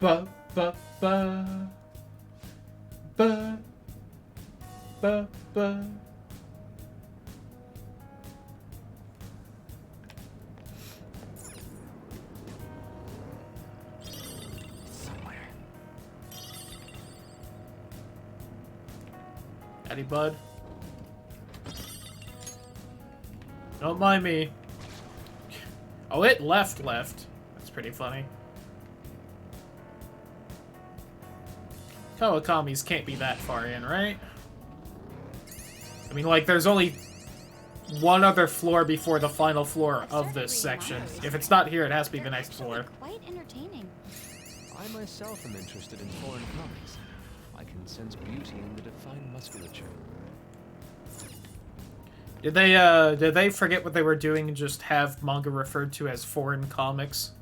Ba ba ba ba ba ba. Somewhere. Daddy bud. Don't mind me. Oh, it left. That's pretty funny. Kawakami's can't be that far in, right? I mean, like, there's only one other floor before the final floor of this section. If it's not here, it has to be the next floor. Quite entertaining. I myself am interested in foreign comics. I can sense beauty in the defined musculature. Did they forget what they were doing and just have manga referred to as foreign comics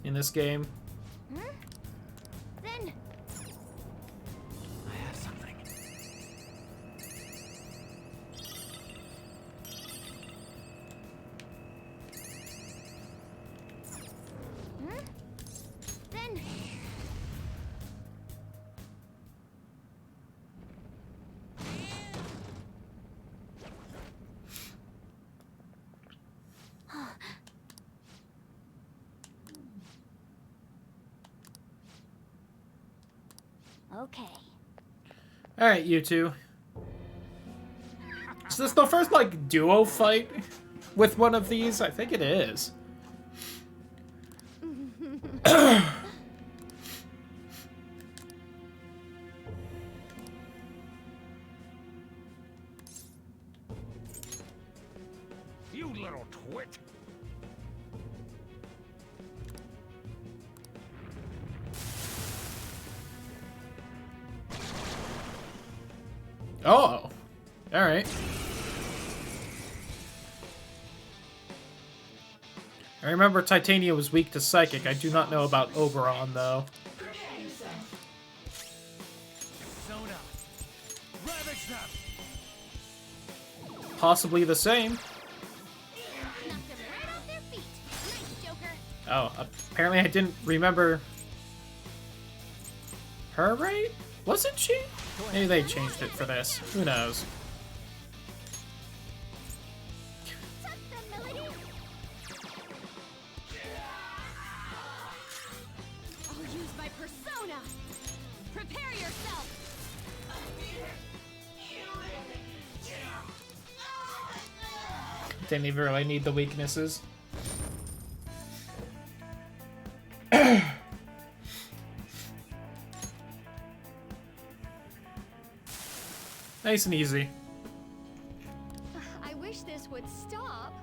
in this game? Then I have something. Then okay. Alright, you two. Is this the first, like, duo fight with one of these? I think it is. You little twit! Oh, alright. I remember Titania was weak to psychic. I do not know about Oberon, though. Persona. Ravage them. Possibly the same. Oh, apparently I didn't remember her, right? Wasn't she? Maybe they changed it for this. Who knows? I'll use my persona. Prepare yourself. Didn't even really need the weaknesses. Nice and easy. I wish this would stop.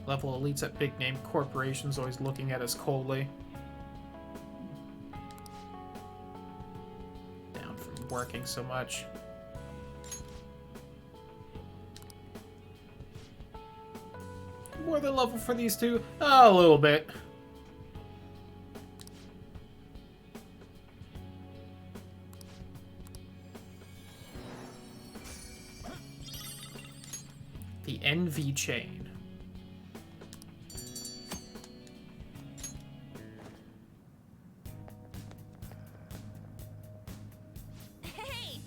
Level elites at big name corporations always looking at us coldly. Down from working so much. More than level for these two? Oh, a little bit. The NV chain. Hey!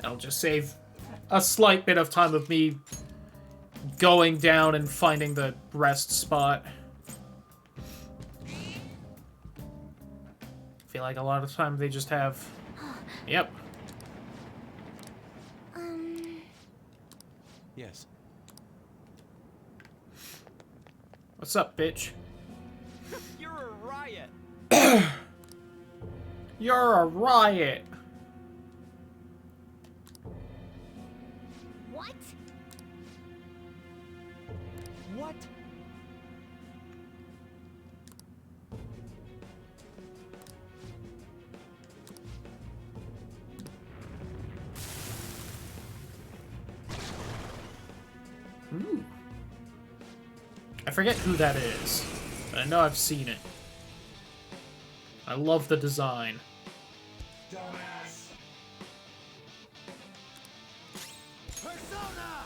I'll just save a slight bit of time of me going down and finding the rest spot. I feel like a lot of times they just have... Yep. Yes. What's up, bitch? You're a riot. You're a riot. What? What? Ooh. I forget who that is, but I know I've seen it. I love the design. Dumbass. Persona.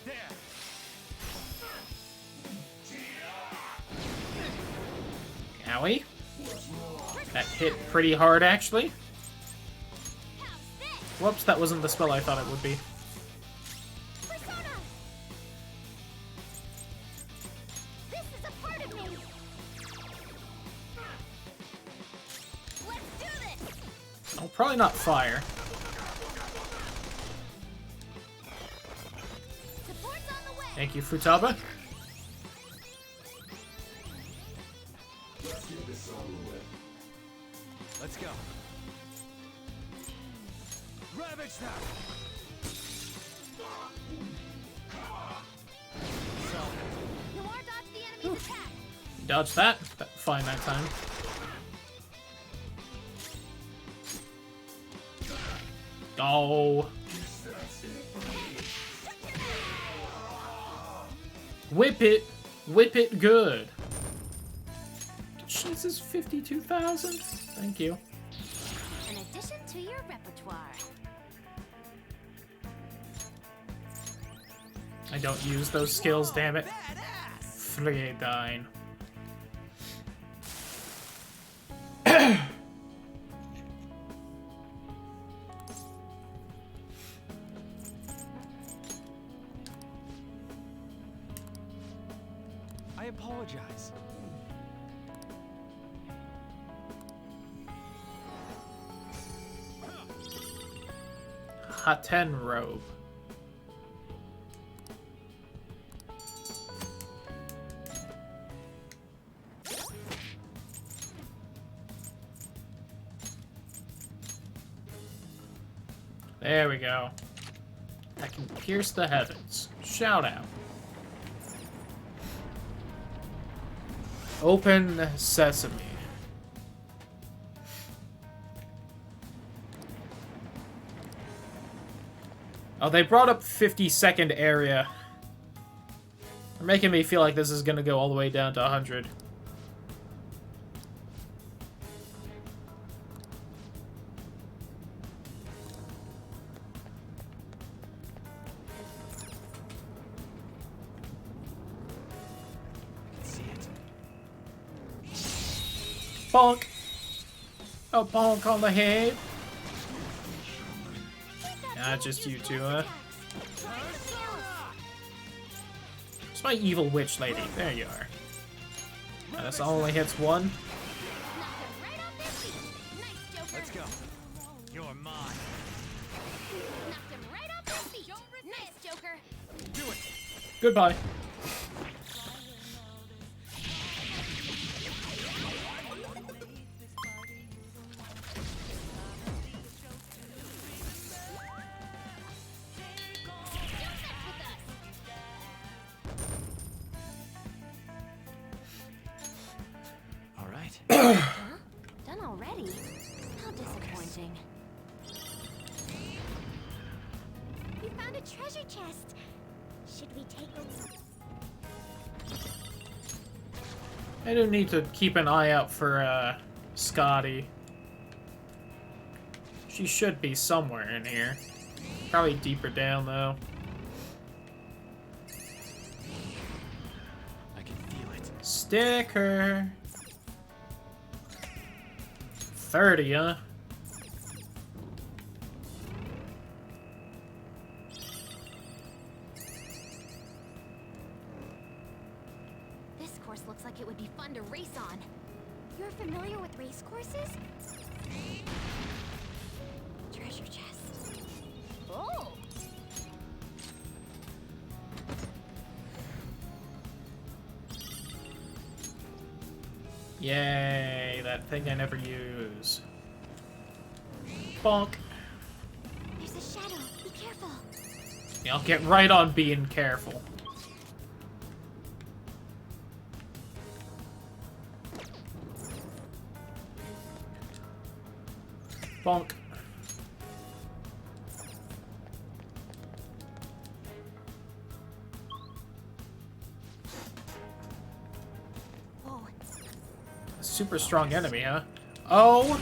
There. Owie. That hit pretty hard, actually. Whoops, that wasn't the spell I thought it would be. Oh, probably not fire. Thank you, Futaba. Let's go. Ravage them. Dodged that. Fine that time. Oh. Whip it. Whip it good. Jesus, 52,000? Thank you. An addition to your repertoire. I don't use those skills, damn it. Friedine. I apologize. Haten robe. There we go. I can pierce the heavens. Shout out. Open sesame. Oh, they brought up 50-second area. They're making me feel like this is gonna go all the way down to 100. Bonk! A bonk on the head! Not just you two, huh? It's my evil witch lady. There you are. This only hits one. Let's go. You're mine. Knocked him right off his feet. Nice, Joker. Do it. Goodbye. All right. Huh? Done already? How disappointing. We found a treasure chest. Should we take it? I do need to keep an eye out for, Scotty. She should be somewhere in here. Probably deeper down, though. I can feel it. Sticker! 30, huh? course looks like it would be fun to race on. You're familiar with race courses? Treasure chest. Oh! Yay, that thing I never use. Bonk. There's a shadow. Be careful. Yeah, I'll get right on being careful. Bonk. Super strong enemy, huh? Oh!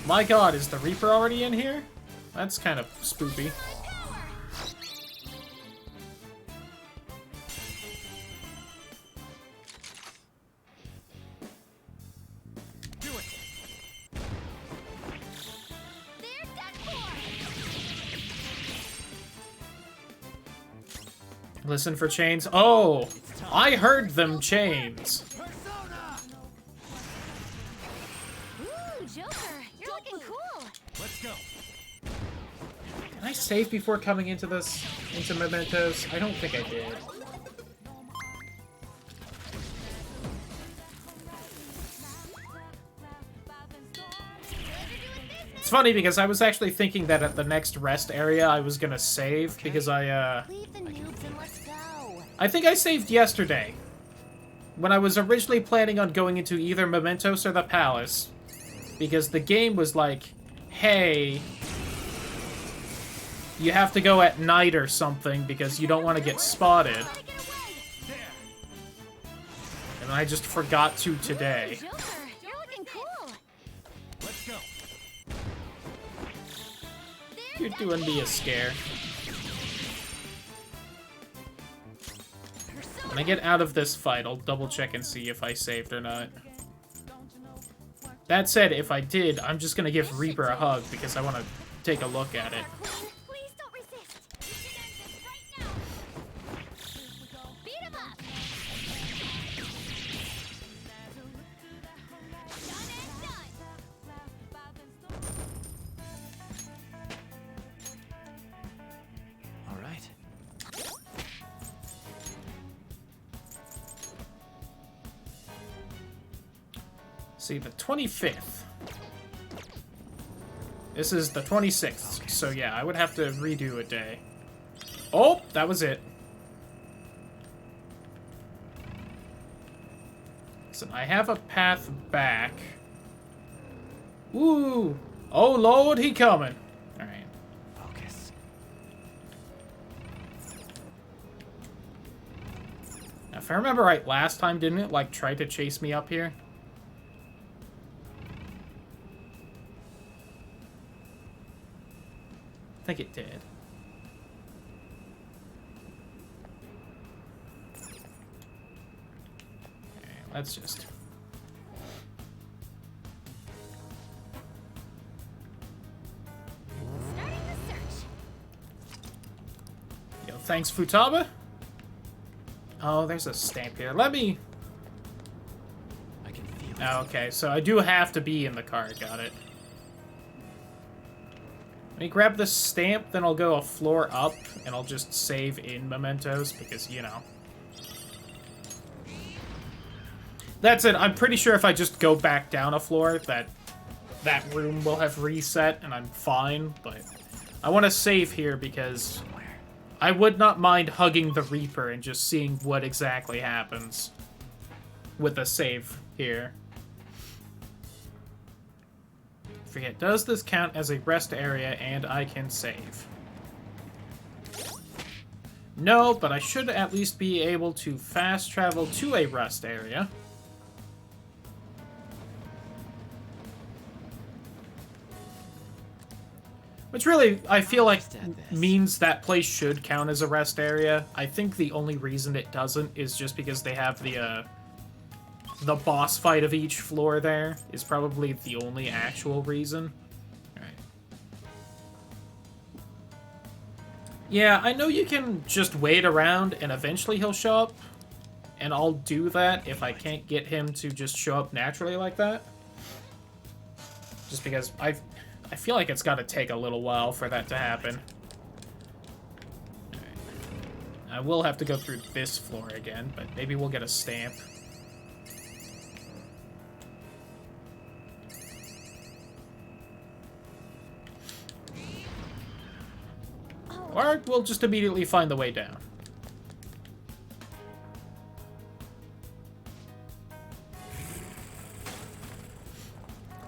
My god, is the Reaper already in here? That's kind of spoopy. Do it. Listen for chains. Oh! I heard them chains. Ooh, Joker, you're looking cool. Let's go. Can I save before coming into this? Into Mementos? I don't think I did. It's funny because I was actually thinking that at the next rest area I was gonna save because Leave the noobs and let's go. I think I saved yesterday. When I was originally planning on going into either Mementos or the Palace. Because the game was like, hey, you have to go at night or something because you don't want to get spotted. And I just forgot to today. Joker, you're looking cool. Let's go. You're doing me a scare. When I get out of this fight, I'll double check and see if I saved or not. That said, if I did, I'm just gonna give Reaper a hug because I want to take a look at it. Please don't resist. You can end this right now. Beat him up. Done and done. All right. See, the 25th. This is the 26th, so yeah, I would have to redo a day. Oh, that was it. Listen, I have a path back. Ooh! Oh lord, he coming! Alright. Focus. Now, if I remember right, last time, didn't it, like, try to chase me up here? I think it did. Okay, let's just... Starting the search. Yo, thanks, Futaba. Oh, there's a stamp here. Let me... I can feel it. Oh, okay, so I do have to be in the car. Got it. Let me grab this stamp, then I'll go a floor up, and I'll just save in Mementos, because, you know. That's it. I'm pretty sure if I just go back down a floor, that room will have reset, and I'm fine, but I want to save here because I would not mind hugging the Reaper and just seeing what exactly happens with a save here. Forget, does this count as a rest area and I can save? No, but I should at least be able to fast travel to a rest area. Which really, I feel like, means that place should count as a rest area. I think the only reason it doesn't is just because they have the boss fight of each floor there is probably the only actual reason. Alright. Yeah, I know you can just wait around and eventually he'll show up. and I'll do that if I can't get him to just show up naturally like that. Just because I feel like it's got to take a little while for that to happen. I will have to go through this floor again, but maybe we'll get a stamp. Or we'll just immediately find the way down.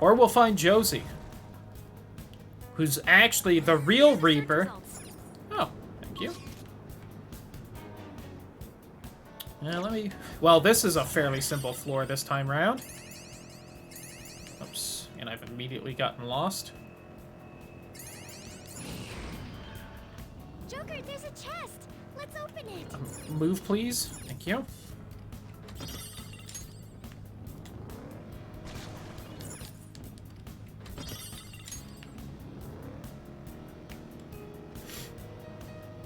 Or we'll find Josie, who's actually the real Reaper. Oh, thank you. Well, this is a fairly simple floor this time round. Oops, and I've immediately gotten lost. Joker, there's a chest. Let's open it. Move, please. Thank you.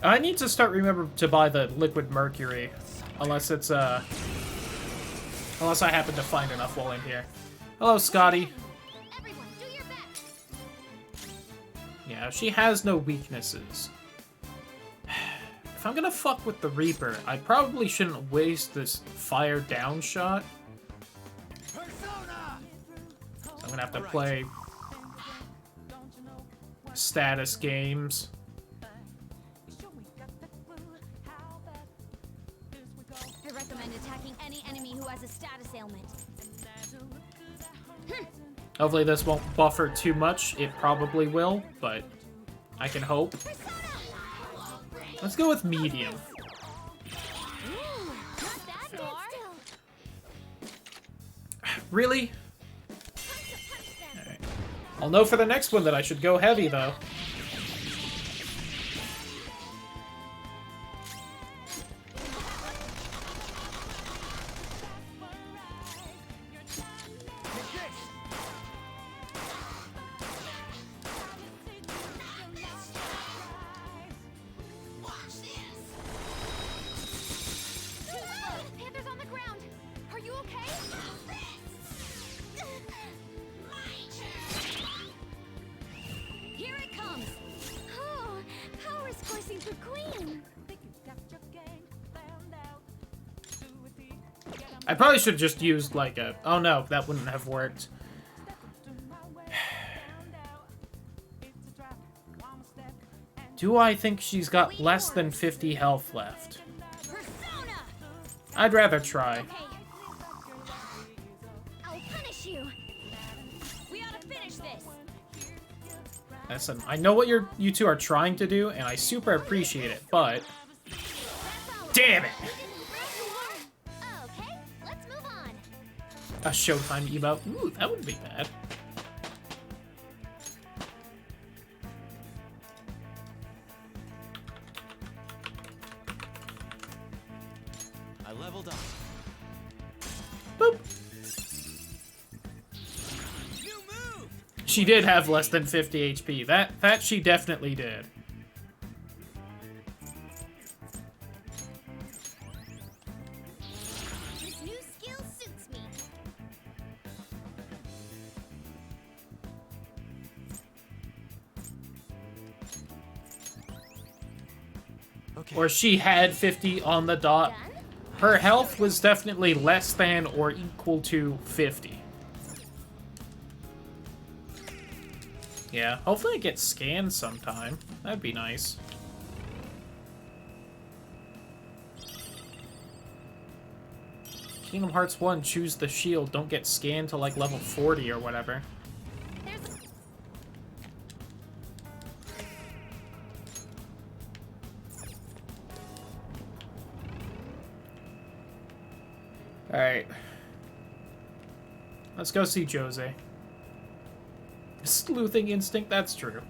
I need to start remember to buy the liquid mercury, unless it's unless I happen to find enough while in here. Hello, Scotty. Everyone, do your best. Yeah, she has no weaknesses. If I'm gonna fuck with the Reaper, I probably shouldn't waste this fire down shot. So I'm gonna have to play status games. I recommend attacking any enemy who has a status ailment. Hopefully this won't buffer too much. It probably will, but I can hope. Let's go with medium. Really? Alright. I'll know for the next one that I should go heavy, though. Panther's on the ground. Are you okay? Here it comes. Oh, power's coursing through Queen. I probably should have just used, like, a... Oh, no, that wouldn't have worked. Do I think she's got less than 50 health left? I'd rather try. I'll punish you. We ought to finish this. Listen, I know what you two are trying to do, and I super appreciate it, but... Damn it! Okay, let's move on. A Showtime emote? Ooh, that wouldn't be bad. I leveled up. Boop. She did have less than 50 HP. That she definitely did. This new skill suits me. Okay. Or she had 50 on the dot. Her health was definitely less than or equal to 50. Yeah, hopefully it gets scanned sometime. That'd be nice. Kingdom Hearts 1, choose the shield. Don't get scanned to like level 40 or whatever. Alright. Let's go see Jose. Sleuthing instinct, that's true.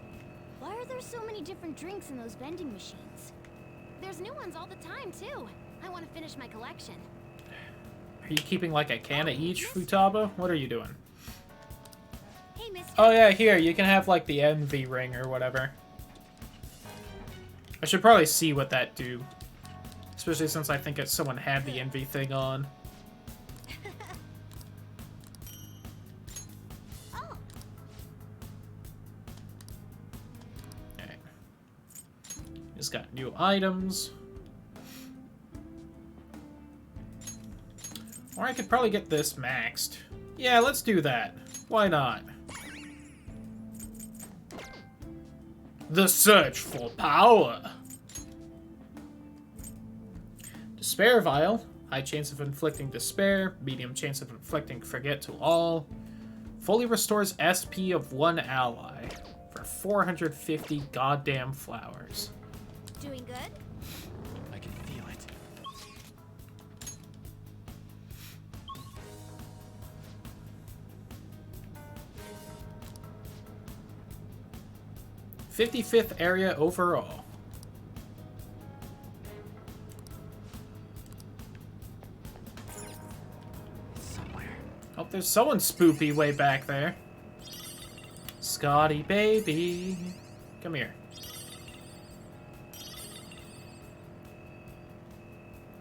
Why are there so many different drinks in those vending machines? There's new ones all the time, too. I want to finish my collection. Are you keeping like a can of each, Futaba? What are you doing? Hey, mister. Oh yeah, here, you can have like the envy ring or whatever. I should probably see what that do. Especially since I think someone had the envy thing on. Alright. Just got new items. Or I could probably get this maxed. Yeah, let's do that. Why not? The search for power. Despair Vial. High chance of inflicting despair. Medium chance of inflicting forget to all. Fully restores SP of one ally. For 450 goddamn flowers. Doing good? I can feel it. '55th area overall. Oh, there's someone spoopy way back there. Scotty, baby. Come here.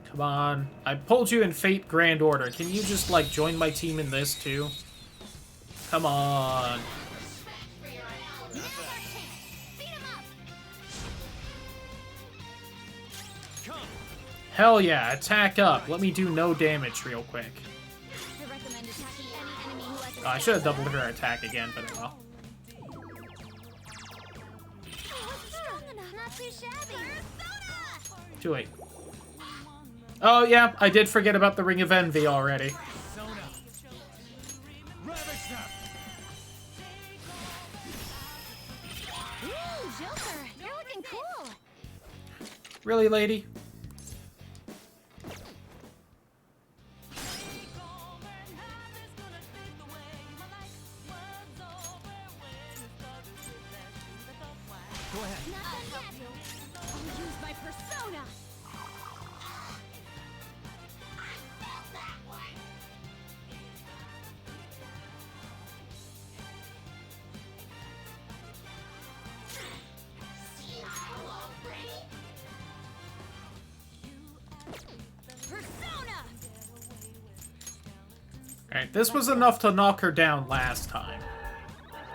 Come on. I pulled you in Fate Grand Order. Can you just, like, join my team in this, too? Come on. Hell yeah, attack up. Let me do no damage real quick. Oh, I should have doubled her attack again, but oh well. Too late. Oh yeah, I did forget about the Ring of Envy already. Joker, you're looking cool. Really, lady? Go ahead. I'll use my persona. Alright, this was enough to knock her down last time.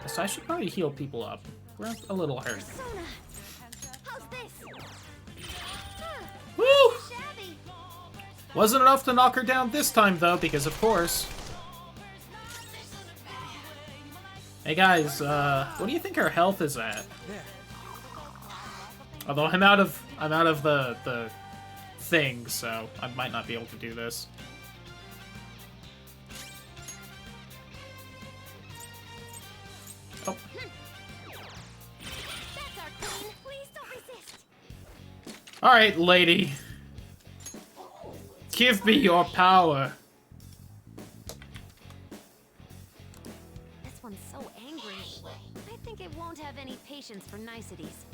So I should probably heal people up. We're a little hurt. How's this? Woo! Wasn't enough to knock her down this time, though, because of course. Hey guys, what do you think her health is at? Although I'm out of the thing, so I might not be able to do this. Oh. Alright, lady. Give me your power. This one's so angry. I think it won't have any patience for niceties.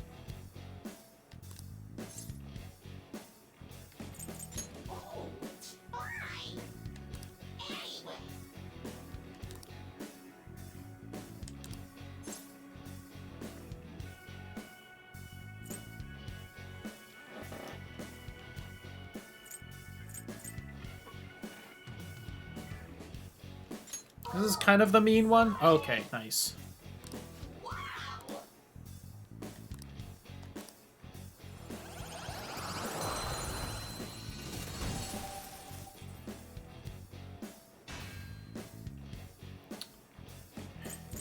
This is kind of the mean one? Okay, nice.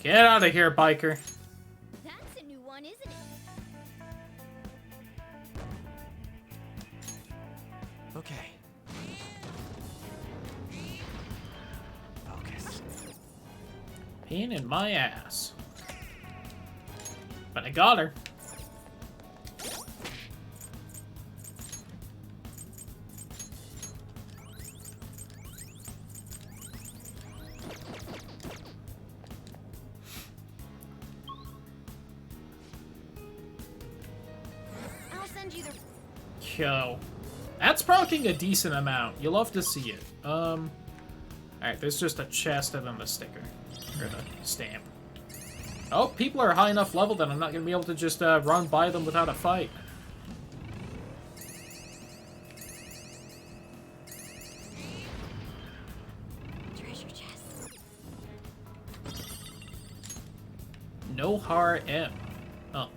Get out of here, biker. That's a new one, isn't it? Okay. Focus. Pain in my ass. But I got her. I'll send you the... Yo. That's proccing a decent amount. You'll love to see it. Alright, there's just a chest and then the sticker. Or the stamp. Oh, people are high enough level that I'm not gonna be able to just run by them without a fight. Nohar M. Oh.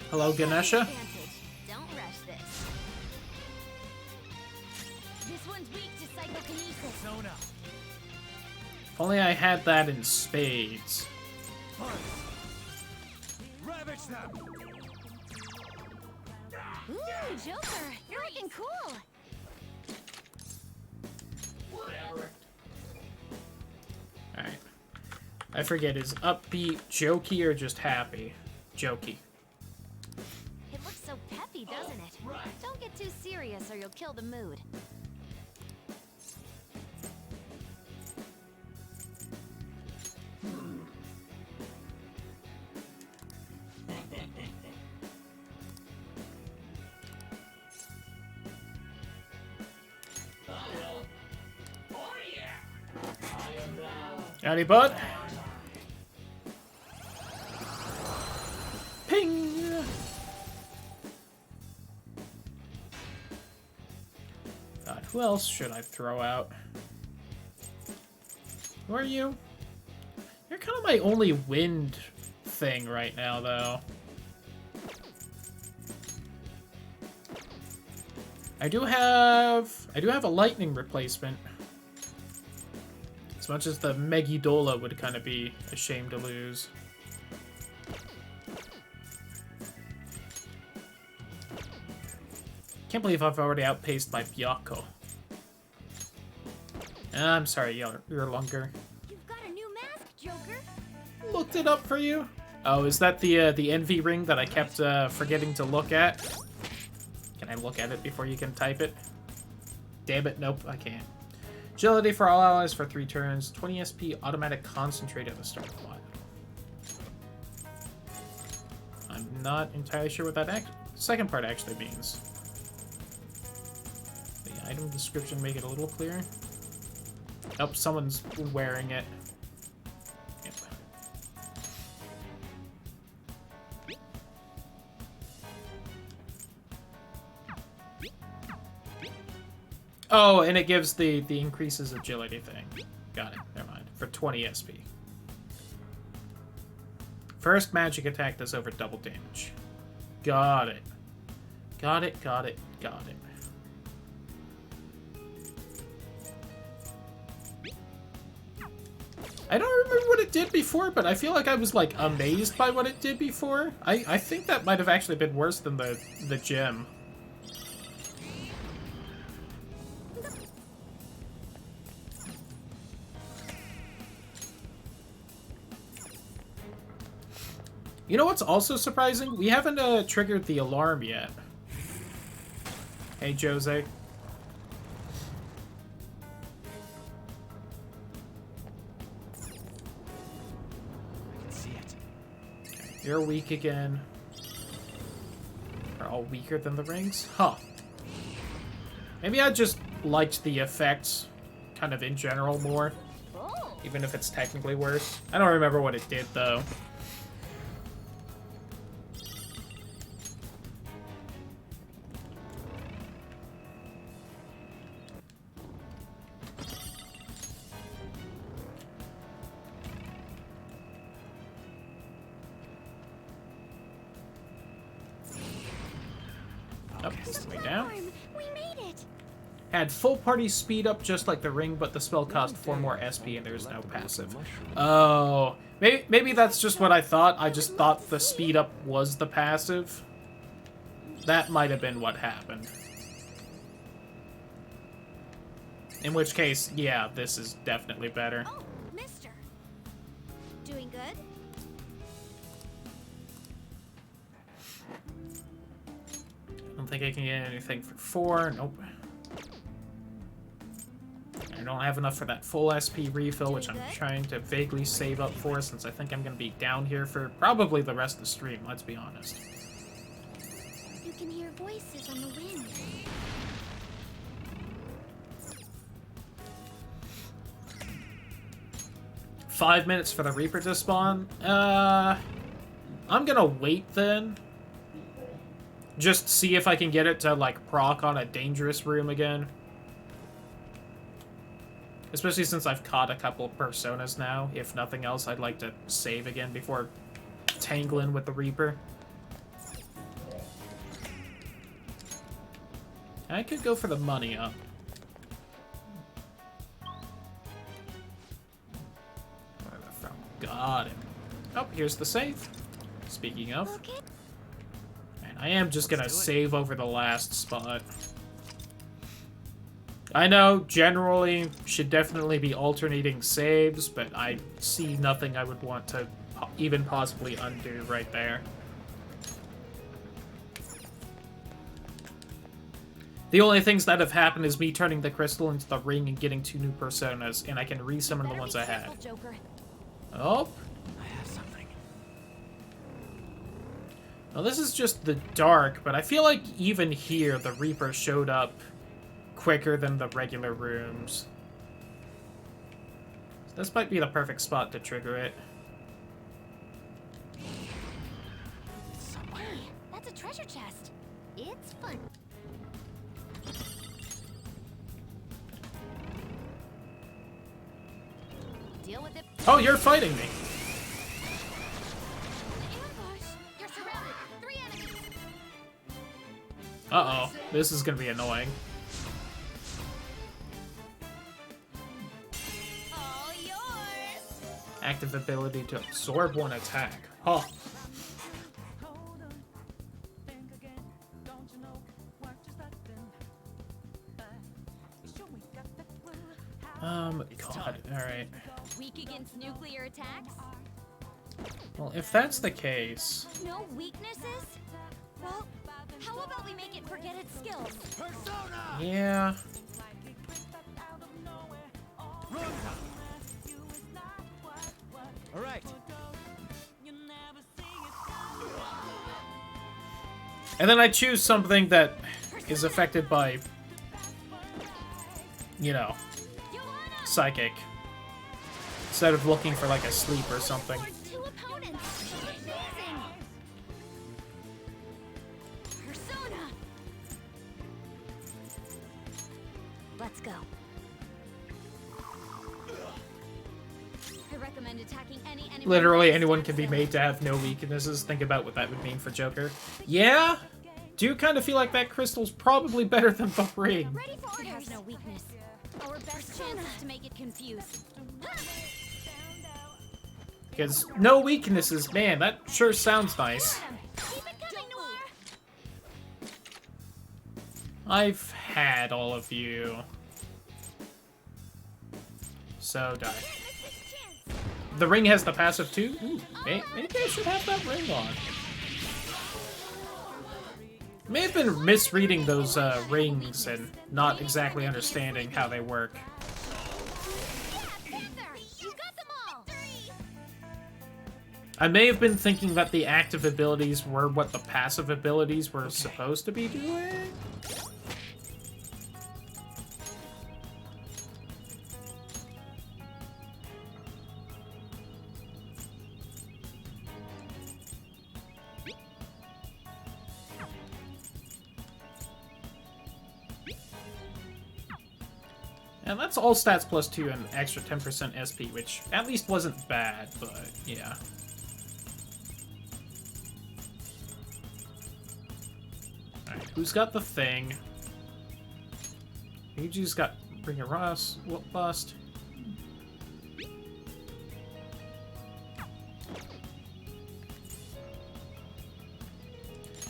Hello, Ganesha. Don't rush this. This one's weak to psychokinesis. If only I had that in spades. Ravage them! Ooh, Joker, you're looking cool. Whatever. Alright. I forget, is upbeat jokey or just happy? Jokey. It looks so peppy, doesn't it? Don't get too serious or you'll kill the mood. Howdy, bud. Ping! God, who else should I throw out? Who are you? You're kind of my only wind thing right now, though. I do have a lightning replacement. As much as the Megidola would kind of be a shame to lose. Can't believe I've already outpaced my Byakko. I'm sorry, you're longer. You've got a new mask, Joker. Looked it up for you. Oh, is that the envy ring that I kept forgetting to look at? Can I look at it before you can type it? Damn it, nope, I can't. Agility for all allies for 3 turns. 20 SP automatic concentrate at the start of battle. I'm not entirely sure what that second part actually means. The item description make it a little clearer. Oh, someone's wearing it. Yep. Oh, and it gives the increases agility thing. Got it. Never mind. For 20 SP. First magic attack does over double damage. Got it. Got it, got it, got it. I don't remember what it did before, but I feel like I was, like, amazed by what it did before. I think that might have actually been worse than the gem. You know what's also surprising? We haven't triggered the alarm yet. Hey, Jose. I can see it. Okay, you're weak again. Are all weaker than the rings? Huh. Maybe I just liked the effects kind of in general more. Even if it's technically worse. I don't remember what it did, though. Had full party speed up just like the ring, but the spell cost 4 more SP and there's no passive. Oh, maybe that's just what I thought. I just thought the speed up was the passive. That might have been what happened. In which case, yeah, this is definitely better. Oh, mister. Doing good? I don't think I can get anything for 4. Nope. I don't have enough for that full SP refill, which I'm trying to vaguely save up for, since I think I'm going to be down here for probably the rest of the stream, let's be honest. You can hear voices on the wind. Five minutes for the Reaper to spawn? I'm gonna wait then. Just see if I can get it to, like, proc on a dangerous room again. Especially since I've caught a couple of personas now. If nothing else, I'd like to save again before tangling with the Reaper. I could go for the money up. Where the from? Got him. Oh, here's the save. Speaking of. And I am just gonna save over the last spot. I know, generally, should definitely be alternating saves, but I see nothing I would want to even possibly undo right there. The only things that have happened is me turning the crystal into the ring and getting 2 new personas, and I can resummon the ones I had. Oh. I have something. Well, this is just the dark, but I feel like even here, the Reaper showed up quicker than the regular rooms. So this might be the perfect spot to trigger it. Hey, that's a treasure chest. It's fun. Deal with it. Oh, you're fighting me. Ambush. You're surrounded. 3 enemies. Uh-oh. This is gonna be annoying. All yours. Active ability to absorb 1 attack. Huh. God, alright. Weak against nuclear attacks? Well, if that's the case... No weaknesses? Well, how about we make it forget its skills? Persona! Yeah... Alright. And then I choose something that is affected by, you know, psychic. Instead of looking for like a sleep or something. 2 opponents. Amazing. Persona. Let's go. I recommend attacking any enemy. Literally anyone can be made to have no weaknesses. Think about what that would mean for Joker. Yeah? Do kind of feel like that crystal's probably better than the ring. Ready for orders. It has no weakness. Our best chance is to make it confused. Because no weaknesses, man, that sure sounds nice. I've had all of you. So die. The ring has the passive too? Ooh, maybe I should have that ring on. May have been misreading those rings and not exactly understanding how they work. I may have been thinking that the active abilities were what the passive abilities were supposed to be doing. And that's all stats plus 2 and extra 10% SP, which at least wasn't bad, but yeah. Alright, who's got the thing? Yuji's got Bring a Rust, Bust.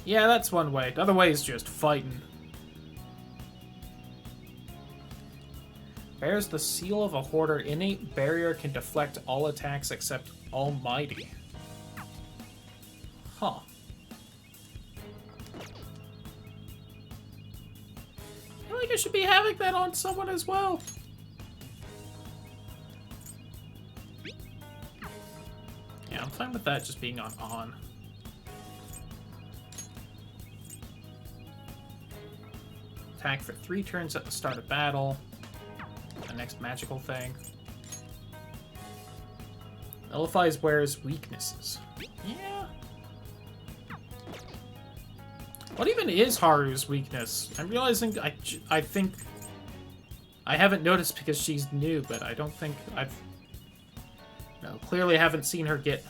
Yeah, that's one way. The other way is just fighting. Bears the seal of a hoarder. Innate barrier can deflect all attacks except Almighty. Huh. I feel like I should be having that on someone as well. Yeah, I'm fine with that just being on. Attack for 3 turns at the start of battle. The next magical thing. Nullifies wearer's weaknesses. Yeah. What even is Haru's weakness? I'm realizing I think I haven't noticed because she's new, but I don't think I've... No, clearly haven't seen her get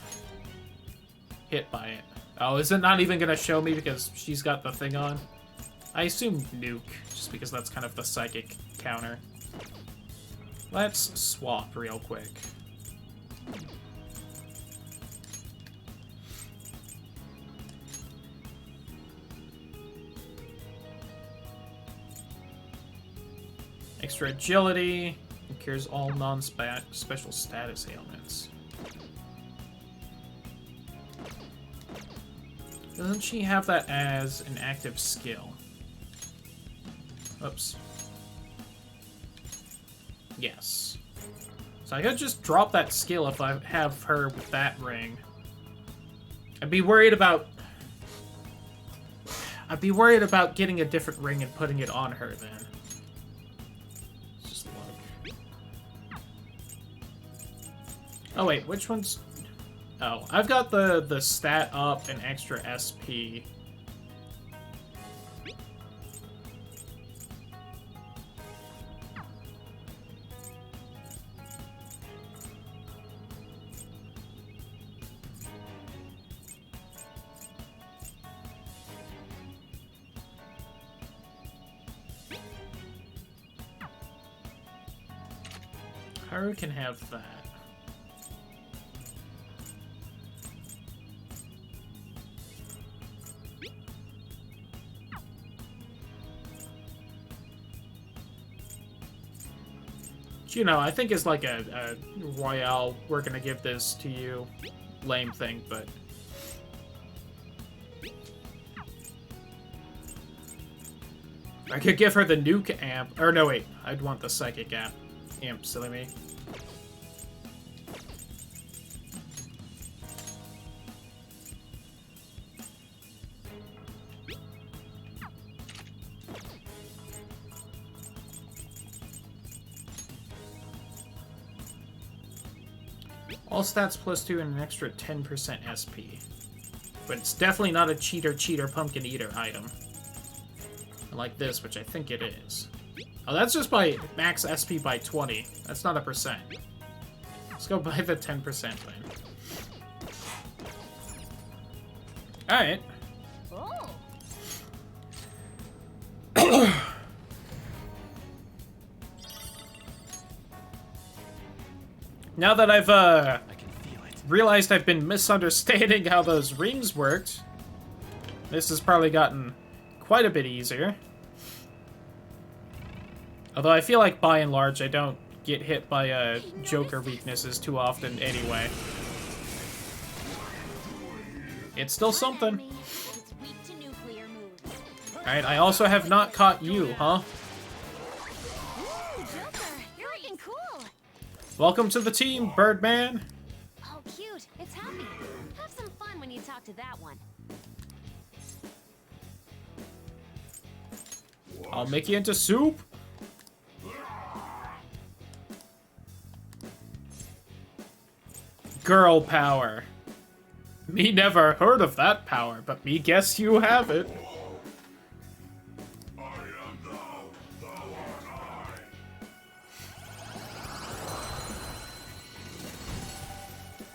hit by it. Oh, is it not even gonna show me because she's got the thing on? I assume nuke, just because that's kind of the psychic counter. Let's swap real quick. Extra agility, and cures all non-special status ailments. Doesn't she have that as an active skill? Oops. Yes. So I could just drop that skill if I have her with that ring. I'd be worried about getting a different ring and putting it on her then. Just look. Oh wait, which one's... Oh, I've got the stat up and extra SP. Haru can have that. You know, I think it's like a Royale, we're gonna give this to you lame thing, but... I could give her the nuke amp, or no wait, I'd want the psychic amp. Amp, silly me. All stats +2 and an extra 10% SP. But it's definitely not a cheater pumpkin eater item. Like this, which I think it is. Oh, that's just by max SP by 20. That's not a percent. Let's go by the 10% then. Alright. Now that I've realized I've been misunderstanding how those rings worked, this has probably gotten quite a bit easier. Although I feel like by and large I don't get hit by Joker weaknesses too often anyway. It's still something. Alright, I also have not caught you, huh? Welcome to the team, Birdman! Oh, cute. It's happy. Have some fun when you talk to that one. I'll make you into soup! Girl power. Me never heard of that power, but me guess you have it.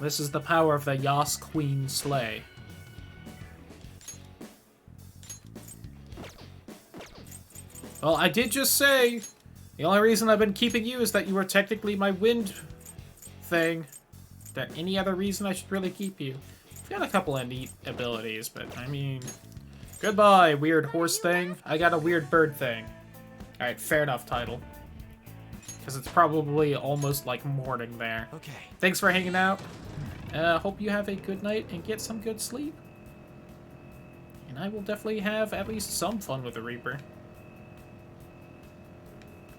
This is the power of the Yas Queen Slay. Well, I did just say the only reason I've been keeping you is that you were technically my wind thing. Is there any other reason I should really keep you? You've got a couple of neat abilities, but I mean... Goodbye, weird horse thing. I got a weird bird thing. Alright, fair enough title. Because it's probably almost like morning there. Okay. Thanks for hanging out. Hope you have a good night and get some good sleep. And I will definitely have at least some fun with the Reaper.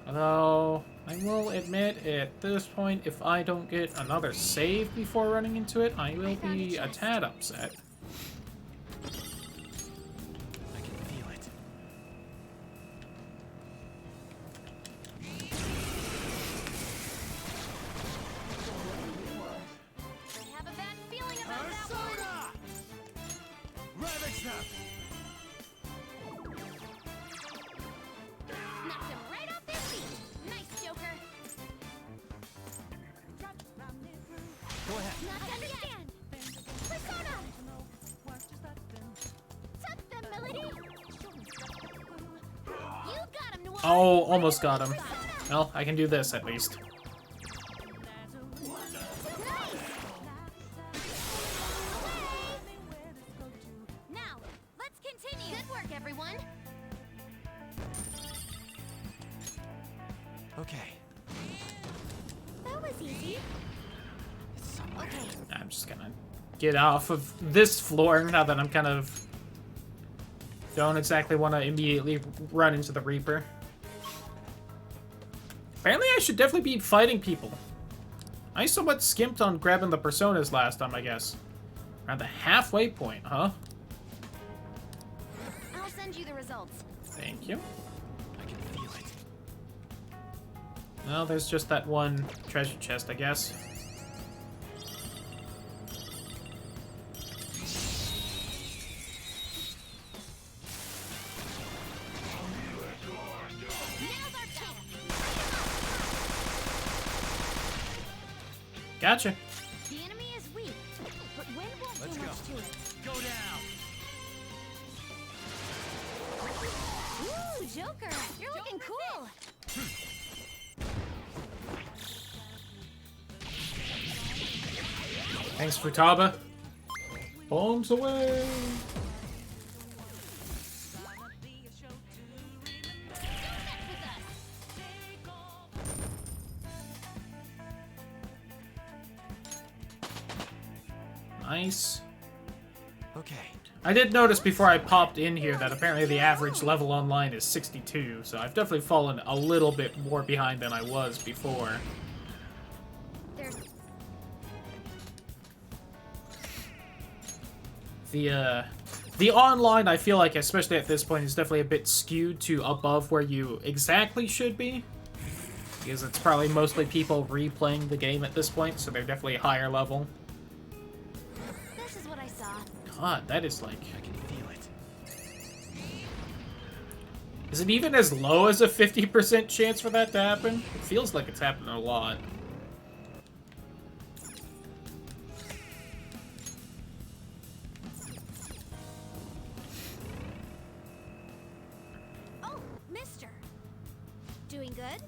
Although, I will admit, at this point, if I don't get another save before running into it, I will be a tad upset. I can feel it. I have a bad feeling about that one. Ravage them! Knocked him right off their feet. Nice Not to understand. Persona. Took them, Melody. You got him, Noir. Oh, almost got him. Well, I can do this at least. Now, let's continue. Good work, everyone. Okay. That was easy. Okay. I'm just gonna get off of this floor now that I'm kind of... Don't exactly want to immediately run into the Reaper. Apparently I should definitely be fighting people. I somewhat skimped on grabbing the personas last time, I guess. Around the halfway point, huh? I'll send you the results. Thank you. I can feel it. Well, there's just that one treasure chest, I guess. Gotcha. The enemy is weak, but wind won't do much to it. Go down. Ooh, Joker, you're looking cool. Thanks, Futaba. Bombs away. Nice. Okay. I did notice before I popped in here that apparently the average level online is 62, so I've definitely fallen a little bit more behind than I was before. The online, I feel like, especially at this point, is definitely a bit skewed to above where you exactly should be. Because it's probably mostly people replaying the game at this point, so they're definitely higher level. This is what I saw. God, that is like... I can feel it. Is it even as low as a 50% chance for that to happen? It feels like it's happening a lot. Oh, mister. Doing good?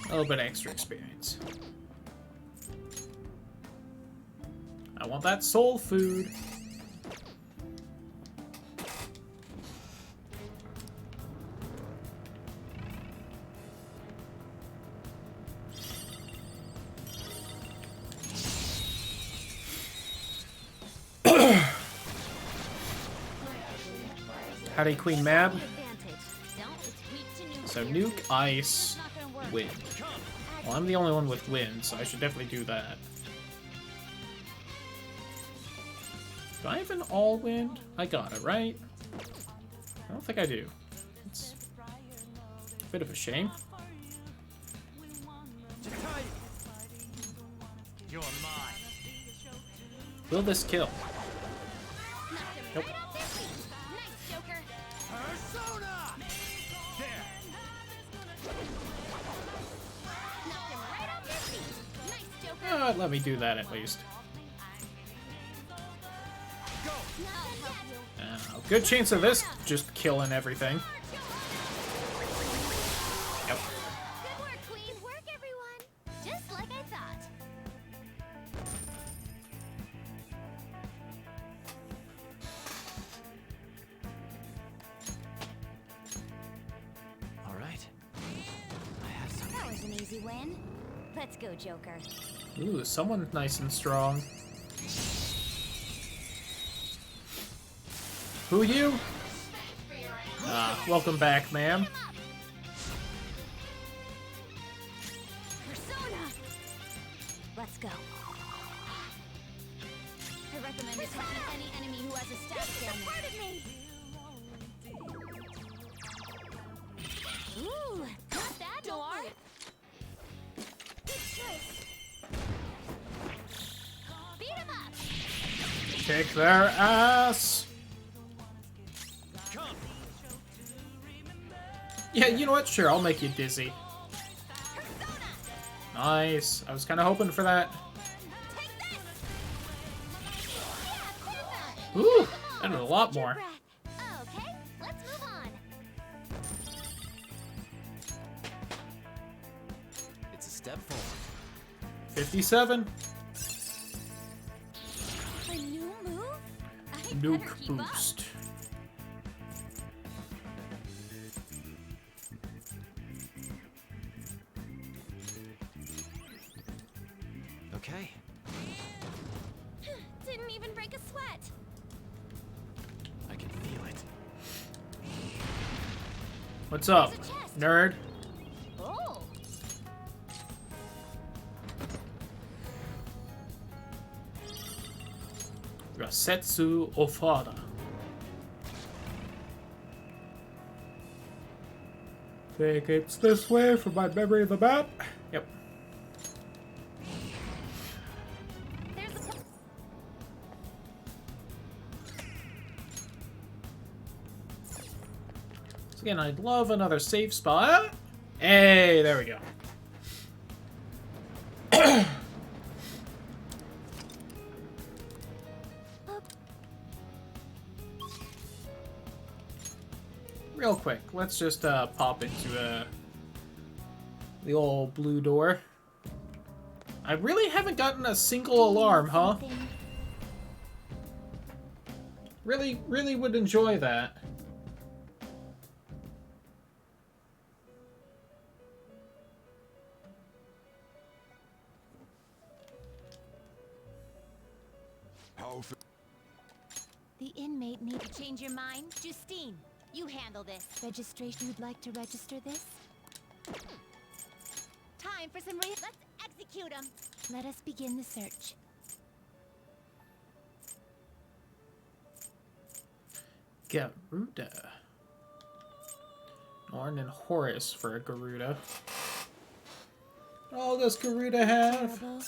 A little bit extra experience. I want that soul food. Howdy, Queen Mab. So nuke, ice, wind. Well, I'm the only one with wind, so I should definitely do that. Do I have an all wind? I got it, right? I don't think I do. It's a bit of a shame. You're mine. Will this kill? Nope. Nice, Joker. Persona! There. Knocked him right off his feet. Nice, Joker. Let me do that at least. Good chance of this just killing everything. Yep. Good work, Queen. Work, everyone. Just like I thought. All right. I have some. That was an easy win. Let's go, Joker. Ooh, someone nice and strong. Who you? Welcome back, ma'am. Persona. Let's go. I recommend attacking any enemy who has a status down there. Ooh, not bad, Noir. Good choice. Beat him up. Kick their ass. Yeah, you know what? Sure, I'll make you dizzy. Nice. I was kind of hoping for that. Ooh, that did a lot more. Okay, let's move on. It's a step forward. 57. A new move? I Nuke better keep up. boost. Okay. Didn't even break a sweat. I can feel it. What's up, nerd? Oh. Rasetsu Ofada. Think it's this way from my memory of the map? Yep. So again, I'd love another safe spot. Hey, there we go. Real quick, let's just pop into the old blue door. I really haven't gotten a single alarm, huh? Really would enjoy that. The inmate need to Change your mind? Justine, you handle this. registration. You'd like to register this? Time for some Let's execute him. Let us begin the search. Garuda. Norn and Horus for a Garuda. What all does Garuda have? Terrible,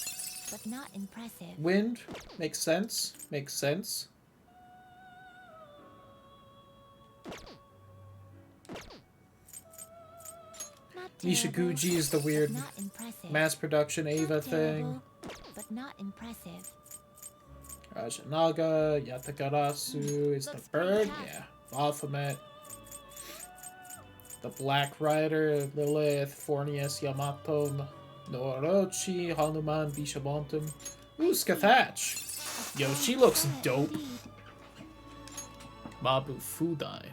but not impressive. Wind. Makes sense. Makes sense. Nishiguchi is the weird not impressive. mass production Ava Not thing. terrible, but not impressive. Rajanaga, Yatagarasu is the bird. Yeah. Baphomet. The Black Rider, Lilith, Fornius, Yamato, Norochi, Hanuman, Bishamontum. Ooh, Skathach. Yo, she looks dope. Mabu Fudai.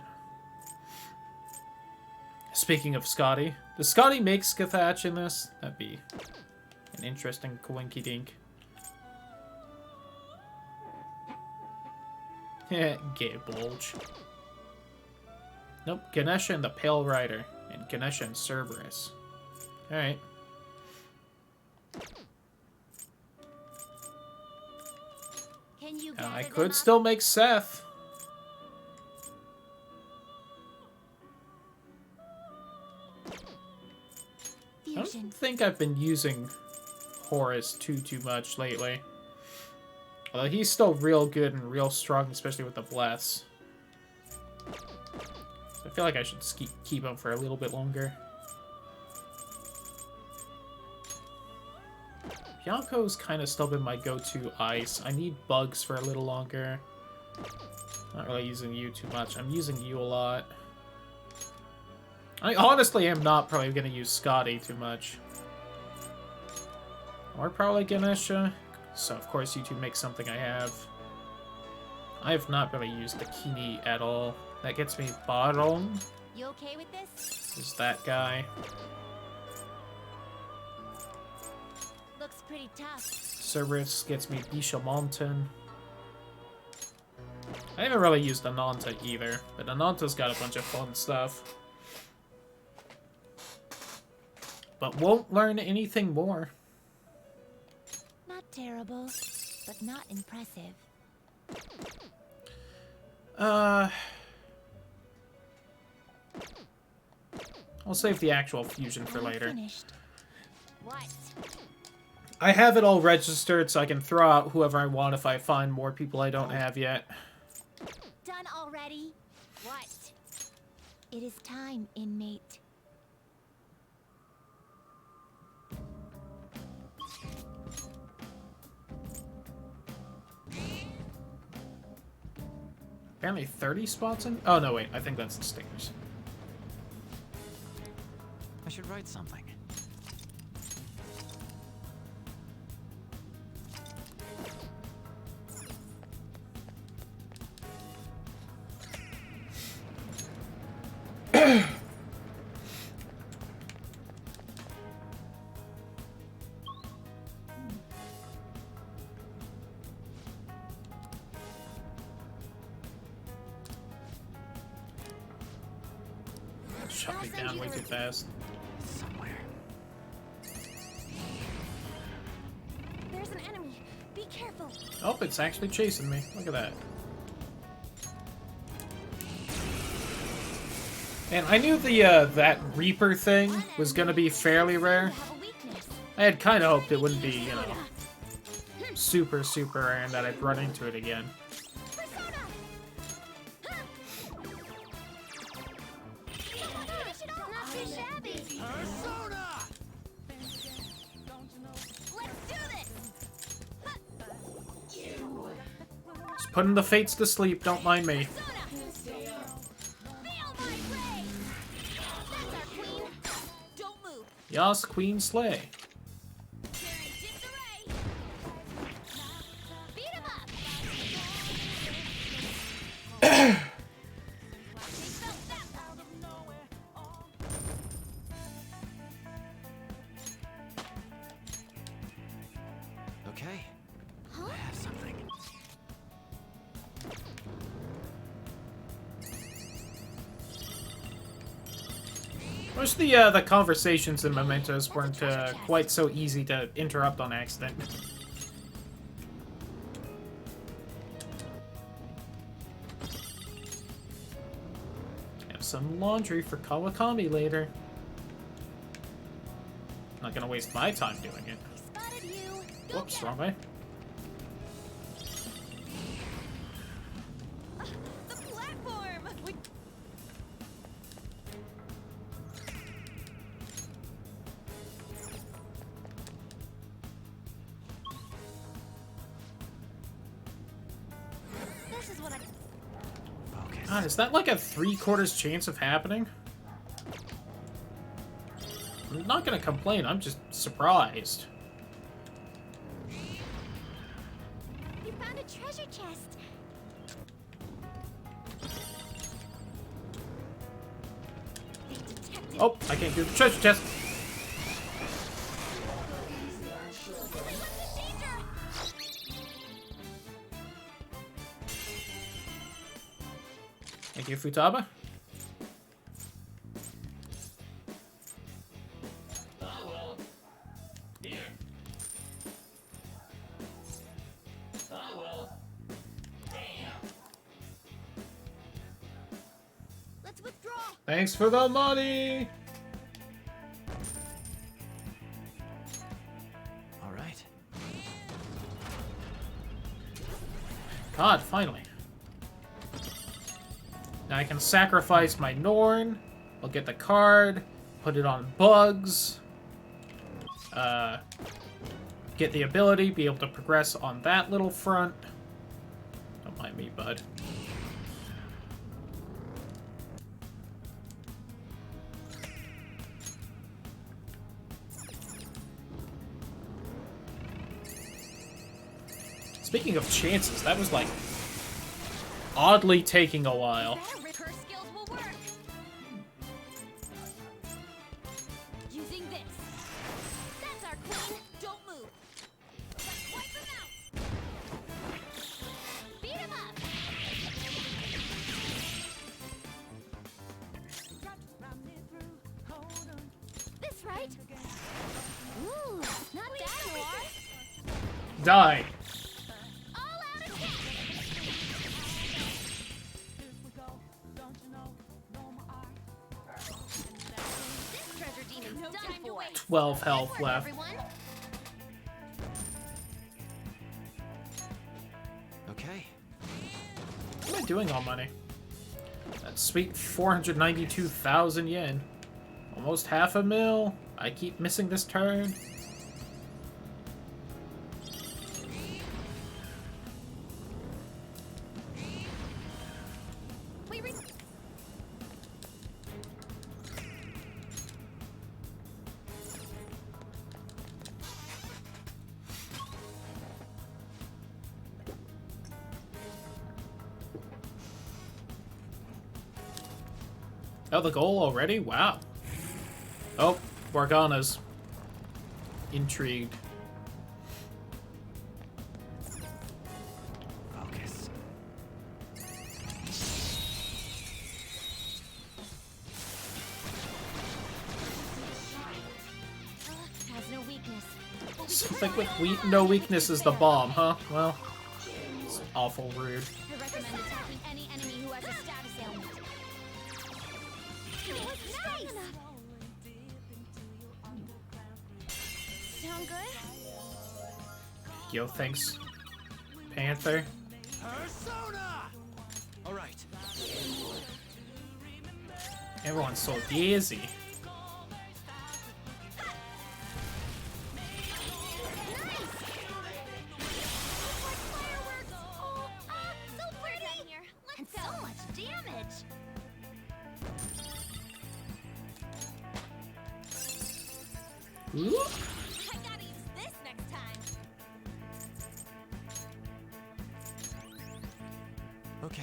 Speaking of Scotty, does Scotty make Skathach in this? That'd be an interesting coinky dink. Gay bulge. Nope, Ganesha and the Pale Rider, and Ganesha and Cerberus. Alright. Can you I gather could them still make Seth. I don't think I've been using Horus too much lately. Although he's still real good and real strong, especially with the Bless. I feel like I should keep him for a little bit longer. Bianco's kind of still been my go-to ice. I need bugs for a little longer. Not really using you too much. I'm using you a lot. I honestly am not probably going to use Scotty too much. Or probably Ganesha. So of course you two make something I have. I have not really used the Kini at all. That gets me Baron. You okay with this? Is that guy. Looks pretty tough. Cerberus gets me Bishamonten. I haven't really used Ananta either, but Ananta's got a bunch of fun stuff. But won't learn anything more. Not terrible, but not impressive. I'll save the actual fusion for later. What? I have it all registered so I can throw out whoever I want if I find more people I don't have yet. Done already? What? It is time, inmate. Apparently 30 spots in... Oh, no, wait. I think that's the stairs. I should write something. Shut me down way too fast. Somewhere. There's an enemy. Be careful. Oh, it's actually chasing me. Look at that. And I knew the that Reaper thing was gonna be fairly rare. I had kind of hoped it wouldn't be, you know, super rare and that I'd run into it again. Just putting the fates to sleep, don't mind me. Yas, Queen Slay. Okay. I have something. Wish the conversations in Mementos weren't quite so easy to interrupt on accident. Have some laundry for Kawakami later. Not gonna waste my time doing it. Whoops, wrong way. God, is that like a 3/4 chance of happening? I'm not gonna complain, I'm just surprised. You found a treasure chest. Oh, I can't do the treasure chest. Thank you, Futaba. Let's withdraw. Thanks for the money. All right. God, finally. Now I can sacrifice my Norn. I'll get the card, put it on Bugs. Get the ability, be able to progress on that little front. Don't mind me, bud. Speaking of chances, that was like oddly taking a while. Using this. That's our queen. Don't move. Let's wipe him out. Beat him up. This right? Ooh, not bad. Die. This treasure demon's done for. 12 health left. Okay. What am I doing all money? That's sweet 492,000 yen. Almost half a mil. I keep missing this turn. Oh, the goal already? Wow. Oh, Morgana's intrigued. Focus. Has no weakness. Something with no weakness is the bomb, huh? Well, it's awful rude. I recommend attacking any enemy who has a status ailment. Nice. Sound good? Yo, thanks, Panther. Persona! Alright. Everyone's so dizzy. And so much damage. Ooh. I gotta use this next time. Okay.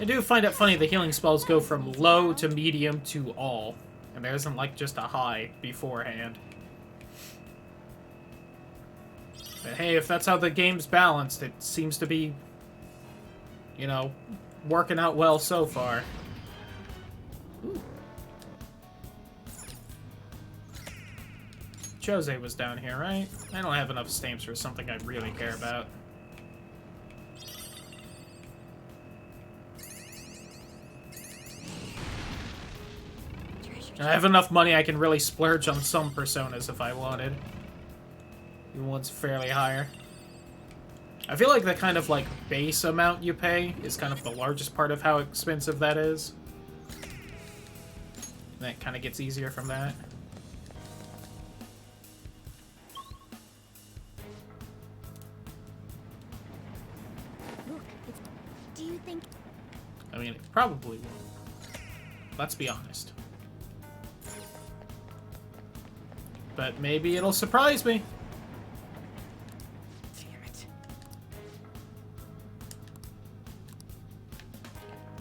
I do find it funny the healing spells go from low to medium to all, and there isn't like just a high beforehand. But hey, if that's how the game's balanced, it seems to be, you know, working out well so far. Ooh. Jose was down here, right? I don't have enough stamps for something I really care about. I have enough money I can really splurge on some personas if I wanted. Even ones fairly higher. I feel like the kind of like base amount you pay is kind of the largest part of how expensive that is. And that kind of gets easier from that. Look, do you think... I mean, it probably won't. Let's be honest. But maybe it'll surprise me. Damn it.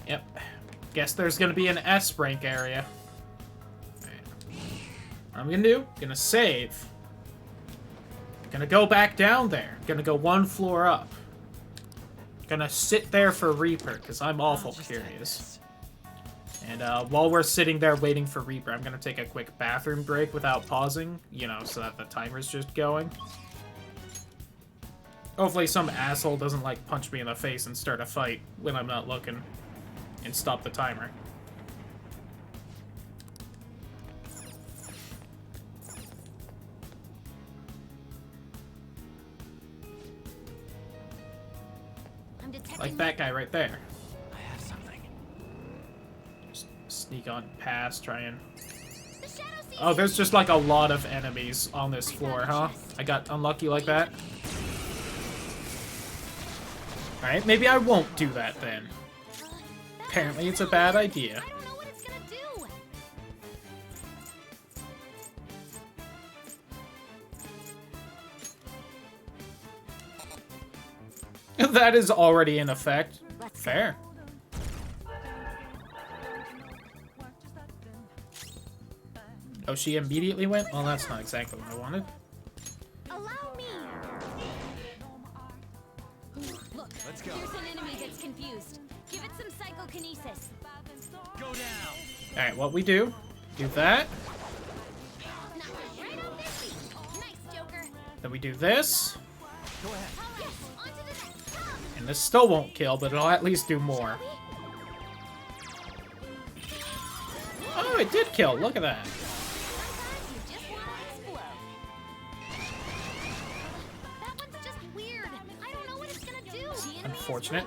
Yep. Guess there's gonna be an S rank area. Right. What I'm gonna do, gonna save. Gonna go back down there. Gonna go one floor up. Gonna sit there for Reaper, because I'm awful curious. And while we're sitting there waiting for Reaper, I'm gonna take a quick bathroom break without pausing, you know, so that the timer's just going. Hopefully some asshole doesn't, like, punch me in the face and start a fight when I'm not looking and stop the timer. I'm detecting Like that guy right there. I have something. Just sneak on past, try and... Oh, there's just like a lot of enemies on this floor, huh? I got unlucky like that. Alright, maybe I won't do that then. Apparently it's a bad idea. I don't know what it's gonna do. That is already in effect. Fair. Oh, she immediately went? Well, that's not exactly what I wanted. Allow me. Look, Let's go. here's an enemy that's confused. Give it some psychokinesis. Go down. Alright, what we do that. Right on their feet. Nice, Joker. Then we do this. Go ahead. Yes, on to the next. Come. And this still won't kill, but it'll at least do more. Oh, it did kill. Look at that. Sometimes you just want to explode. That one's just weird. I don't know what it's gonna do. Unfortunate.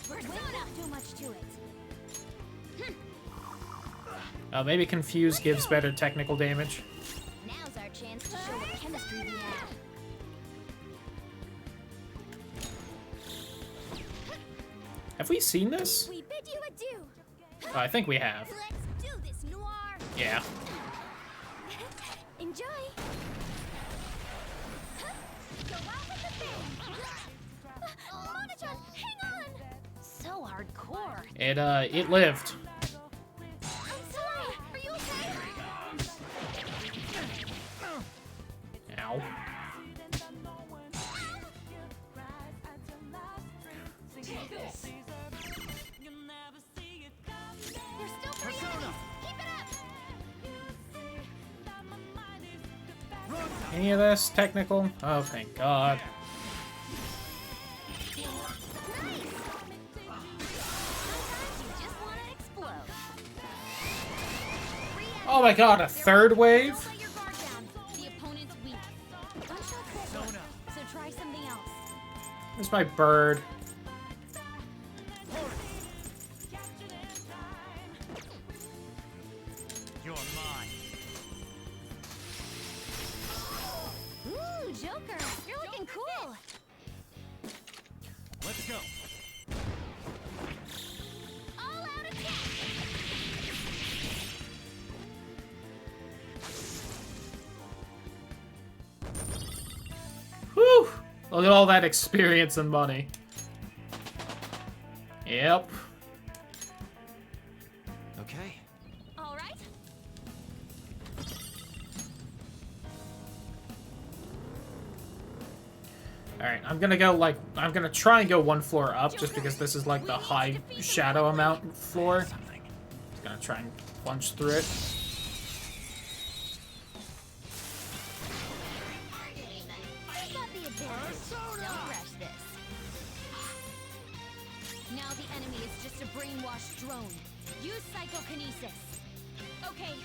We're not too much to it. Maybe Confuse gives better technical damage. Now's our chance to show what chemistry we have. Have we seen this? We bid you adieu. Oh, I think we have. Let's do this, Noir. Yeah. Enjoy. Go out with the bang. Monotone, hang on. So hardcore. It lived. I'm sorry. Are you okay? Ow. You're still pretty good. Keep it up. Any of this technical? Oh, thank God. Oh my God, a third wave? The opponent's weak. Gunshot Sona. So try something else. There's my bird. You're mine. Ooh, Joker, you're looking cool. Let's go. All out attack. Whew! Look at all that experience and money. Yep. Okay. All right. Alright, I'm gonna try and go one floor up just because this is like the high shadow amount floor. Just gonna try and punch through it. I got the advantage. Don't rush this. Now the enemy is just a brainwashed drone. Use psychokinesis. Okay.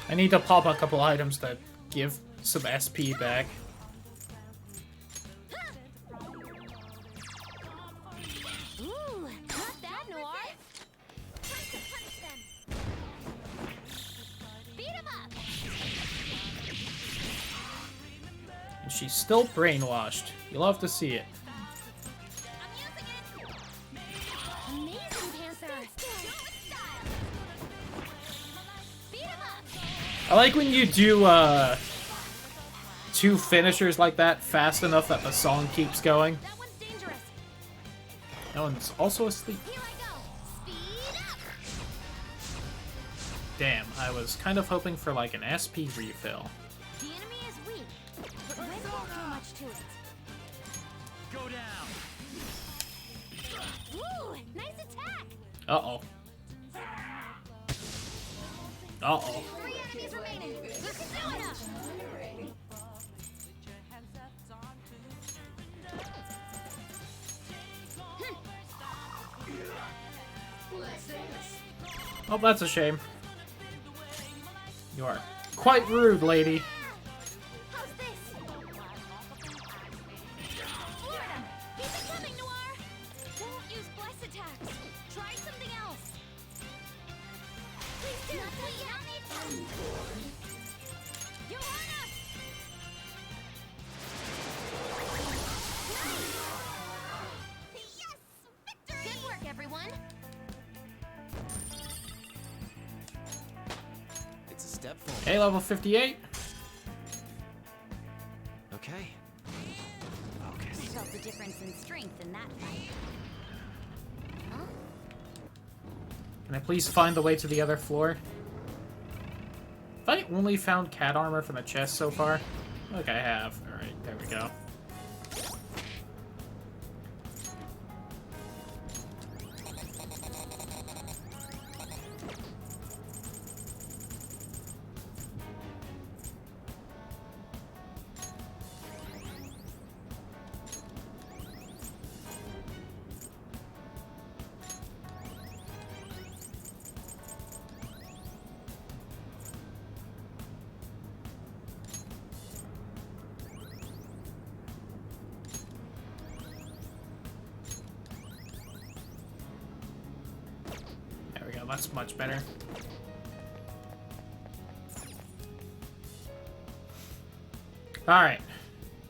I need to pop a couple items that give some SP back. Ooh, not bad, Noir. Time to punish them. Beat 'em up. And she's still brainwashed. You'll have to see it. Amazing, Panther. Do it with style. Beat 'em up. I like when you do, two finishers like that fast enough that the song keeps going. That one's dangerous. That one's also asleep. Here I go. Speed up. Damn, I was kind of hoping for like an SP refill. The enemy is weak, but Red won't do much to it. Go down. Ooh, nice attack. Uh-oh. Uh-oh. 3 enemies remaining. Look at Zona. Oh, that's a shame. You are quite rude, lady. How's this? Floored him. Keep it coming, Noir. Don't use bless attacks. Try something else. Please do. Please. Johanna! Yes! Victory! Good work, everyone. It's a step forward. Okay, level 58. Okay. You felt the difference in strength in that fight. Huh? Can I please find the way to the other floor? Have I only found cat armor from the chest so far? Look, I have. Alright, there we go. that's much better. Alright.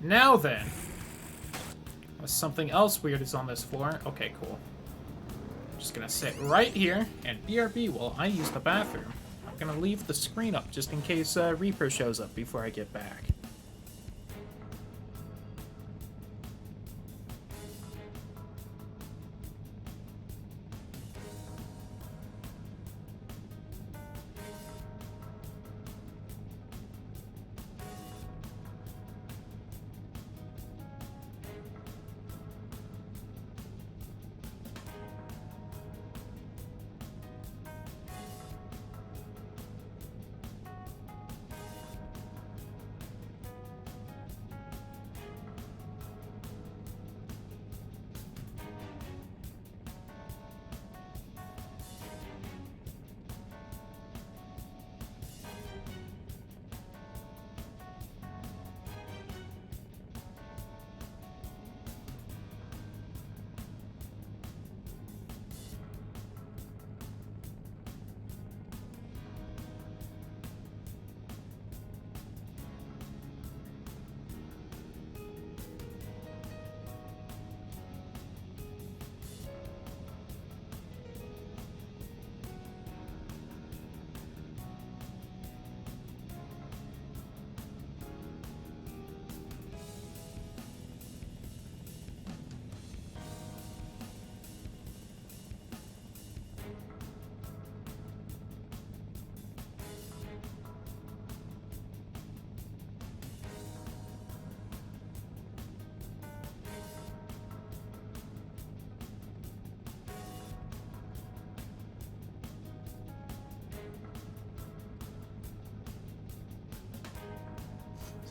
Now then. Something else weird is on this floor. Okay, cool. Just gonna sit right here and BRB while I use the bathroom. I'm gonna leave the screen up just in case Reaper shows up before I get back.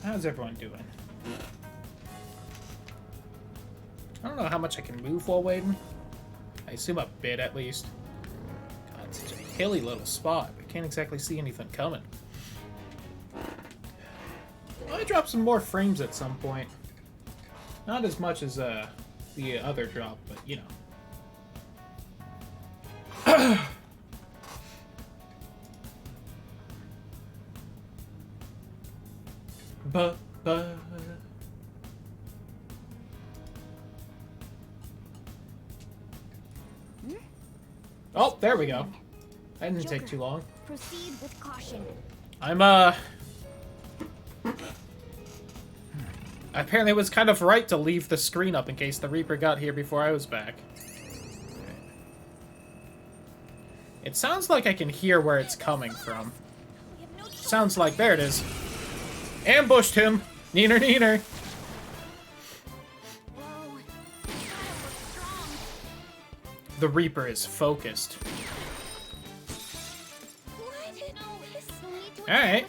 How's everyone doing? I don't know how much I can move while waiting. I assume a bit at least. God, it's such a hilly little spot. I can't exactly see anything coming. I drop some more frames at some point. Not as much as the other drop, but you know. Oh, there we go. That didn't take too long. Proceed with caution. I'm apparently was kind of right to leave the screen up in case the Reaper got here before I was back. It sounds like I can hear where it's coming from. Sounds like, there it is. Ambushed him! Neener, neener! The Reaper is focused. Alright.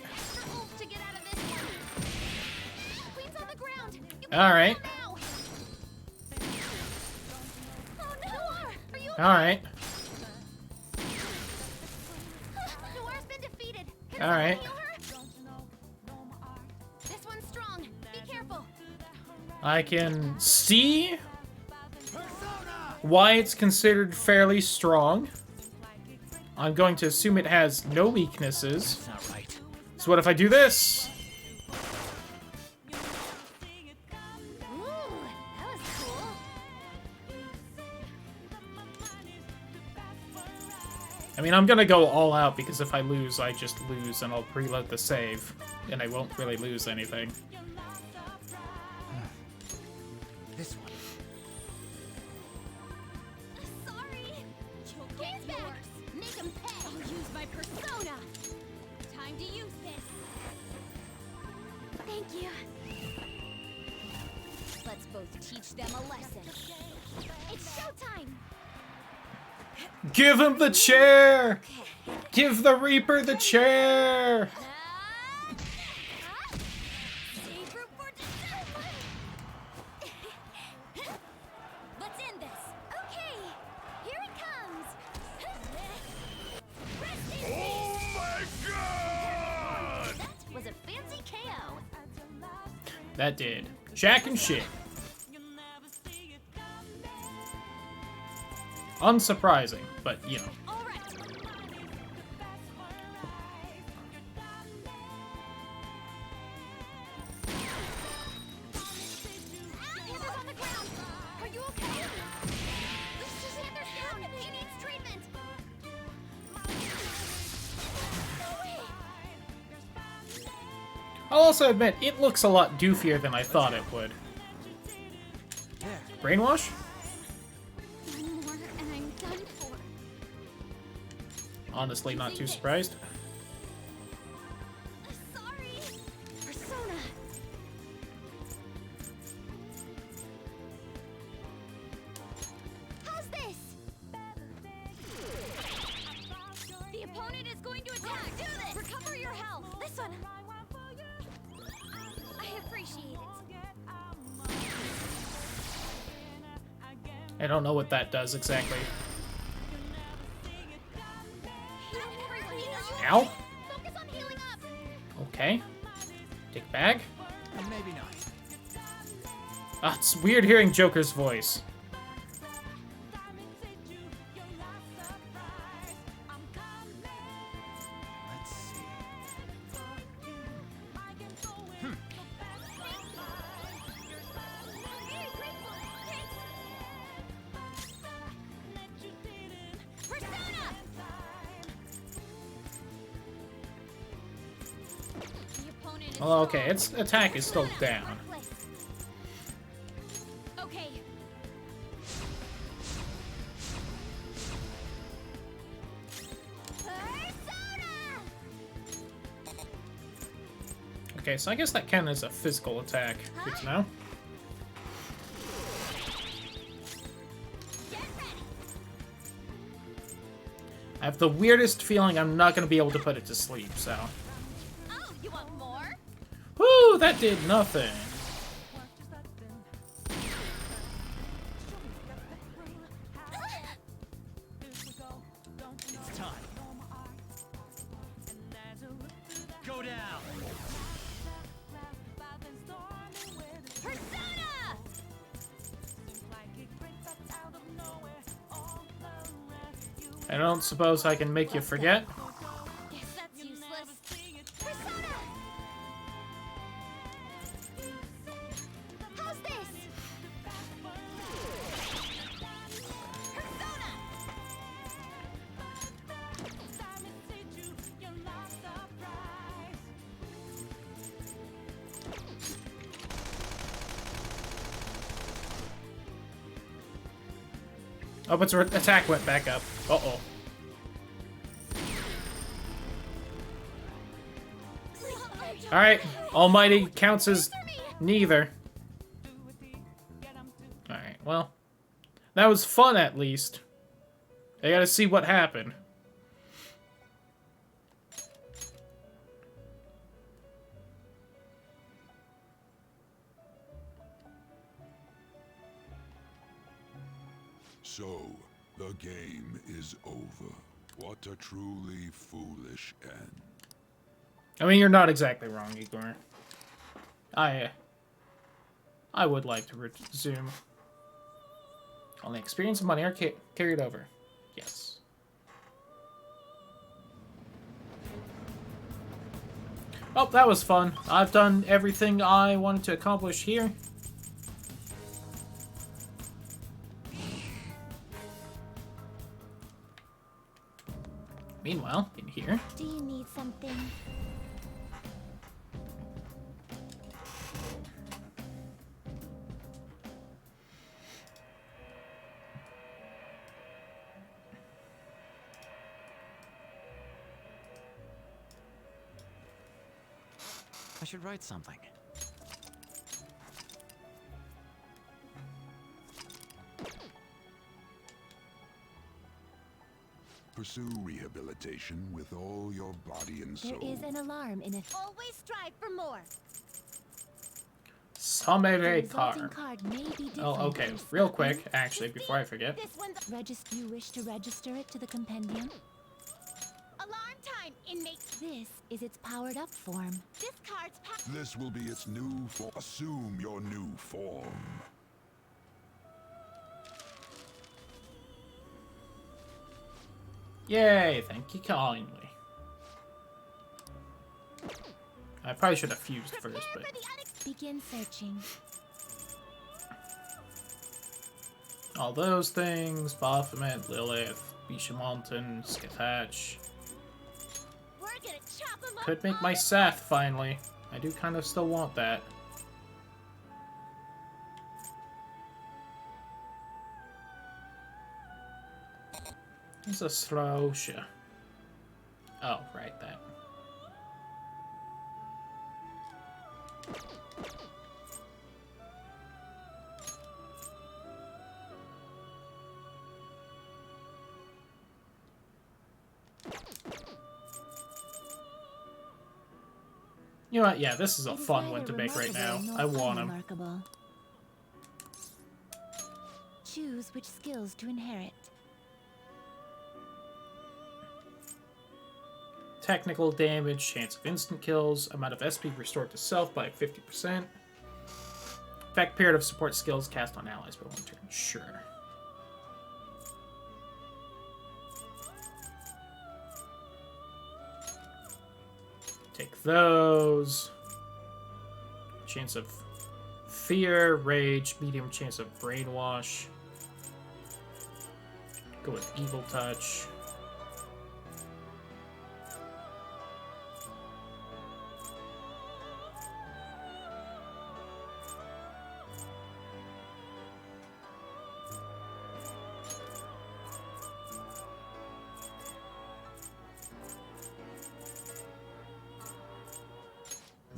Alright. Alright. Alright. This one's strong. Be careful. I can see why it's considered fairly strong. I'm going to assume it has no weaknesses. Not right. So what if I do this? I mean, I'm gonna go all out because if I lose, I just lose and I'll preload the save. And I won't really lose anything. This one. Sorry. Game's back. Make him pay. I'll use my persona. Time to use this. Thank you. Let's both teach them a lesson. It's showtime. Give him the chair! Give the Reaper the chair! Let's end this. Okay. Here it comes. Oh my god! That was a fancy KO. That did. Jack and shit. Unsurprising, but you know. I'll also admit, it looks a lot doofier than I thought it would. Brainwash? One more and I'm done for. Honestly, not too surprised. Sorry. Persona. How's this? The opponent is going to attack. Do this. Recover your health. This one. I appreciate it. I don't know what that does exactly. Ow. Focus on healing up. Okay. Take bag. Maybe not. Ah, it's weird hearing Joker's voice. Let's see. Well, okay, its attack is still down. Okay. Okay, so I guess that counts as a physical attack. Good to know. I have the weirdest feeling I'm not going to be able to put it to sleep, so... Oh, you want more? Woo, that did nothing. It's time. Go down. Persona! I don't suppose I can make you forget? Guess that's useless. Persona! How's this? Persona! Oh, its attack went back up. Uh-oh. Alright, Almighty counts as neither. Alright, well. That was fun, at least. I gotta see what happened. So, the game is over. What a truly foolish end. I mean, you're not exactly wrong, Igor. I would like to resume. Only experience and money are carried over. Yes. Oh, that was fun. I've done everything I wanted to accomplish here. Meanwhile, in here... Do you need something? I should write something. Pursue rehabilitation with all your body and soul. There is an alarm in it. Always strive for more. Samere Resulting car. card may be different Oh, okay. from Real Scotland. quick, actually, before I forget. This one's you wish to register it to the compendium? Alarm time, inmate. This is its powered up form. This card's This will be its new form. Assume your new form. Yay, thank you kindly. I probably should have fused first, but... Begin searching. All those things, Baphomet, Lilith, Bishamontan, Skatach. We're gonna chop 'em up. Could make my Sath, finally. I do kind of still want that. It's a Sraosha. Oh, right, that. You know what? Yeah, this is a fun one to make right now. I want him. Choose which skills to inherit. Technical damage, chance of instant kills, amount of SP restored to self by 50%. Effect period of support skills cast on allies by 1 turn. Sure. Take those. Chance of fear, rage, medium chance of brainwash. Go with evil touch.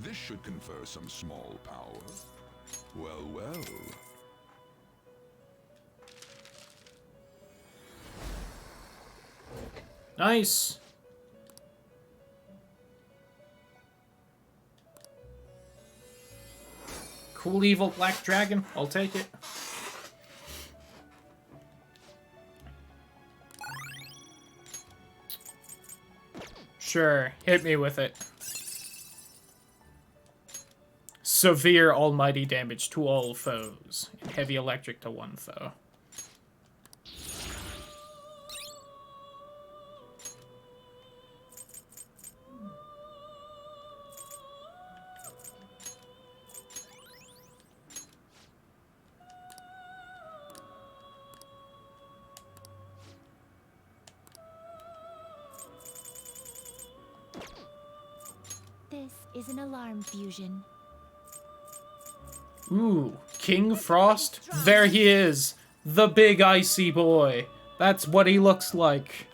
This should confer some small power. Well, well. Nice. Cool evil black dragon. I'll take it. Sure, hit me with it. Severe almighty damage to all foes, and heavy electric to one foe. This is an alarm fusion. Ooh, King Frost? There he is! The big icy boy! That's what he looks like.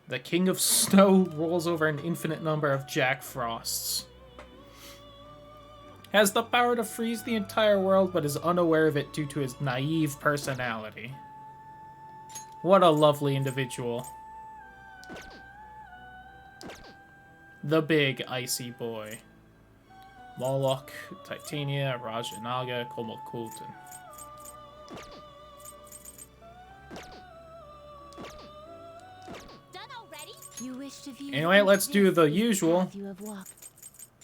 The King of Snow rolls over an infinite number of Jack Frosts. Has the power to freeze the entire world, but is unaware of it due to his naive personality. What a lovely individual. The big icy boy. Moloch, Titania, Rajanaga, Komalt Kulton. You wish to view Anyway, let's do the usual. you have walked.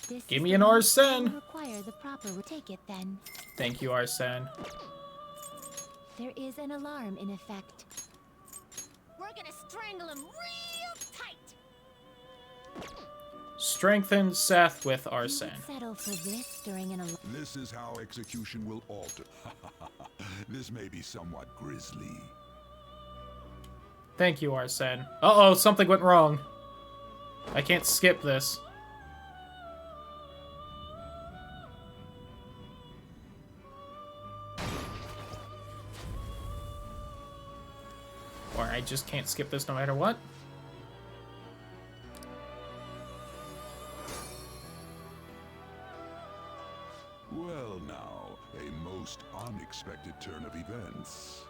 This Give is me the an one Arsene. that will require the proper take it then. Thank you, Arsene. There is an alarm in effect. We're gonna strangle him real tight. Strengthen Seth with Arsene. Settle for this during an alarm. This is how execution will alter. This may be somewhat grisly. Thank you, Arsene. Uh-oh, something went wrong. I can't skip this. Or I just can't skip this no matter what. Well now, a most unexpected turn of events.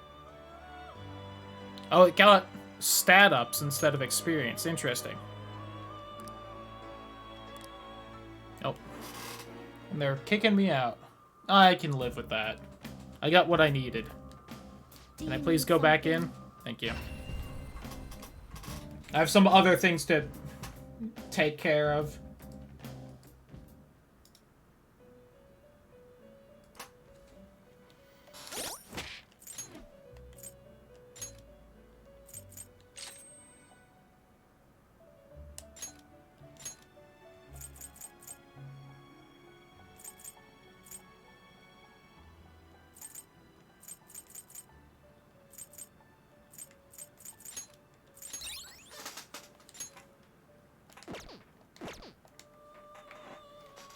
Oh, it got stat ups instead of experience. Interesting. Oh. And they're kicking me out. I can live with that. I got what I needed. Can I please go back in? Thank you. I have some other things to take care of.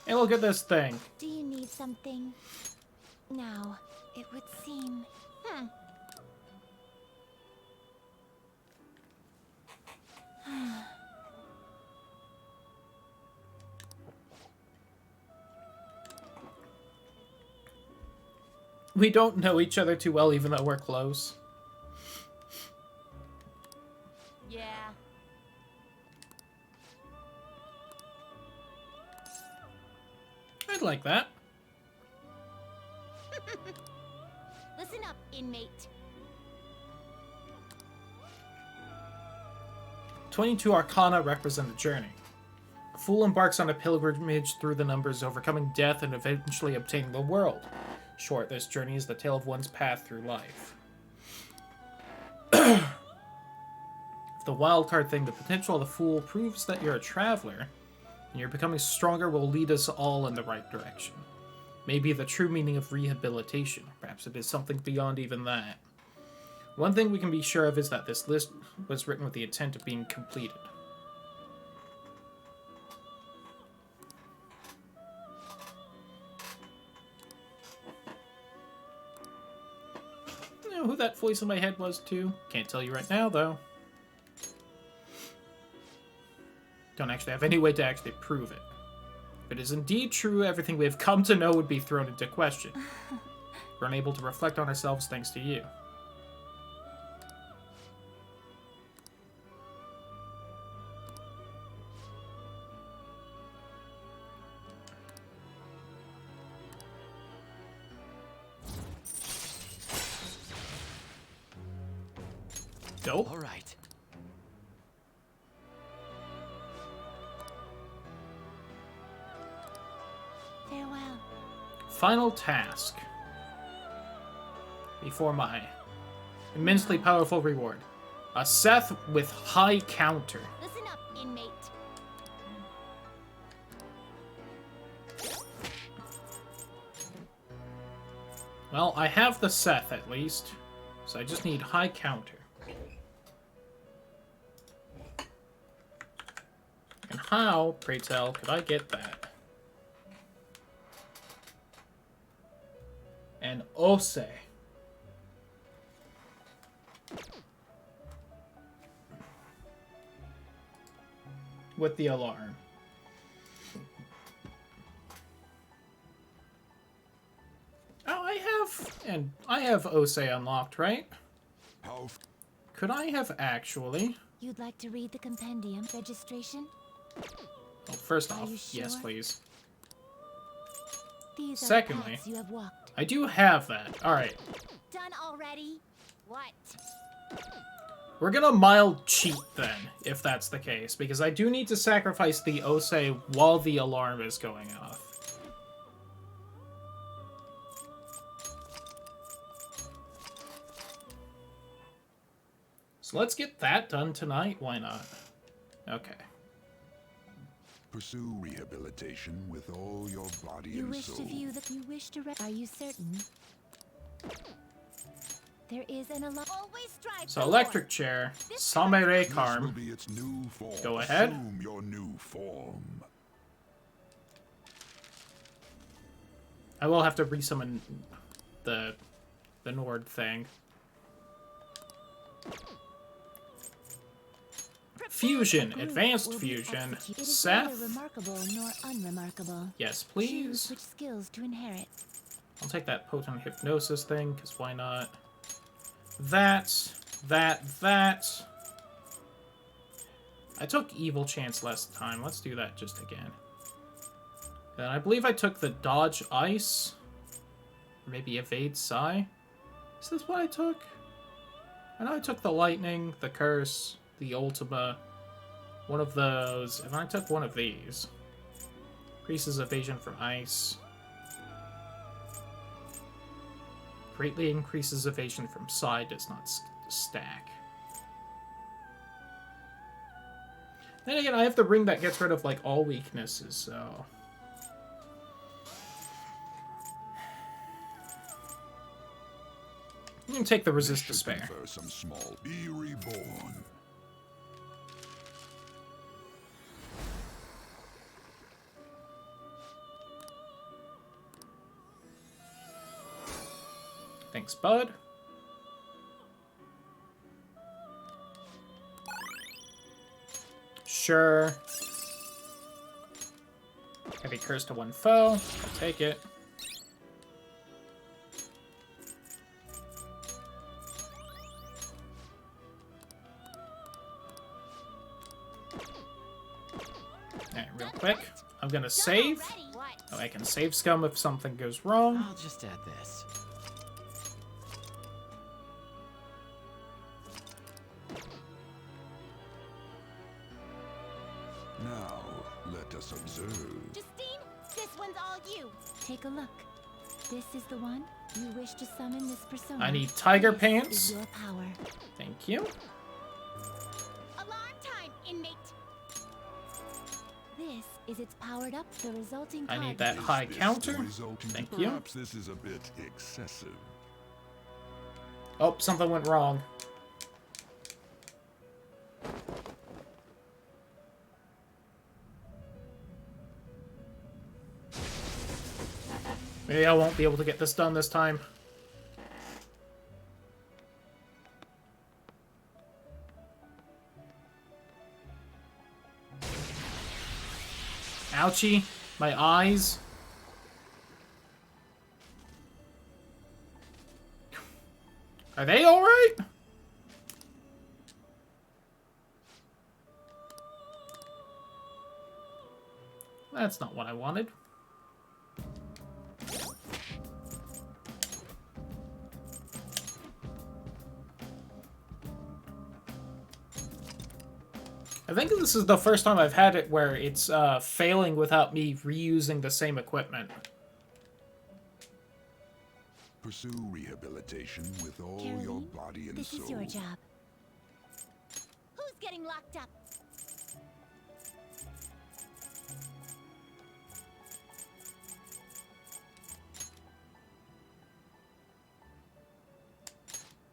Hey, look at this thing. Do you need something? Now, it would seem... We don't know each other too well, even though we're close. Yeah. I'd like that. Listen up, inmate. 22 Arcana represent a journey. A fool embarks on a pilgrimage through the numbers, overcoming death and eventually obtaining the world. Short, this journey is the tale of one's path through life. If the wildcard thing, the potential of the fool, proves that you're a traveler, and you're becoming stronger will lead us all in the right direction. Maybe the true meaning of rehabilitation. Perhaps it is something beyond even that. One thing we can be sure of is that this list was written with the intent of being completed. I know who that voice in my head was too. Can't tell you right now though. Don't actually have any way to actually prove it. If it is indeed true, everything we have come to know would be thrown into question. We're unable to reflect on ourselves thanks to you. Dope. All right. Farewell. Final task. Before my immensely powerful reward. A Seth with high counter. Listen up, inmate. Well, I have the Seth at least, so I just need high counter. And how, pray tell, could I get that? And Ose. With the alarm. Oh, I have Ose unlocked, right? Could I have actually? You'd like to read the compendium registration? Oh, first Are off, you sure? yes, please. These are the Secondly, paths you have walked. I do have that. Alright. Done already? What? We're gonna mild cheat then, if that's the case, because I do need to sacrifice the Ose while the alarm is going off. So let's get that done tonight, why not? Okay. Pursue rehabilitation with all your body You and wish soul. to view the... You wish to... Are you certain? There is an alarm. Always strive So for electric more. chair, This Samere This will Karm. be its new form. Go ahead. Assume your new form. I will have to resummon the Nord thing. Fusion, group advanced will be fusion. executed. It is neither Seth? remarkable nor unremarkable. Yes, Choose please. which skills to inherit. I'll take that potent hypnosis thing, because why not? That. I took evil chance last time. Let's do that just again. Then I believe I took the dodge ice. Or maybe evade psi. Is this what I took? I know I took the lightning, the curse, the ultima, one of those, and I took one of these. Increases evasion from ice. Greatly increases evasion from psi, does not stack. Then again, I have the ring that gets rid of, like, all weaknesses, so... You can take the resist This should despair. confer some small. Be reborn. Thanks, bud. Sure. Heavy curse to one foe. I'll take it. Alright, real quick. I'm gonna save. Oh, I can save scum if something goes wrong. I'll just add this. Now, let us observe. Justine, this one's all you. Take a look. This is the one you wish to summon this persona. I need tiger This pants. is your power. Thank you. Alarm time, inmate. This is its powered up, the resulting I card. need that high counter. Thank you. Perhaps this is a bit excessive. Oh, something went wrong. Maybe I won't be able to get this done this time. Ouchie, my eyes. Are they alright? That's not what I wanted. I think this is the first time I've had it where it's failing without me reusing the same equipment. Pursue rehabilitation with all Caroline, your body and this soul. is your job. Who's getting locked up?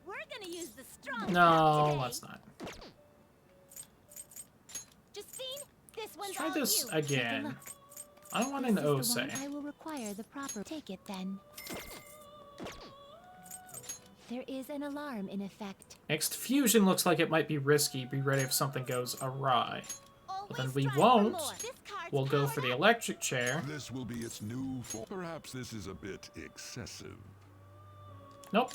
We're gonna use the strong No, today. let's not. Justine, this one's Try all this you. Take a again. look. I don't want This an is the Ose. one I will require the proper. Take it then. There is an alarm in effect. Next fusion looks like it might be risky. Be ready if something goes awry. But then we won't. We'll go for the electric chair. This will be its new form. Perhaps this is a bit excessive. Nope.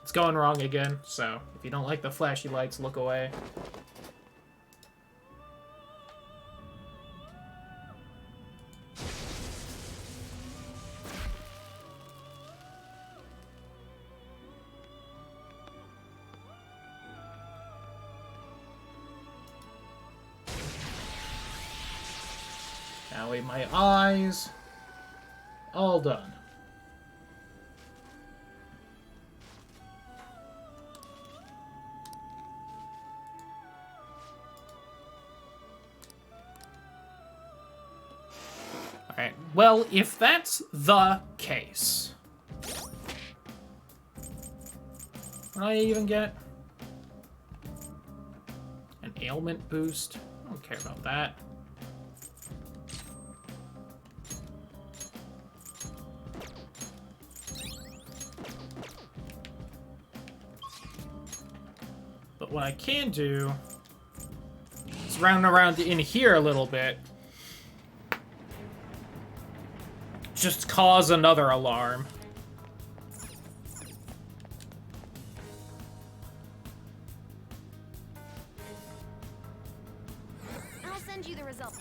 It's going wrong again, so if you don't like the flashy lights, look away. Now with my eyes. All done. Alright, well, if that's the case... What do I even get? An ailment boost? I don't care about that. But what I can do is round around in here a little bit. Just cause another alarm. I'll send you the results.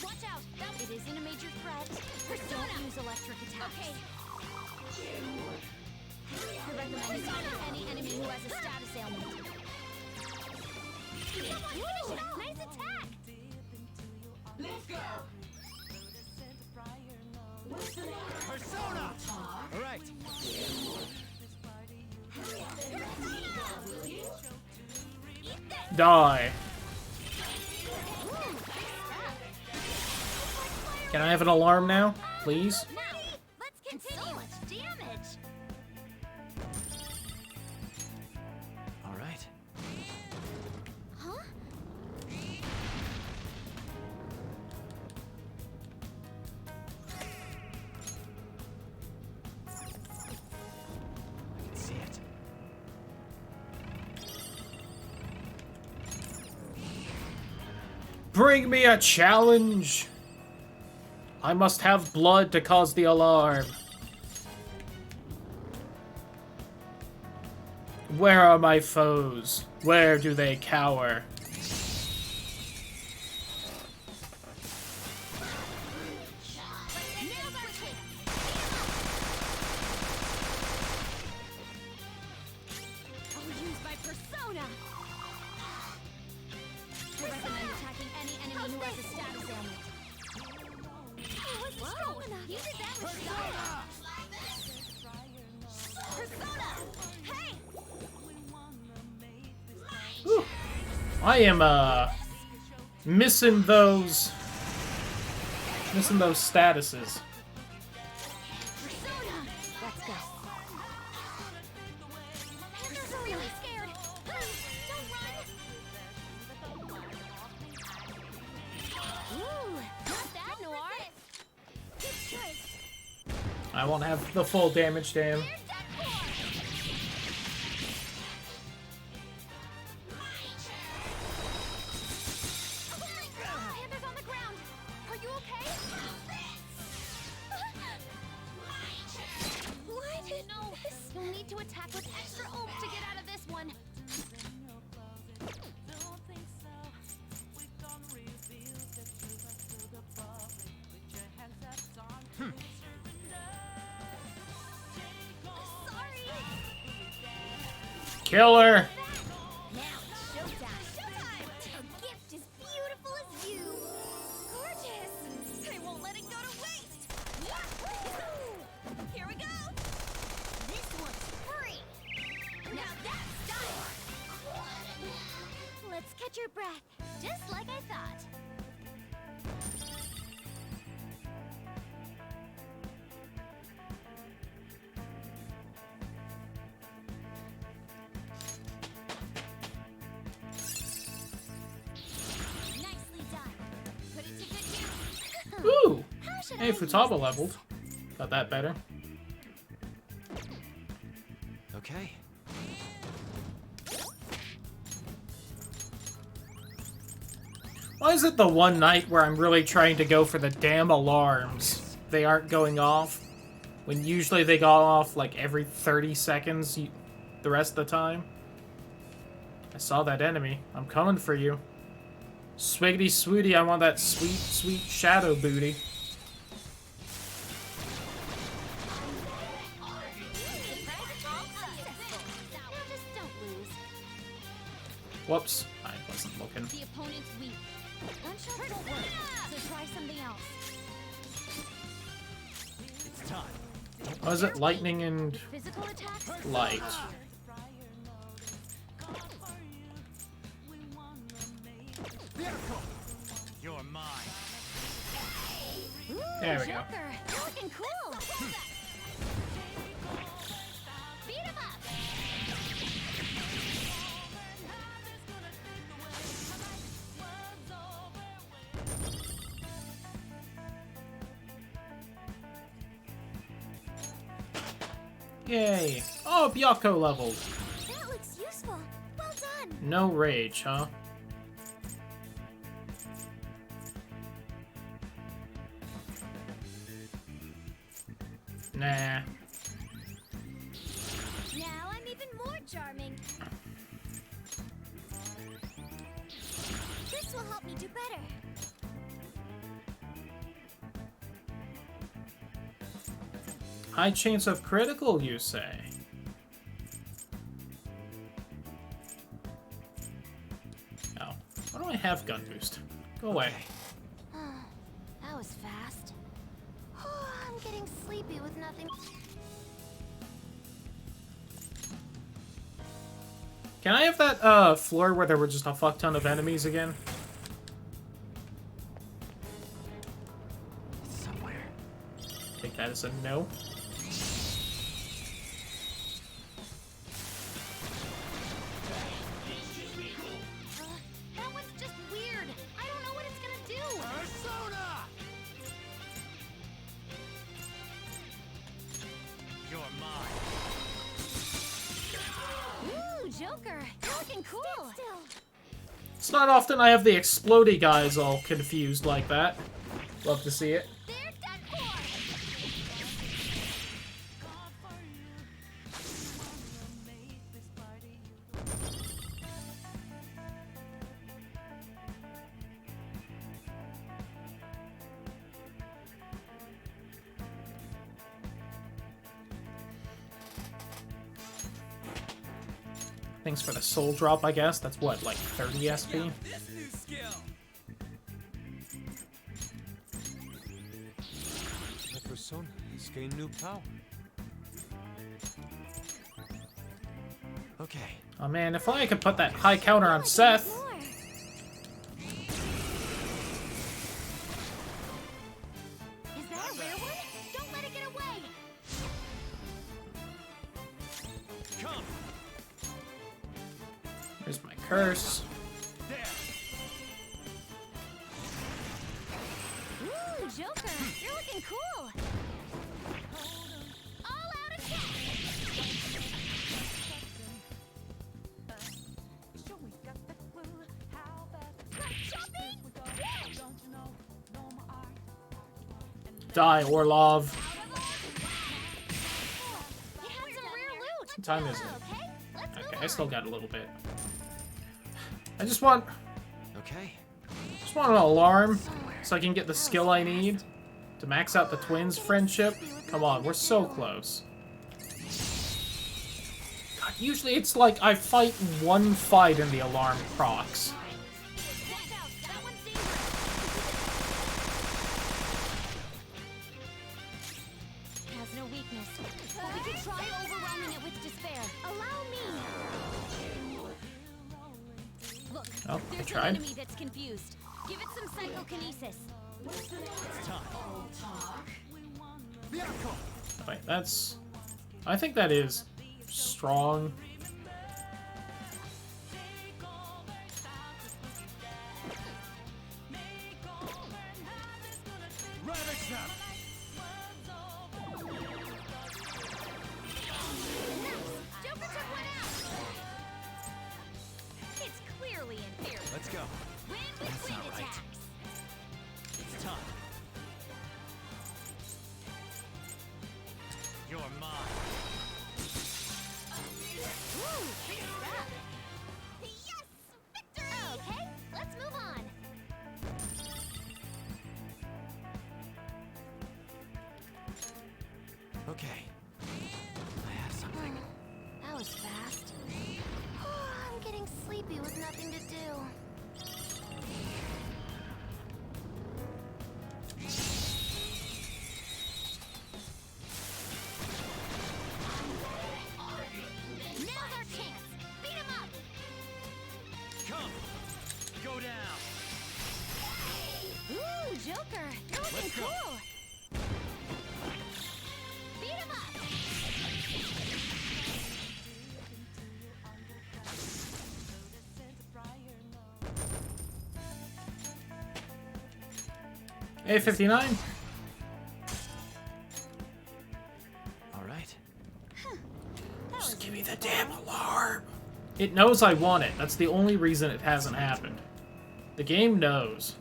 Watch out! It isn't a major threat. Don't use electric attacks. Okay. I recommend attacking any enemy who has a status ailment. Nice attack! Let's go! Persona! Alright. Die. Can I have an alarm now, please? Let's continue. So much damage. All right. Huh? Bring me a challenge! I must have blood to cause the alarm. Where are my foes? Where do they cower? I am missing those statuses. I won't have the full damage, damn. Killer! Now it's showtime. A gift as beautiful as you. Gorgeous. I won't let it go to waste. Here we go. This one's free. Now that's style. Let's catch your breath, just like I thought. Ooh! Hey, Futaba leveled. Got that better. Okay. Why is it the one night where I'm really trying to go for the damn alarms? They aren't going off. When usually they go off like every 30 seconds the rest of the time. I saw that enemy. I'm coming for you. Swiggity swooty, I want that sweet, sweet shadow booty. Whoops, I wasn't looking. The opponent's weak. Gunshot won't work, so try something else. It's time. Was it lightning and Physical attacks? light? You're mine. Ooh, There we go. Joker, you're looking cool. Beat him up. Yay! Oh, Byakko leveled. That looks useful. Well done. No rage, huh? Nah. Now I'm even more charming. This will help me do better. High chance of critical, you say? Oh. Why do I have gun boost? Go away. That was fast. I'm getting sleepy with nothing. Can I have that floor where there were just a fuck ton of enemies again? Somewhere. Take that as a no. That one's just weird. I don't know what it's gonna do. Persona! You're mine. Ooh, Joker, you're looking cool. It's not often I have the explodey guys all confused like that. Love to see it. Thanks for the soul drop, I guess. That's what, like 30 SP? The persona has gained new power. Okay. Oh man, if only I could put that high counter on Seth. Is that a rare one? Don't let it get away! Come. Here's my curse. Ooh, Joker, you're looking cool! All out attack! Die, Orlov. You had some rare loot! What time is it? Okay, I still got a little bit. I just want an alarm so I can get the skill I need to max out the twins' friendship. Come on, we're so close. God, usually it's like I fight one fight and the alarm procs. Has no weakness, but we could try overwhelming it with despair. Allow me! Look, Oh, I there's an tried. enemy that's confused. Give it some psychokinesis. Wait, that's... I think that is strong. Joker took one out! It's clearly inferior. Let's go. Win with clean attacks. It's time. You're mine. Woo, big stuff. Yes! Victory! Okay, let's move on. Okay. I have something. That was fast. I'm getting sleepy with nothing to do. Now's our chance. Beat him up. Come. Go down. Ooh, Joker, you're looking Let's go. cool. Beat him up. A59. All right. Just give me the damn alarm. It knows I want it. That's the only reason it hasn't happened. The game knows.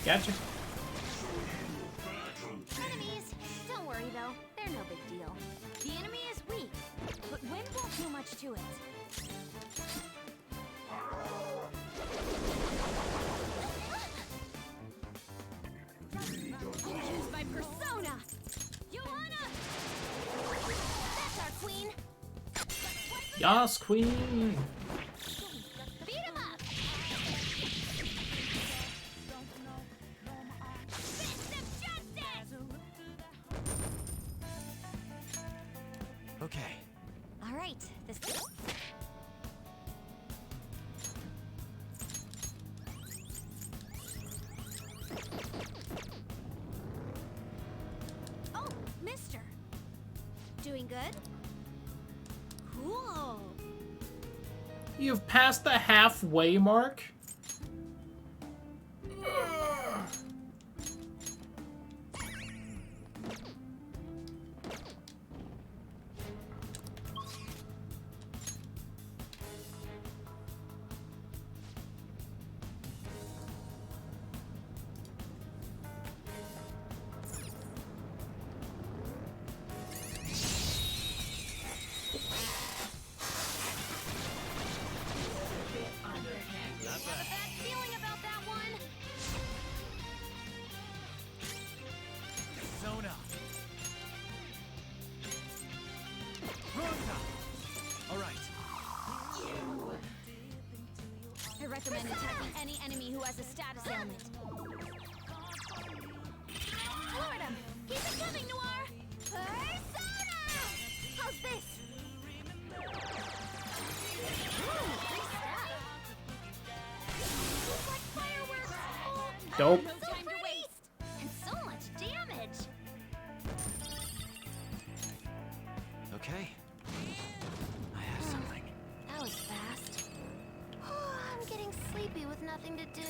Gotcha. Enemies. Don't worry though, they're no big deal. The enemy is weak, but wind won't do much to it. I'll use my persona! Johanna! That's our queen! Yas, queen. Beat him up! Fist of justice! Okay. All right, this. Oh, Mister. Doing good? Cool. You've passed the halfway mark? recommend attacking any enemy who has a status ailment. Lord him! Keep it coming, Noir! Persona! How's this? Ooh, free stuff. Looks like fireworks! Oh, Dope. no time to waste! And so much damage! Okay. I have something. That was fast. I'm getting sleepy with nothing to do.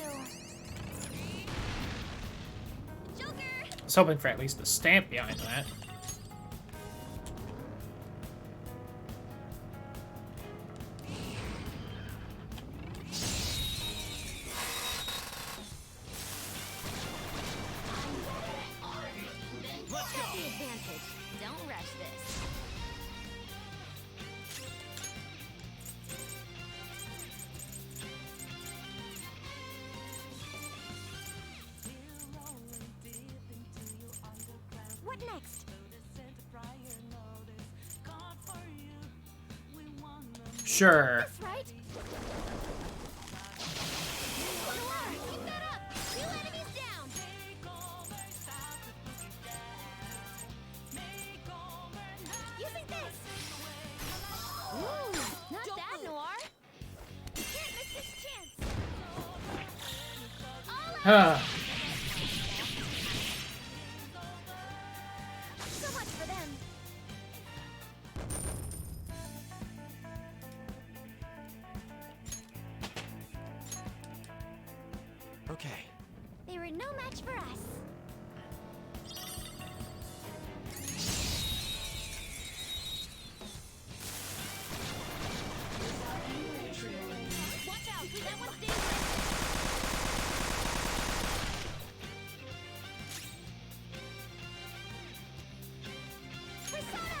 I was hoping for at least the stamp behind that. Let's go! The advantage. Don't rush this. What next? Sure. That's right. Noir, keep that up. 2 enemies down. Using this. Ooh, not that, Noir. You can't miss this chance. Huh. So much for them. Okay. They were no match for us. Watch out, that one's dangerous. Persona!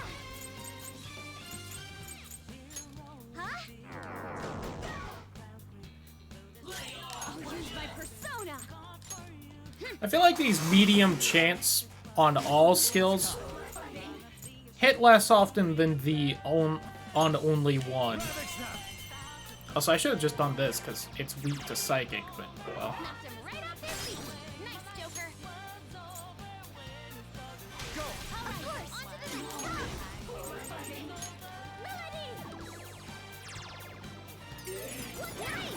Huh? I'll use my persona. I feel like these medium chants on all skills hit less often than the on only one. Also, I should have just done this because it's weak to psychic, but well. Knocked him right off their feet. Nice, Joker. Go. Of course. On to the next stop. Melody. Nice. Away.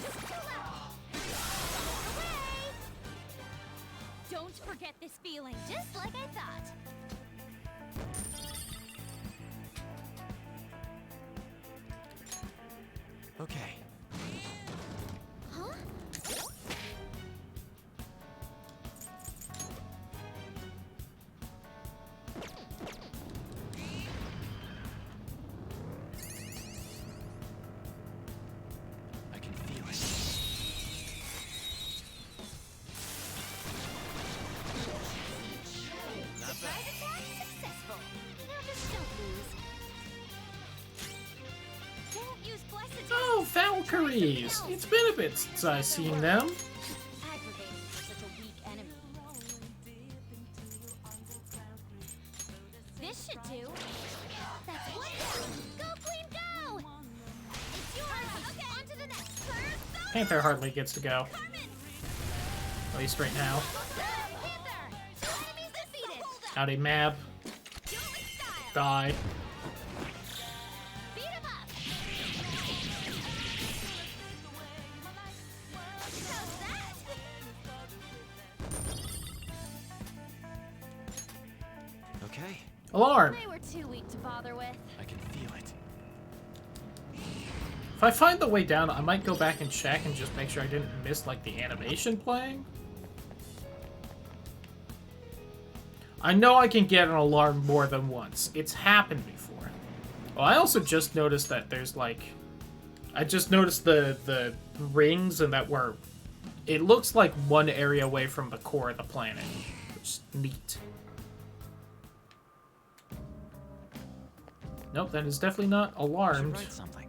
Don't forget this feeling, just like I thought. Okay. Huh? I can feel it. Surprise attack successful. Now just don't lose. Don't use blessed. Oh, Valkyries! It's been a bit since I've seen them. Aggravating for such a weak enemy. This should do. That's one down. Go, Queen, go! It's yours. Okay, on to the next. Persona! Panther hardly gets to go. At least right now. Panther! 2 enemies defeated. Howdy, Mab. Die. Beat him up. How's that? Okay. Alarm! They were too weak to bother with. I can feel it. If I find the way down, I might go back and check and just make sure I didn't miss, like, the animation playing. I know I can get an alarm more than once. It's happened before. Well, I also just noticed that there's, like... I just noticed the rings and that we're... It looks like one area away from the core of the planet. Which is neat. Nope, that is definitely not alarmed. Write something.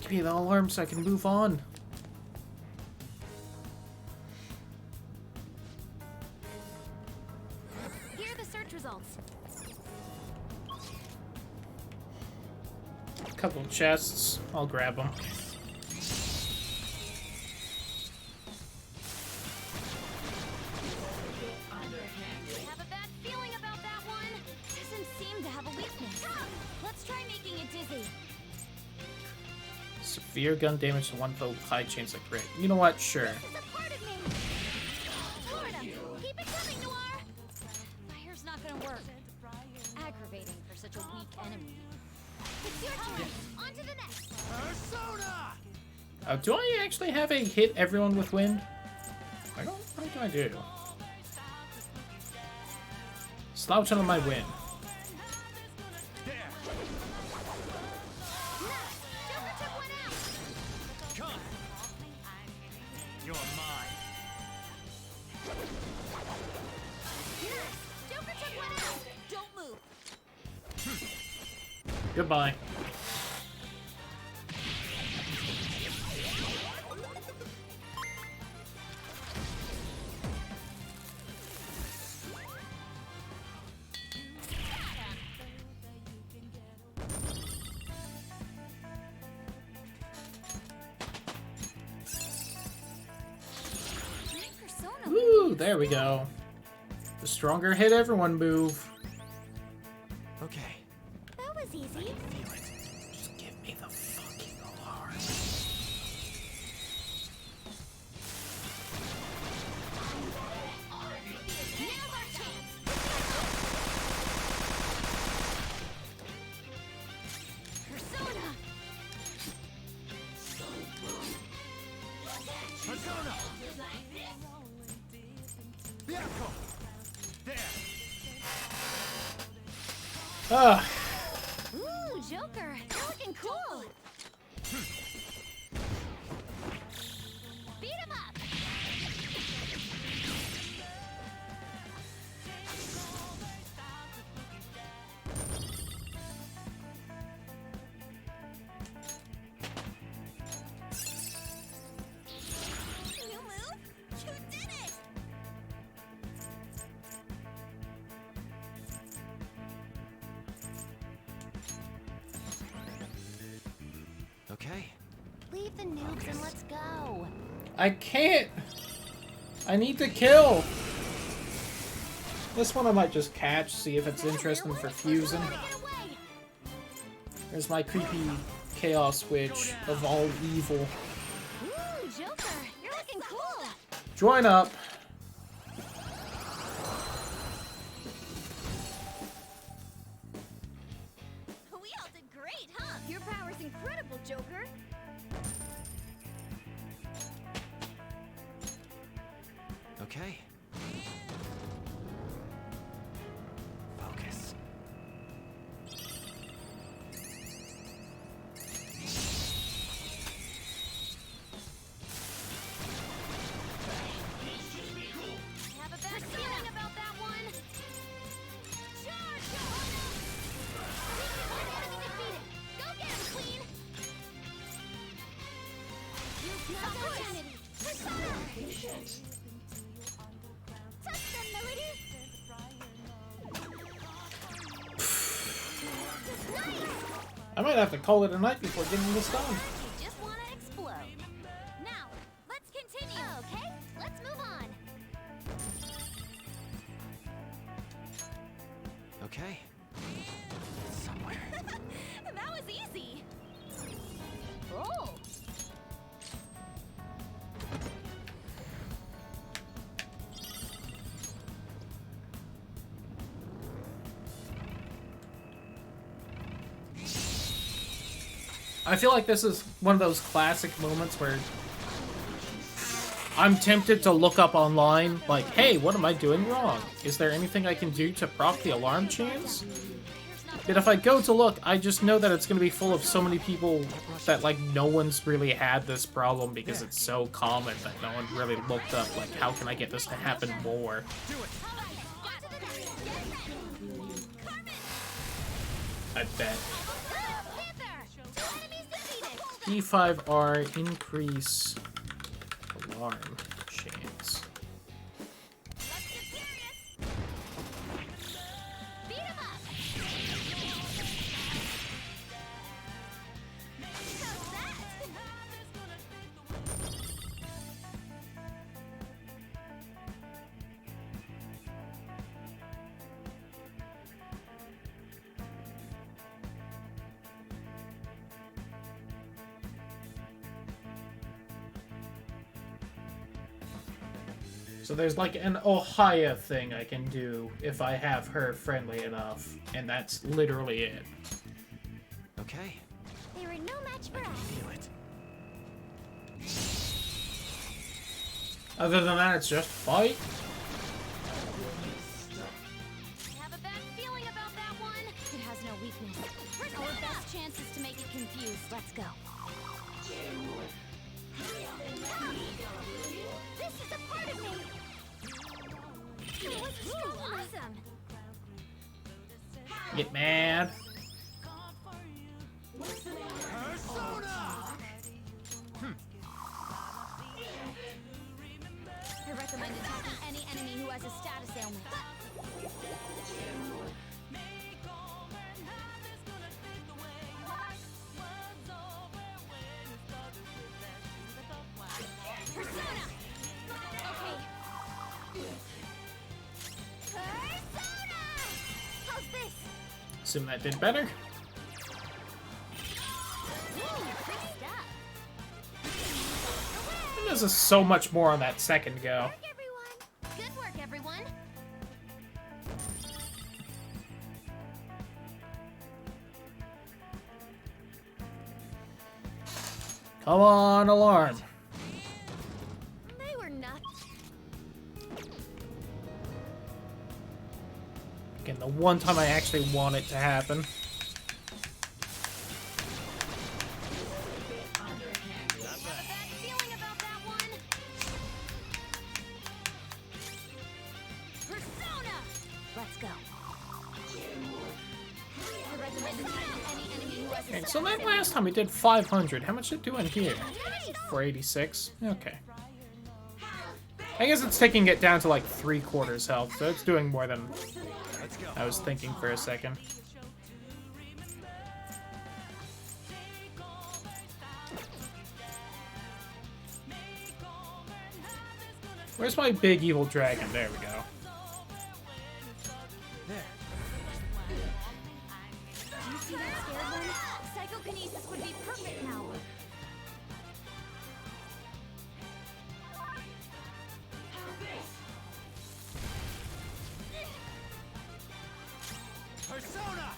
Give me the alarm so I can move on. Here are the search results. Couple of chests. I'll grab them. I have a bad feeling about that one. Doesn't seem to have a weakness. Let's try making it dizzy. Severe gun damage to one foe with high chance of crit. You know what? Sure. Keep it coming, Noir. Fire's not gonna work. Aggravating for such a weak enemy. It's your turn. On to the next. Do I actually have a hit everyone with wind? I don't. What do I do? Slouch on my wind. You're mine. Joker took one out. Don't move. Goodbye. Woo, there we go. The stronger hit everyone move. Okay. That was easy. Just give me the fucking alarm. Now's our chance. Persona. Persona! Vehicle! There! Ah. Ooh, Joker, you're looking cool. Beat him up. You move? You did it. Okay. Leave the noobs and let's go. I can't. I need to kill. This one I might just catch, see if it's interesting for fusing. There's my creepy chaos witch of all evil. Ooh, Joker, you're looking cool. Join up. We all did great, huh? Your power's incredible, Joker. Okay. Focus. I have a bad feeling about that one. Charge, enemy defeated. Go get him, Queen. Use the opportunity. Persona. Touch them, Melody. I might have to call it a night before getting this done. You just want to explode. Now, let's continue. Okay, let's move on. Okay. Somewhere. That was easy. Oh. I feel like this is one of those classic moments where I'm tempted to look up online, like, hey, what am I doing wrong? Is there anything I can do to proc the alarm chains? But if I go to look, I just know that it's going to be full of so many people that, like, no one's really had this problem because it's so common that no one really looked up, like, how can I get this to happen more? I bet. D5R increase alarm chance. So there's like an Ohia thing I can do if I have her friendly enough, and that's literally it. Okay. They were no match for us. Feel it. Other than that, it's just fight. I have a bad feeling about that one. It has no weakness. Our best chance is to make it confused. Let's go. This is a part of me. It was so awesome. Get mad. I recommend attacking any enemy who has a status ailment. Persona! Okay. Persona! How's this? Assume that did better. There's so much more on that second go. Good work, everyone. Come on, alarm. They were nuts. Again, the one time I actually want it to happen. Let's go. Okay, so that last time we did 500. How much did it do in here? 486. Okay. I guess it's taking it down to like 3/4 health, so it's doing more than I was thinking for a second. Where's my big evil dragon? There we go. Do you see that scared one? Psychokinesis would be perfect now. Persona!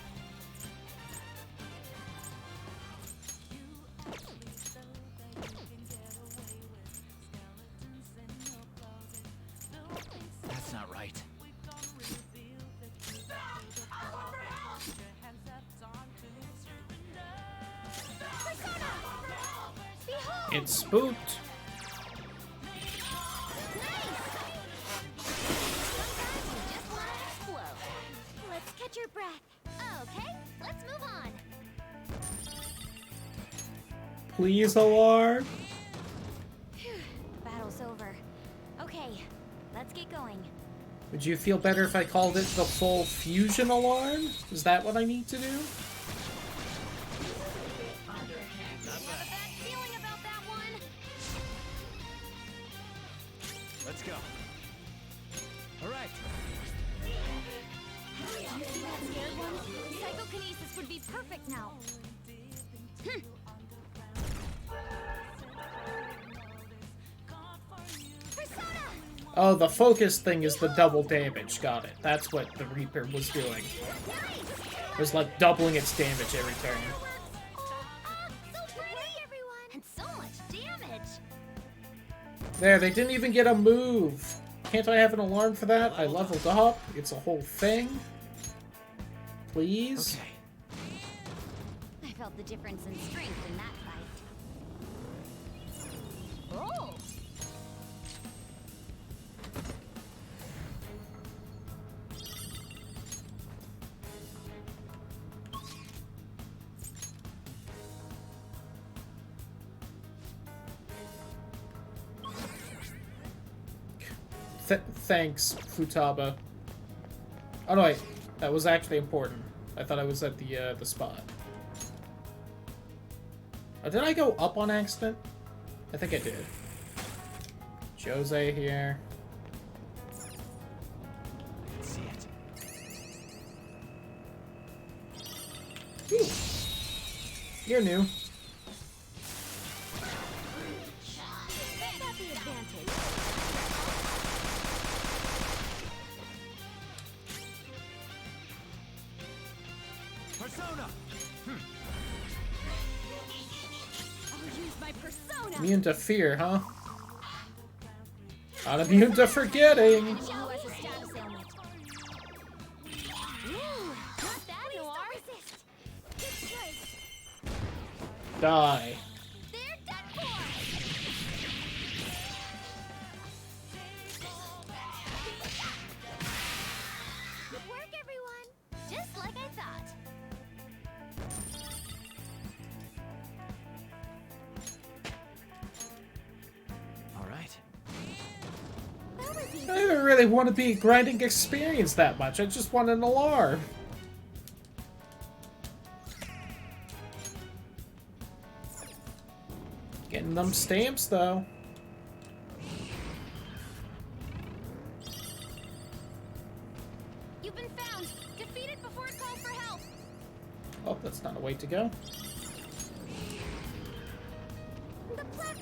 That's not right. It's spooked. Let's catch your breath. Okay, let's move on. Please, alarm. Battle's over. Okay, let's get going. Would you feel better if I called it the full fusion alarm? Is that what I need to do? Let's go. All right. Do you see that scared one? Psychokinesis would be perfect now. Oh, the focus thing is the double damage. Got it. That's what the Reaper was doing. It was like doubling its damage every turn. And so much damage. There, they didn't even get a move. Can't I have an alarm for that? I leveled up. It's a whole thing. Please? I felt the difference in strength in that fight. Oh! thanks, Futaba. Oh no, wait. That was actually important. I thought I was at the spot. Oh, did I go up on accident? I think I did. Jose here. See it. Ooh. You're new. Persona. I'll use my persona. Immune to fear, huh? Not immune to forgetting. Who has a status ailment? Ooh, not that noir. Resist. Good choice. Die. They're done for. Good work, everyone. Just like I thought. All right. I didn't really want to be grinding experience that much. I just want an alarm. Getting them stamps, though. You've been found. Defeated before it called for help. Oh, that's not a way to go. The plat.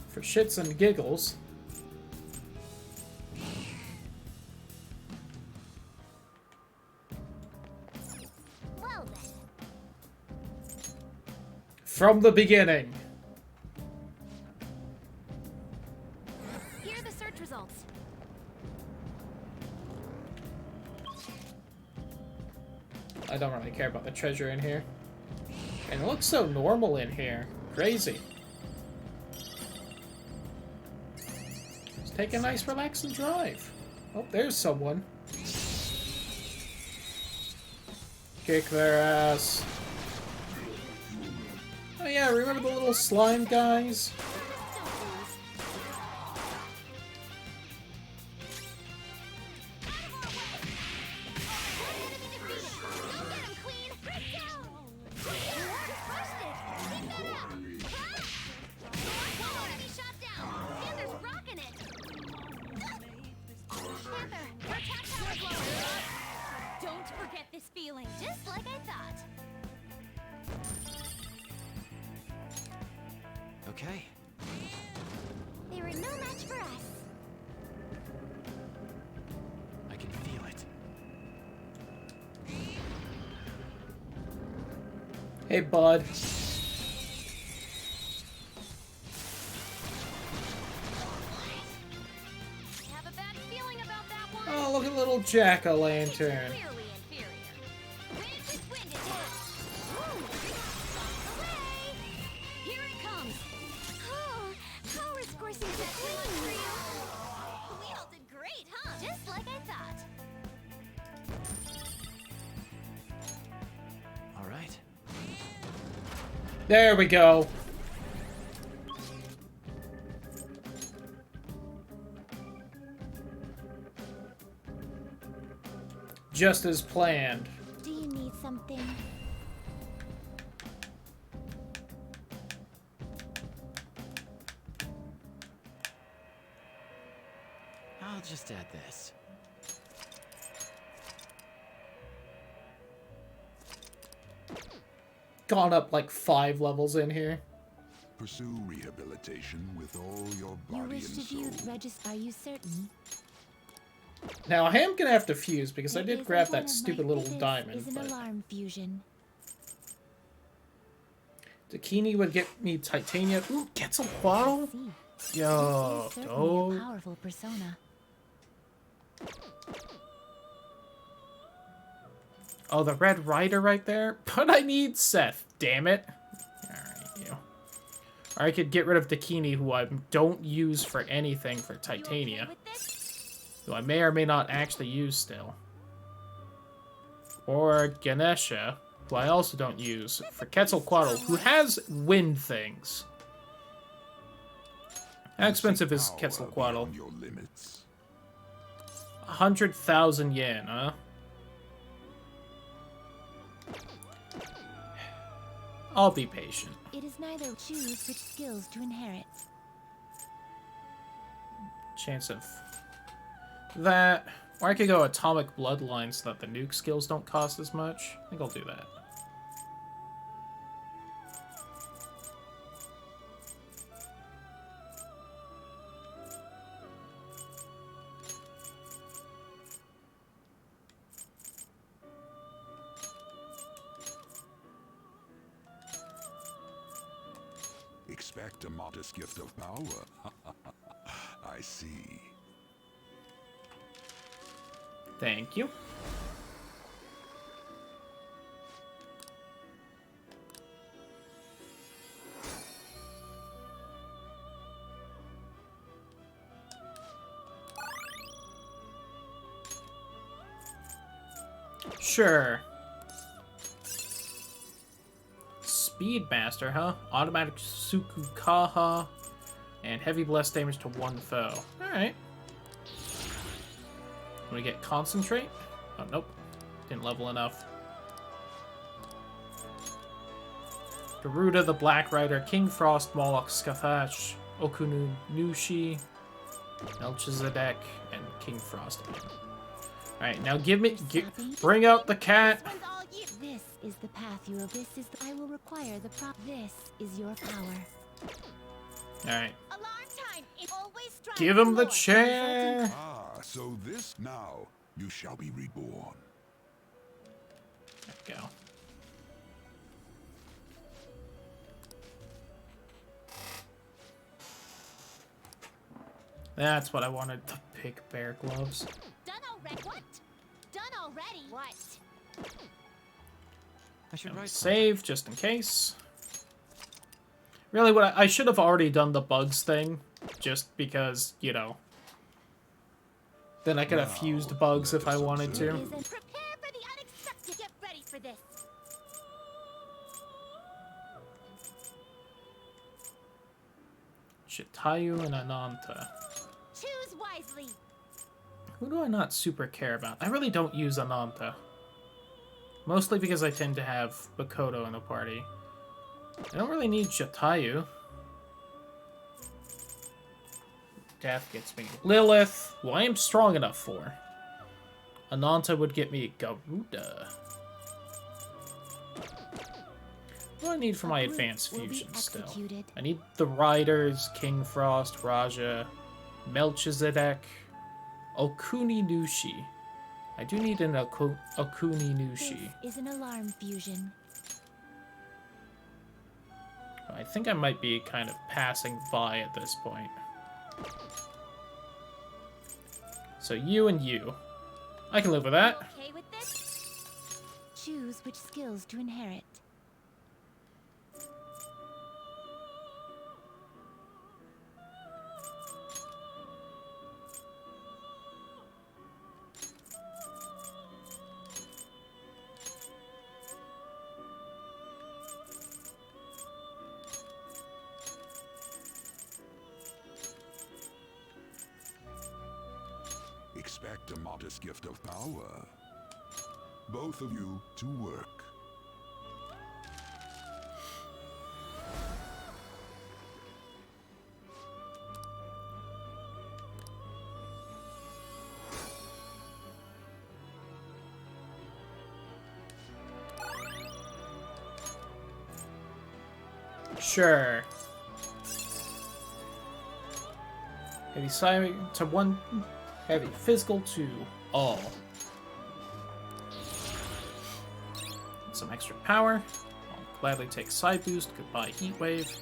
For shits and giggles. Well then. From the beginning. Here are the search results. I don't really care about the treasure in here. And it looks so normal in here. Crazy. Let's take a nice relaxing drive. Oh, there's someone. Kick their ass. Oh yeah, remember the little slime guys? Don't forget this feeling, just like I thought. Okay. They were no match for us. I can feel it. Hey, bud. Have a bad feeling about that one. Oh, look at little jack-o'-lantern. Clearly inferior. Wind with wind it is. Away! Here it comes. Oh, power coursing is that too much for you? We all did great, huh? Just like I thought. All right. There we go. Just as planned. Do you need something? I'll just add this. Gone up like 5 levels in here. Pursue rehabilitation with all your You body wish and to view soul. Regis? Are you certain? Now, I am gonna have to fuse because I It did is grab one that of stupid my little biggest diamond. Is an But alarm fusion. Dakini would get me titanium. Ooh, Quetzalcoatl? Yo, Certainly a dope. powerful persona. Oh, the Red Rider right there? But I need Seth, damn it. Alright, you. Or I could get rid of Dakini, who I don't use for anything for Titania. Who I may or may not actually use still. Or Ganesha. who I also don't use, for Quetzalcoatl, who has wind things. How expensive is Quetzalcoatl? 100,000 yen, huh? I'll be patient. It is neither choose which skills to inherit. Chance of that. Or I could go Atomic Bloodline so that the nuke skills don't cost as much. I think I'll do that. Expect a modest gift of power. I see. Thank you. Sure. Speedmaster, huh? Automatic Sukukaha and heavy blast damage to one foe. Alright. Want to get Concentrate? Oh, nope. Didn't level enough. Garuda, the Black Rider, King Frost, Moloch, Scafash, Okunu Nushi, Melchizedek, and King Frost again. Alright, now bring out the cat! This is the path you will. This is I will require the This is your power. Alright. Alarm time! It always strikes Give him the Lord. chair! Ah, so this now you shall be reborn. There we go. That's what I wanted, the big bear gloves. Done already? What? Done already? What? I should write Save, just in case. Really, what I should have already done the bugs thing, just because, you know. Then I could have fused bugs if I wanted to. Prepare for the unexpected. Get ready for this. Shitayu and Ananta. Choose wisely. Who do I not super care about? I really don't use Ananta. Mostly because I tend to have Makoto in the party. I don't really need Shitayu. Death gets me Lilith, who I am strong enough for. Ananta would get me Garuda. What do I need for my advanced fusion still? I need the Riders, King Frost, Raja, Melchizedek, Okuni Nushi. I do need an Okuni Nushi. This is an alarm fusion. I think I might be kind of passing by at this point. So you and you. I can live with that. Okay with this? Choose which skills to inherit. Expect a modest gift of power. Both of you to work. Sure. Heavy psi to one. Heavy physical to all. Some extra power. I'll gladly take side boost. Goodbye, heat wave.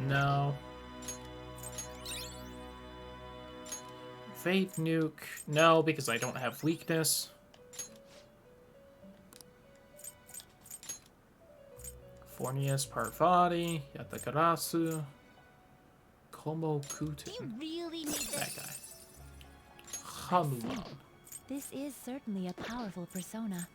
No. Fate nuke. No, because I don't have weakness. Fornius Parvati. Yatakarasu. Komo Kutu. You really need this? That guy. Hanuman. This is certainly a powerful persona.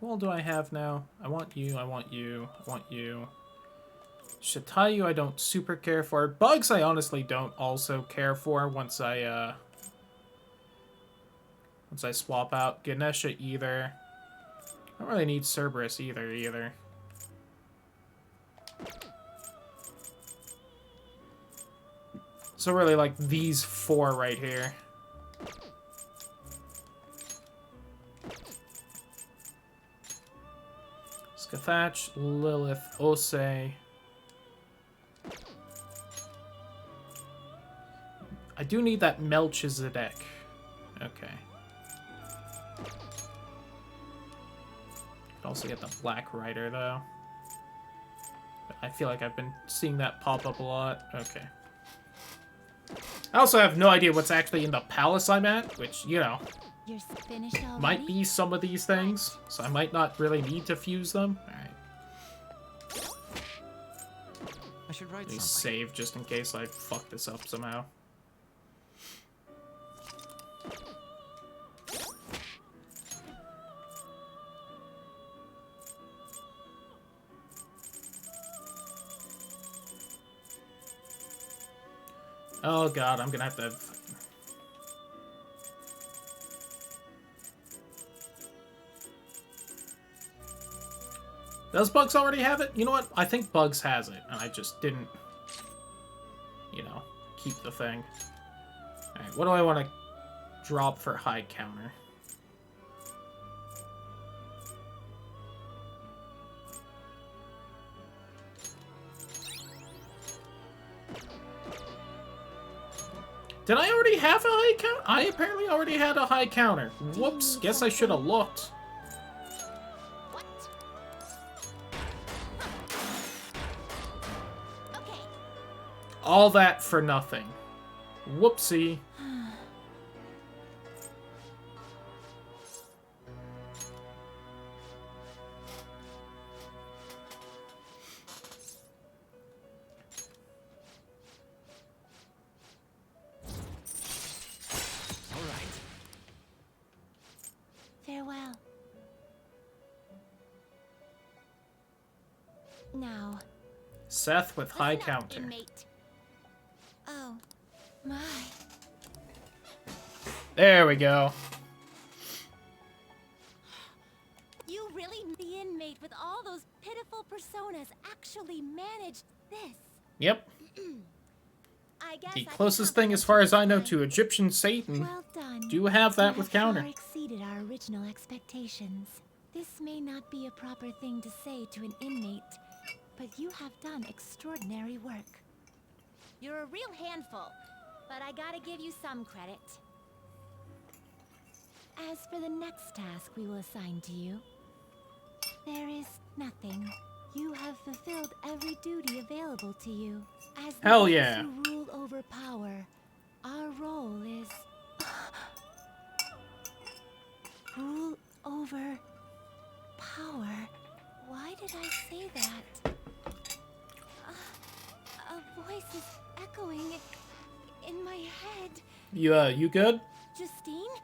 Who all do I have now? I want you, I want you, I want you. Shatayu I don't super care for. Bugs I honestly don't also care for once I swap out. Ganesha either. I don't really need Cerberus either. So really like these 4 right here. Scathach, Lilith, Osei. I do need that Melchizedek. Okay. Could also get the Black Rider, though. I feel like I've been seeing that pop up a lot. Okay. I also have no idea what's actually in the palace I'm at, which, you know, You're finished already? might be some of these things, so I might not really need to fuse them. Alright. I should write Let me something. save just in case I fuck this up somehow. Oh god, I'm gonna have to... Does Bugs already have it? You know what? I think Bugs has it, and I just didn't, you know, keep the thing. Alright, what do I want to drop for high counter? Did I already have a high counter? I apparently already had a high counter. Whoops, guess I should have looked. All that for nothing. Whoopsie. Farewell. Now. Seth with high counter. Inmate. Oh, my. There we go. You really, the inmate with all those pitiful personas, actually managed this. Yep. I guess The I closest thing as far as I know to Egyptian Satan. Well done. Do have that You with have counter. far exceeded our original expectations. This may not be a proper thing to say to an inmate, but you have done extraordinary work. You're a real handful, but I gotta give you some credit. As for the next task we will assign to you, there is nothing. You have fulfilled every duty available to you. As the Hell ones yeah. who rule over power, our role is rule over power. Why did I say that? A voice is echoing in my head. You good? Justine?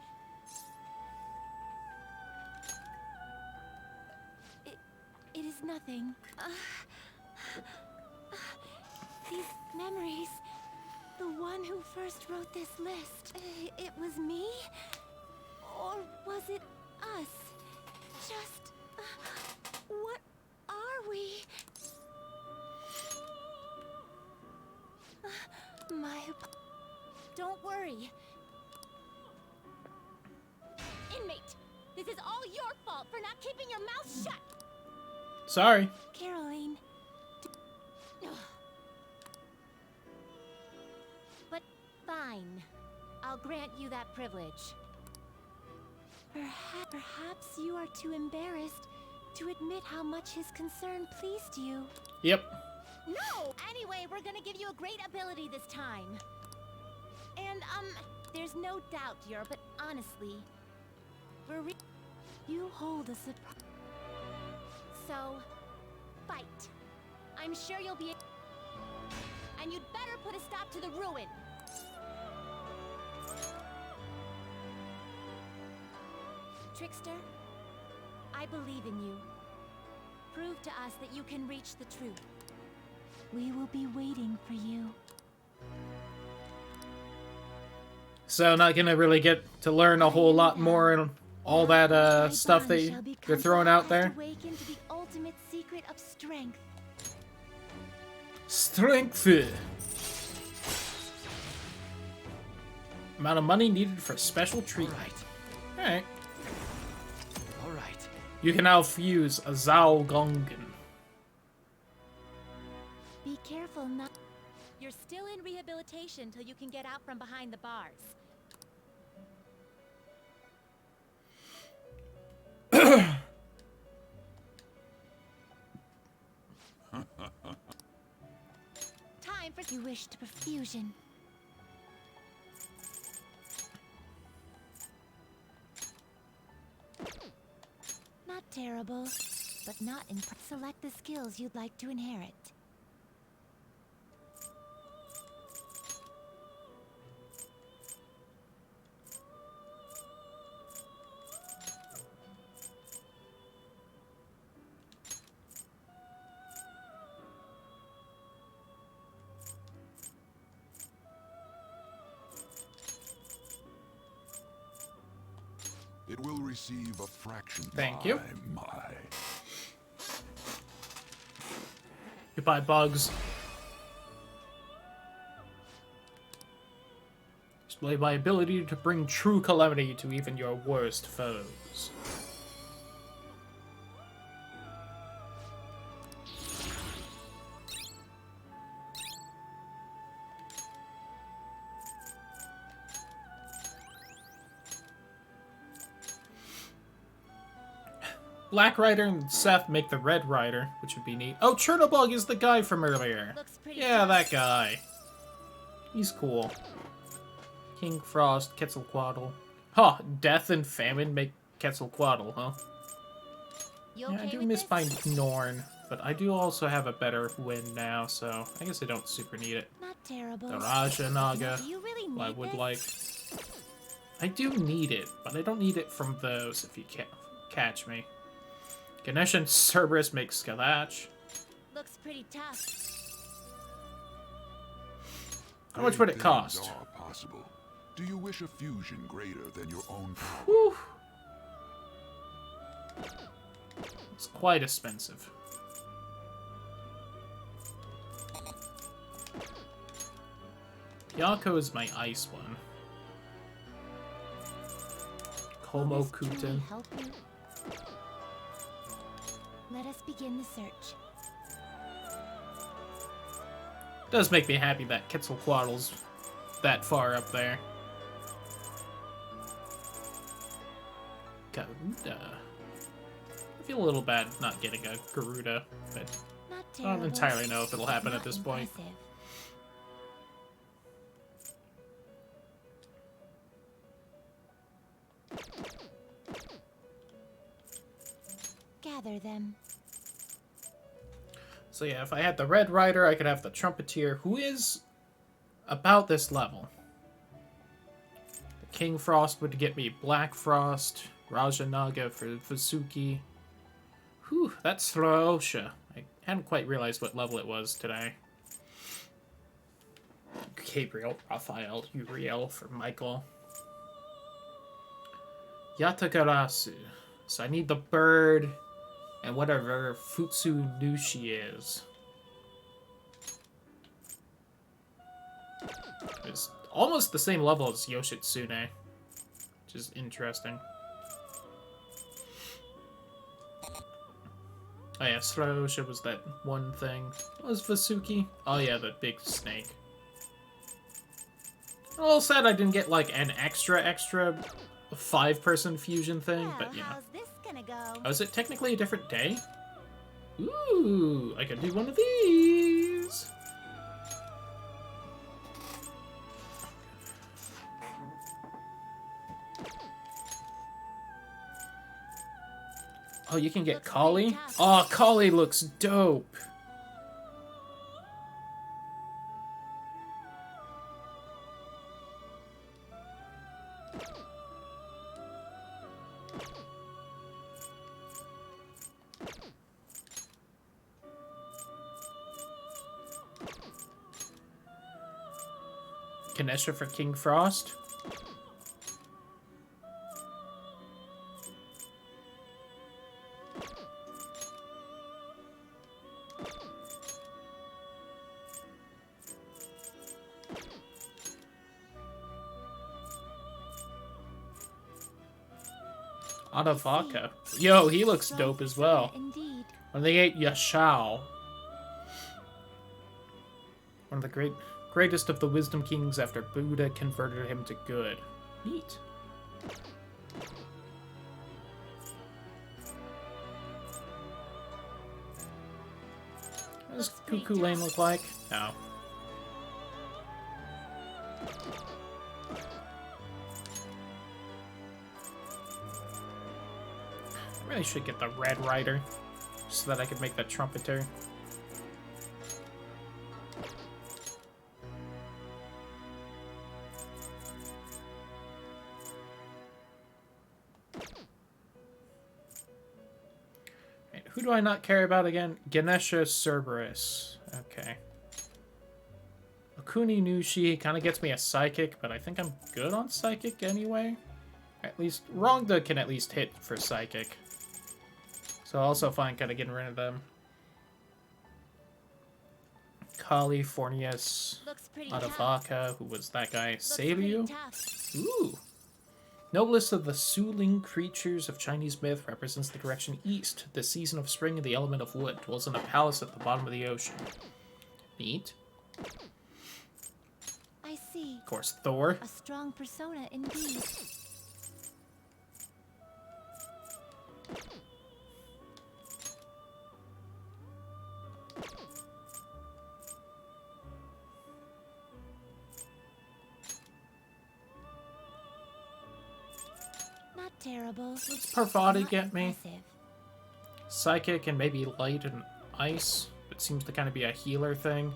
It is nothing. These memories. The one who first wrote this list. It was me? Or was it us? Just... what are we? Don't worry. Inmate, this is all your fault for not keeping your mouth shut. Sorry. Caroline. But fine. I'll grant you that privilege. Perhaps you are too embarrassed to admit how much his concern pleased you. Yep. No! Anyway, we're gonna give you a great ability this time. And, there's no doubt, but honestly, you hold a surprise. So, fight. I'm sure you'll be... And you'd better put a stop to the ruin. Trickster, I believe in you. Prove to us that you can reach the truth. We will be waiting for you. So not gonna really get to learn a whole lot more and all that stuff that you're throwing out there. Awaken to the ultimate secret of strength. Strength. Amount of money needed for special treatment. Alright. Alright. You can now fuse a Zhao Gongen. Be careful not. You're still in rehabilitation till you can get out from behind the bars. Time for you wish to perfusion. Not terrible, but not in. Select the skills you'd like to inherit. It will receive a fraction. Thank you. My. Goodbye, bugs. Display my ability to bring true calamity to even your worst foes. Black Rider and Seth make the Red Rider, which would be neat. Oh, Chernobog is the guy from earlier. Yeah, that guy. He's cool. King Frost, Quetzalcoatl. Huh, Death and Famine make Quetzalcoatl, huh? Yeah, I do miss my Norn, but I do also have a better win now, so I guess I don't super need it. Not terrible. The Raja Naga, Do you really need I would this? like. I do need it, but I don't need it from those, if you can't catch me. Ganesh and Cerberus make Skalach. Looks pretty tough. How much would it cost? Things are possible. Do you wish a fusion greater than your own power? Whew. It's quite expensive. Yako is my ice one. Komo Kuten. Help you? Let us begin the search. Does make me happy that Quetzalcoatl's that far up there. Garuda. I feel a little bad not getting a Garuda, but I don't entirely know if it'll happen at this point. Gather them. So yeah, if I had the Red Rider, I could have the Trumpeteer, who is about this level. The King Frost would get me Black Frost, Raja Naga for Vasuki. Whew, that's Throsha. I hadn't quite realized what level it was today. Gabriel, Raphael, Uriel for Michael. Yatagarasu. So I need the bird and whatever Futsu Nushi is. It's almost the same level as Yoshitsune, which is interesting. Oh yeah, Srosha was that one thing. What was Vasuki? Oh yeah, the big snake. I'm a little sad I didn't get like an extra 5-person fusion thing, but yeah. How's this gonna go? Oh, is it technically a different day? Ooh, I could do one of these. Oh, you can get Kali? Oh, Kali looks dope. Ganesha for King Frost. Adavaka. Yo, he looks dope as well. When they ate Yashao. One of the greatest of the Wisdom Kings after Buddha converted him to good. Neat. What does Cuckoo Lane look like? No. I really should get the Red Rider, so that I could make the Trumpeter. Right, who do I not care about again? Ganesha Cerberus. Okay. Okuni Nushi kind of gets me a Psychic, but I think I'm good on Psychic anyway. At least, Rongda can at least hit for Psychic. So also fine kind of getting rid of them. Kali, Fornius, Adavaka, who was that guy? Seiyu? Ooh. Noblest of the Suling creatures of Chinese myth, represents the direction east. The season of spring and the element of wood. Dwells in a palace at the bottom of the ocean. Neat. I see. Of course, Thor. A strong persona indeed. Not terrible. What's Parvati get me? Psychic and maybe light and ice. It seems to kind of be a healer thing.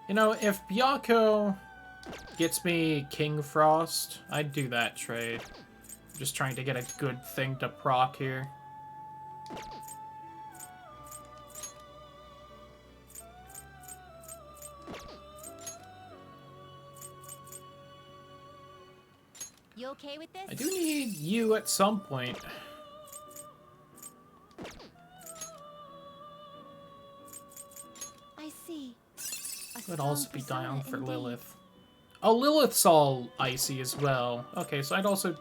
You know, if Byakko gets me King Frost, I'd do that trade. I'm just trying to get a good thing to proc here. You okay with this? I do need you at some point. I see. Would also be down for Lilith. Oh, Lilith's all icy as well. Okay, so I'd also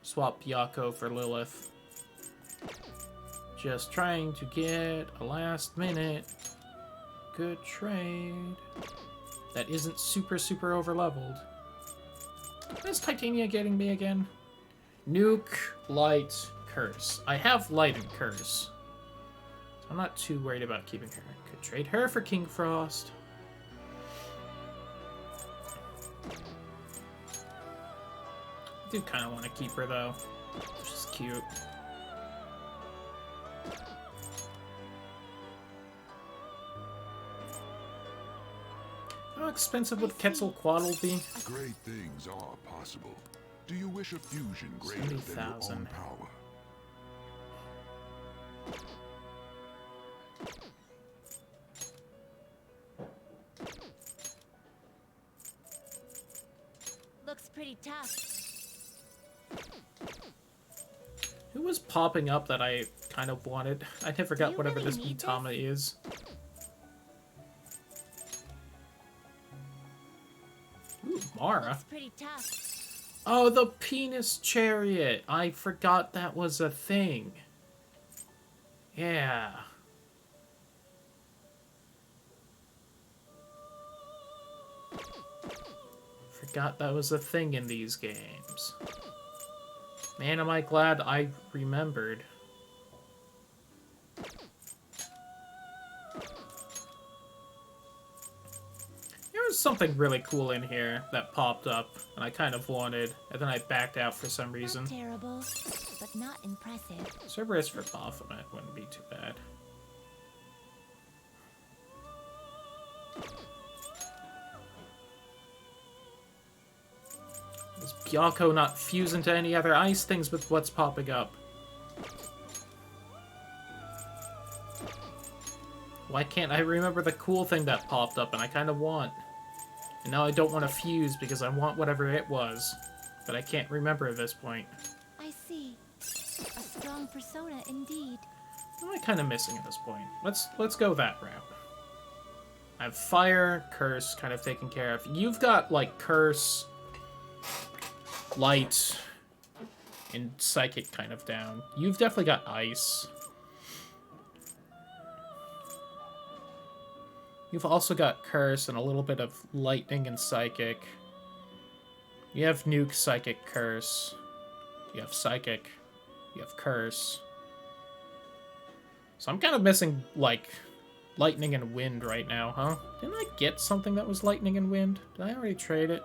swap Byakko for Lilith. Just trying to get a last minute good trade that isn't super over leveled. What is Titania getting me again? Nuke, Light, Curse. I have Light and Curse. I'm not too worried about keeping her. Could trade her for King Frost. I do kind of want to keep her though. She's cute. How expensive would Quetzalcoatl be? Great things are possible. Do you wish a fusion greater than your own power? Looks pretty tough. Who was popping up that I kind of wanted? I never got whatever this Mitama is. Ooh, Mara. Looks pretty tough. Oh, the penis chariot. I forgot that was a thing. Yeah. Forgot that was a thing in these games. Man, am I glad I remembered. There was something really cool in here that popped up, and I kind of wanted, and then I backed out for some reason. Not terrible, but not impressive. Cerberus for Baphomet wouldn't be too bad. Is Byakko not fuse into any other ice things with what's popping up? Why can't I remember the cool thing that popped up and I kind of want? And now I don't want to fuse because I want whatever it was. But I can't remember at this point. I see. A strong persona indeed. What am I kind of missing at this point? Let's go that route. I have fire, curse kind of taken care of. You've got like curse, light, and psychic kind of down. You've definitely got ice. You've also got curse and a little bit of lightning and psychic. You have nuke, psychic, curse. You have psychic. You have curse. So I'm kind of missing, like, lightning and wind right now, huh? Didn't I get something that was lightning and wind? Did I already trade it?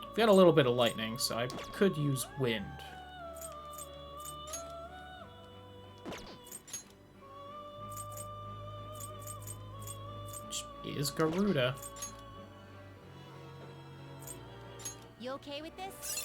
I've got a little bit of lightning, so I could use wind. Which is Garuda. You okay with this?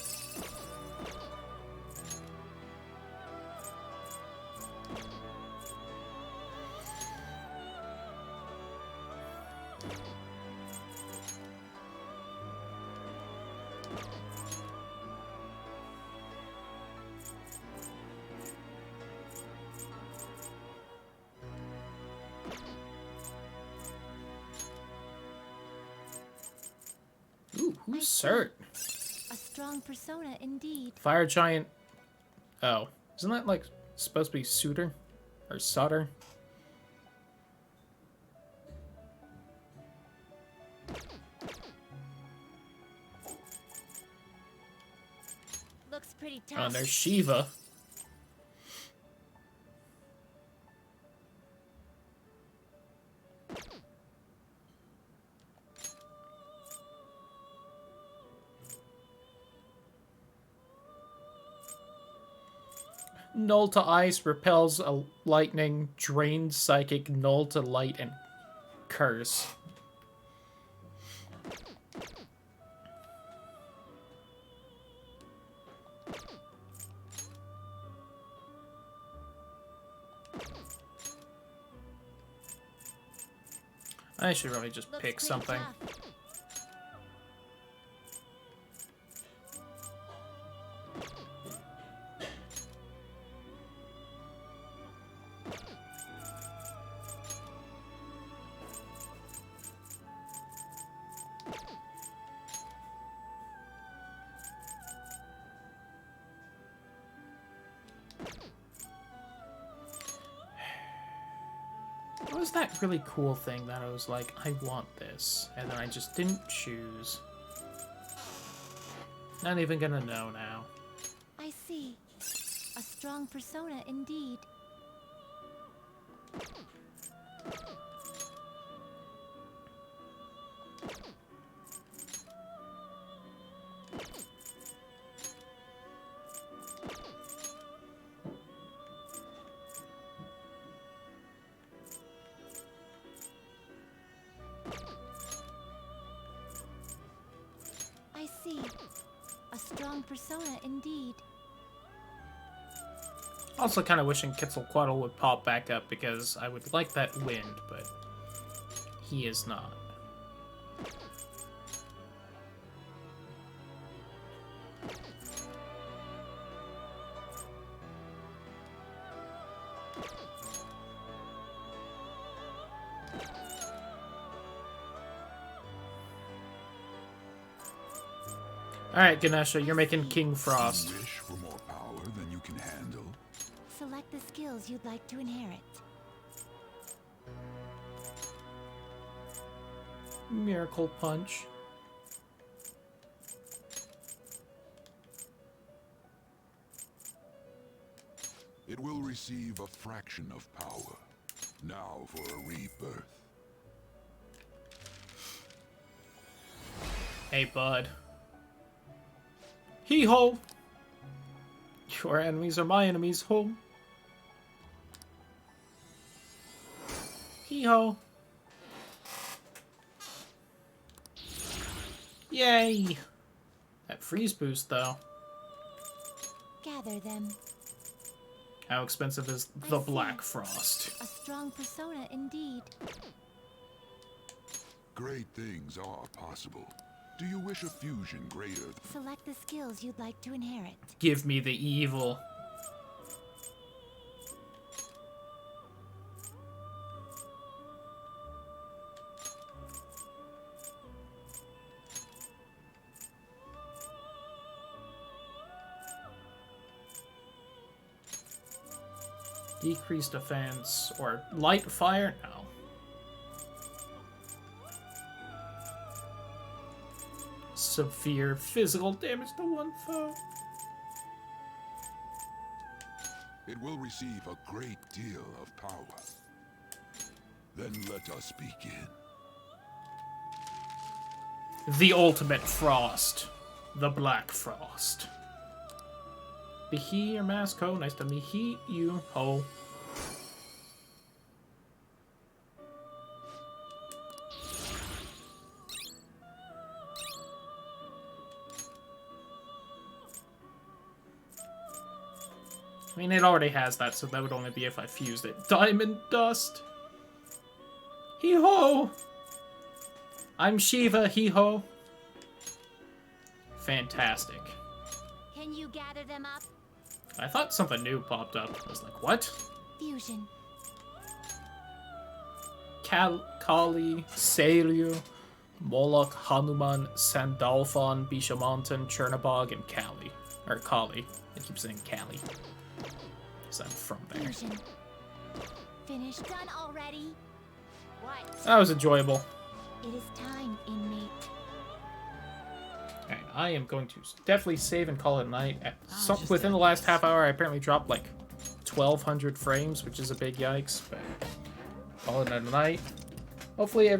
Ooh, who's Cert? A strong persona indeed. Fire Giant. Oh, isn't that like supposed to be Suitor? Or Sutter? Looks pretty tough. Oh, and there's Shiva. Null to ice, repels a lightning, drains psychic, null to light, and curse. I should really just pick something. What was that really cool thing that I was like, I want this, and then I just didn't choose? Not even gonna know now. I see. A strong persona indeed. I see. A strong persona indeed. Also kind of wishing Quetzalcoatl would pop back up because I would like that wind, but he is not. Alright, Ganesha, you're making King Frost. You wish for more power than you can handle? Select the skills you'd like to inherit. Miracle Punch. It will receive a fraction of power. Now for a rebirth. Hey, bud. Hee-ho! Your enemies are my enemies, ho! Hee-ho! Yay! That freeze boost, though. Gather them. How expensive is the Black Frost? A strong persona indeed. Great things are possible. Do you wish a fusion greater? Select the skills you'd like to inherit. Give me the evil. Decreased defense or light fire? No. Severe physical damage to one foe. It will receive a great deal of power. Then let us begin. The ultimate frost. The Black Frost. Be he your mask ho. Nice to meet you ho. I mean, it already has that, so that would only be if I fused it. Diamond Dust! Hee-ho! I'm Shiva, hee-ho. Fantastic. Can you gather them up? I thought something new popped up. I was like, what? Fusion. Kali, Saliu, Moloch, Hanuman, Sandalphon, Bishamontan, Chernobog, and Kali. Or Kali. I keep saying Kali. Because I'm from there. Fusion. Finished. Done already? What? That was enjoyable. It is time, inmate. Alright, I am going to definitely save and call it a night. Within the last half hour, I apparently dropped like 1,200 frames, which is a big yikes, but call it a night. Hopefully